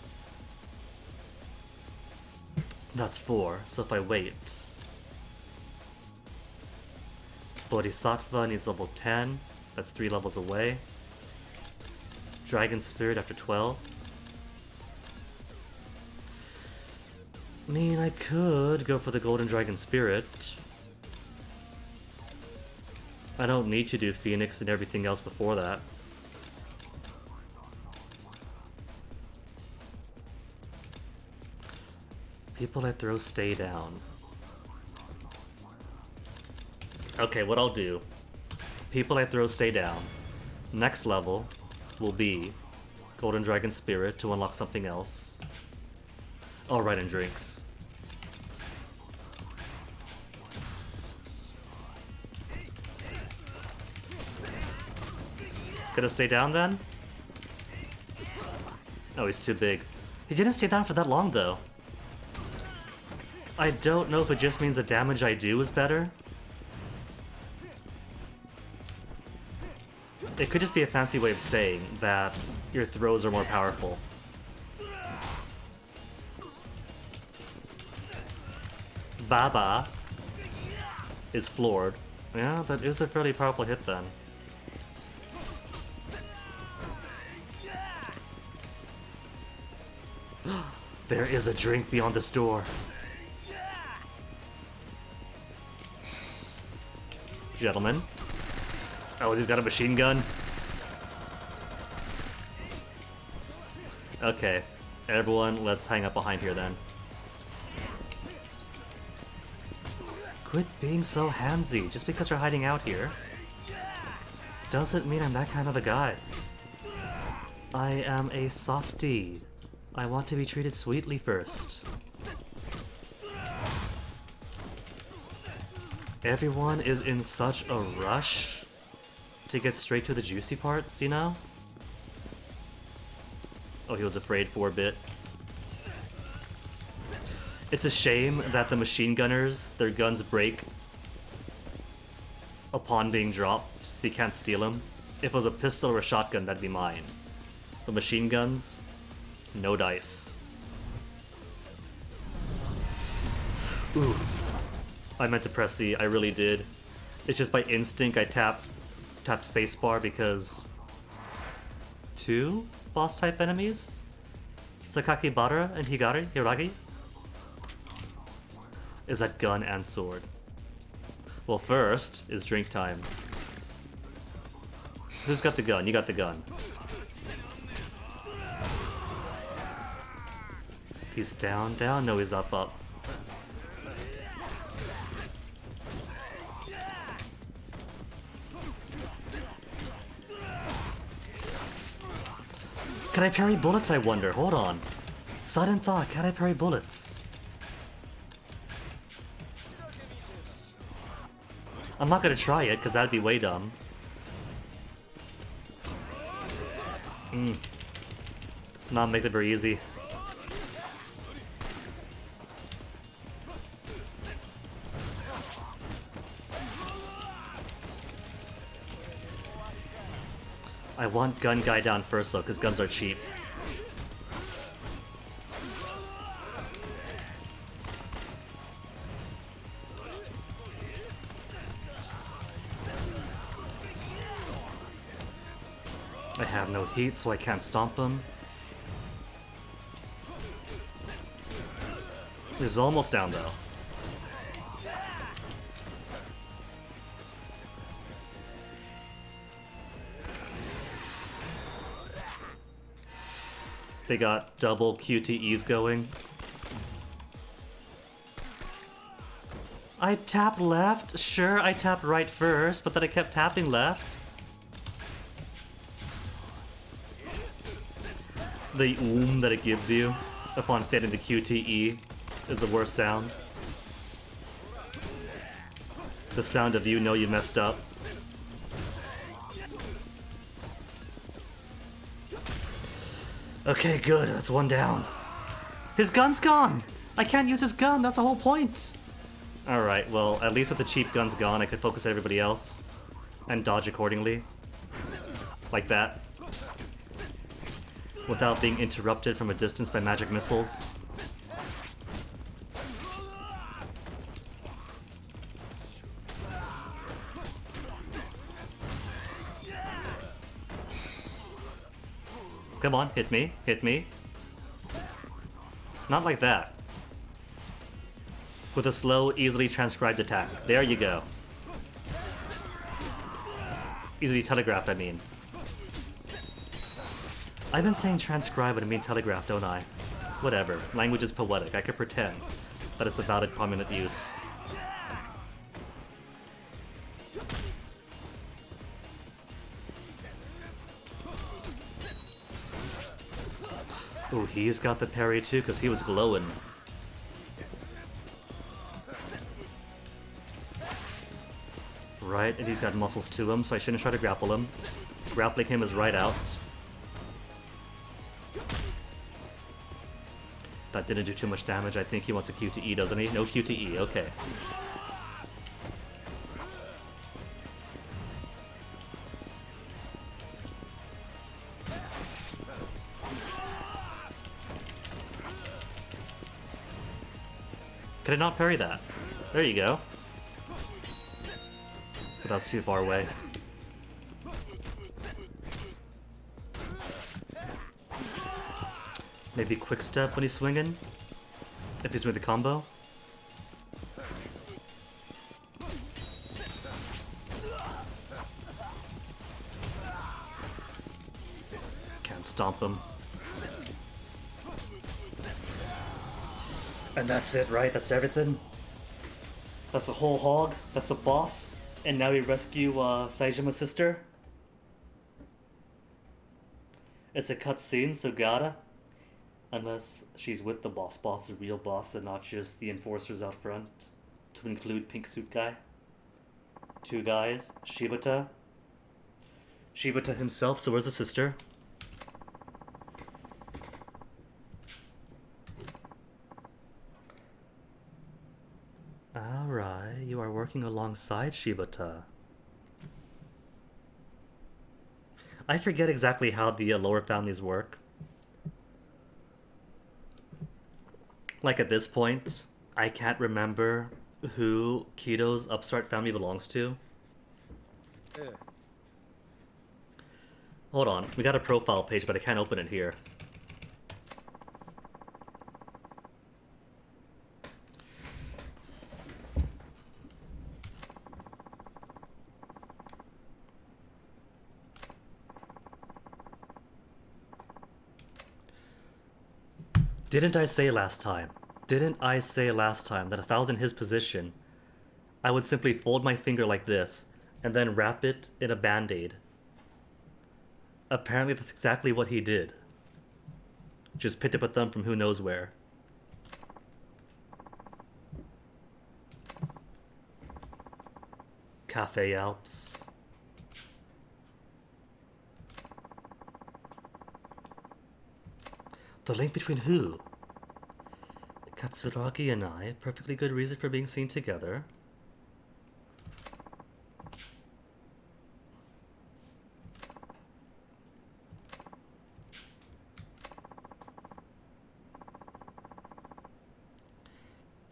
That's 4, so if I wait... Bodhisattva needs level 10, that's 3 levels away. Dragon Spirit after 12. I mean, I could go for the Golden Dragon Spirit. I don't need to do Phoenix and everything else before that. People I throw stay down. Okay, what I'll do. People I throw stay down. Next level will be Golden Dragon Spirit to unlock something else. Oh, right, and drinks. Gonna stay down then? Oh, he's too big. He didn't stay down for that long though. I don't know if it just means the damage I do is better. It could just be a fancy way of saying that your throws are more powerful. Baba is floored. Yeah, that is a fairly powerful hit then. There is a drink beyond this door. Gentlemen. Oh, he's got a machine gun? Okay. Everyone, let's hang up behind here then. Quit being so handsy. Just because you're hiding out here doesn't mean I'm that kind of a guy. I am a softie. I want to be treated sweetly first. Everyone is in such a rush to get straight to the juicy parts, you know? Oh, he was afraid for a bit. It's a shame that the machine gunners, their guns break upon being dropped, so you can't steal them. If it was a pistol or a shotgun, that'd be mine. But machine guns, no dice. Ooh. I meant to press C, I really did. It's just by instinct I tap spacebar because 2 boss type enemies? Sakakibara and Hiragi? Is that gun and sword? Well, first is drink time. Who's got the gun? You got the gun. He's down, down? No, he's up, up. Can I parry bullets, I wonder? Hold on. Sudden thought, can I parry bullets? I'm not gonna try it, because that'd be way dumb. Not make it very easy. I want gun guy down first though, because guns are cheap. I have no heat, so I can't stomp him. He's almost down though. They got double QTEs going. I tapped left? Sure, I tapped right first, but then I kept tapping left. The that it gives you upon fitting the QTE is the worst sound. The sound of you know you messed up. Okay, good. That's one down. His gun's gone! I can't use his gun, that's the whole point! Alright, well, at least with the cheap guns gone, I could focus on everybody else. And dodge accordingly. Like that. Without being interrupted from a distance by magic missiles. Come on, hit me, hit me. Not like that. With a slow, easily transcribed attack. There you go. Easily telegraphed, I mean. I've been saying transcribe and I mean telegraph, don't I? Whatever. Language is poetic. I could pretend that it's a valid prominent use. Ooh, he's got the parry too, because he was glowing. Right, and he's got muscles to him, so I shouldn't try to grapple him. Grappling him is right out. That didn't do too much damage. I think he wants a QTE, doesn't he? No QTE, okay. Could I not parry that? There you go. But that was too far away. Maybe quick step when he's swinging? If he's doing the combo? Can't stomp him. And that's it, right? That's everything? That's the whole hog? That's the boss? And now we rescue Saijima's sister? It's a cutscene, so gotta. Unless she's with the boss, the real boss, and not just the enforcers out front. To include Pink Suit Guy. 2 guys. Shibata. Shibata himself, so where's the sister? Alright, you are working alongside Shibata. I forget exactly how the lower families work. Like at this point, I can't remember who Kito's upstart family belongs to. Hold on, we got a profile page, but I can't open it here. Didn't I say last time that if I was in his position, I would simply fold my finger like this and then wrap it in a band-aid? Apparently that's exactly what he did. Just picked up a thumb from who knows where. Cafe Alps. The link between who? Katsuragi and I. Perfectly good reason for being seen together.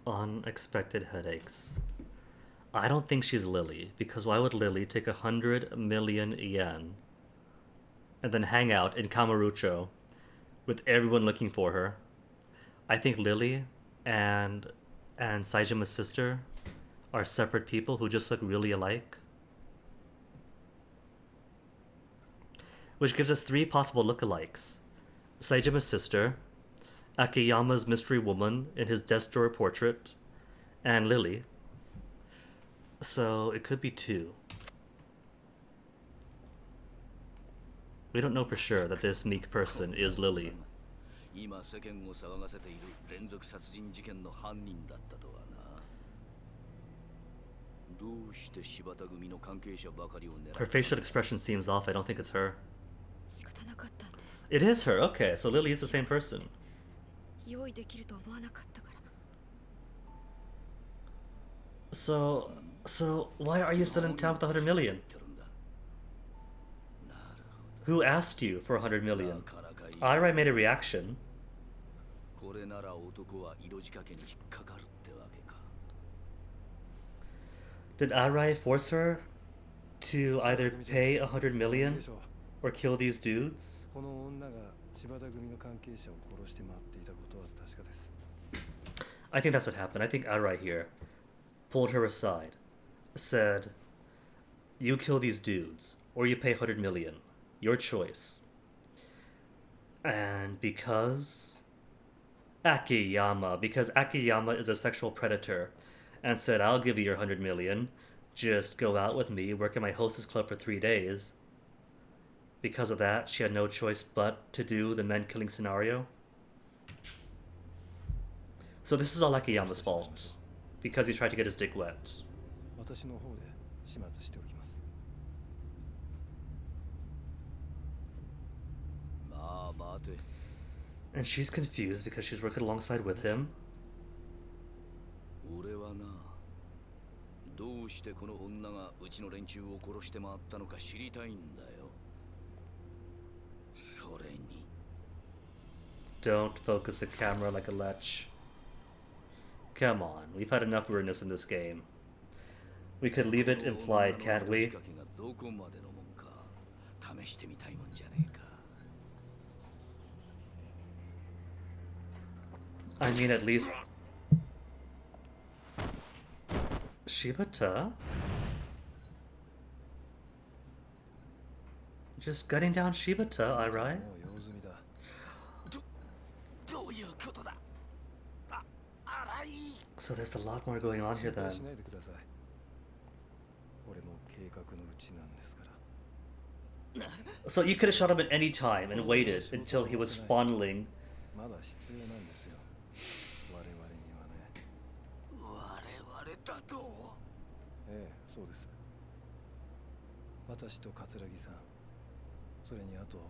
Unexpected headaches. I don't think she's Lily, because why would Lily take 100 million yen and then hang out in Kamurocho with everyone looking for her? I think Lily and Saijima's sister are separate people who just look really alike. Which gives us 3 possible lookalikes. Saijima's sister, Akiyama's mystery woman in his desk drawer portrait, and Lily. So it could be 2. We don't know for sure that this meek person is Lily. 今世間を騒がせている連続殺人事件の犯人だったとはな。どうして柴田組の関係者ばかりを狙う？ Her facial expression seems off. I don't think it's her. 仕方なかったんです。 It is her. Okay, so Lily is the same person. 用意できると思わなかったから。 So why are you still in town with 100 million? Who asked you for 100 million? Arai made a reaction. これなら男は色仕掛けに引っかかるってわけか。 Did Arai force her to either pay 100 million or kill these dudes? この女が柴田組の関係者を殺して回っていたことは確かです。 I think that's what happened. I think Arai here pulled her aside, said, "You kill these dudes, or you pay 100 million. Your choice." And because Akiyama is a sexual predator, and said, "I'll give you your 100 million. Just go out with me, work at my hostess club for 3 days." Because of that, she had no choice but to do the men killing scenario. So this is all Akiyama's fault, because he tried to get his dick wet. 私の方で始末しておきます。まあ待て。 And she's confused because she's working alongside with him. 俺はな、どうしてこの女がうちの連中を殺して回ったのか知りたいんだよ。それに。 Don't focus the camera like a lech. Come on, we've had enough weirdness in this game. We could leave it implied, can't we? どこまでのもんか試してみたいもんじゃねえか。 I mean, at least... Shibata? Just gutting down Shibata, Arai? もう用済みだ。どういうことだ？荒い。 So there's a lot more going on here 心配 then. しないでください。俺も計画のうちなんですから。 So you could have shot him at any time and waited until he was fondling. まだ必要なんですよ。我々にはね。我々だと？ええ、そうです。私と桂木さん、それにあと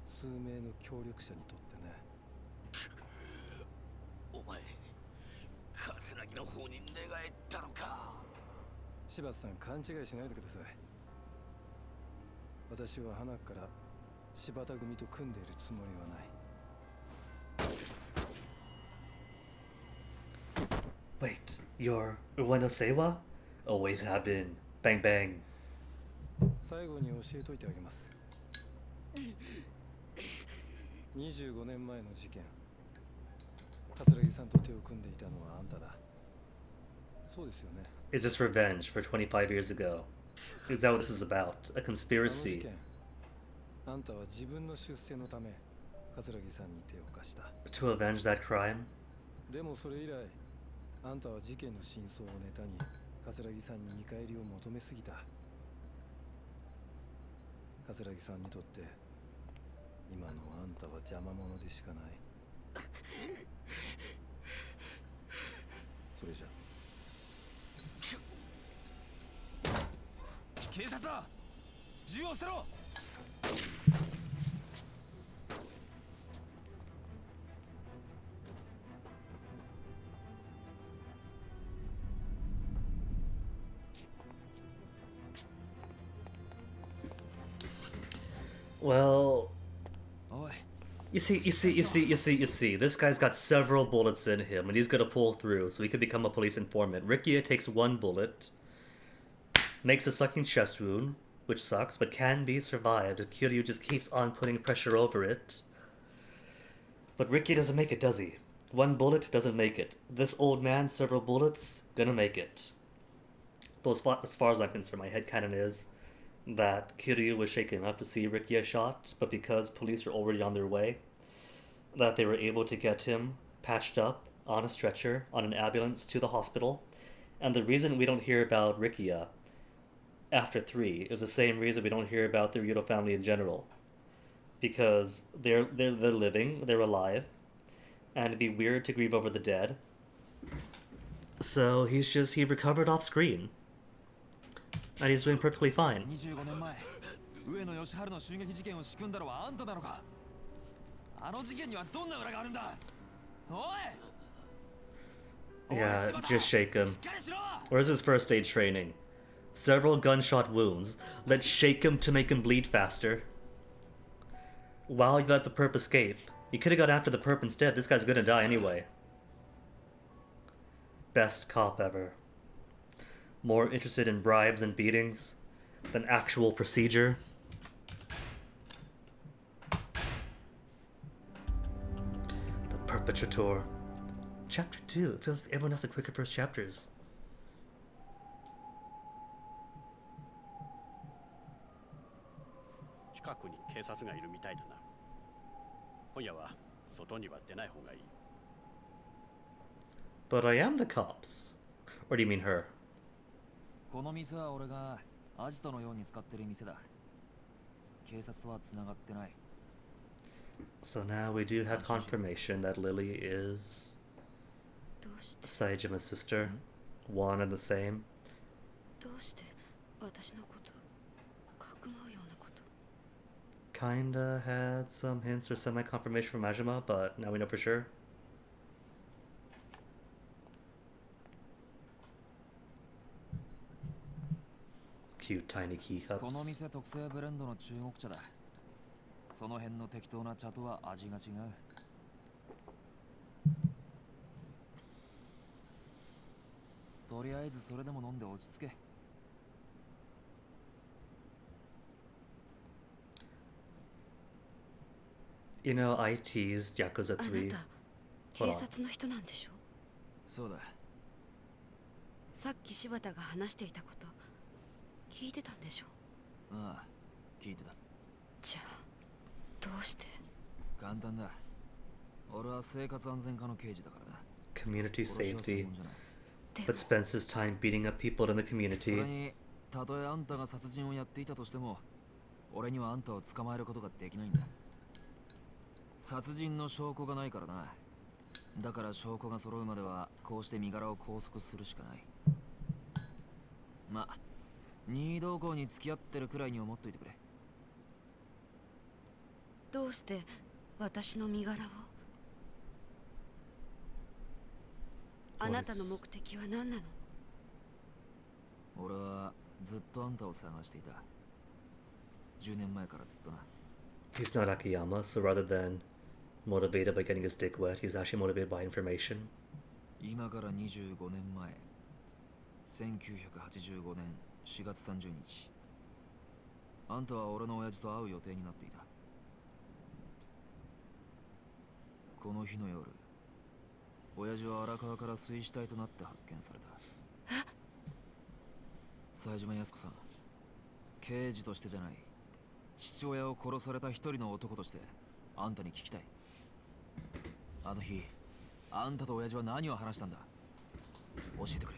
数名の協力者にとってね。お前、桂木の方に寝返ったのか。柴田さん、勘違いしないでください。私は花から柴田組と組んでいるつもりはない。 Wait, you're Ueno Seiwa? Always have been. Bang bang. 最後に教えといてあげます。25年前の事件、桂木さんと手を組んでいたのはあんただ。そうですよね。 Is this revenge for 25 years ago? Is that what this is about? A あの事 conspiracy 件、あんたは自分の出世のため桂木さんに手を貸した。 to avenge that crime? でもそれ以来、あんたは事件の真相をネタに桂木さんに見返りを求めすぎた。桂木さんにとって今のあんたは邪魔者でしかない。それじゃ警察だ、銃を捨てろ。 Well, おい、 you see, this guy's got several bullets in him and he's gonna pull through, so he could become a police informant. Rikia takes one bullet, makes a sucking chest wound, which sucks, but can be survived. And Kiryu just keeps on putting pressure over it. But Ricky doesn't make it, does he? One bullet doesn't make it. This old man, several bullets, gonna make it. Though as far as I'm concerned, my headcanon is that Kiryu was shaken up to see Rikia shot, but because police were already on their way, that they were able to get him patched up on a stretcher, on an ambulance to the hospital. And the reason we don't hear about Rikia after 3 is the same reason we don't hear about the Ryudo family in general. Because they're living, they're alive, and it'd be weird to grieve over the dead. So he recovered off screen. And he's doing perfectly fine. 25年前、上野義治の襲撃事件を仕組んだのはあんたなのか。あの事件にはどんな裏があるんだ。おい。 Yeah, just shake him. Where's his first aid training? Several gunshot wounds. Let's shake him to make him bleed faster. While you let the perp escape. You could have got after the perp instead. This guy's gonna die anyway. Best cop ever. More interested in bribes and beatings than actual procedure. The Perpetrator. Chapter 2. It feels like everyone has the quicker first chapters. 近くに警察がいるみたいだな。今夜は外には出ない方がいい。But I am the cops. Or do you mean her? この店は俺がアジトのように使ってる店だ。警察とは繋がってない。 So now we do have confirmation that Lily is どうして Saijima's sister. One and the same. どうして私のことかくまうようなこと。 Kinda had some hints or semi-confirmation from Majima, but now we know for sure. Cute tiny この keycups. 店特製ブレンドの中国茶だ。その辺の適当な茶とは味が違う。とりあえずそれでも飲んで落ち着け。 You know, I teased Yakuza あな 3. た Hold 警 on. 察の人なんでしょ。そうだ。さっき柴田が話していたこと聞いてたんでしょ。ああ、聞いてた。じゃあどうして。簡単だ。俺は生活安全課の刑事だからだ。 Community 殺しは専 safety. 門じゃない。でも But spends his time beating up people in the それ community. に、たとえあんたが殺人をやっていたとしても、俺にはあんたを捕まえることができないんだ。殺人の証拠がないからな。だから証拠が揃うまではこうして身柄を拘束するしかない。まあ、任意同行に付き合ってるくらいに思っといてくれ。どうして私の身柄を。あなたの目的は何なの。俺はずっとあんたを探していた。10年前からずっとな。 He's not Akiyama, so rather than motivated by getting his dick wet, he's actually motivated by information. 今から25年前、1985年4月30日、あんたは俺の親父と会う予定になっていた。この日の夜、親父は荒川から水死体となって発見された。冴島靖子さん、刑事としてじゃない、父親を殺された一人の男としてあんたに聞きたい。あの日あんたと親父は何を話したんだ、教えてくれ。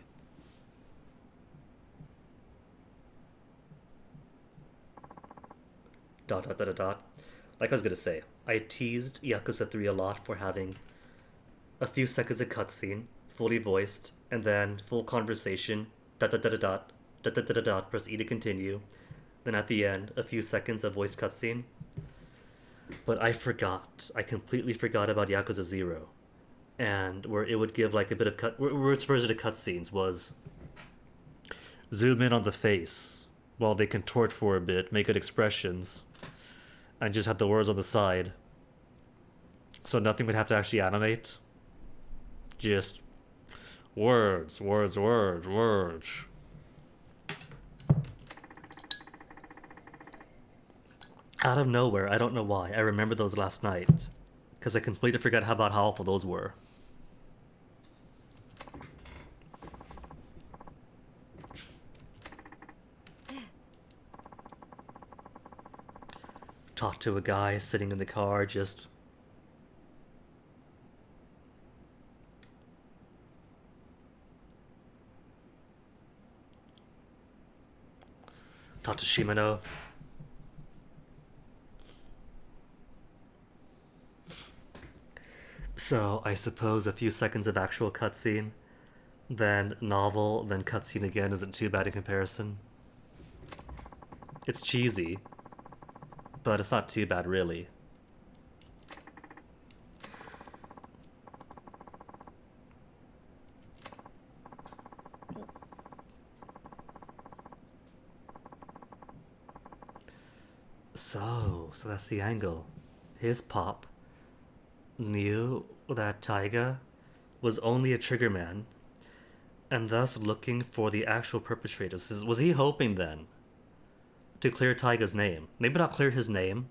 Dot dot dot dot dot. Like I was gonna say, I teased Yakuza 3 a lot for having a few seconds of cutscene, fully voiced, and then full conversation, dot dot dot dot dot, dot dot dot dot dot, press E to continue. Then at the end, a few seconds of voice cutscene. But I completely forgot about Yakuza 0. And where it would give like a bit of where its version of cutscenes was zoom in on the face while they contort for a bit, make good expressions, and just have the words on the side. So nothing would have to actually animate. Just words, words, words, words. Out of nowhere, I don't know why, I remember those last night. Because I completely forgot how awful those were. Talk to a guy sitting in the car, just... Talk to Shimano. So, I suppose a few seconds of actual cutscene, then novel, then cutscene again isn't too bad in comparison. It's cheesy, but it's not too bad, really. So that's the angle. His pop knew that Taiga was only a triggerman, and thus looking for the actual perpetrators. Was he hoping then to clear Taiga's name? Maybe not clear his name,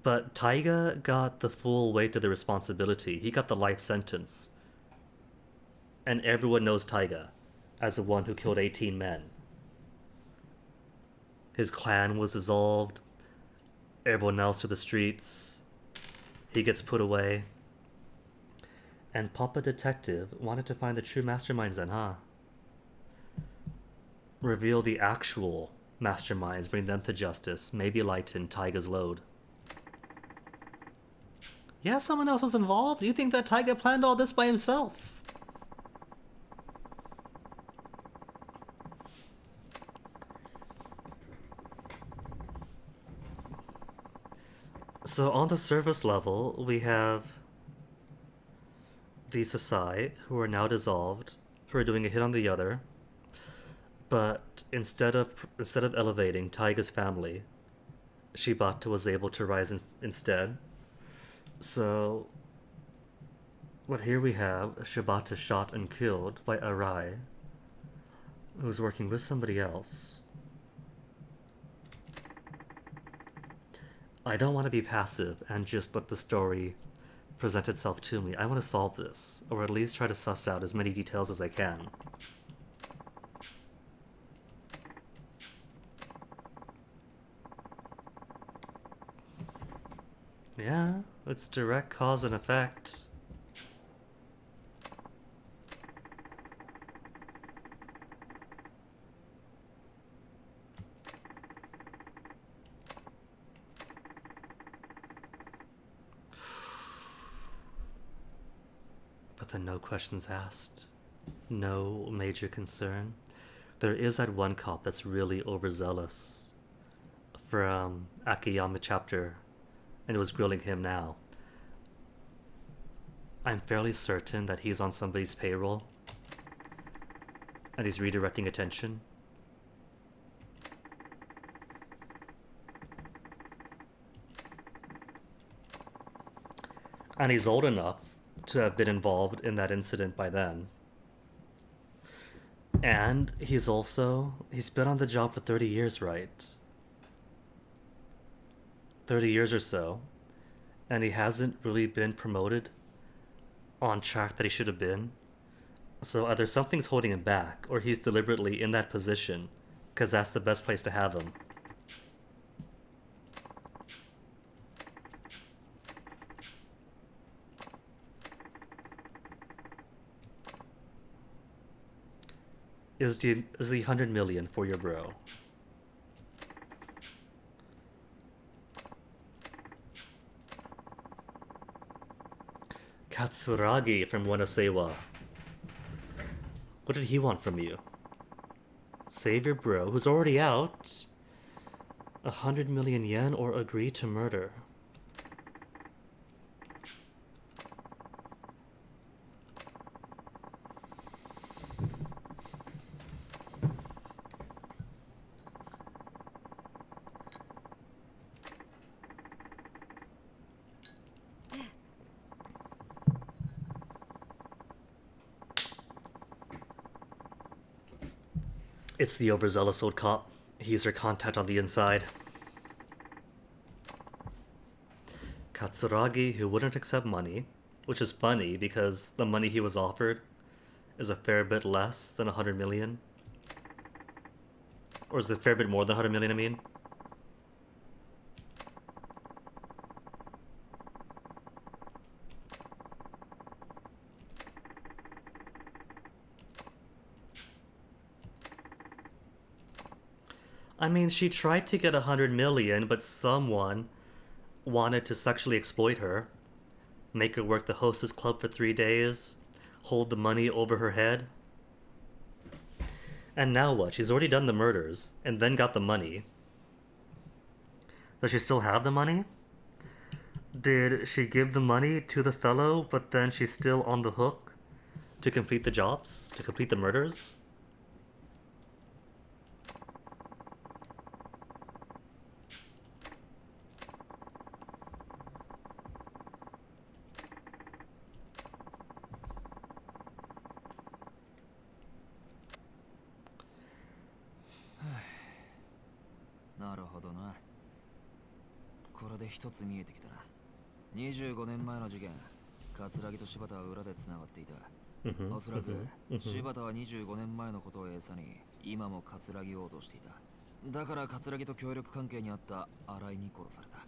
but Taiga got the full weight of the responsibility. He got the life sentence. And everyone knows Taiga as the one who killed 18 men. His clan was dissolved. Everyone else to the streets. He gets put away. And Papa Detective wanted to find the true masterminds then, huh? Reveal the actual masterminds, bring them to justice, maybe lighten Taiga's load. Yeah, someone else was involved? You think that Taiga planned all this by himself? So on the surface level, we have the Sasai, who are now dissolved, who are doing a hit on the other. But instead of elevating Taiga's family, Shibata was able to rise instead. So, what here we have Shibata shot and killed by Arai, who's working with somebody else. I don't want to be passive and just let the story present itself to me. I want to solve this, or at least try to suss out as many details as I can. Yeah, it's direct cause and effect. But then no questions asked. No major concern. There is that one cop that's really overzealous from Akiyama chapter, and it was grilling him now. I'm fairly certain that he's on somebody's payroll and he's redirecting attention. And he's old enough to have been involved in that incident by then. And he's been on the job for 30 years, right? 30 years or so. And he hasn't really been promoted on track that he should have been. So either something's holding him back, or he's deliberately in that position because that's the best place to have him. Is the 100 million for your bro? Katsuragi from Wanasewa. What did he want from you? Save your bro, who's already out. 100 million yen or agree to murder. It's the overzealous old cop. He's her contact on the inside. Katsuragi, who wouldn't accept money, which is funny because the money he was offered is a fair bit less than 100 million. Or is it a fair bit more than 100 million, I mean? I mean, she tried to get 100 million, but someone wanted to sexually exploit her, make her work the hostess club for 3 days, hold the money over her head. And now what? She's already done the murders, and then got the money. Does she still have the money? Did she give the money to the fellow, but then she's still on the hook to complete the jobs, to complete the murders?25年前の事件、桂木と柴田は裏で繋がっていた。おそらく柴田は25年前のことを餌に今も桂木を脅していた。だから桂木と協力関係にあった新井に殺された。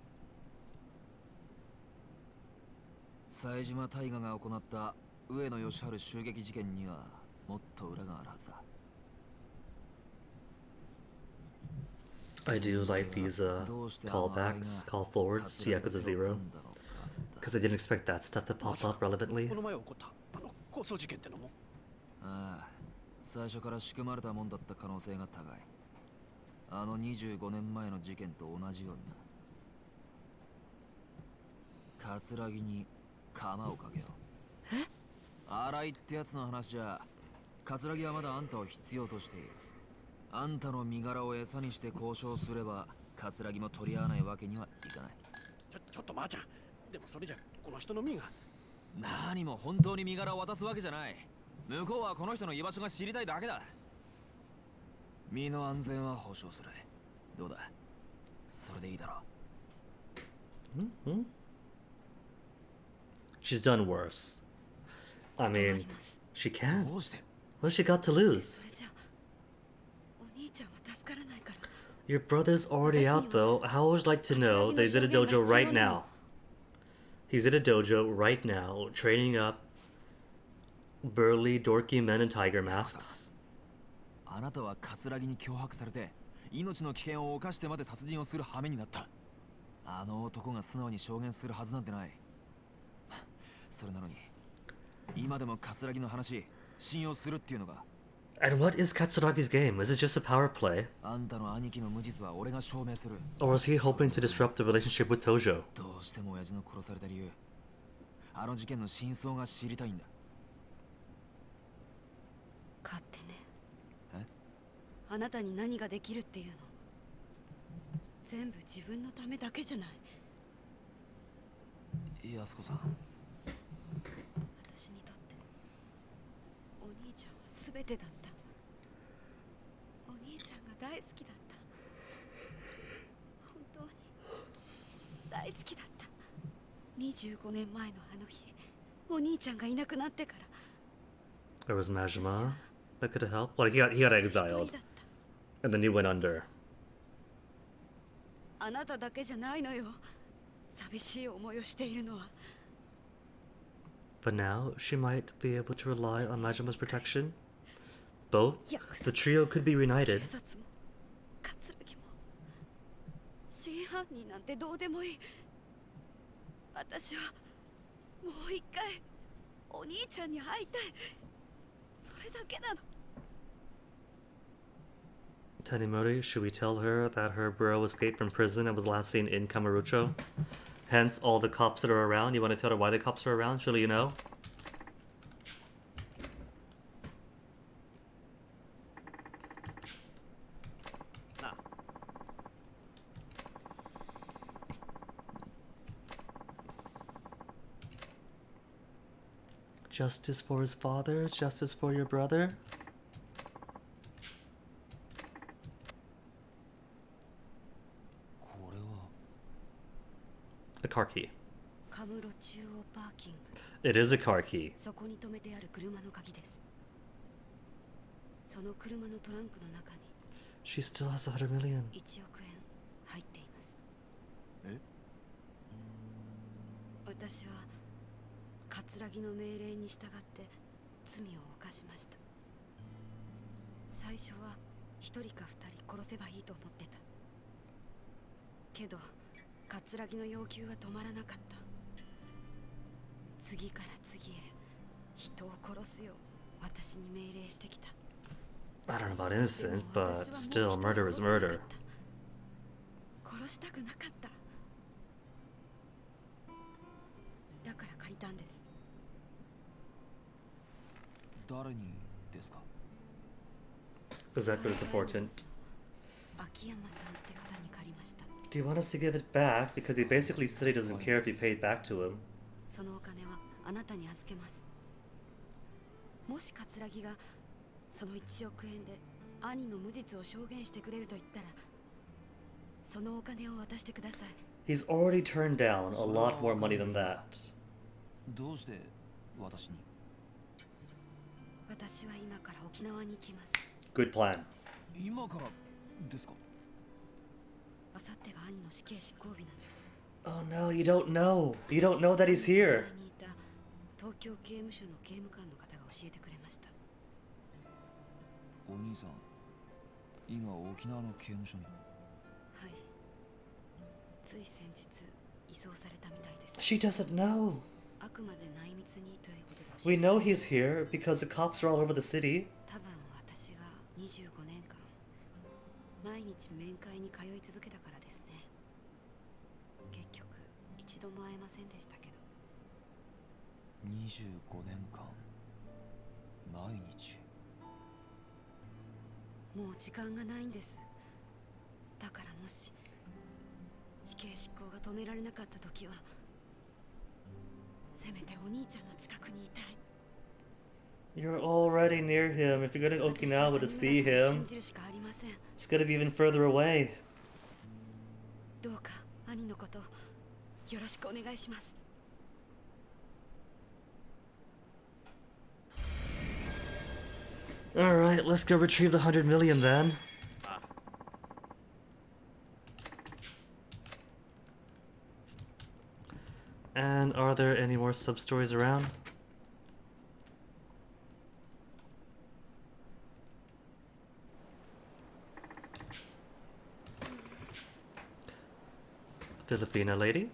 冴島大河が行った上野義治襲撃事件にはもっと裏があるはずだ。I do like these callbacks, call forwards to Yakuza 0. Because I didn't expect that stuff to pop up relevantly. この前起こった抗争事件ってのも。ああ、最初から仕組まれたもんだった可能性が高い。あの25年前の事件と同じようにな。桂木に鎌をかけよう。え？新井ってやつの話じゃ、桂木はまだあんたを必要としている。あんたの身柄を餌にして交渉すれば、桂木も取り合わないわけにはいかない。ちょっとまーちゃん。でもそれじゃこの人の身が。何も本当に身柄を渡すわけじゃない。向こうはこの人の居場所が知りたいだけだ。身の安全は保証する。どうだ？それでいいだろう。She's done worse. I mean, she can. What's she got to lose? Your brother's already out though. How would you like to know that he's at a dojo right now? He's at a dojo right now, training up burly, dorky men in tiger masks. あなたは桂木に脅迫されて、命の危険を冒してまで殺人をする羽目になった。あの男が素直に証言するはずなんてない。それなのに、今でも桂木の話、信用するっていうのが。And what is Katsuragi's game? Is it just a power play? あんたの兄貴の無実は俺が証明する。Or is he hoping to disrupt the relationship with Tojo? どうしても親父の殺された理由、あの事件の真相が知りたいんだ。勝手ね。え？あなたに何ができるっていうの？全部自分のためだけじゃない。安子さん、全てだった。お兄ちゃんが大好きだった。本当に大好きだった。25年前のあの日、お兄ちゃんがいなくなってから。 There was Majima that could have helped. Well, he got exiled, and then he went under. あなただけじゃないのよ、寂しい思いをしているのは。 But now she might be able to rely on Majima's protection. Both the trio could be reunited. 警察も葛城も真犯人なんてどうでもいい。私はもう一回お兄ちゃんに会いたい。それだけなの。 Tanimori, should we tell her that her bro escaped from prison and was last seen in Kamurocho? Hence all the cops that are around. You want to tell her why the cops are around? Surely you know. Justice for his father, justice for your brother. A car key. カムロ中央パーキング。 It is a car key. そこに止めてある車の鍵です。その車のトランクの中に She still has 100 million. 1億円入っています。え？私は葛城の命令に従って罪を犯しました。最初は1人か2人殺せばいいと思ってた。けど葛城の要求は止まらなかった。次から次へ人を殺すよう私に命令してきた。 I don't know about innocent, but still, murder is murder. 殺したくなかった。だから借りたんです。誰にですか？ Is that good as important? 秋山さんって方に借りました。 Do you want us to give it back? Because he basically said he doesn't care if you paid back to him. そのお金はあなたに預けます。もし葛城がその1億円で兄の無実を証言してくれると言ったら、そのお金を渡してください。 He's already turned down a lot more money than that. どうして私に？私は今から沖縄に行きます。 Good plan. 今からですか？あさってが兄の死刑執行日なんです。 Oh no, you don't know. You don't know that he's here. 前にいた東京刑務所の刑務官の方が教えてくれました。お兄さん、今沖縄の刑務所に。はい。つい先日移送されたみたいです。 She doesn't know. あくまで内密にということで。 We know he's here because the cops are all over the city. 多分私が25年間毎日面会に通い続けたからですね。結局一度も会えませんでしたけど。25年間毎日。もう時間がないんです。だからもし死刑執行が止められなかった時は、せめてお兄ちゃんの近くにいたい。 You're already near him. If you're going to Okinawa to see him, 信じるしかありません。 it's going to be even further away. どうか兄のことよろしくお願いします。 Alright, let's go retrieve the 100 million then. And are there any more sub-stories around? Filipina lady?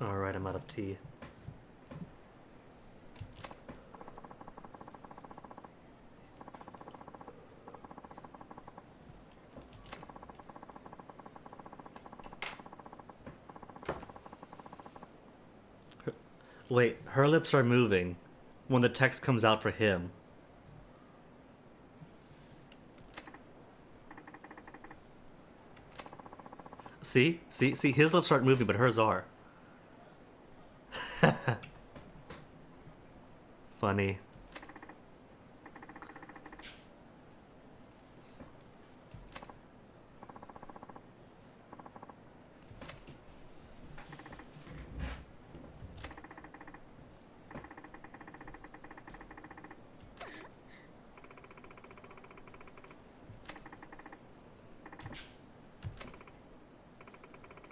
Alright, I'm out of tea. Wait, her lips are moving when the text comes out for him. See? See? His lips aren't moving, but hers are. Funny.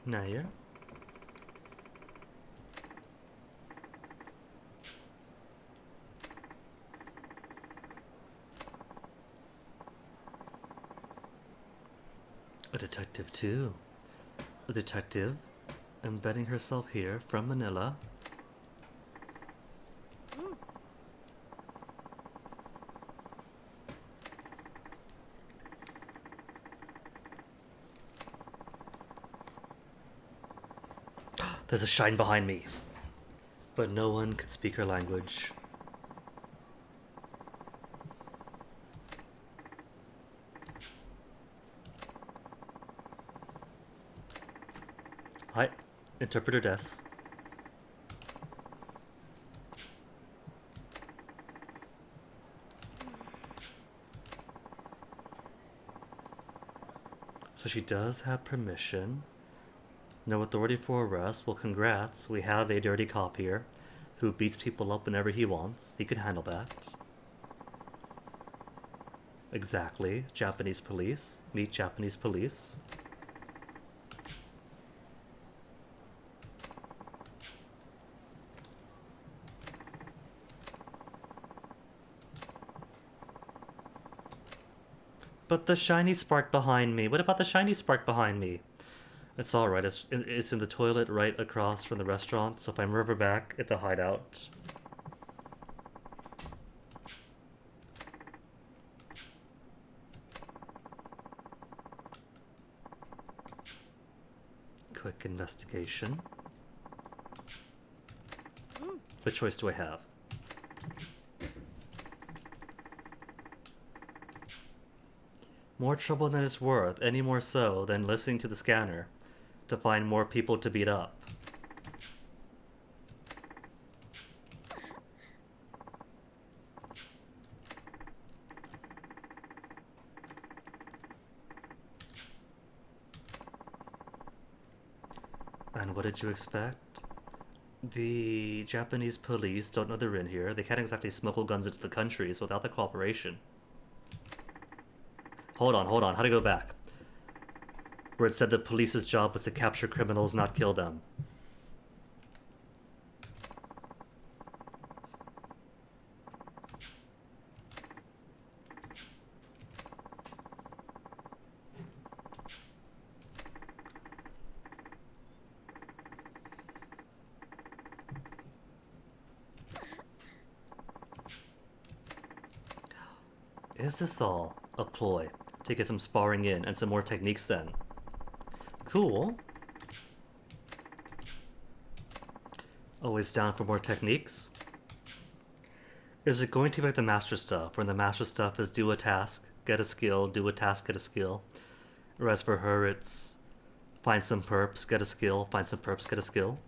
Nair? A detective too. A detective embedding herself here from Manila. There's a shine behind me. But no one could speak her language. Hi, interpreter des. So she does have permission. No authority for arrest. Well, congrats. We have a dirty cop here who beats people up whenever he wants. He could handle that. Exactly. Japanese police. Meet Japanese police. But the shiny spark behind me. What about the shiny spark behind me? It's alright. It's in the toilet right across from the restaurant. So if I move her back at the hideout. Quick investigation. What choice do I have? More trouble than it's worth, any more so than listening to the scanner to find more people to beat up. And what did you expect? The Japanese police don't know they're in here. They can't exactly smuggle guns into the country, so without the cooperation. Hold on. How to go back? Where it said the police's job was to capture criminals, not kill them. Is this all a ploy to get some sparring in and some more techniques then? Cool. Always down for more techniques. Is it going to be like the master stuff, where the master stuff is do a task, get a skill, do a task, get a skill? Whereas for her it's find some perps, get a skill, find some perps, get a skill?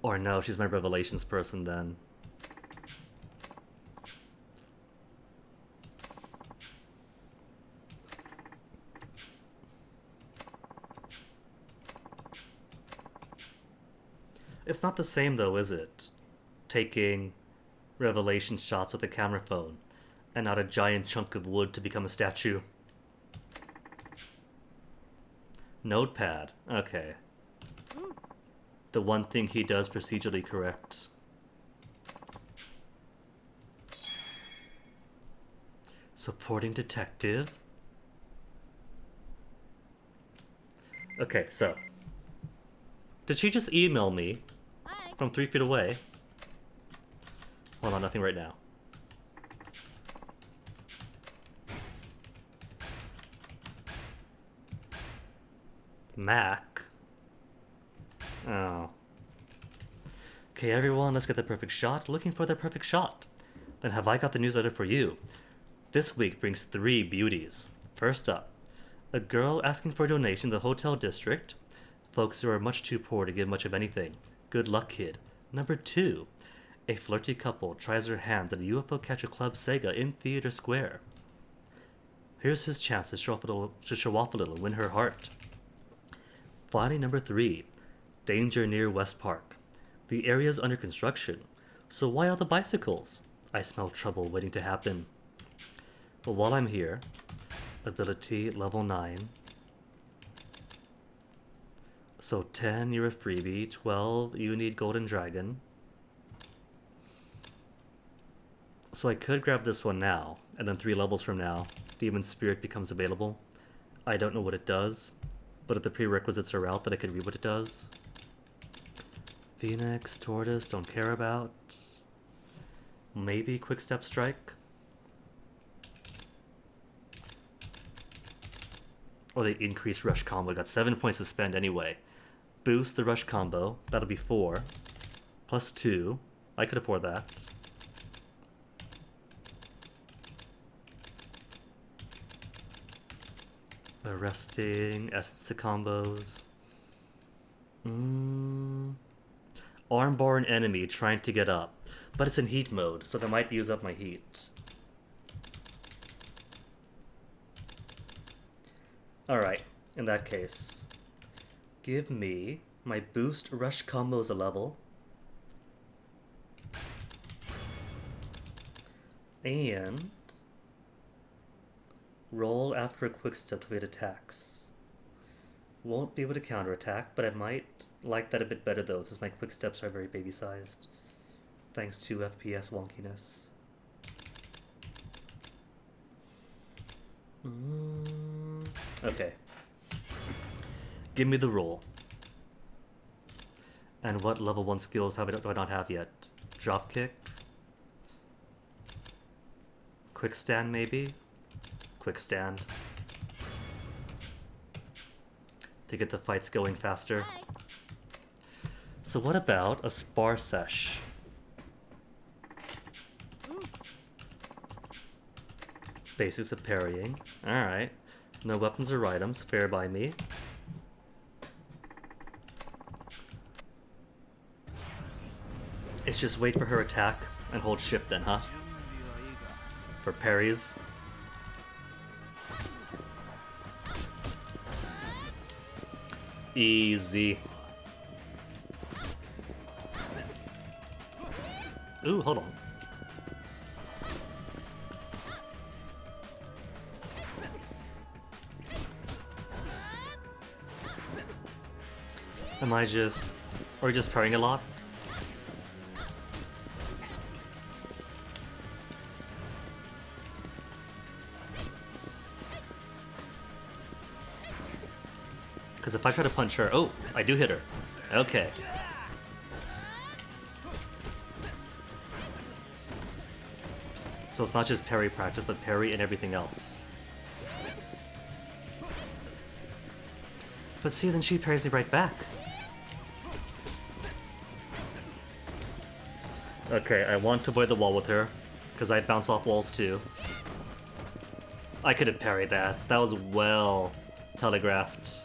Or no, she's my revelations person then. It's not the same though, is it? Taking revelation shots with a camera phone and not a giant chunk of wood to become a statue. Notepad. Okay. The one thing he does procedurally correct. Supporting detective. Okay, so. Did she just email me? Hi. From 3 feet away? Hold on, nothing right now. Mac? Oh. Okay, everyone, let's get the perfect shot. Looking for the perfect shot. Then have I got the newsletter for you. This week brings 3 beauties. First up, A girl asking for a donation in the hotel district. Folks who are much too poor to give much of anything. Good luck, kid. Number 2. A flirty couple tries their hands at a UFO Catcher Club Sega in Theater Square. Here's his chance to show off a little and win her heart. Finally, number 3. Danger near West Park. The area's under construction, so why all the bicycles? I smell trouble waiting to happen. But while I'm here, ability level 9. So 10, you're a freebie. 12, you need Golden Dragon. So I could grab this one now, and then 3 levels from now, Demon Spirit becomes available. I don't know what it does, but if the prerequisites are out, then I could read what it does. Phoenix, Tortoise, don't care about. Maybe Quick Step Strike? Or the increased rush combo. Got 7 points to spend anyway. Boost the rush combo. That'll be 4. Plus 2. I could afford that. Arresting, essence combos. Armbar an enemy trying to get up. But it's in heat mode, so that might use up my heat. Alright, in that case, give me my boost rush combo as a level. And roll after a quick step to evade attacks. Won't be able to counterattack, but I might like that a bit better though, since my quick steps are very baby-sized. Thanks to FPS wonkiness. Okay. Give me the roll. And what level 1 skills do I not have yet? Dropkick? Quick stand maybe? Quick stand. To get the fights going faster. So what about a spar sesh? Basics of parrying. Alright. No weapons or items. Fair by me. It's just wait for her attack and hold shift then, huh? For parries. Easy. Ooh, hold on. Am I just... Are you just parrying a lot? Because if I try to punch her... Oh, I do hit her. Okay. So it's not just parry practice, but parry and everything else. But see, then she parries me right back. Okay, I want to avoid the wall with her, because I bounce off walls too. I could have parried that. That was well telegraphed.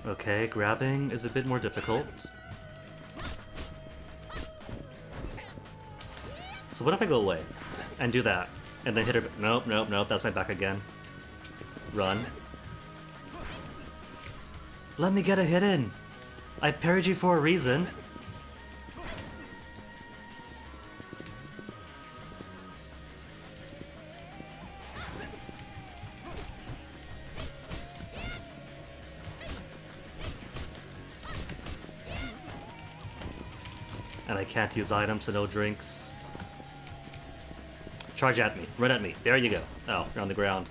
Okay, grabbing is a bit more difficult. So what if I go away and do that and then hit her? Nope, nope, nope, that's my back again. Run. Let me get a hit in. I parried you for a reason. And I can't use items, so no drinks. Charge at me. Run at me. There you go. Oh, you're on the ground.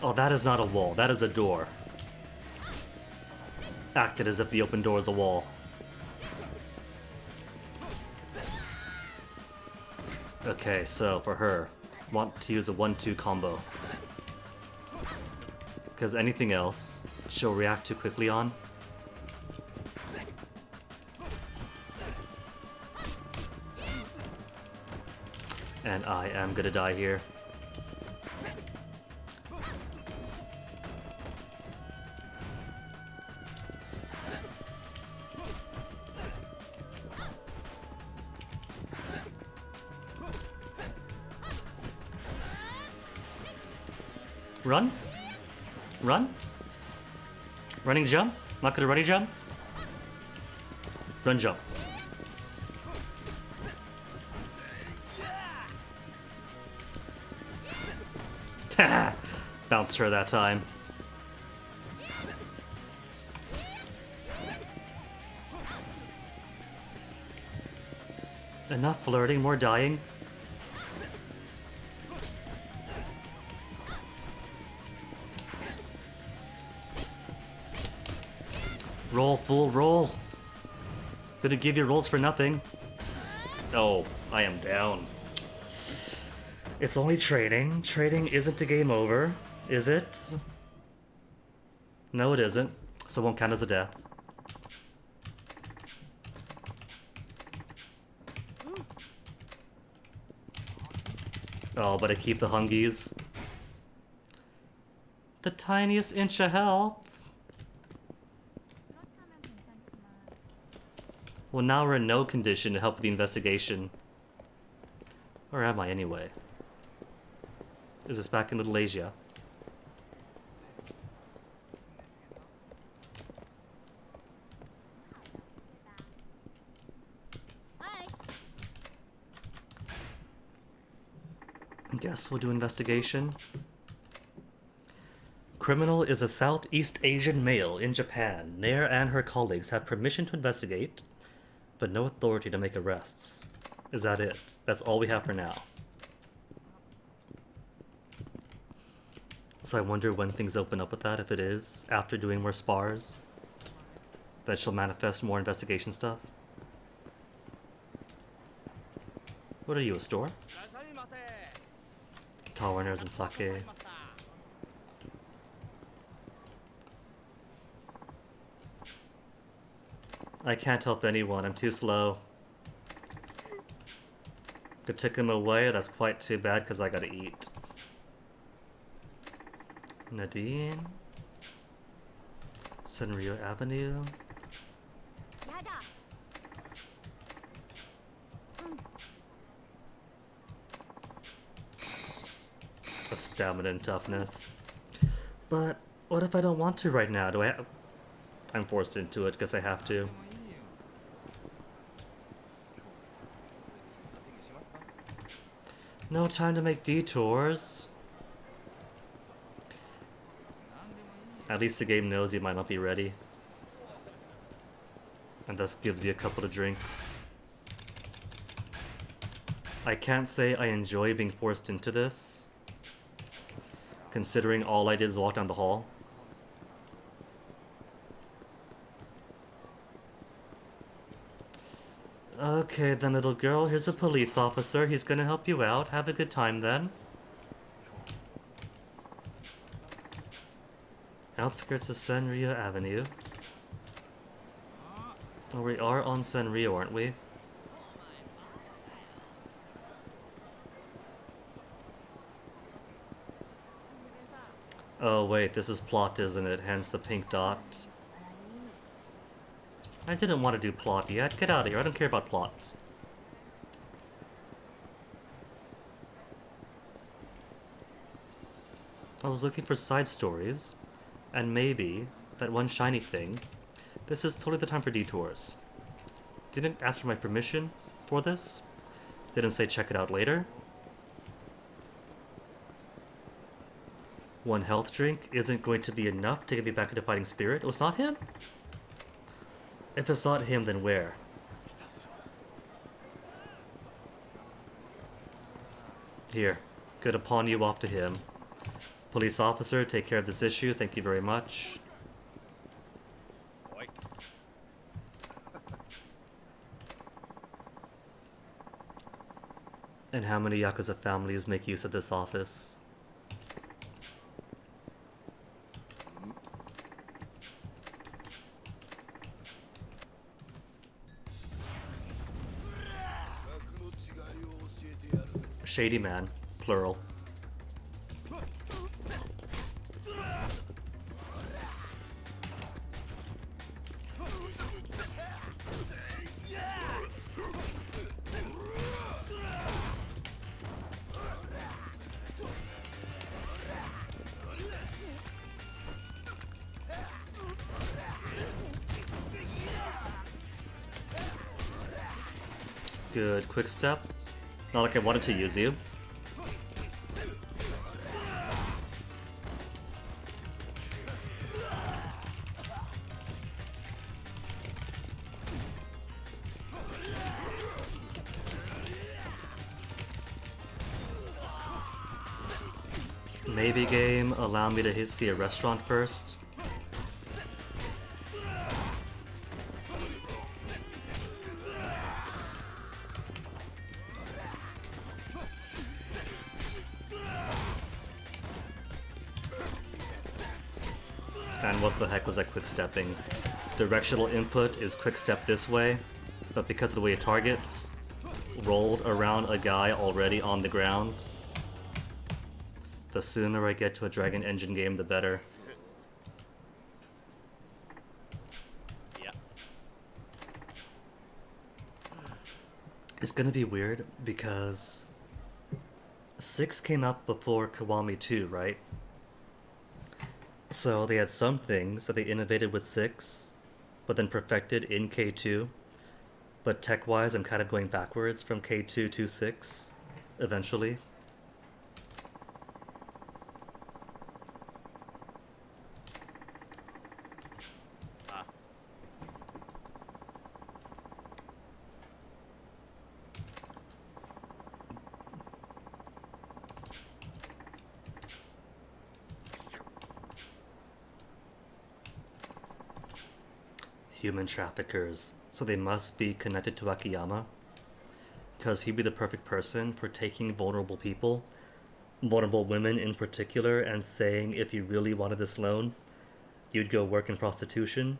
Oh, that is not a wall. That is a door. Acted as if the open door is a wall. Okay, so for her, want to use a 1-2 combo. Because anything else, she'll react too quickly on. And I am gonna die here. Run? Run? Running jump? Not gonna running jump? Run jump. Bounced her that time. Enough flirting, more dying. Roll, fool, roll. Did it give you rolls for nothing? Oh, I am down. It's only trading. Trading isn't a game over, is it? No, it isn't. So it won't count as a death. Oh, but I keep the hungies. The tiniest inch of health. Well, now we're in no condition to help with the investigation. Where am I anyway? Is this back in Little Asia? Guess we'll do investigation. Criminal is a Southeast Asian male in Japan. Nair and her colleagues have permission to investigate, but no authority to make arrests. Is that it? That's all we have for now. So I wonder when things open up with that, if it is after doing more spars, that she'll manifest more investigation stuff. What are you, a store? Taverners and sake. I can't help anyone, I'm too slow. Could take him away, that's quite too bad because I gotta eat. Nadine? Senryu Avenue? A stamina and toughness. But what if I don't want to right now? Do I have... I'm forced into it because I have to. No time to make detours. At least the game knows you might not be ready. And thus gives you a couple of drinks. I can't say I enjoy being forced into this, considering all I did is walk down the hall. Okay then, little girl, here's a police officer. He's gonna help you out. Have a good time then. Outskirts of Senryu Avenue. Oh, we are on Senryu, aren't we? Oh wait, this is plot, isn't it? Hence the pink dot. I didn't want to do plot yet. Get out of here, I don't care about plots. I was looking for side stories, and maybe that one shiny thing. This is totally the time for detours. Didn't ask for my permission for this. Didn't say check it out later. One health drink isn't going to be enough to get me back into fighting spirit. Oh, it's not him? If it's not him, then where? Here. Gonna pawn you off to him. Police officer, take care of this issue. Thank you very much. And how many Yakuza families make use of this office? Shady man, plural. Good quick step. Not like I wanted to use you. Maybe game, allow me to see a restaurant first. And what the heck was I quick stepping? Directional input is quick step this way, but because of the way it targets, rolled around a guy already on the ground. The sooner I get to a Dragon Engine game, the better. Yeah. It's gonna be weird because 6 came out before Kiwami 2, right? So they had some things that they innovated with 6, but then perfected in K2. But tech-wise, I'm kind of going backwards from K2 to 6, eventually. Human traffickers, so they must be connected to Akiyama, because he'd be the perfect person for taking vulnerable people, vulnerable women in particular, and saying if you really wanted this loan, you'd go work in prostitution.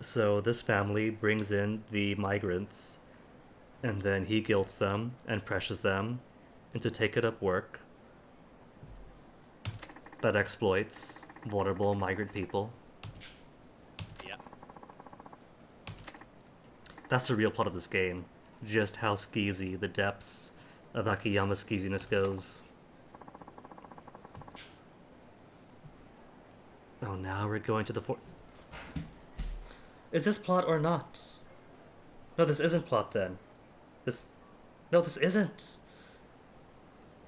So this family brings in the migrants, and then he guilts them and pressures them into taking up work that exploits vulnerable migrant people. That's the real plot of this game. Just how skeezy the depths of Akiyama's skeeziness goes. Oh, now we're going to the Is this plot or not? No, this isn't plot then. No, this isn't.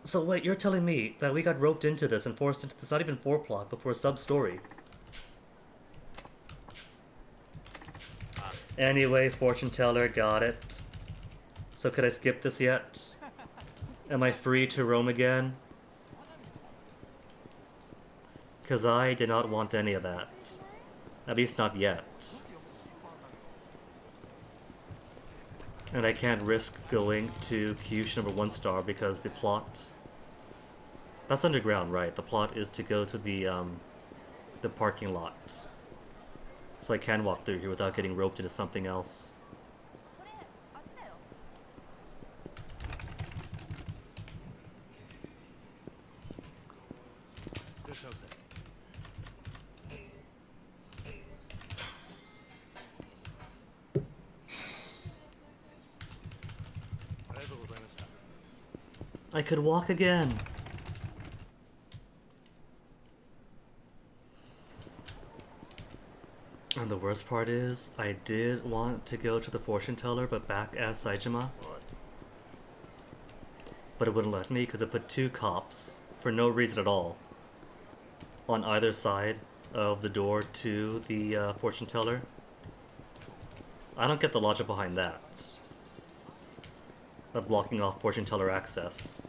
So wait, you're telling me that we got roped into this and forced into this not even 4 plot, but for a sub-story. Anyway, fortune teller, got it. So could I skip this yet? Am I free to roam again? Because I did not want any of that. At least not yet. And I can't risk going to Kyushu number 1 star because the plot... That's underground, right? The plot is to go to the parking lot. So I can walk through here without getting roped into something else. I could walk again. And the worst part is, I did want to go to the fortune teller, but back as Saejima. But it wouldn't let me because it put 2 cops, for no reason at all, on either side of the door to the fortune teller. I don't get the logic behind that. Of blocking off fortune teller access.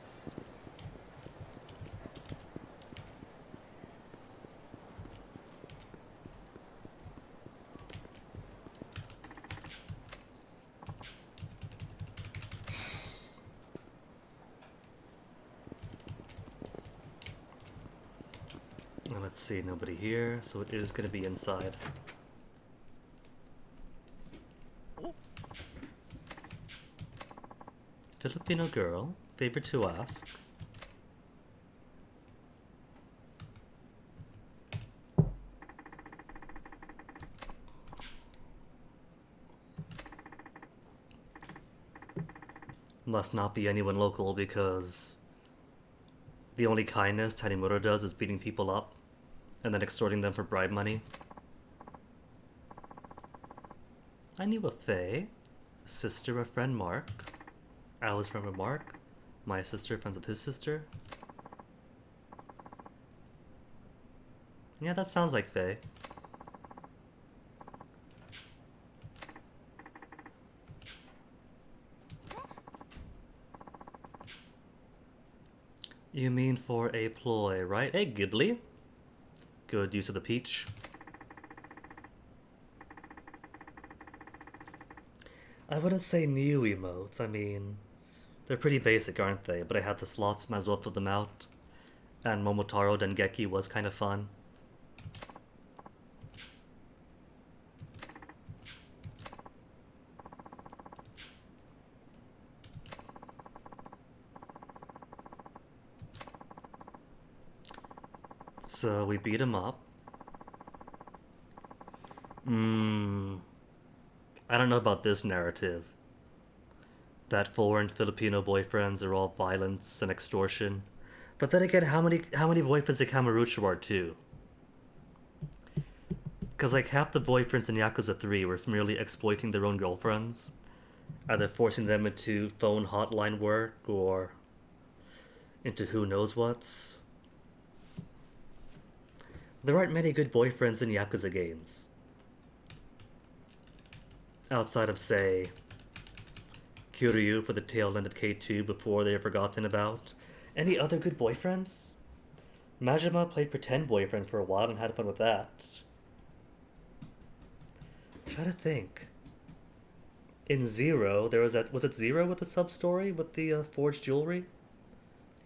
Let's see, nobody here, so it is going to be inside. Filipino girl, Favor to ask. Must not be anyone local because the only kindness Tanimura does is beating people up and then extorting them for bribe money. I knew a Faye. Sister of friend Mark. I was friend with Mark. My sister friends with his sister. Yeah, that sounds like Faye. You mean for a ploy, right? Hey, Ghibli. Good use of the peach. I wouldn't say new emotes. I mean, they're pretty basic, aren't they? But I had the slots, might as well put them out. And Momotaro Dengeki was kind of fun. So we beat him up. I don't know about this narrative. That foreign Filipino boyfriends are all violence and extortion. But then again, how many boyfriends in Kamurocho are too? Because like half the boyfriends in Yakuza 3 were merely exploiting their own girlfriends. Either forcing them into phone hotline work or into who knows what's. There aren't many good boyfriends in Yakuza games. Outside of, say, Kiryu for the tail end of K2 before they are forgotten about. Any other good boyfriends? Majima played pretend boyfriend for a while and had fun with that. Try to think. In Zero, there was that. Was it Zero with the sub story with the forged jewelry?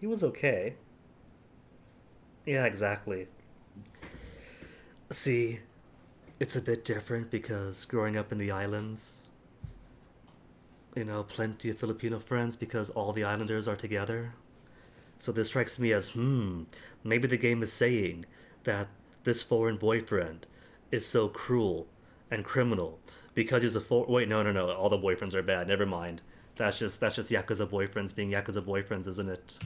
He was okay. Yeah, exactly. See, it's a bit different because growing up in the islands, you know, plenty of Filipino friends because all the islanders are together. So this strikes me as, maybe the game is saying that this foreign boyfriend is so cruel and criminal because he's a wait, no, all the boyfriends are bad, never mind. That's just Yakuza boyfriends being Yakuza boyfriends, isn't it?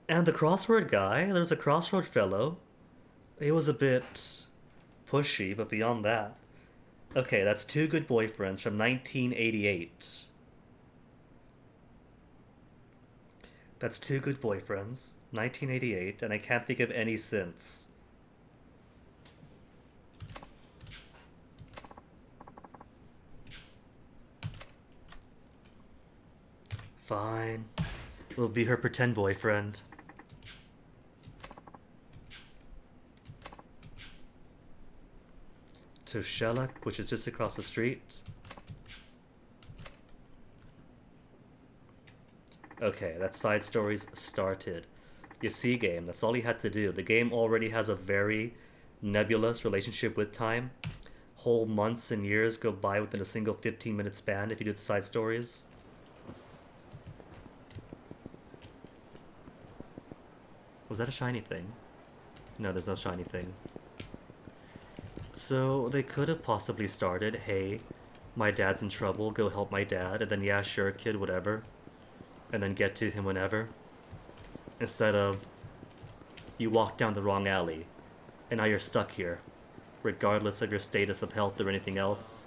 And the crossword guy, there was a crossroad fellow. He was a bit pushy, but beyond that. Okay, that's two good boyfriends from 1988. That's two good boyfriends, 1988, and I can't think of any since. Fine. We'll be her pretend boyfriend. To Shellak, which is just across the street. Okay, that side story's started. You see, game, that's all he had to do. The game already has a very nebulous relationship with time. Whole months and years go by within a single 15-minute span if you do the side stories. Was that a shiny thing? No, there's no shiny thing. So they could have possibly started, hey, my dad's in trouble, go help my dad, and then yeah, sure, kid, whatever. And then get to him whenever. Instead of, you walked down the wrong alley, and now you're stuck here, regardless of your status of health or anything else.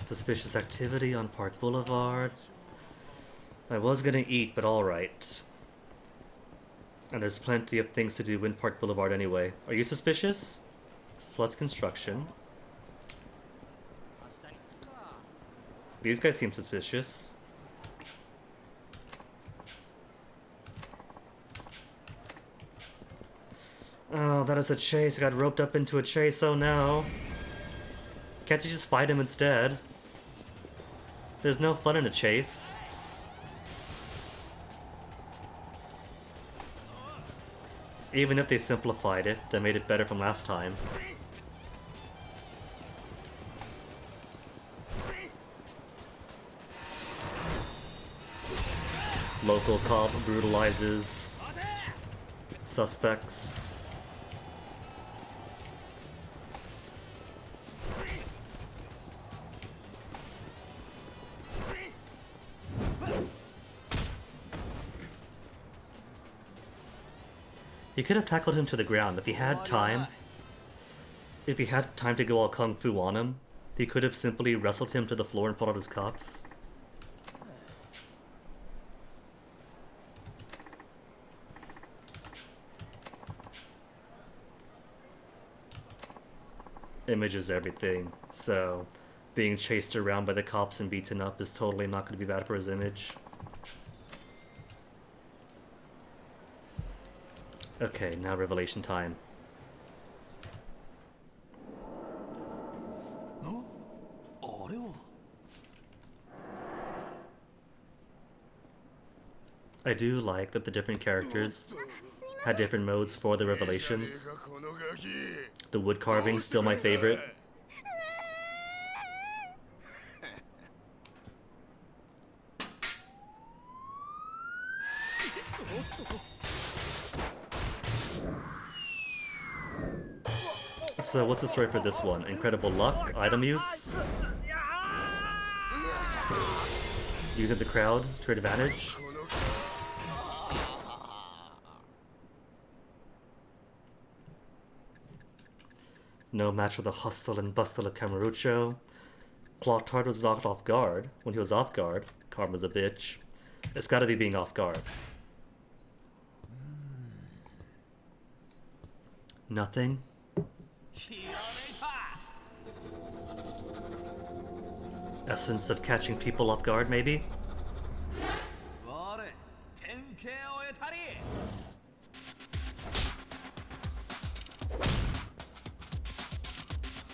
Suspicious activity on Park Boulevard. I was gonna eat, but alright. And there's plenty of things to do in Park Boulevard anyway. Are you suspicious? Plus construction. These guys seem suspicious. Oh, that is a chase. I got roped up into a chase. Oh no. Can't you just fight him instead? There's no fun in a chase. Even if they simplified it and made it better from last time. Local cop brutalizes suspects. He could have tackled him to the ground if he had time. If he had time to go all kung fu on him, he could have simply wrestled him to the floor and pulled out his cuffs. Image is everything, so being chased around by the cops and beaten up is totally not going to be bad for his image. Okay, now revelation time. I do like that the different characters had different modes for the revelations. The wood carving still my favorite. So what's the story for this one? Incredible luck, item use, using the crowd to your advantage. No match for the hustle and bustle of Kamurocho. Clocked Hard was knocked off guard. When he was off guard, Karma's a bitch. It's gotta be being off guard. Nothing? Essence of catching people off guard, maybe?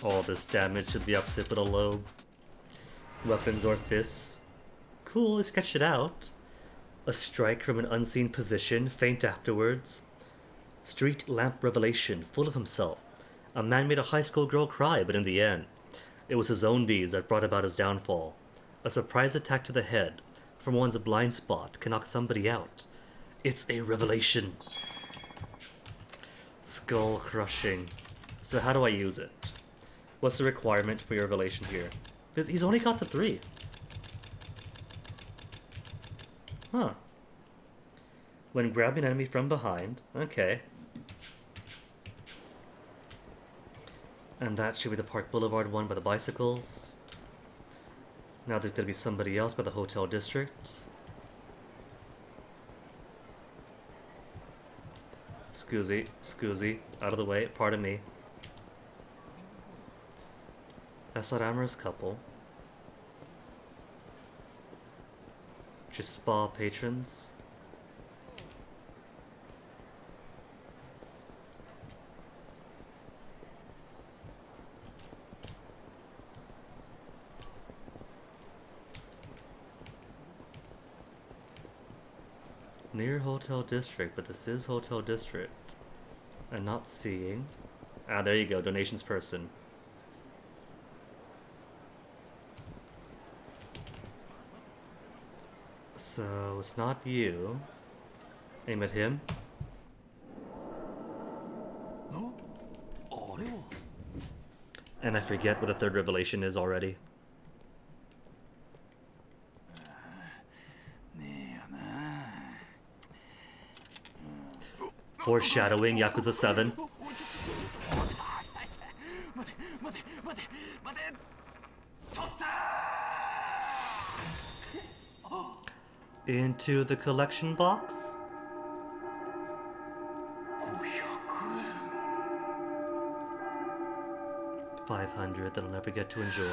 All this damage to the occipital lobe. Weapons or fists. Cool, he sketched it out. A strike from an unseen position, faint afterwards. Street lamp revelation, full of himself. A man made a high school girl cry, but in the end, it was his own deeds that brought about his downfall. A surprise attack to the head, from one's blind spot, can knock somebody out. It's a revelation. Skull crushing. So how do I use it? What's the requirement for your revelation here? Because he's only got the 3. Huh. When grabbing an enemy from behind. Okay. And that should be the Park Boulevard one by the bicycles. Now there's gonna be somebody else by the hotel district. Scusi, out of the way, pardon me. That's not amorous couple. Just spa patrons. Near Hotel District, but this is Hotel District. I'm not seeing. Ah, there you go, donations person. So, it's not you. Aim at him. And I forget what the third revelation is already. Foreshadowing Yakuza 7. Into the collection box? 500 that I'll never get to enjoy.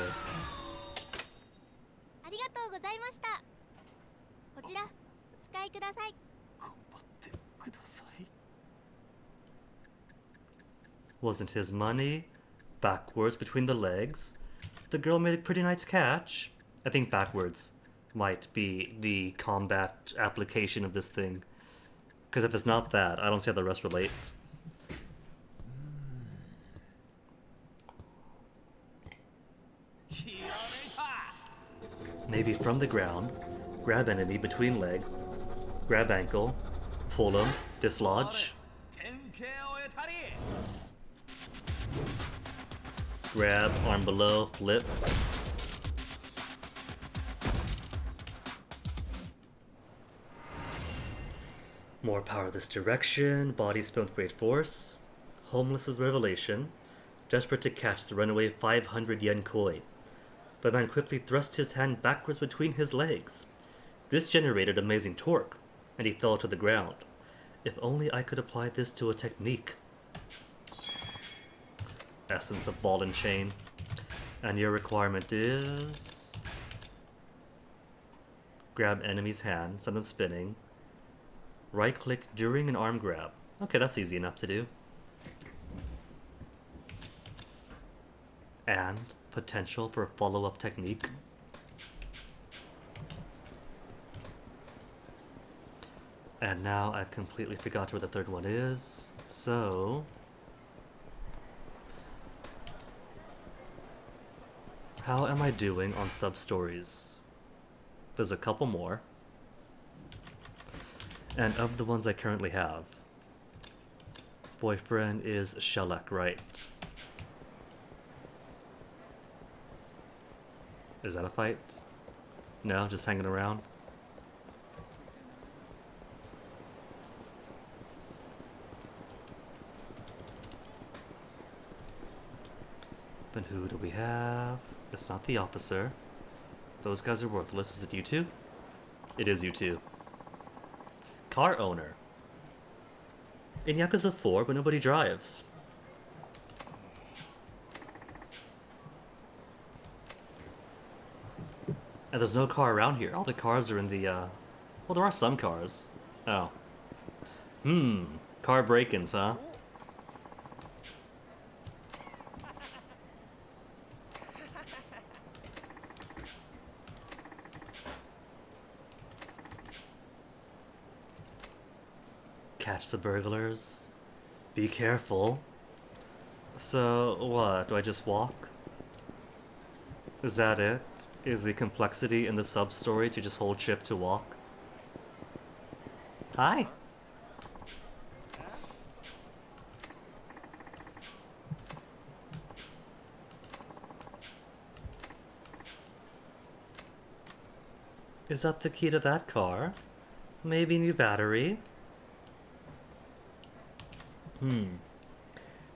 ありがとうございました。こちらお使いください。 Wasn't his money. Backwards between the legs. The girl made a pretty nice catch. I think backwards might be the combat application of this thing. Because if it's not that, I don't see how the rest relate. Maybe from the ground, grab enemy between leg, Grab ankle. Pull him. Dislodge. Grab, arm below, flip. More power this direction. Body spin with great force. Homeless's revelation. Desperate to catch the runaway 500 yen coin. The man quickly thrust his hand backwards between his legs. This generated amazing torque, and he fell to the ground. If only I could apply this to a technique. Essence of ball and chain. And your requirement is... grab enemy's hand, send them spinning. Right click during an arm grab. Okay, that's easy enough to do. And potential for a follow-up technique. And now I've completely forgot where the third one is, so... how am I doing on sub-stories? There's a couple more. And of the ones I currently have, boyfriend is Shellac, right? Is that a fight? No, just hanging around? Then who do we have? It's not the officer. Those guys are worthless. Is it you two? It is you two. Car owner. In Yakuza 4, but nobody drives. And there's no car around here. All the cars are in the, well, there are some cars. Oh. Car break-ins, huh? Catch the burglars. Be careful. So, what? Do I just walk? Is that it? Is the complexity in the sub-story to just hold ship to walk? Hi! Is that the key to that car? Maybe new battery?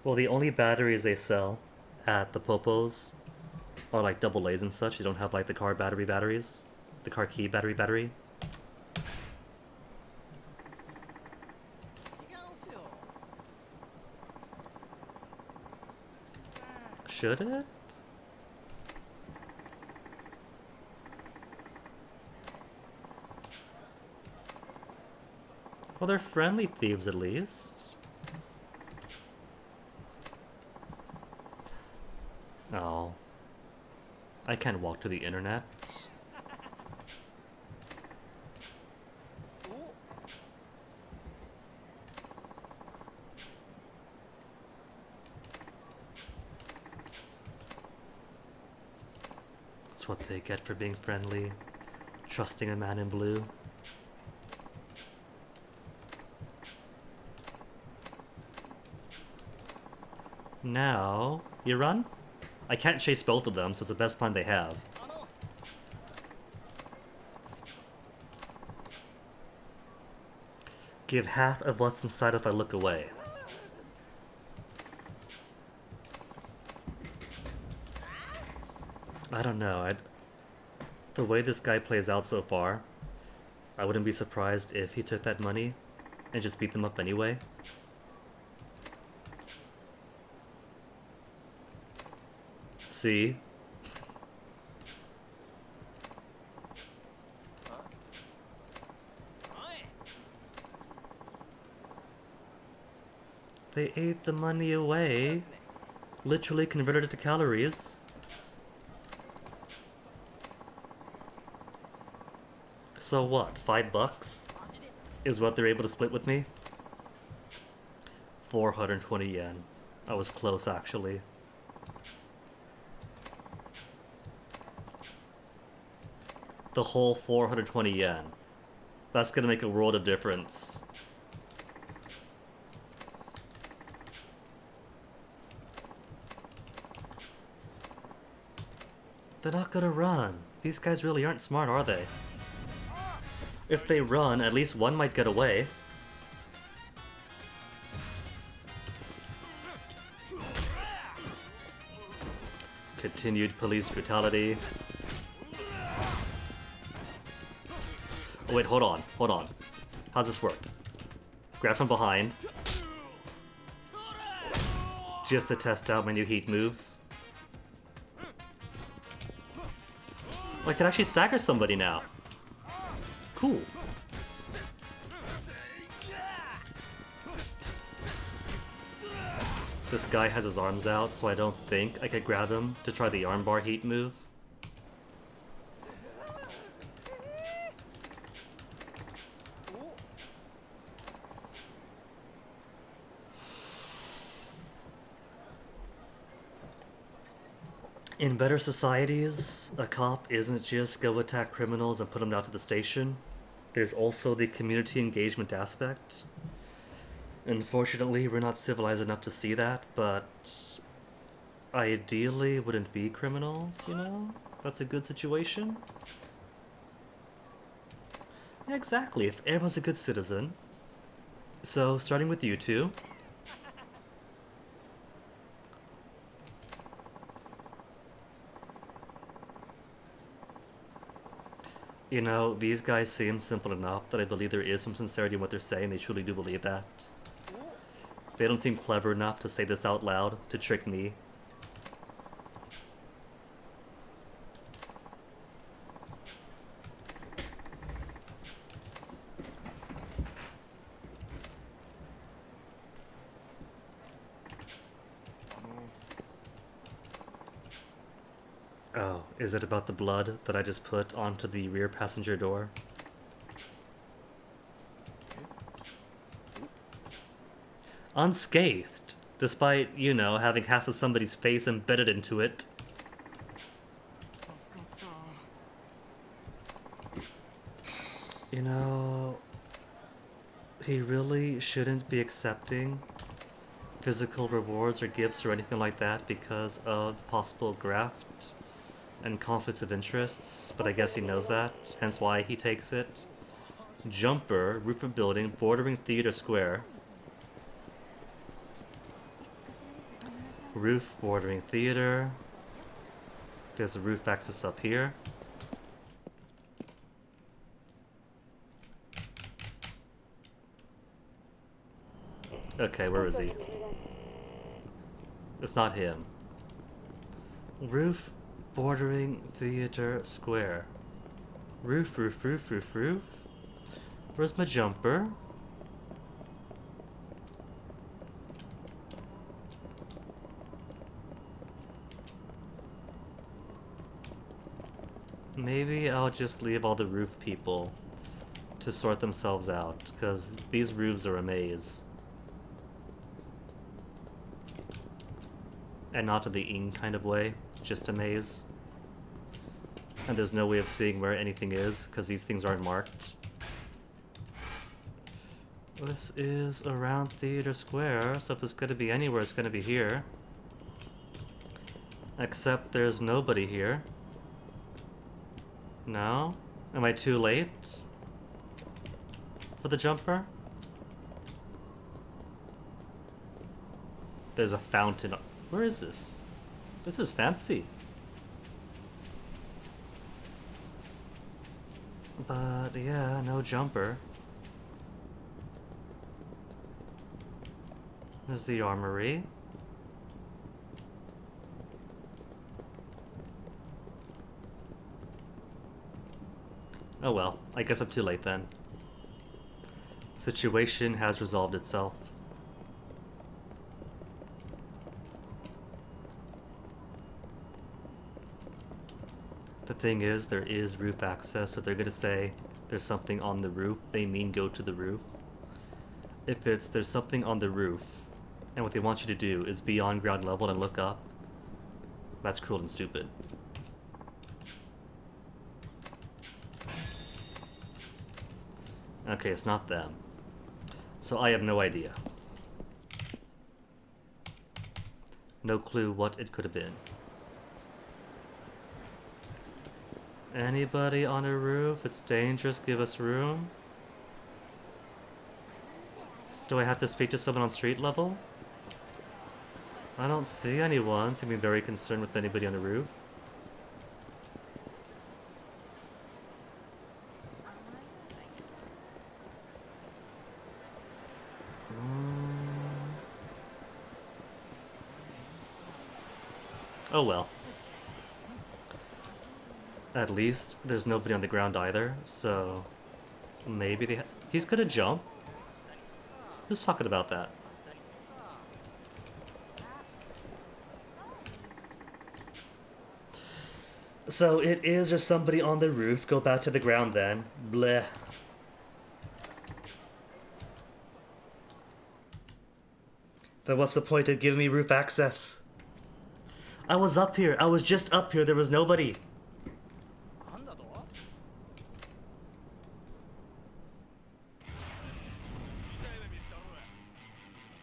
Well, the only batteries they sell at the Popos are like double A's and such. You don't have like the car batteries. The car key battery. Should it? Well, they're friendly thieves at least. Oh. I can't walk to the internet. That's what they get for being friendly. Trusting a man in blue. Now, you run? I can't chase both of them, so it's the best plan they have. Give half of what's inside if I look away. I don't know. The way this guy plays out so far, I wouldn't be surprised if he took that money and just beat them up anyway. See? They ate the money away. Literally converted it to calories. So what, $5 is what they're able to split with me? 420 yen. I was close actually. The whole 420 yen. That's gonna make a world of difference. They're not gonna run. These guys really aren't smart, are they? If they run, at least one might get away. Continued police brutality. Oh wait, hold on, hold on. How's this work? Grab from behind. Just to test out my new heat moves. Oh, I can actually stagger somebody now. Cool. This guy has his arms out, so I don't think I could grab him to try the armbar heat move. In better societies, a cop isn't just go attack criminals and put them down to the station. There's also the community engagement aspect. Unfortunately, we're not civilized enough to see that, but ideally wouldn't be criminals, you know? That's a good situation. Yeah, exactly, if everyone's a good citizen. So, starting with you two. You know, these guys seem simple enough that I believe there is some sincerity in what they're saying. They truly do believe that. They don't seem clever enough to say this out loud to trick me. Oh, is it about the blood that I just put onto the rear passenger door? Unscathed, despite, you know, having half of somebody's face embedded into it. You know, he really shouldn't be accepting physical rewards or gifts or anything like that because of possible graft and conflicts of interests, but I guess he knows that, hence why he takes it. Jumper, roof of building, bordering theater square. Roof bordering theater. There's a roof access up here. Okay, where is he? It's not him. Roof bordering theater square. Roof, roof, roof, roof, roof. Where's my jumper? Maybe I'll just leave all the roof people to sort themselves out, because these roofs are a maze. And not in the Ing kind of way, just a maze. And there's no way of seeing where anything is, because these things aren't marked. This is around Theater Square, so if it's gonna be anywhere, it's gonna be here. Except there's nobody here. No? Am I too late for the jumper? There's a fountain. Where is this? This is fancy. But yeah, no jumper. There's the armory. Oh well, I guess I'm too late then. Situation has resolved itself. The thing is, there is roof access, so they're gonna say there's something on the roof, they mean go to the roof. If it's there's something on the roof, and what they want you to do is be on ground level and look up, that's cruel and stupid. Okay, it's not them. So I have no idea. No clue what it could have been. Anybody on a roof? It's dangerous, give us room. Do I have to speak to someone on street level? I don't see anyone. Seem to be very concerned with anybody on the roof. Oh well. At least there's nobody on the ground either, so maybe they he's gonna jump. Who's talking about that? So it is or somebody on the roof. Go back to the ground then. Bleh. Then what's the point of giving me roof access? I was up here. I was just up here. There was nobody.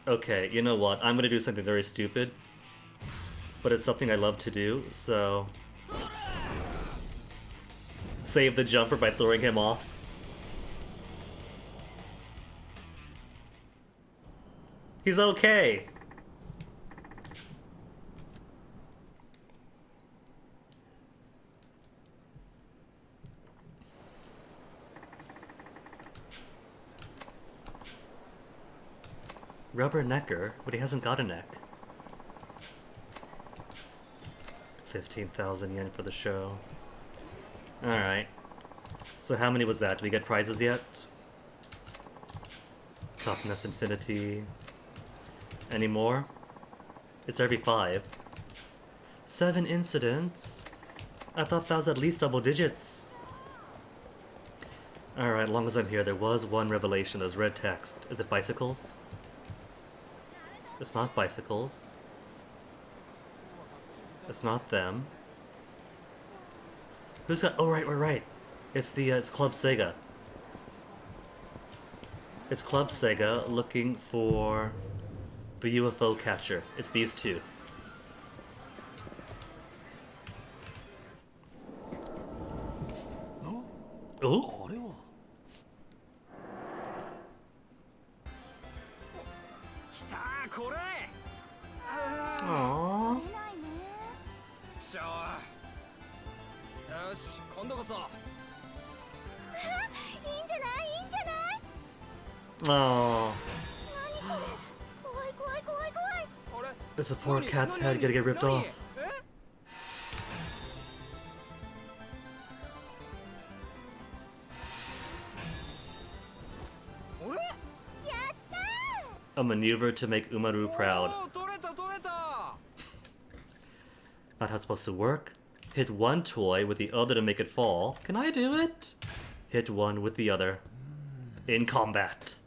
Okay, you know what? I'm gonna do something very stupid. But it's something I love to do, so... Save the jumper by throwing him off. He's okay! Rubber necker? But he hasn't got a neck. 15,000 yen for the show. Alright. So how many was that? Do we get prizes yet? Toughness Infinity. Any more? It's every 5. 7 incidents? I thought that was at least double digits. Alright, as long as I'm here, there was one revelation. There's red text. Is it bicycles? It's not bicycles. It's not them. Who's got... Oh, right, we're right. It's the, it's Club Sega. It's Club Sega looking for the UFO catcher. It's these two. Oh? Aww. よし今度こそいいんじゃないいいんじゃない Aww. 何これ怖い怖い怖い怖い There's a poor cat's head gonna get ripped off. やったー A maneuver to make Umaru proud. Not how it's supposed to work. Hit one toy with the other to make it fall. Can I do it? Hit one with the other. In combat.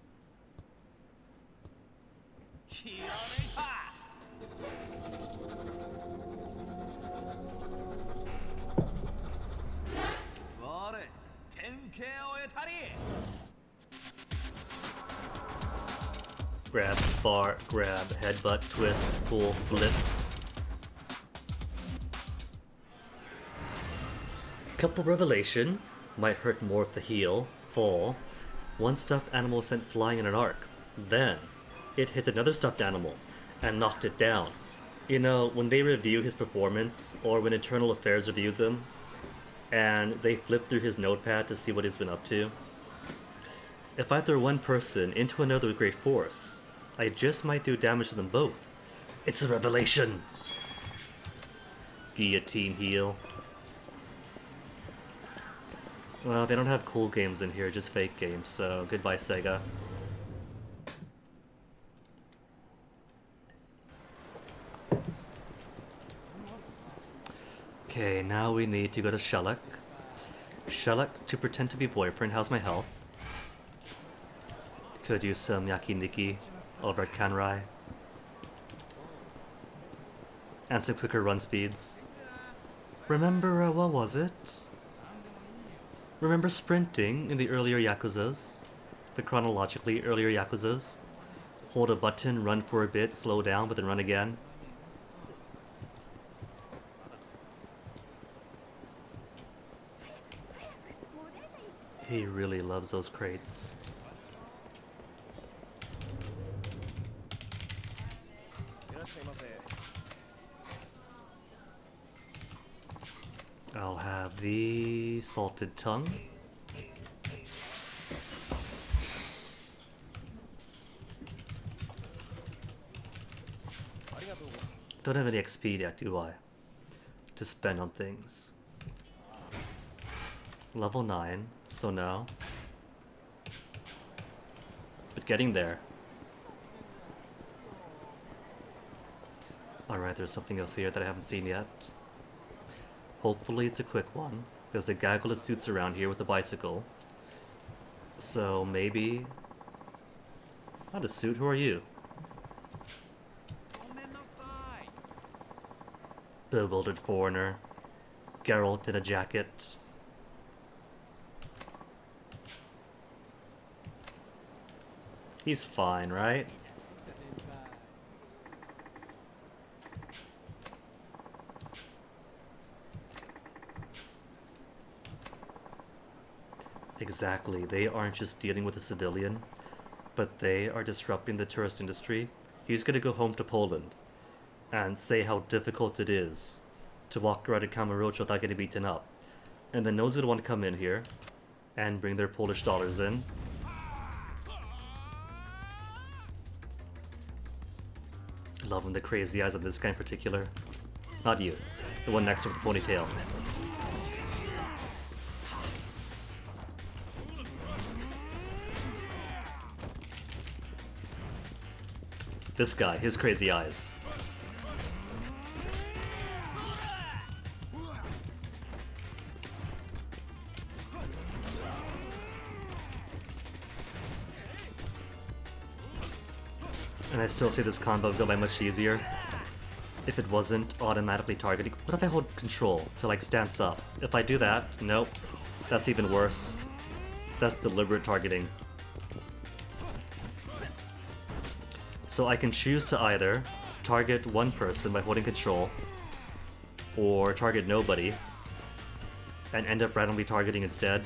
Grab, bar, grab, headbutt, twist, pull, flip. Couple revelation. Might hurt more if the heel. Fall. One stuffed animal sent flying in an arc. Then, it hit another stuffed animal and knocked it down. You know, when they review his performance, or when Internal Affairs reviews him, and they flip through his notepad to see what he's been up to, if I throw one person into another with great force, I just might do damage to them both. It's a revelation! Guillotine heel. Well, they don't have cool games in here, just fake games, so goodbye, Sega. Okay, now we need to go to Shellak. Shellak to pretend to be boyfriend. How's my health? Could use some yakiniki over at Kanrai. And some quicker run speeds. Remember, what was it? Remember sprinting in the earlier Yakuzas? the chronologically earlier Yakuzas. Hold a button, run for a bit, slow down, but then run again. He really loves those crates. I'll have the salted tongue. Don't have any XP yet, do I? To spend on things. Level 9, so no. But getting there. Alright, there's something else here that I haven't seen yet. Hopefully it's a quick one. There's a gaggle of suits around here with a bicycle. So maybe... Not a suit, who are you? Bewildered foreigner. Geralt in a jacket. He's fine, right? Exactly, they aren't just dealing with a civilian, but they are disrupting the tourist industry. He's gonna go home to Poland and say how difficult it is to walk around in Kamurocho without getting beaten up. And then no one's gonna want to come in here and bring their Polish dollars in. Loving the crazy eyes of this guy in particular. Not you, the one next to with the ponytail. This guy, his crazy eyes. And I still see this combo go by much easier if it wasn't automatically targeting. What if I hold control to like stance up? If I do that, nope. That's even worse. That's deliberate targeting. So I can choose to either target one person by holding control, or target nobody, and end up randomly targeting instead,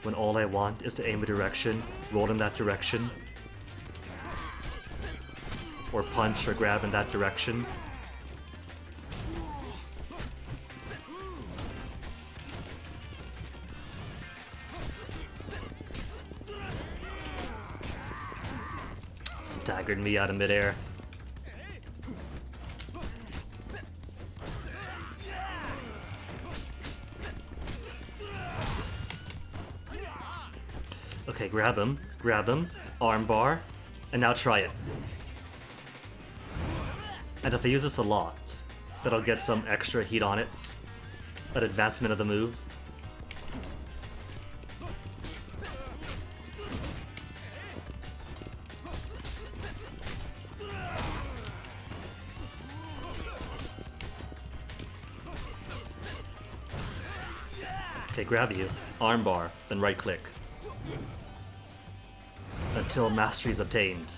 when all I want is to aim a direction, roll in that direction, or punch or grab in that direction. Staggered me out of midair. Okay, grab him, armbar, and now try it. And if I use this a lot, that'll get some extra heat on it, an advancement of the move. Okay, grab you, armbar, then right click. Until mastery is obtained.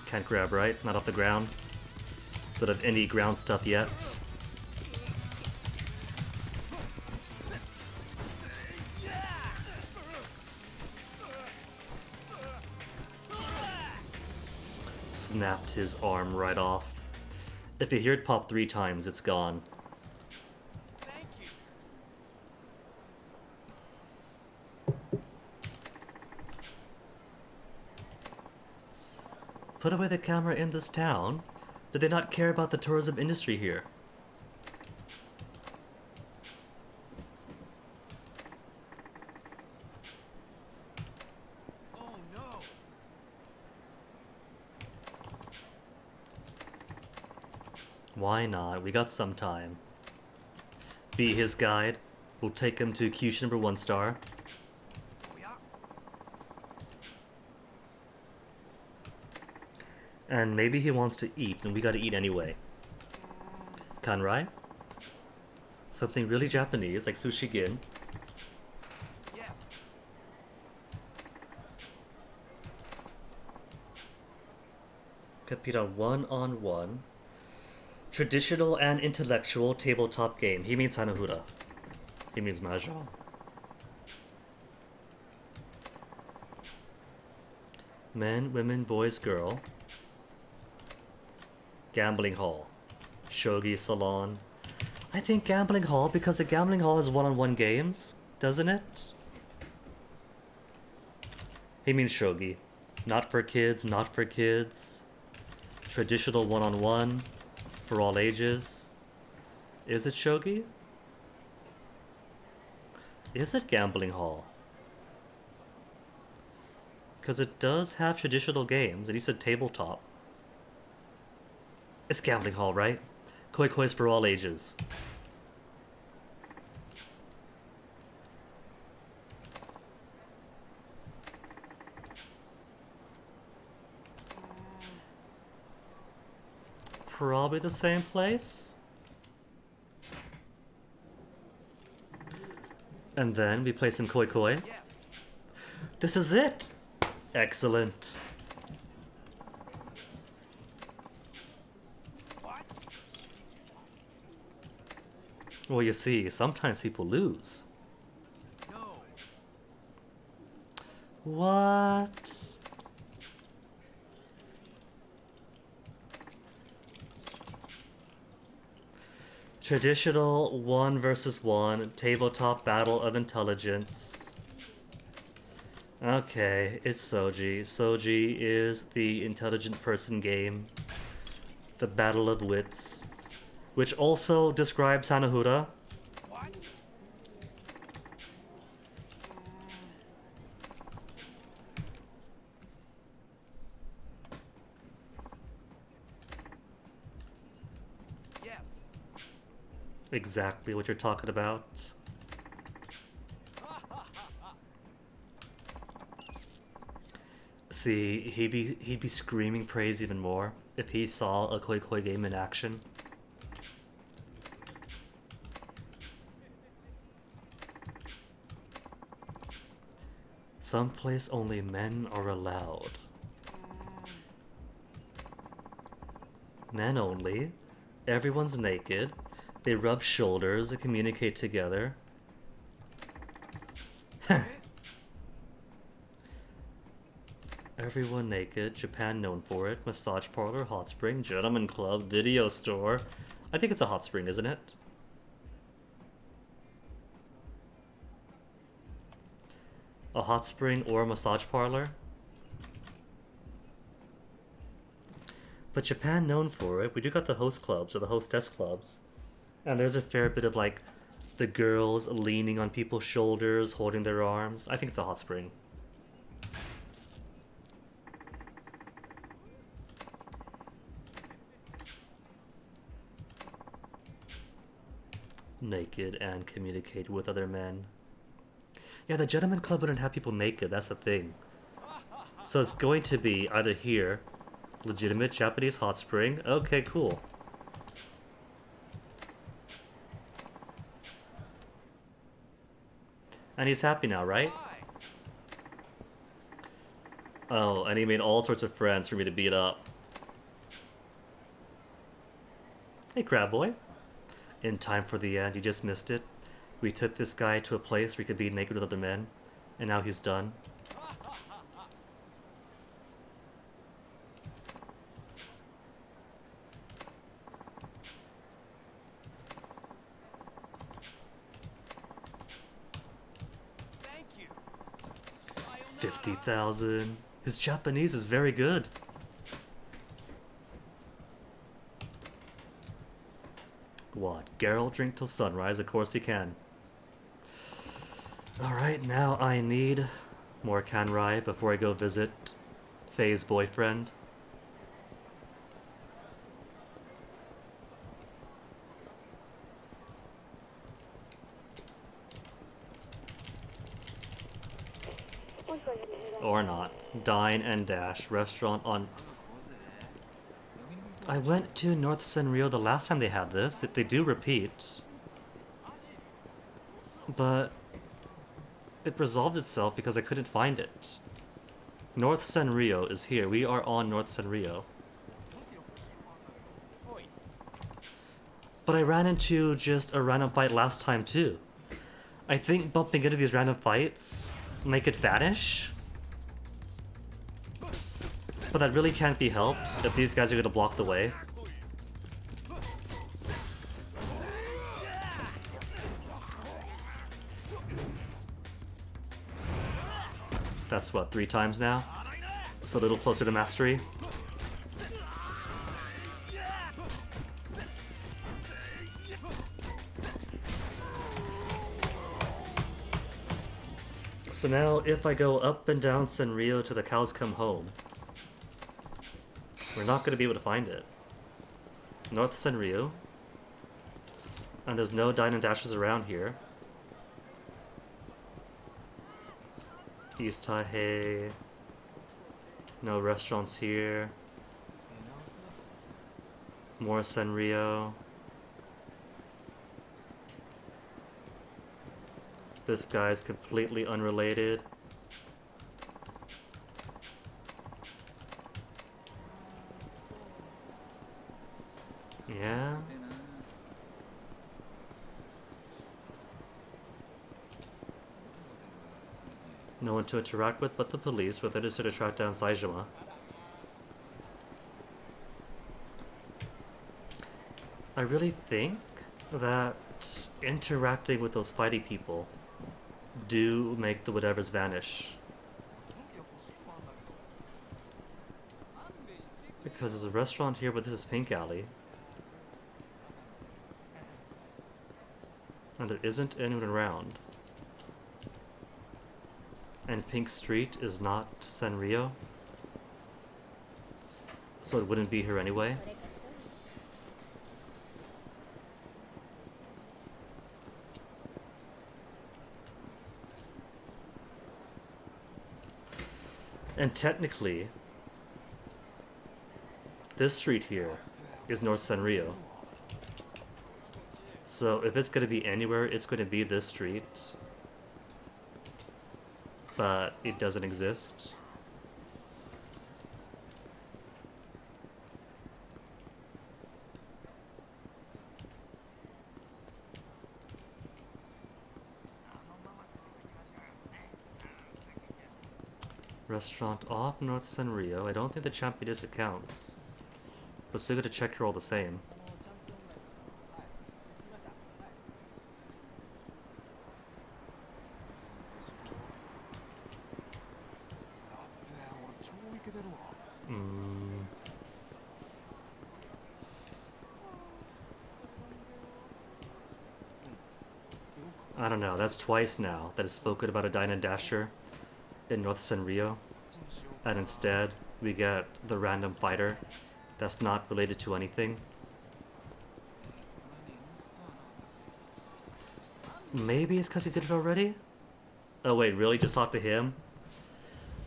Can't grab right, not off the ground. Don't have any ground stuff yet. Snapped his arm right off. If you hear it pop 3 times, it's gone. Put away the camera in this town? Did they not care about the tourism industry here? Oh no! Why not? We got some time. Be his guide. We'll take him to Kyushu number 1 star. And maybe he wants to eat, and we gotta eat anyway. Kanrai? Something really Japanese, like sushi-gin. Yes. Compete on one-on-one. Traditional and intellectual tabletop game. He means Hanahuda. He means Mahjong. Men, women, boys, girl. Gambling hall. Shogi salon. I think gambling hall because the gambling hall is one-on-one games, doesn't it? He means shogi. Not for kids, not for kids. Traditional one-on-one for all ages. Is it shogi? Is it gambling hall? Because it does have traditional games, and he said tabletop. It's gambling hall, right? Koi Koi's for all ages. Probably the same place. And then we play some Koi Koi. Yes. This is it! Excellent. What? Well, you see, sometimes people lose. No. What? Traditional 1 versus 1 tabletop battle of intelligence. Okay, it's Soji. Soji is the intelligent person game. The battle of wits. Which also describes Hanahuda. What? Yes. Exactly what you're talking about. See, he'd be screaming praise even more if he saw a Koi Koi game in action. Someplace only men are allowed. Men only. Everyone's naked. They rub shoulders and communicate together. Everyone naked. Japan known for it. Massage parlor, hot spring, gentleman club, video store. I think it's a hot spring, isn't it? A hot spring or a massage parlor? But Japan known for it. We do got the host clubs or the hostess clubs. And there's a fair bit of like the girls leaning on people's shoulders, holding their arms. I think it's a hot spring. Naked and communicate with other men. Yeah, the gentleman club wouldn't have people naked, that's the thing. So it's going to be either here, legitimate Japanese hot spring. Okay, cool. And he's happy now, right? Oh, and he made all sorts of friends for me to beat up. Hey, Crab Boy. In time for the end, you just missed it. We took this guy to a place where he could be naked with other men, and now he's done. Thank you. 50,000. His Japanese is very good. What? Geralt drink till sunrise? Of course he can. Alright, now I need more Kanrai before I go visit Faye's boyfriend. Or not. Dine and Dash restaurant on... I went to North Senryo the last time they had this. They do repeat. But it resolved itself because I couldn't find it. North Senryo is here. We are on North Senryo. But I ran into just a random fight last time too. I think bumping into these random fights make it vanish. But that really can't be helped if these guys are gonna block the way. That's what, 3 times now? It's a little closer to mastery. So now, if I go up and down Senryo till the cows come home, we're not going to be able to find it. North Senryo. And there's no dine and dashes around here. East Taihei. No restaurants here. More Senryo. This guy's completely unrelated. Yeah. No one to interact with but the police, but they're just to track down Saijima. I really think that interacting with those fighty people do make the whatevers vanish. Because there's a restaurant here, but this is Pink Alley. And there isn't anyone around. And Pink Street is not Senryo. So it wouldn't be here anyway. And technically, this street here is North Senryo. So if it's going to be anywhere, it's going to be this street. But it doesn't exist. Restaurant off North Senryo. I don't think the Championess counts. But still gotta check here all the same. I don't know, that's twice now that it's spoken about a Dine and Dasher in North Senryo, and instead we get the random fighter that's not related to anything. Maybe it's because we did it already? Oh wait, really? Just talk to him?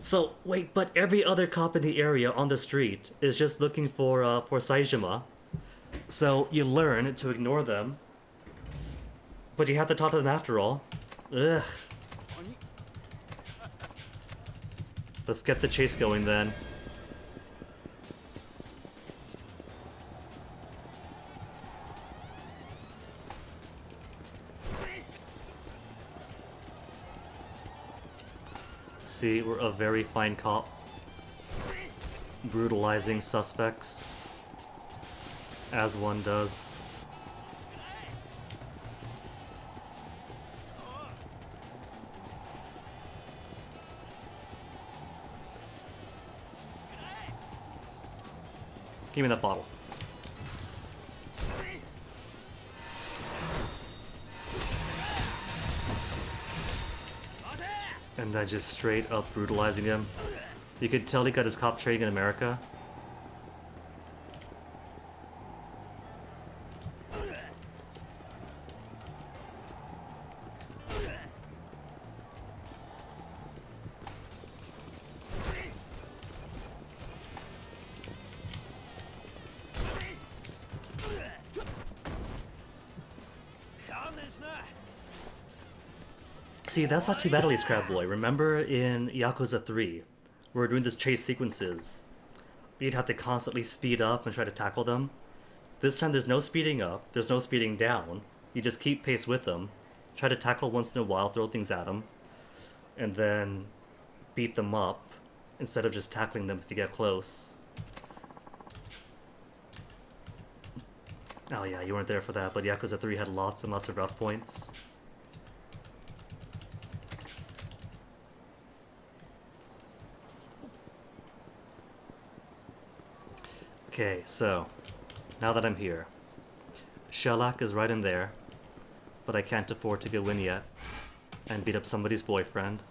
So, wait, but every other cop in the area on the street is just looking for Saijima. So you learn to ignore them, but you have to talk to them after all. Ugh. Let's get the chase going then. See, we're a very fine cop. Brutalizing suspects. As one does. Give me that bottle. And then just straight up brutalizing him. You could tell he got his cop training in America. See, that's not too bad at least, Crab Boy. Remember in Yakuza 3, we were doing this chase sequences. You'd have to constantly speed up and try to tackle them. This time there's no speeding up, there's no speeding down. You just keep pace with them, try to tackle once in a while, throw things at them, and then beat them up instead of just tackling them if you get close. Oh yeah, you weren't there for that, but Yakuza 3 had lots and lots of rough points. Okay, so, now that I'm here, Shellac is right in there, but I can't afford to go in yet and beat up somebody's boyfriend,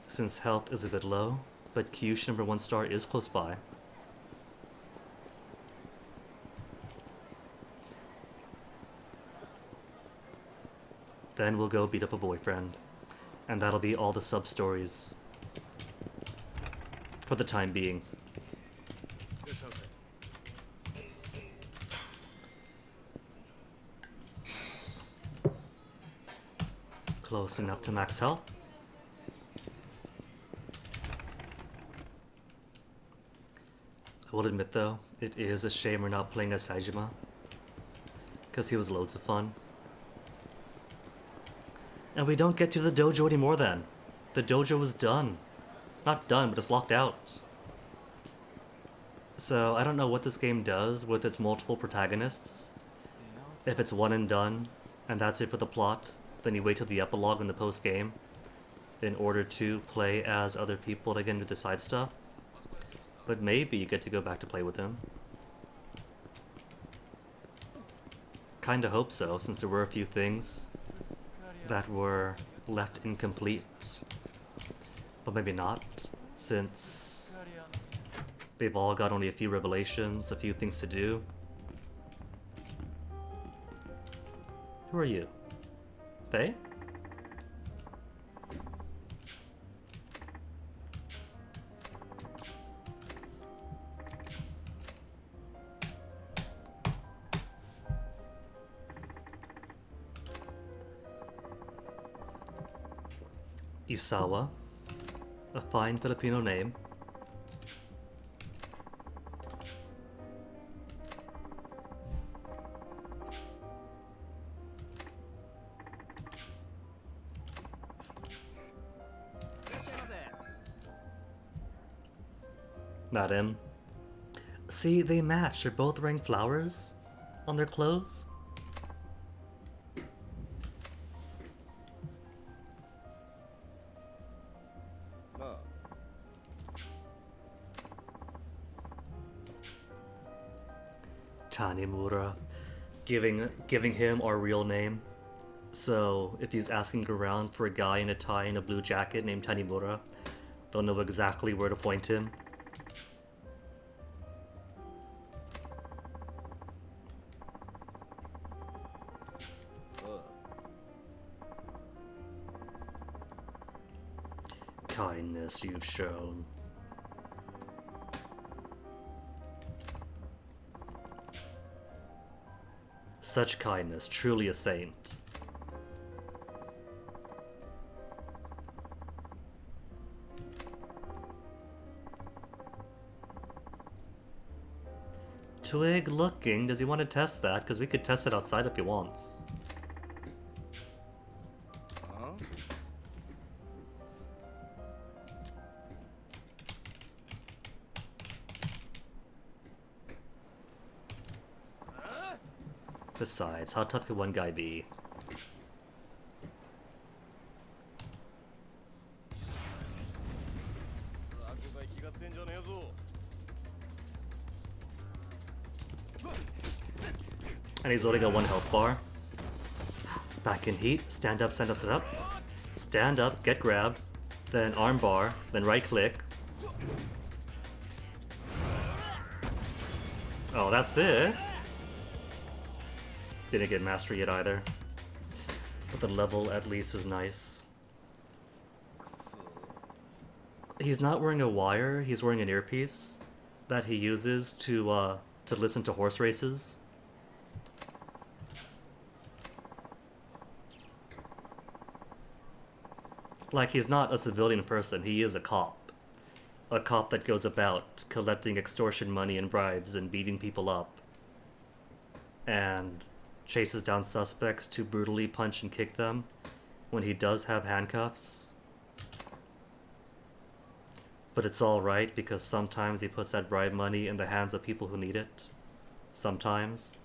since health is a bit low, but Kyushu number 1 star is close by. Then we'll go beat up a boyfriend, and that'll be all the sub-stories for the time being. Close enough to max health. I will admit though, it is a shame we're not playing as Saejima, because he was loads of fun. And we don't get to the dojo anymore then. The dojo is done. Not done, but it's locked out. So I don't know what this game does with its multiple protagonists. If it's one and done, and that's it for the plot, then you wait till the epilogue in the post-game in order to play as other people to get into the side stuff. But maybe you get to go back to play with him. Kinda hope so, since there were a few things that were left incomplete. But maybe not, since they've all got only a few revelations, a few things to do. Who are you? Faye? Isawa, a fine Filipino name. Not him. See, they match. They're both wearing flowers on their clothes. Tanimura, giving him our real name. So if he's asking around for a guy in a tie and a blue jacket named Tanimura, they'll know exactly where to point him. Kindness you've shown. Such kindness, truly a saint. Twig looking, does he want to test that? Because we could test it outside if he wants. Besides, how tough could one guy be? And he's only got one health bar. Back in heat, stand up, stand up, stand up. Stand up, get grabbed, then arm bar, then right click. Oh, that's it? Didn't get mastery yet either. But the level at least is nice. He's not wearing a wire, he's wearing an earpiece that he uses to listen to horse races. Like, he's not a civilian person, he is a cop. A cop that goes about collecting extortion money and bribes and beating people up. And chases down suspects to brutally punch and kick them when he does have handcuffs. But it's alright because sometimes he puts that bribe money in the hands of people who need it. Sometimes.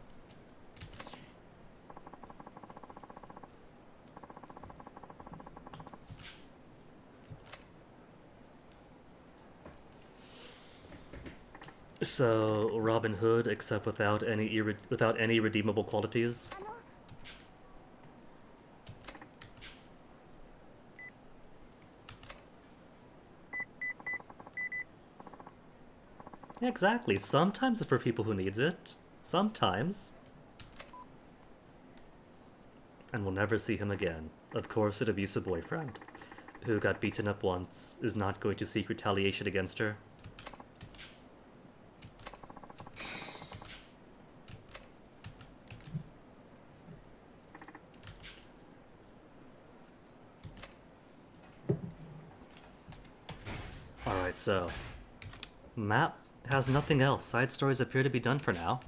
So, Robin Hood, except without any redeemable qualities. Exactly. Sometimes it's for people who needs it. Sometimes. And we'll never see him again. Of course, an abusive boyfriend who got beaten up once is not going to seek retaliation against her. Alright, so map has nothing else. Side stories appear to be done for now.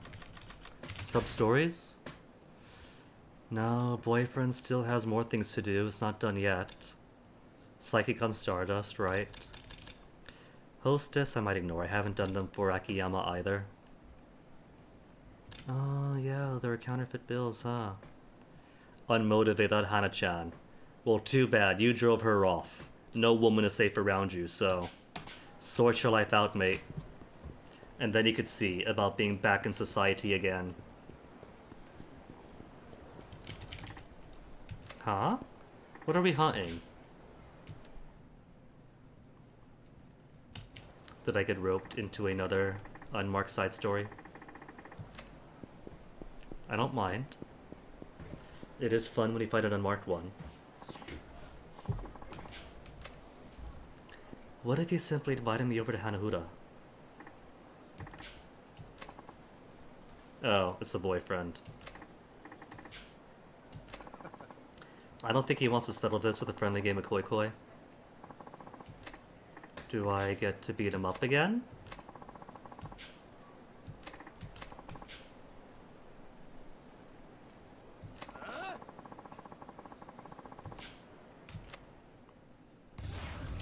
Sub-stories? No, boyfriend still has more things to do. It's not done yet. Psychic on Stardust, right? Hostess, I might ignore. I haven't done them for Akiyama either. Oh, yeah, there are counterfeit bills, huh? Unmotivated Hana-chan. Well, too bad. You drove her off. No woman is safe around you, so sort your life out, mate. And then you could see about being back in society again. Huh? What are we hunting? Did I get roped into another unmarked side story? I don't mind. It is fun when you find an unmarked one. What if you simply invited me over to Hanahuda? Oh, it's the boyfriend. I don't think he wants to settle this with a friendly game of Koi Koi. Do I get to beat him up again?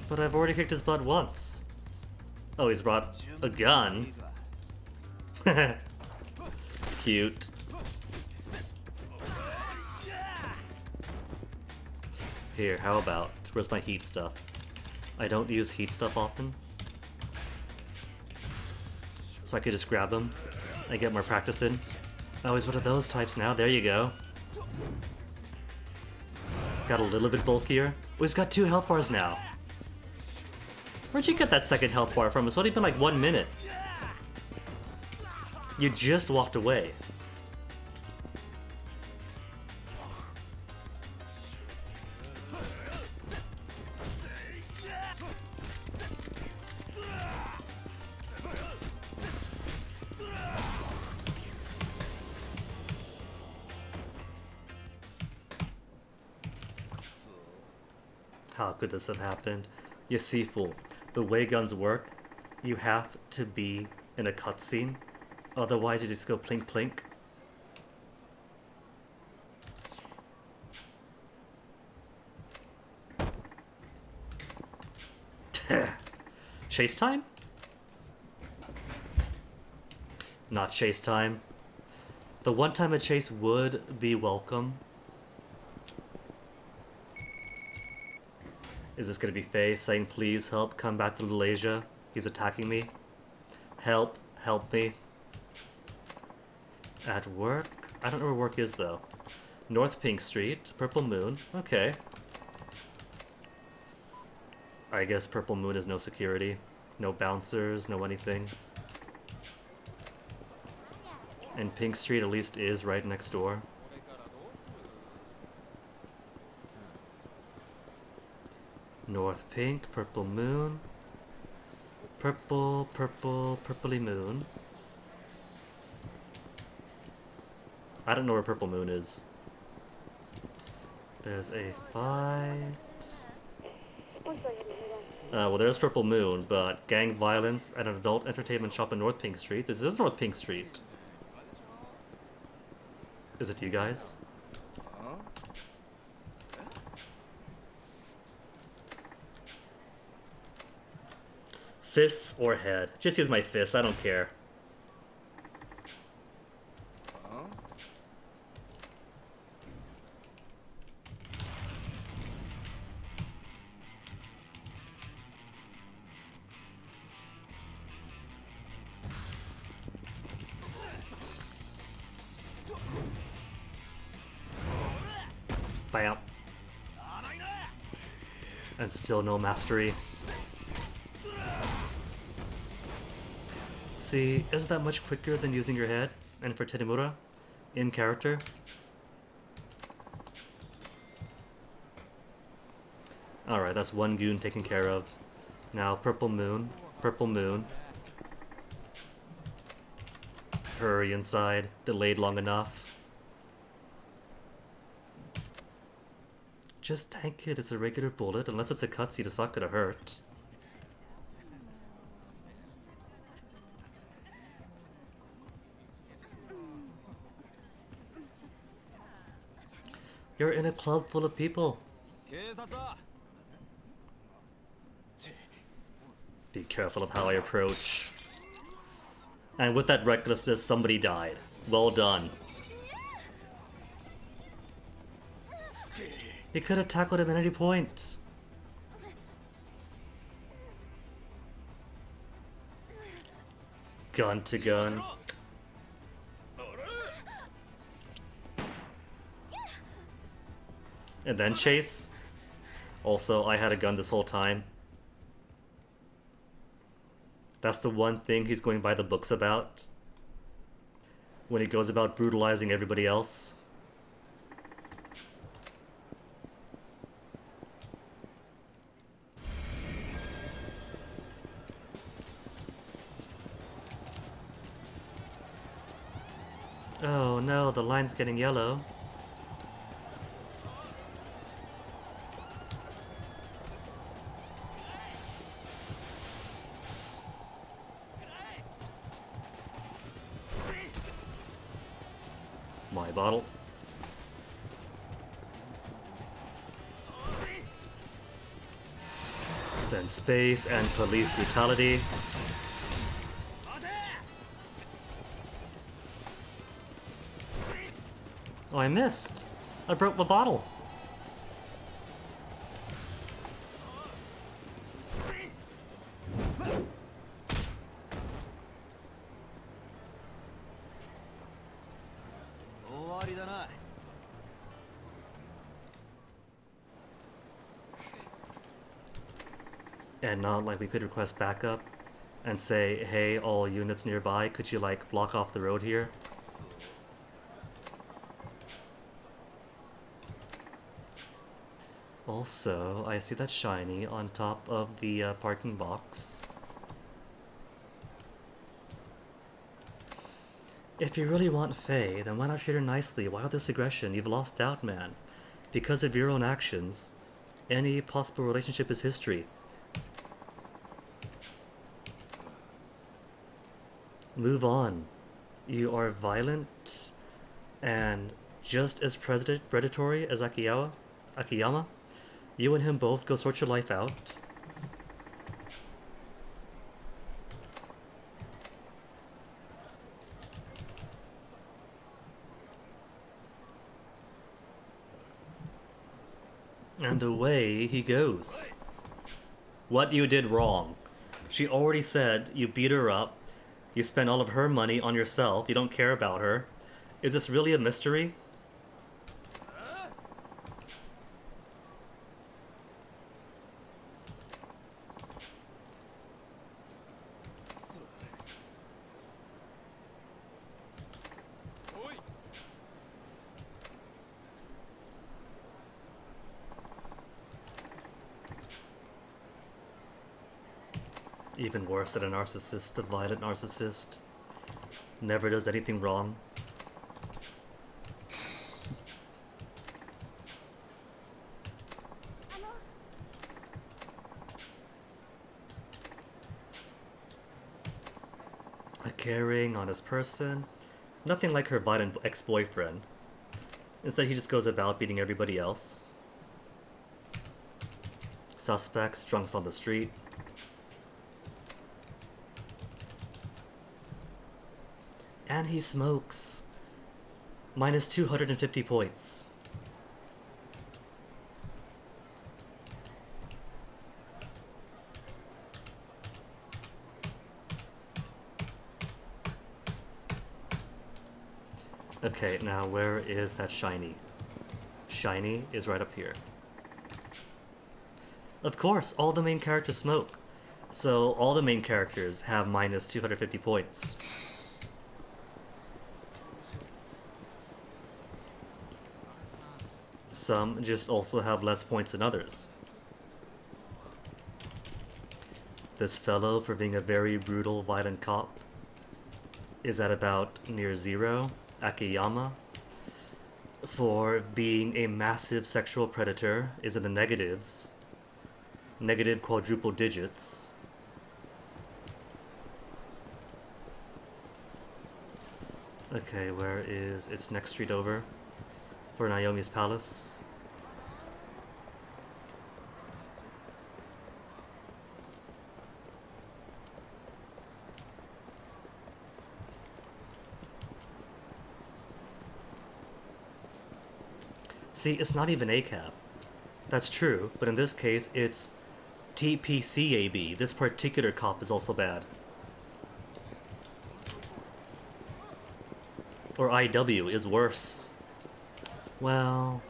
But I've already kicked his butt once. Oh, he's brought a gun. Cute. Here, how about... Where's my heat stuff? I don't use heat stuff often. So I could just grab them and get more practice in. Oh, he's one of those types now. There you go. Got a little bit bulkier. Oh, he's got 2 health bars now. Where'd you get that second health bar from? It's only been like 1 minute. You just walked away. How could this have happened? You see, fool, the way guns work, you have to be in a cutscene. Otherwise, you just go plink plink. Chase time? Not chase time. The one time a chase would be welcome. Is this gonna be Faye saying, please help, come back to Malaysia? He's attacking me. Help, help me. At work? I don't know where work is though. North Pink Street, Purple Moon, okay. I guess Purple Moon is no security. No bouncers, no anything. And Pink Street at least is right next door. North Pink, Purple Moon. Purple, purple, purpley moon. I don't know where Purple Moon is. There's a fight. Well, there's Purple Moon, but gang violence at an adult entertainment shop in North Pink Street. This is North Pink Street. Is it you guys? Fists or head? Just use my fists, I don't care. Bam. And still no mastery. See, isn't that much quicker than using your head? And for Tenemura, in character? Alright, that's one goon taken care of. Now, Purple Moon. Purple Moon. Hurry inside. Delayed long enough. Just tank it, it's a regular bullet. Unless it's a cutscene, it's not gonna hurt. You're in a club full of people. Be careful of how I approach. And with that recklessness, somebody died. Well done. He could have tackled him at any point. Gun to gun. And then chase. Also, I had a gun this whole time. That's the one thing he's going by the books about. When he goes about brutalizing everybody else. Oh no, the line's getting yellow. My bottle. Then space and police brutality. Oh, I missed. I broke my bottle. And not like we could request backup and say, hey, all units nearby, could you like block off the road here? Also, I see that shiny on top of the parking box. If you really want Faye, then why not treat her nicely? Why all this aggression? You've lost out, man. Because of your own actions, any possible relationship is history. Move on. You are violent and just as predatory as Akiyama. You and him both go sort your life out. And away he goes. What you did wrong. She already said you beat her up. You spent all of her money on yourself. You don't care about her. Is this really a mystery? Even worse than a narcissist, a violent narcissist. Never does anything wrong. carrying on his person. Nothing like her violent ex-boyfriend. Instead, he just goes about beating everybody else. Suspects, drunks on the street. And he smokes. Minus 250 points. Okay, now where is that shiny? Shiny is right up here. Of course, all the main characters smoke. So all the main characters have minus 250 points. Some just also have less points than others. This fellow, for being a very brutal, violent cop, is at about near 0. Akiyama, for being a massive sexual predator, is in the negatives. Negative quadruple digits. Okay, where is its next street over? For Naomi's Palace. See, it's not even ACAB. That's true, but in this case, it's TPCAB. This particular cop is also bad. Or IW is worse. Well,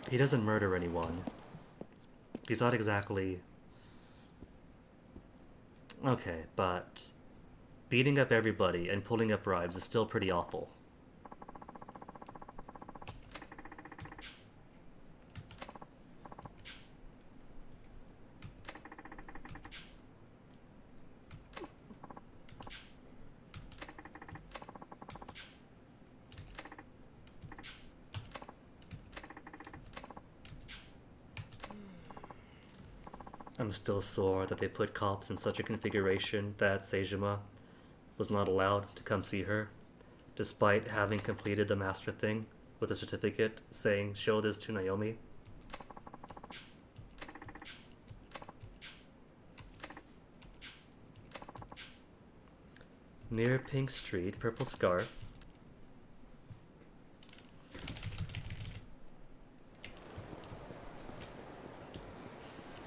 he doesn't murder anyone. He's not exactly... Okay, but beating up everybody and pulling up bribes is still pretty awful. I'm still sore that they put cops in such a configuration that Seijima was not allowed to come see her, despite having completed the master thing with a certificate saying, show this to Naomi. Near Pink Street, purple scarf.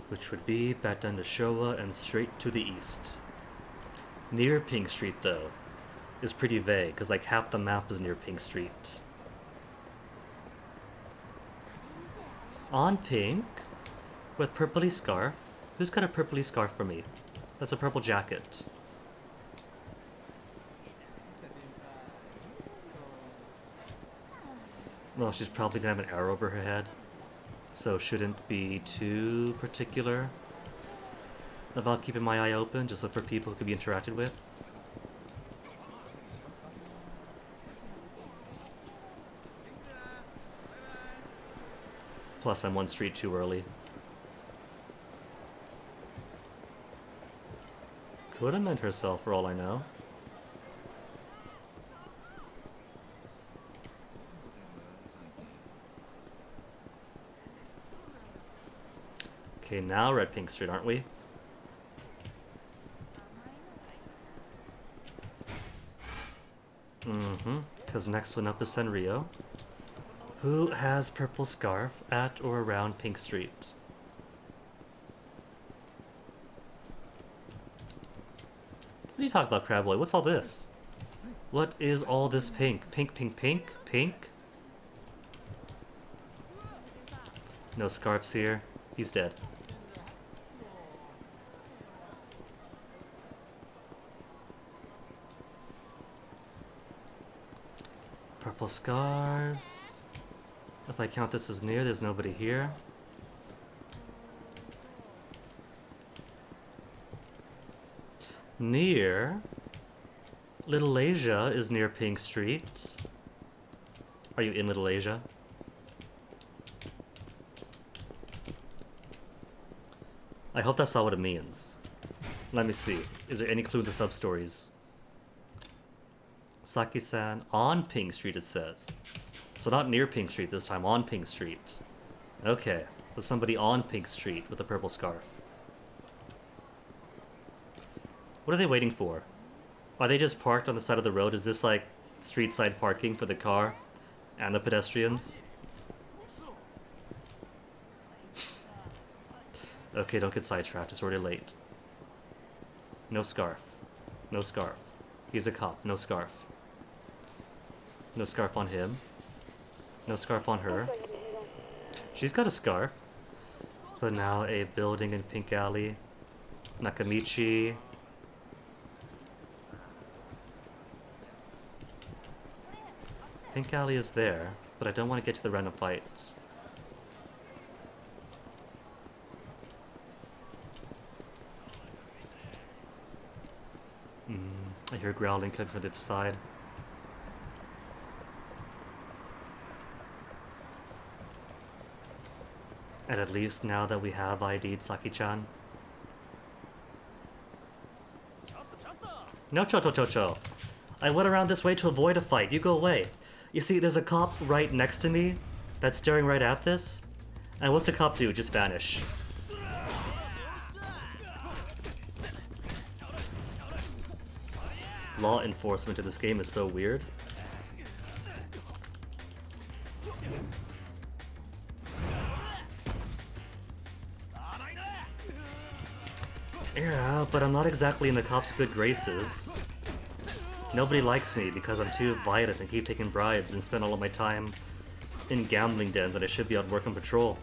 Which would be back down to Showa and straight to the east. Near Pink Street, though, is pretty vague, because like half the map is near Pink Street. On Pink, with purpley scarf. Who's got a purpley scarf for me? That's a purple jacket. Well, she's probably gonna have an arrow over her head, so shouldn't be too particular about keeping my eye open. Just look for people who could be interacted with. Plus, I'm one street too early. Could have meant herself for all I know. Okay, now we're at Pink Street, aren't we? Because next one up is Senryo, who has purple scarf at or around Pink Street. What are you talking about, Crabboy? What's all this? What is all this pink? Pink, pink, pink, pink? No scarves here. He's dead. Purple scarves. If I count this as near, there's nobody here. Near. Little Asia is near Pink Street. Are you in Little Asia? I hope that's not what it means. Let me see. Is there any clue in the sub-stories? Saki-san on Pink Street, it says. So not near Pink Street this time, on Pink Street. Okay, so somebody on Pink Street with a purple scarf. What are they waiting for? Are they just parked on the side of the road? Is this like street side parking for the car and the pedestrians? Okay, don't get sidetracked, it's already late. No scarf. No scarf. He's a cop, no scarf. No scarf on him. No scarf on her. She's got a scarf. But now a building in Pink Alley. Nakamichi. Pink Alley is there, but I don't want to get to the random fights. I hear growling coming from the other side. And at least now that we have ID'd Saki-chan. No, Chocho. I went around this way to avoid a fight. You go away. You see, there's a cop right next to me that's staring right at this. And what's the cop do? Just vanish. Law enforcement in this game is so weird. Yeah, but I'm not exactly in the cops' good graces. Nobody likes me because I'm too violent and keep taking bribes and spend all of my time in gambling dens and I should be on work and patrol.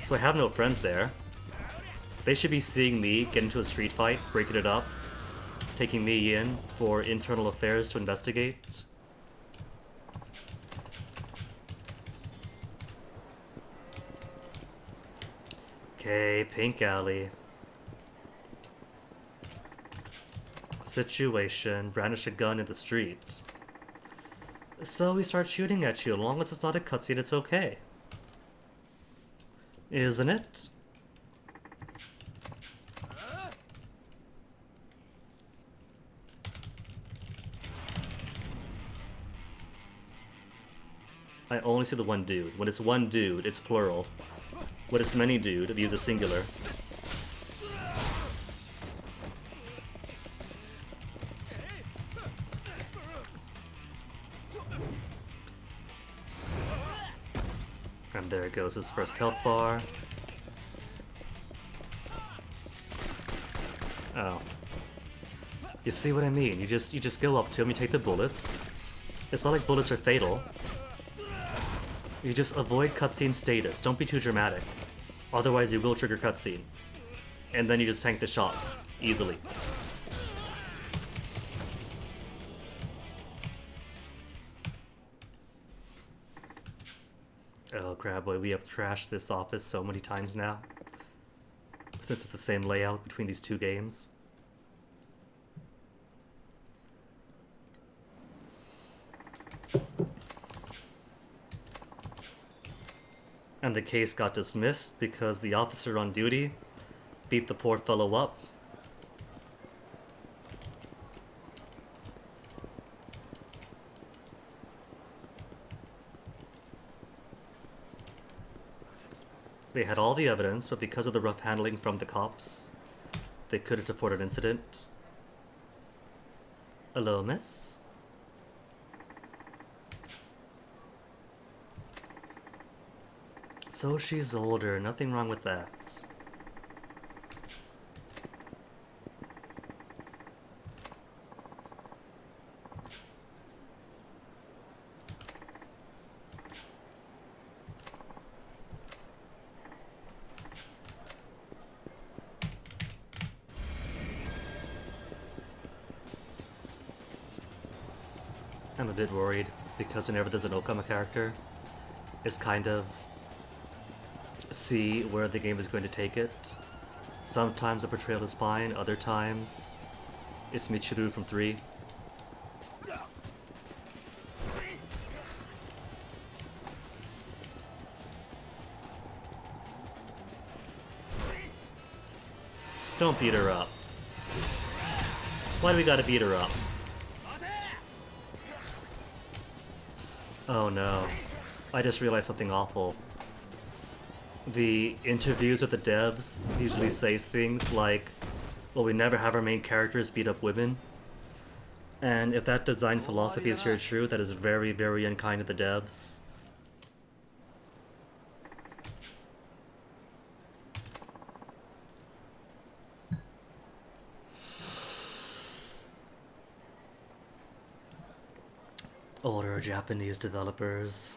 So I have no friends there. They should be seeing me get into a street fight, breaking it up, taking me in for internal affairs to investigate. Okay, Pink Alley. Situation, brandish a gun in the street. So we start shooting at you. As long as it's not a cutscene, it's okay. Isn't it? I only see the one dude. When it's one dude, it's plural. When it's many dude, they use a singular. And there goes his first health bar. Oh. You see what I mean? You just go up to him, you take the bullets. It's not like bullets are fatal. You just avoid cutscene status. Don't be too dramatic. Otherwise you will trigger cutscene. And then you just tank the shots. Easily. Oh crap, boy, we have trashed this office so many times now. Since it's the same layout between these two games. And the case got dismissed because the officer on duty beat the poor fellow up. They had all the evidence, but because of the rough handling from the cops, they couldn't afford an incident. Hello, miss? So she's older, nothing wrong with that. I'm a bit worried because whenever there's an Okama character, it's kind of see where the game is going to take it. Sometimes the portrayal is fine, other times it's Michiru from 3. Don't beat her up. Why do we gotta beat her up? Oh no. I just realized something awful. The interviews with the devs usually says things like, well, we never have our main characters beat up women. And if that design philosophy is here true, that is very, very unkind of the devs. Older Japanese developers.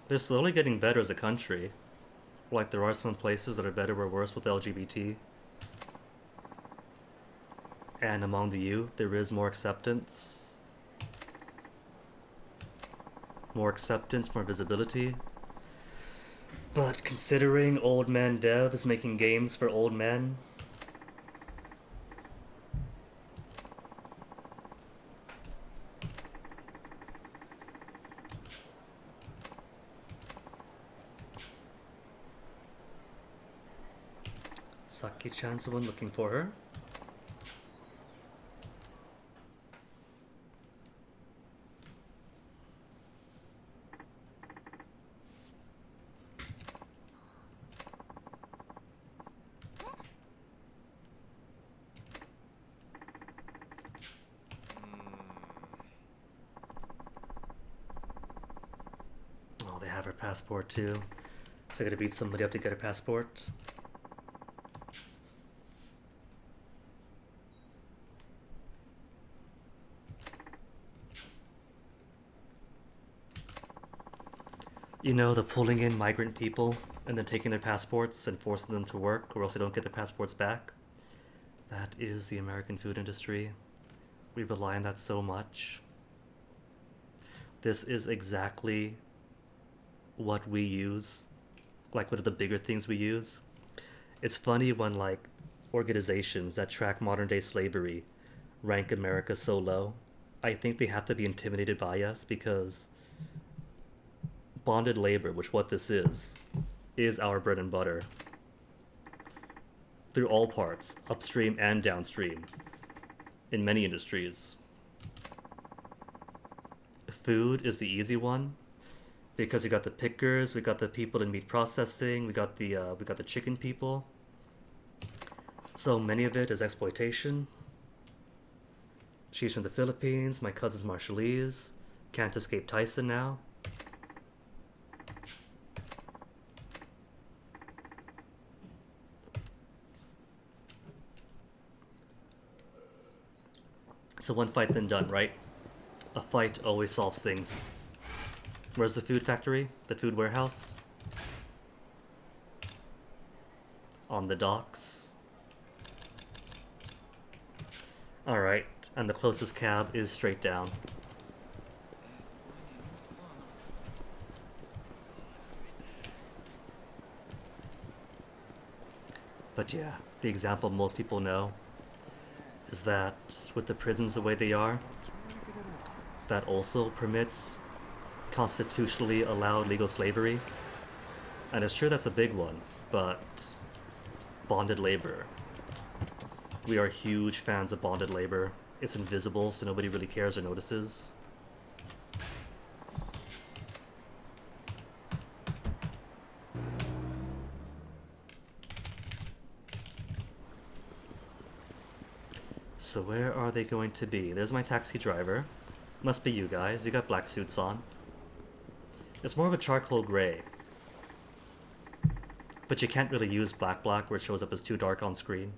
They're slowly getting better as a country. Like, there are some places that are better or worse with LGBT. And among the youth, there is more acceptance. More visibility. But considering old men devs making games for old men, Saki-chan's the one looking for her. Oh, they have her passport too. So I gotta beat somebody up to get her passport. You know, the pulling in migrant people and then taking their passports and forcing them to work or else they don't get their passports back. That is the American food industry. We rely on that so much. This is exactly what we use. Like, what are the bigger things we use? It's funny when, like, organizations that track modern day slavery rank America so low. I think they have to be intimidated by us because bonded labor, which what this is our bread and butter. Through all parts, upstream and downstream, in many industries. Food is the easy one, because we got the pickers, we got the people in meat processing, we got the chicken people. So many of it is exploitation. She's from the Philippines, my cousin's Marshallese, can't escape Tyson now. So one fight then done, right? A fight always solves things. Where's the food factory? The food warehouse? On the docks. Alright, and the closest cab is straight down. But yeah, the example most people know is that with the prisons the way they are, that also permits constitutionally allowed legal slavery. And it's sure that's a big one, but bonded labor. We are huge fans of bonded labor. It's invisible, so nobody really cares or notices. So where are they going to be? There's my taxi driver. Must be you guys. You got black suits on. It's more of a charcoal gray. But you can't really use black where it shows up as too dark on screen.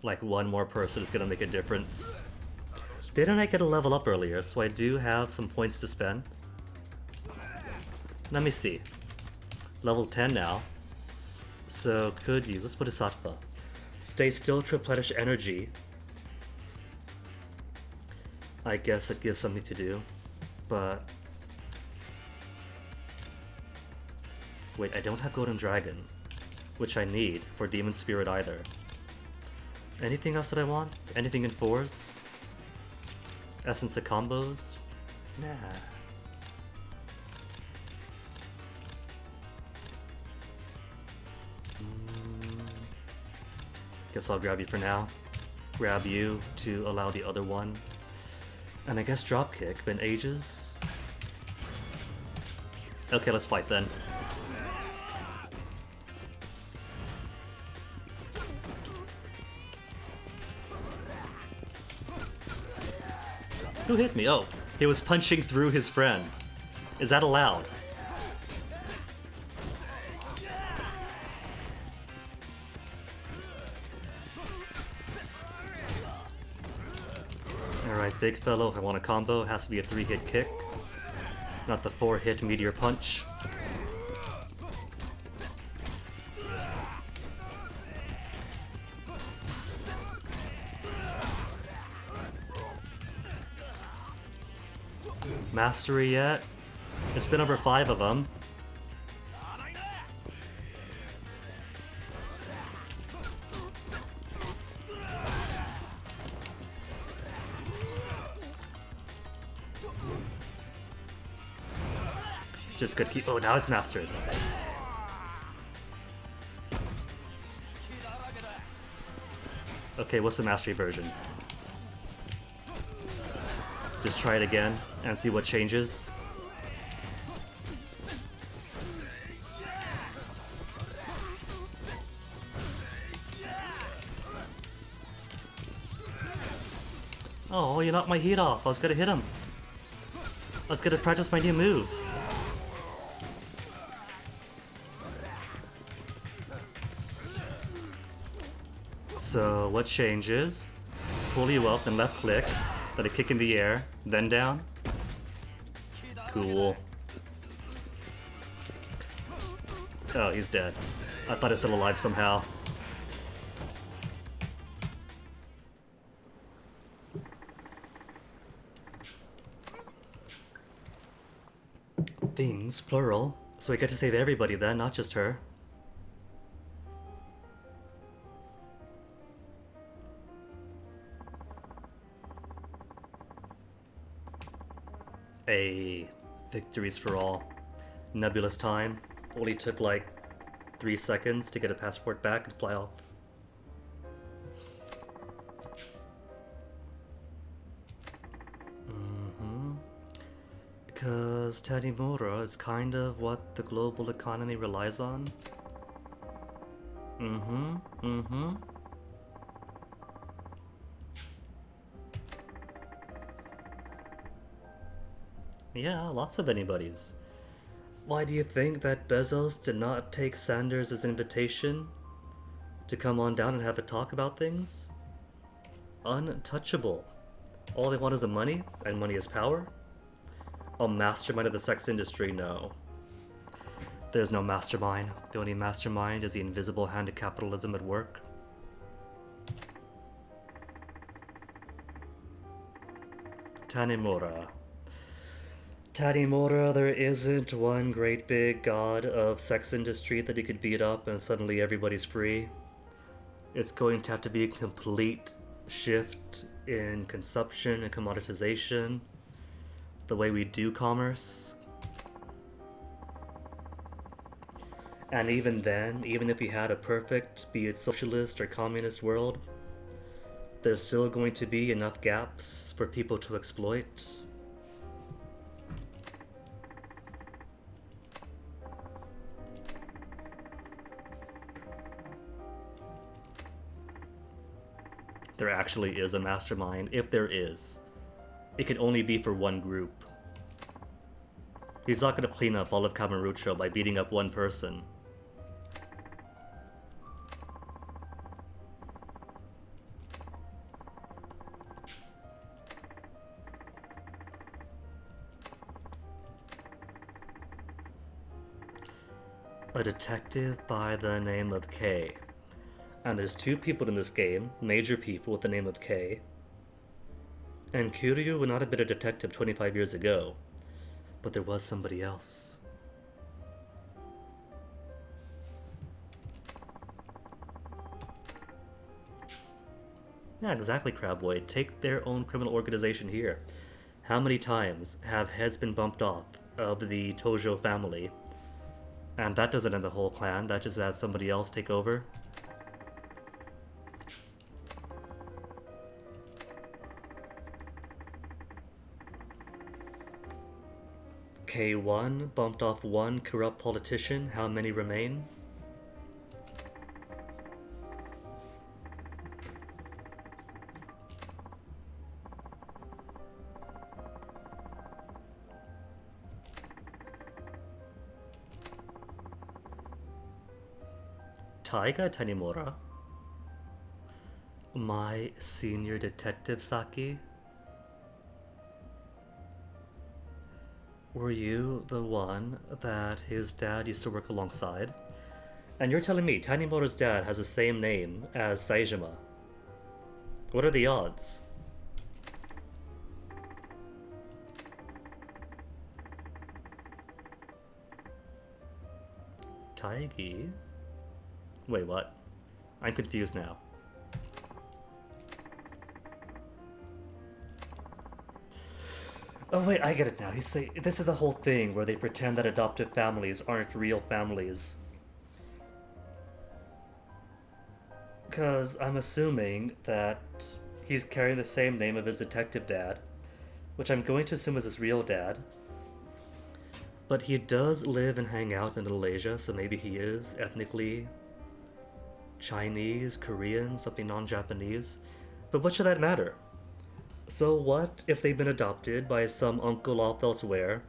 Like, one more person is gonna make a difference. Didn't I get a level up earlier, so I do have some points to spend? Let me see. Level 10 now. So could use, let's put a Sattva. Stay still to replenish energy I guess it gives something to do, but... Wait, I don't have Golden Dragon, which I need for Demon Spirit either. Anything else that I want? Anything in 4s? Essence of combos? Nah. Guess I'll grab you for now. Grab you to allow the other one. And I guess dropkick, been ages. Okay, let's fight then. Who hit me? Oh, he was punching through his friend. Is that allowed? Alright, big fellow, if I want a combo, it has to be a 3-hit kick. Not the 4-hit meteor punch. Mastery yet? It's been over 5 of them. Just good keep. Oh, now it's mastered. Okay, what's the mastery version? Just try it again and see what changes. Oh, you knocked my heat off. I was gonna hit him. I was gonna practice my new move. So, what changes? Pull you up and left click, let it kick in the air, then down. Cool. Oh, he's dead. I thought he's still alive somehow. Things, plural. So we get to save everybody then, not just her. A victories for all. Nebulous time. Only took like 3 seconds to get a passport back and fly off. Because Tanimura is kind of what the global economy relies on. Yeah, lots of anybody's. Why do you think that Bezos did not take Sanders' invitation to come on down and have a talk about things? Untouchable. All they want is the money, and money is power? A mastermind of the sex industry? No. There's no mastermind. The only mastermind is the invisible hand of capitalism at work. Tanimura. Tanimura, there isn't one great big god of sex industry that you could beat up and suddenly everybody's free. It's going to have to be a complete shift in consumption and commoditization, the way we do commerce. And even then, even if we had a perfect, be it socialist or communist world, there's still going to be enough gaps for people to exploit. There actually is a mastermind. If there is, it can only be for one group. He's not going to clean up all of Kamurocho by beating up one person. A detective by the name of K. And there's 2 people in this game, major people with the name of K. And Kiryu would not have been a detective 25 years ago. But there was somebody else. Yeah, exactly, Crabboy. Take their own criminal organization here. How many times have heads been bumped off of the Tojo family? And that doesn't end the whole clan, that just has somebody else take over. K1 bumped off one corrupt politician, how many remain? Taiga Tanimura? My senior detective, Saki? Were you the one that his dad used to work alongside? And you're telling me Tanimura's dad has the same name as Saejima? What are the odds? Taigi? Wait, what? I'm confused now. Oh wait, I get it now. He's saying this is the whole thing where they pretend that adoptive families aren't real families. Because I'm assuming that he's carrying the same name of his detective dad, which I'm going to assume is his real dad. But he does live and hang out in Little Asia, so maybe he is ethnically Chinese, Korean, something non-Japanese. But what should that matter? So what if they've been adopted by some uncle off elsewhere,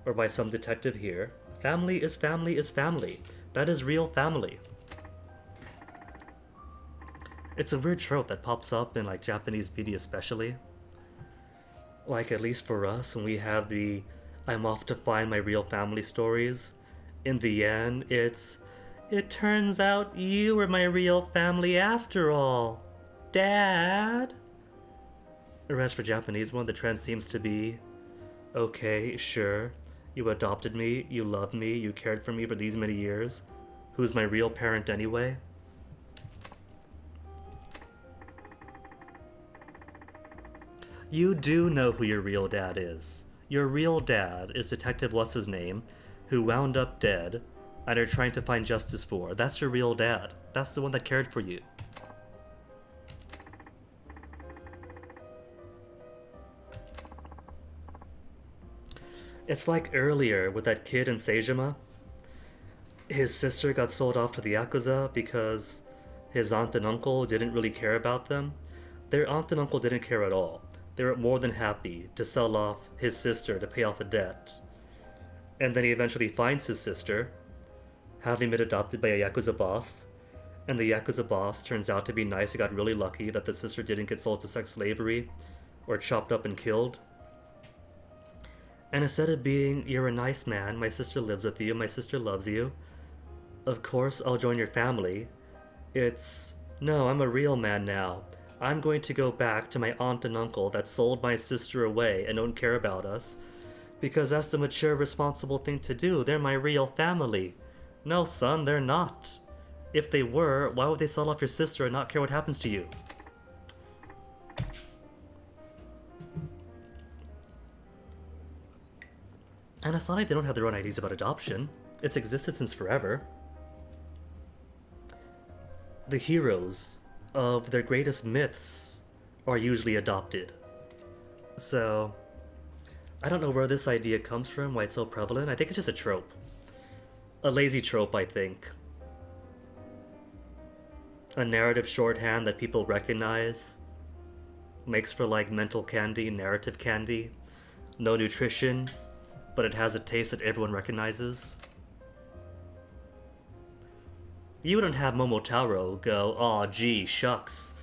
or by some detective here? Family is family is family. That is real family. It's a weird trope that pops up in like Japanese media especially. Like at least for us, when we have the I'm off to find my real family stories, in the end it turns out you were my real family after all, Dad. Whereas for Japanese one, the trend seems to be, okay, sure, you adopted me, you loved me, you cared for me for these many years. Who's my real parent anyway? You do know who your real dad is. Your real dad is Detective What's His Name, who wound up dead, and are trying to find justice for. That's your real dad. That's the one that cared for you. It's like earlier with that kid in Seijima. His sister got sold off to the Yakuza because his aunt and uncle didn't really care about them. Their aunt and uncle didn't care at all. They were more than happy to sell off his sister to pay off a debt. And then he eventually finds his sister, having been adopted by a Yakuza boss. And the Yakuza boss turns out to be nice. He got really lucky that the sister didn't get sold to sex slavery or chopped up and killed. And instead of being, you're a nice man, my sister lives with you, my sister loves you, of course I'll join your family, it's, no, I'm a real man now. I'm going to go back to my aunt and uncle that sold my sister away and don't care about us, because that's the mature, responsible thing to do. They're my real family. No, son, they're not. If they were, why would they sell off your sister and not care what happens to you? And it's not like they don't have their own ideas about adoption. It's existed since forever. The heroes of their greatest myths are usually adopted. So, I don't know where this idea comes from, why it's so prevalent. I think it's just a trope. A lazy trope, I think. A narrative shorthand that people recognize. Makes for like mental candy, narrative candy. No nutrition, but it has a taste that everyone recognizes. You wouldn't have Momotaro go, aw, gee, shucks,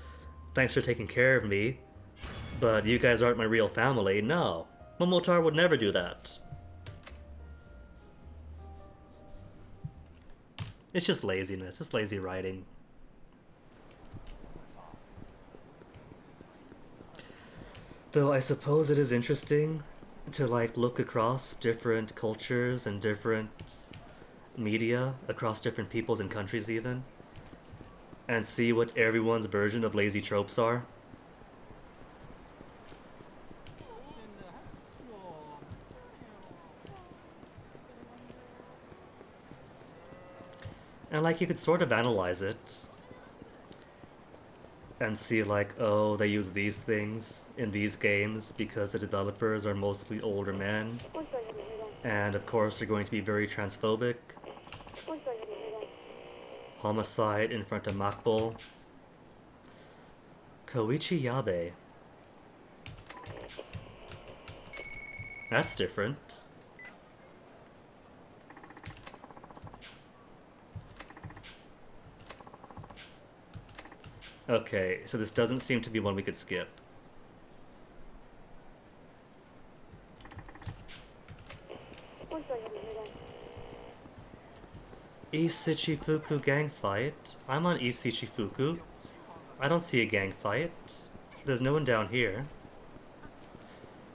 thanks for taking care of me, but you guys aren't my real family. No, Momotaro would never do that. It's just laziness, it's lazy writing. Though I suppose it is interesting to like look across different cultures and different media across different peoples and countries even, and see what everyone's version of lazy tropes are. And like you could sort of analyze it and see like, oh, they use these things in these games because the developers are mostly older men, and of course they're going to be very transphobic. Homicide in front of Makbo. Koichi Yabe. That's different. Okay, so this doesn't seem to be one we could skip. East Shichifuku gang fight? I'm on East Shichifuku. I don't see a gang fight. There's no one down here.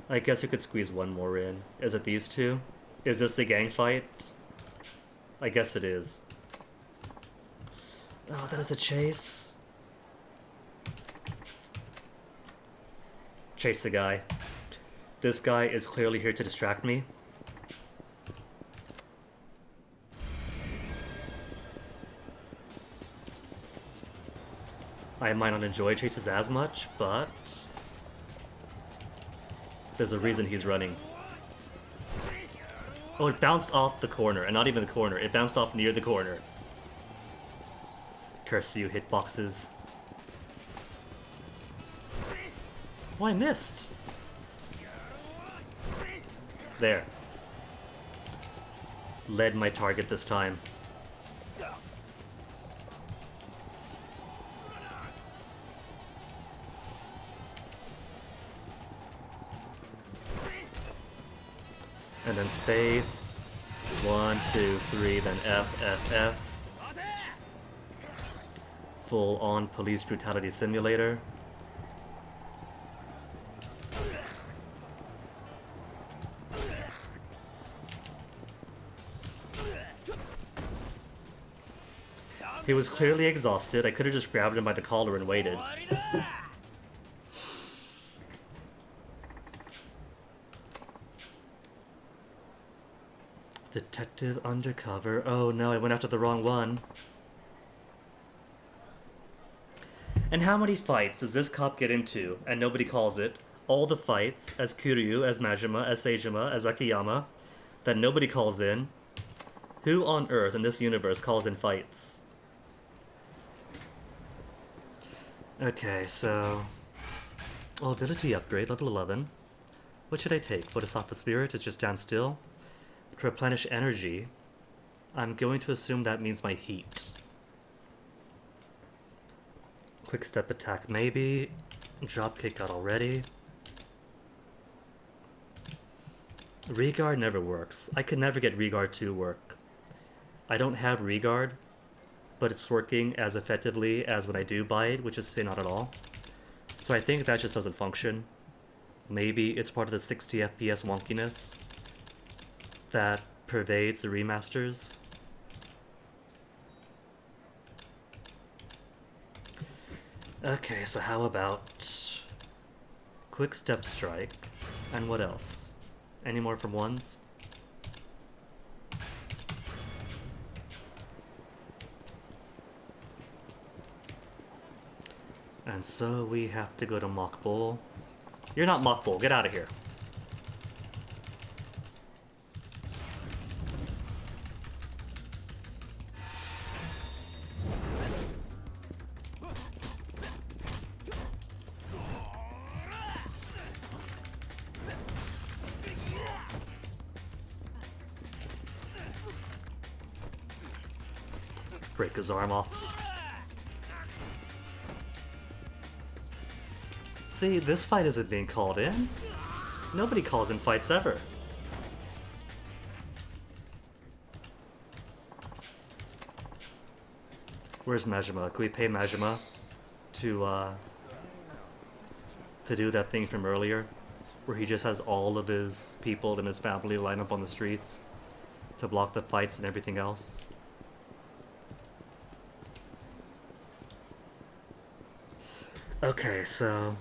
I guess we could squeeze one more in. Is it these two? Is this a gang fight? I guess it is. Oh, that is a chase. Chase the guy. This guy is clearly here to distract me. I might not enjoy chases as much, but there's a reason he's running. Oh, it bounced off the corner, and not even the corner. It bounced off near the corner. Curse you, hitboxes. Oh, I missed. There. Led my target this time. And then space. 1, 2, 3, then F, F, F. Full on police brutality simulator. He was clearly exhausted. I could have just grabbed him by the collar and waited. Detective undercover. Oh no, I went after the wrong one. And how many fights does this cop get into and nobody calls it? All the fights, as Kiryu, as Majima, as Seijima, as Akiyama, that nobody calls in. Who on earth in this universe calls in fights? Okay, so... oh, ability upgrade, level 11. What should I take? Bodhisattva Spirit is just stand still. To replenish energy, I'm going to assume that means my heat. Quick step attack maybe. Drop kick got already. Regard never works. I could never get Regard to work. I don't have Regard, but it's working as effectively as when I do buy it, which is to say not at all. So I think that just doesn't function. Maybe it's part of the 60 FPS wonkiness that pervades the remasters. Okay, so how about quick step strike, and what else? Any more from ones? And so we have to go to Mock Bowl. You're not Mock Bowl, get out of here. Break his arm off. See, this fight isn't being called in. Nobody calls in fights ever. Where's Majima? Can we pay Majima to to do that thing from earlier, where he just has all of his people and his family line up on the streets to block the fights and everything else. Okay, so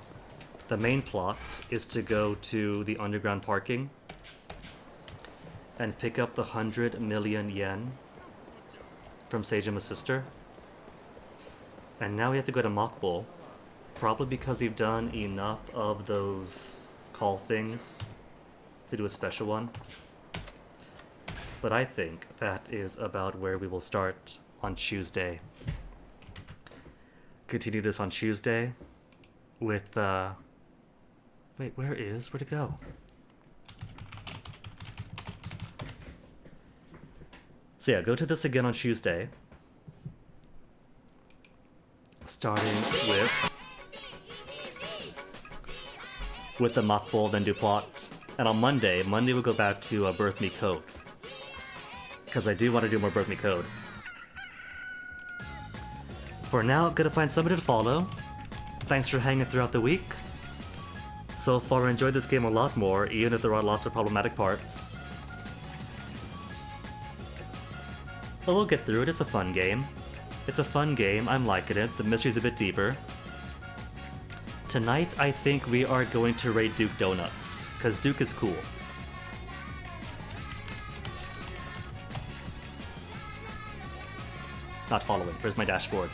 the main plot is to go to the underground parking and pick up the 100 million yen from Seijima's sister. And now we have to go to Mokbul, probably because we've done enough of those call things to do a special one. But I think that is about where we will start on Tuesday. Continue this on Tuesday with, wait, where'd it go? So yeah, go to this again on Tuesday. Starting with the Mokbul, then do plot. And on Monday we'll go back to Birth Me Code. Because I do want to do more Birth Me Code. For now, gotta find somebody to follow. Thanks for hanging throughout the week. So far, I enjoyed this game a lot more, even if there are lots of problematic parts. But we'll get through it, it's a fun game. It's a fun game, I'm liking it, the mystery's a bit deeper. Tonight, I think we are going to raid Duke Donuts, because Duke is cool. Not following, where's my dashboard?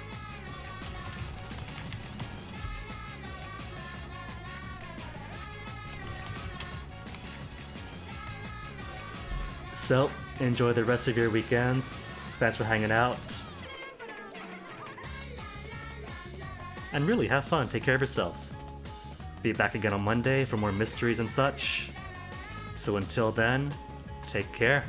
So, enjoy the rest of your weekends. Thanks for hanging out. And really, have fun. Take care of yourselves. Be back again on Monday for more mysteries and such. So until then, take care.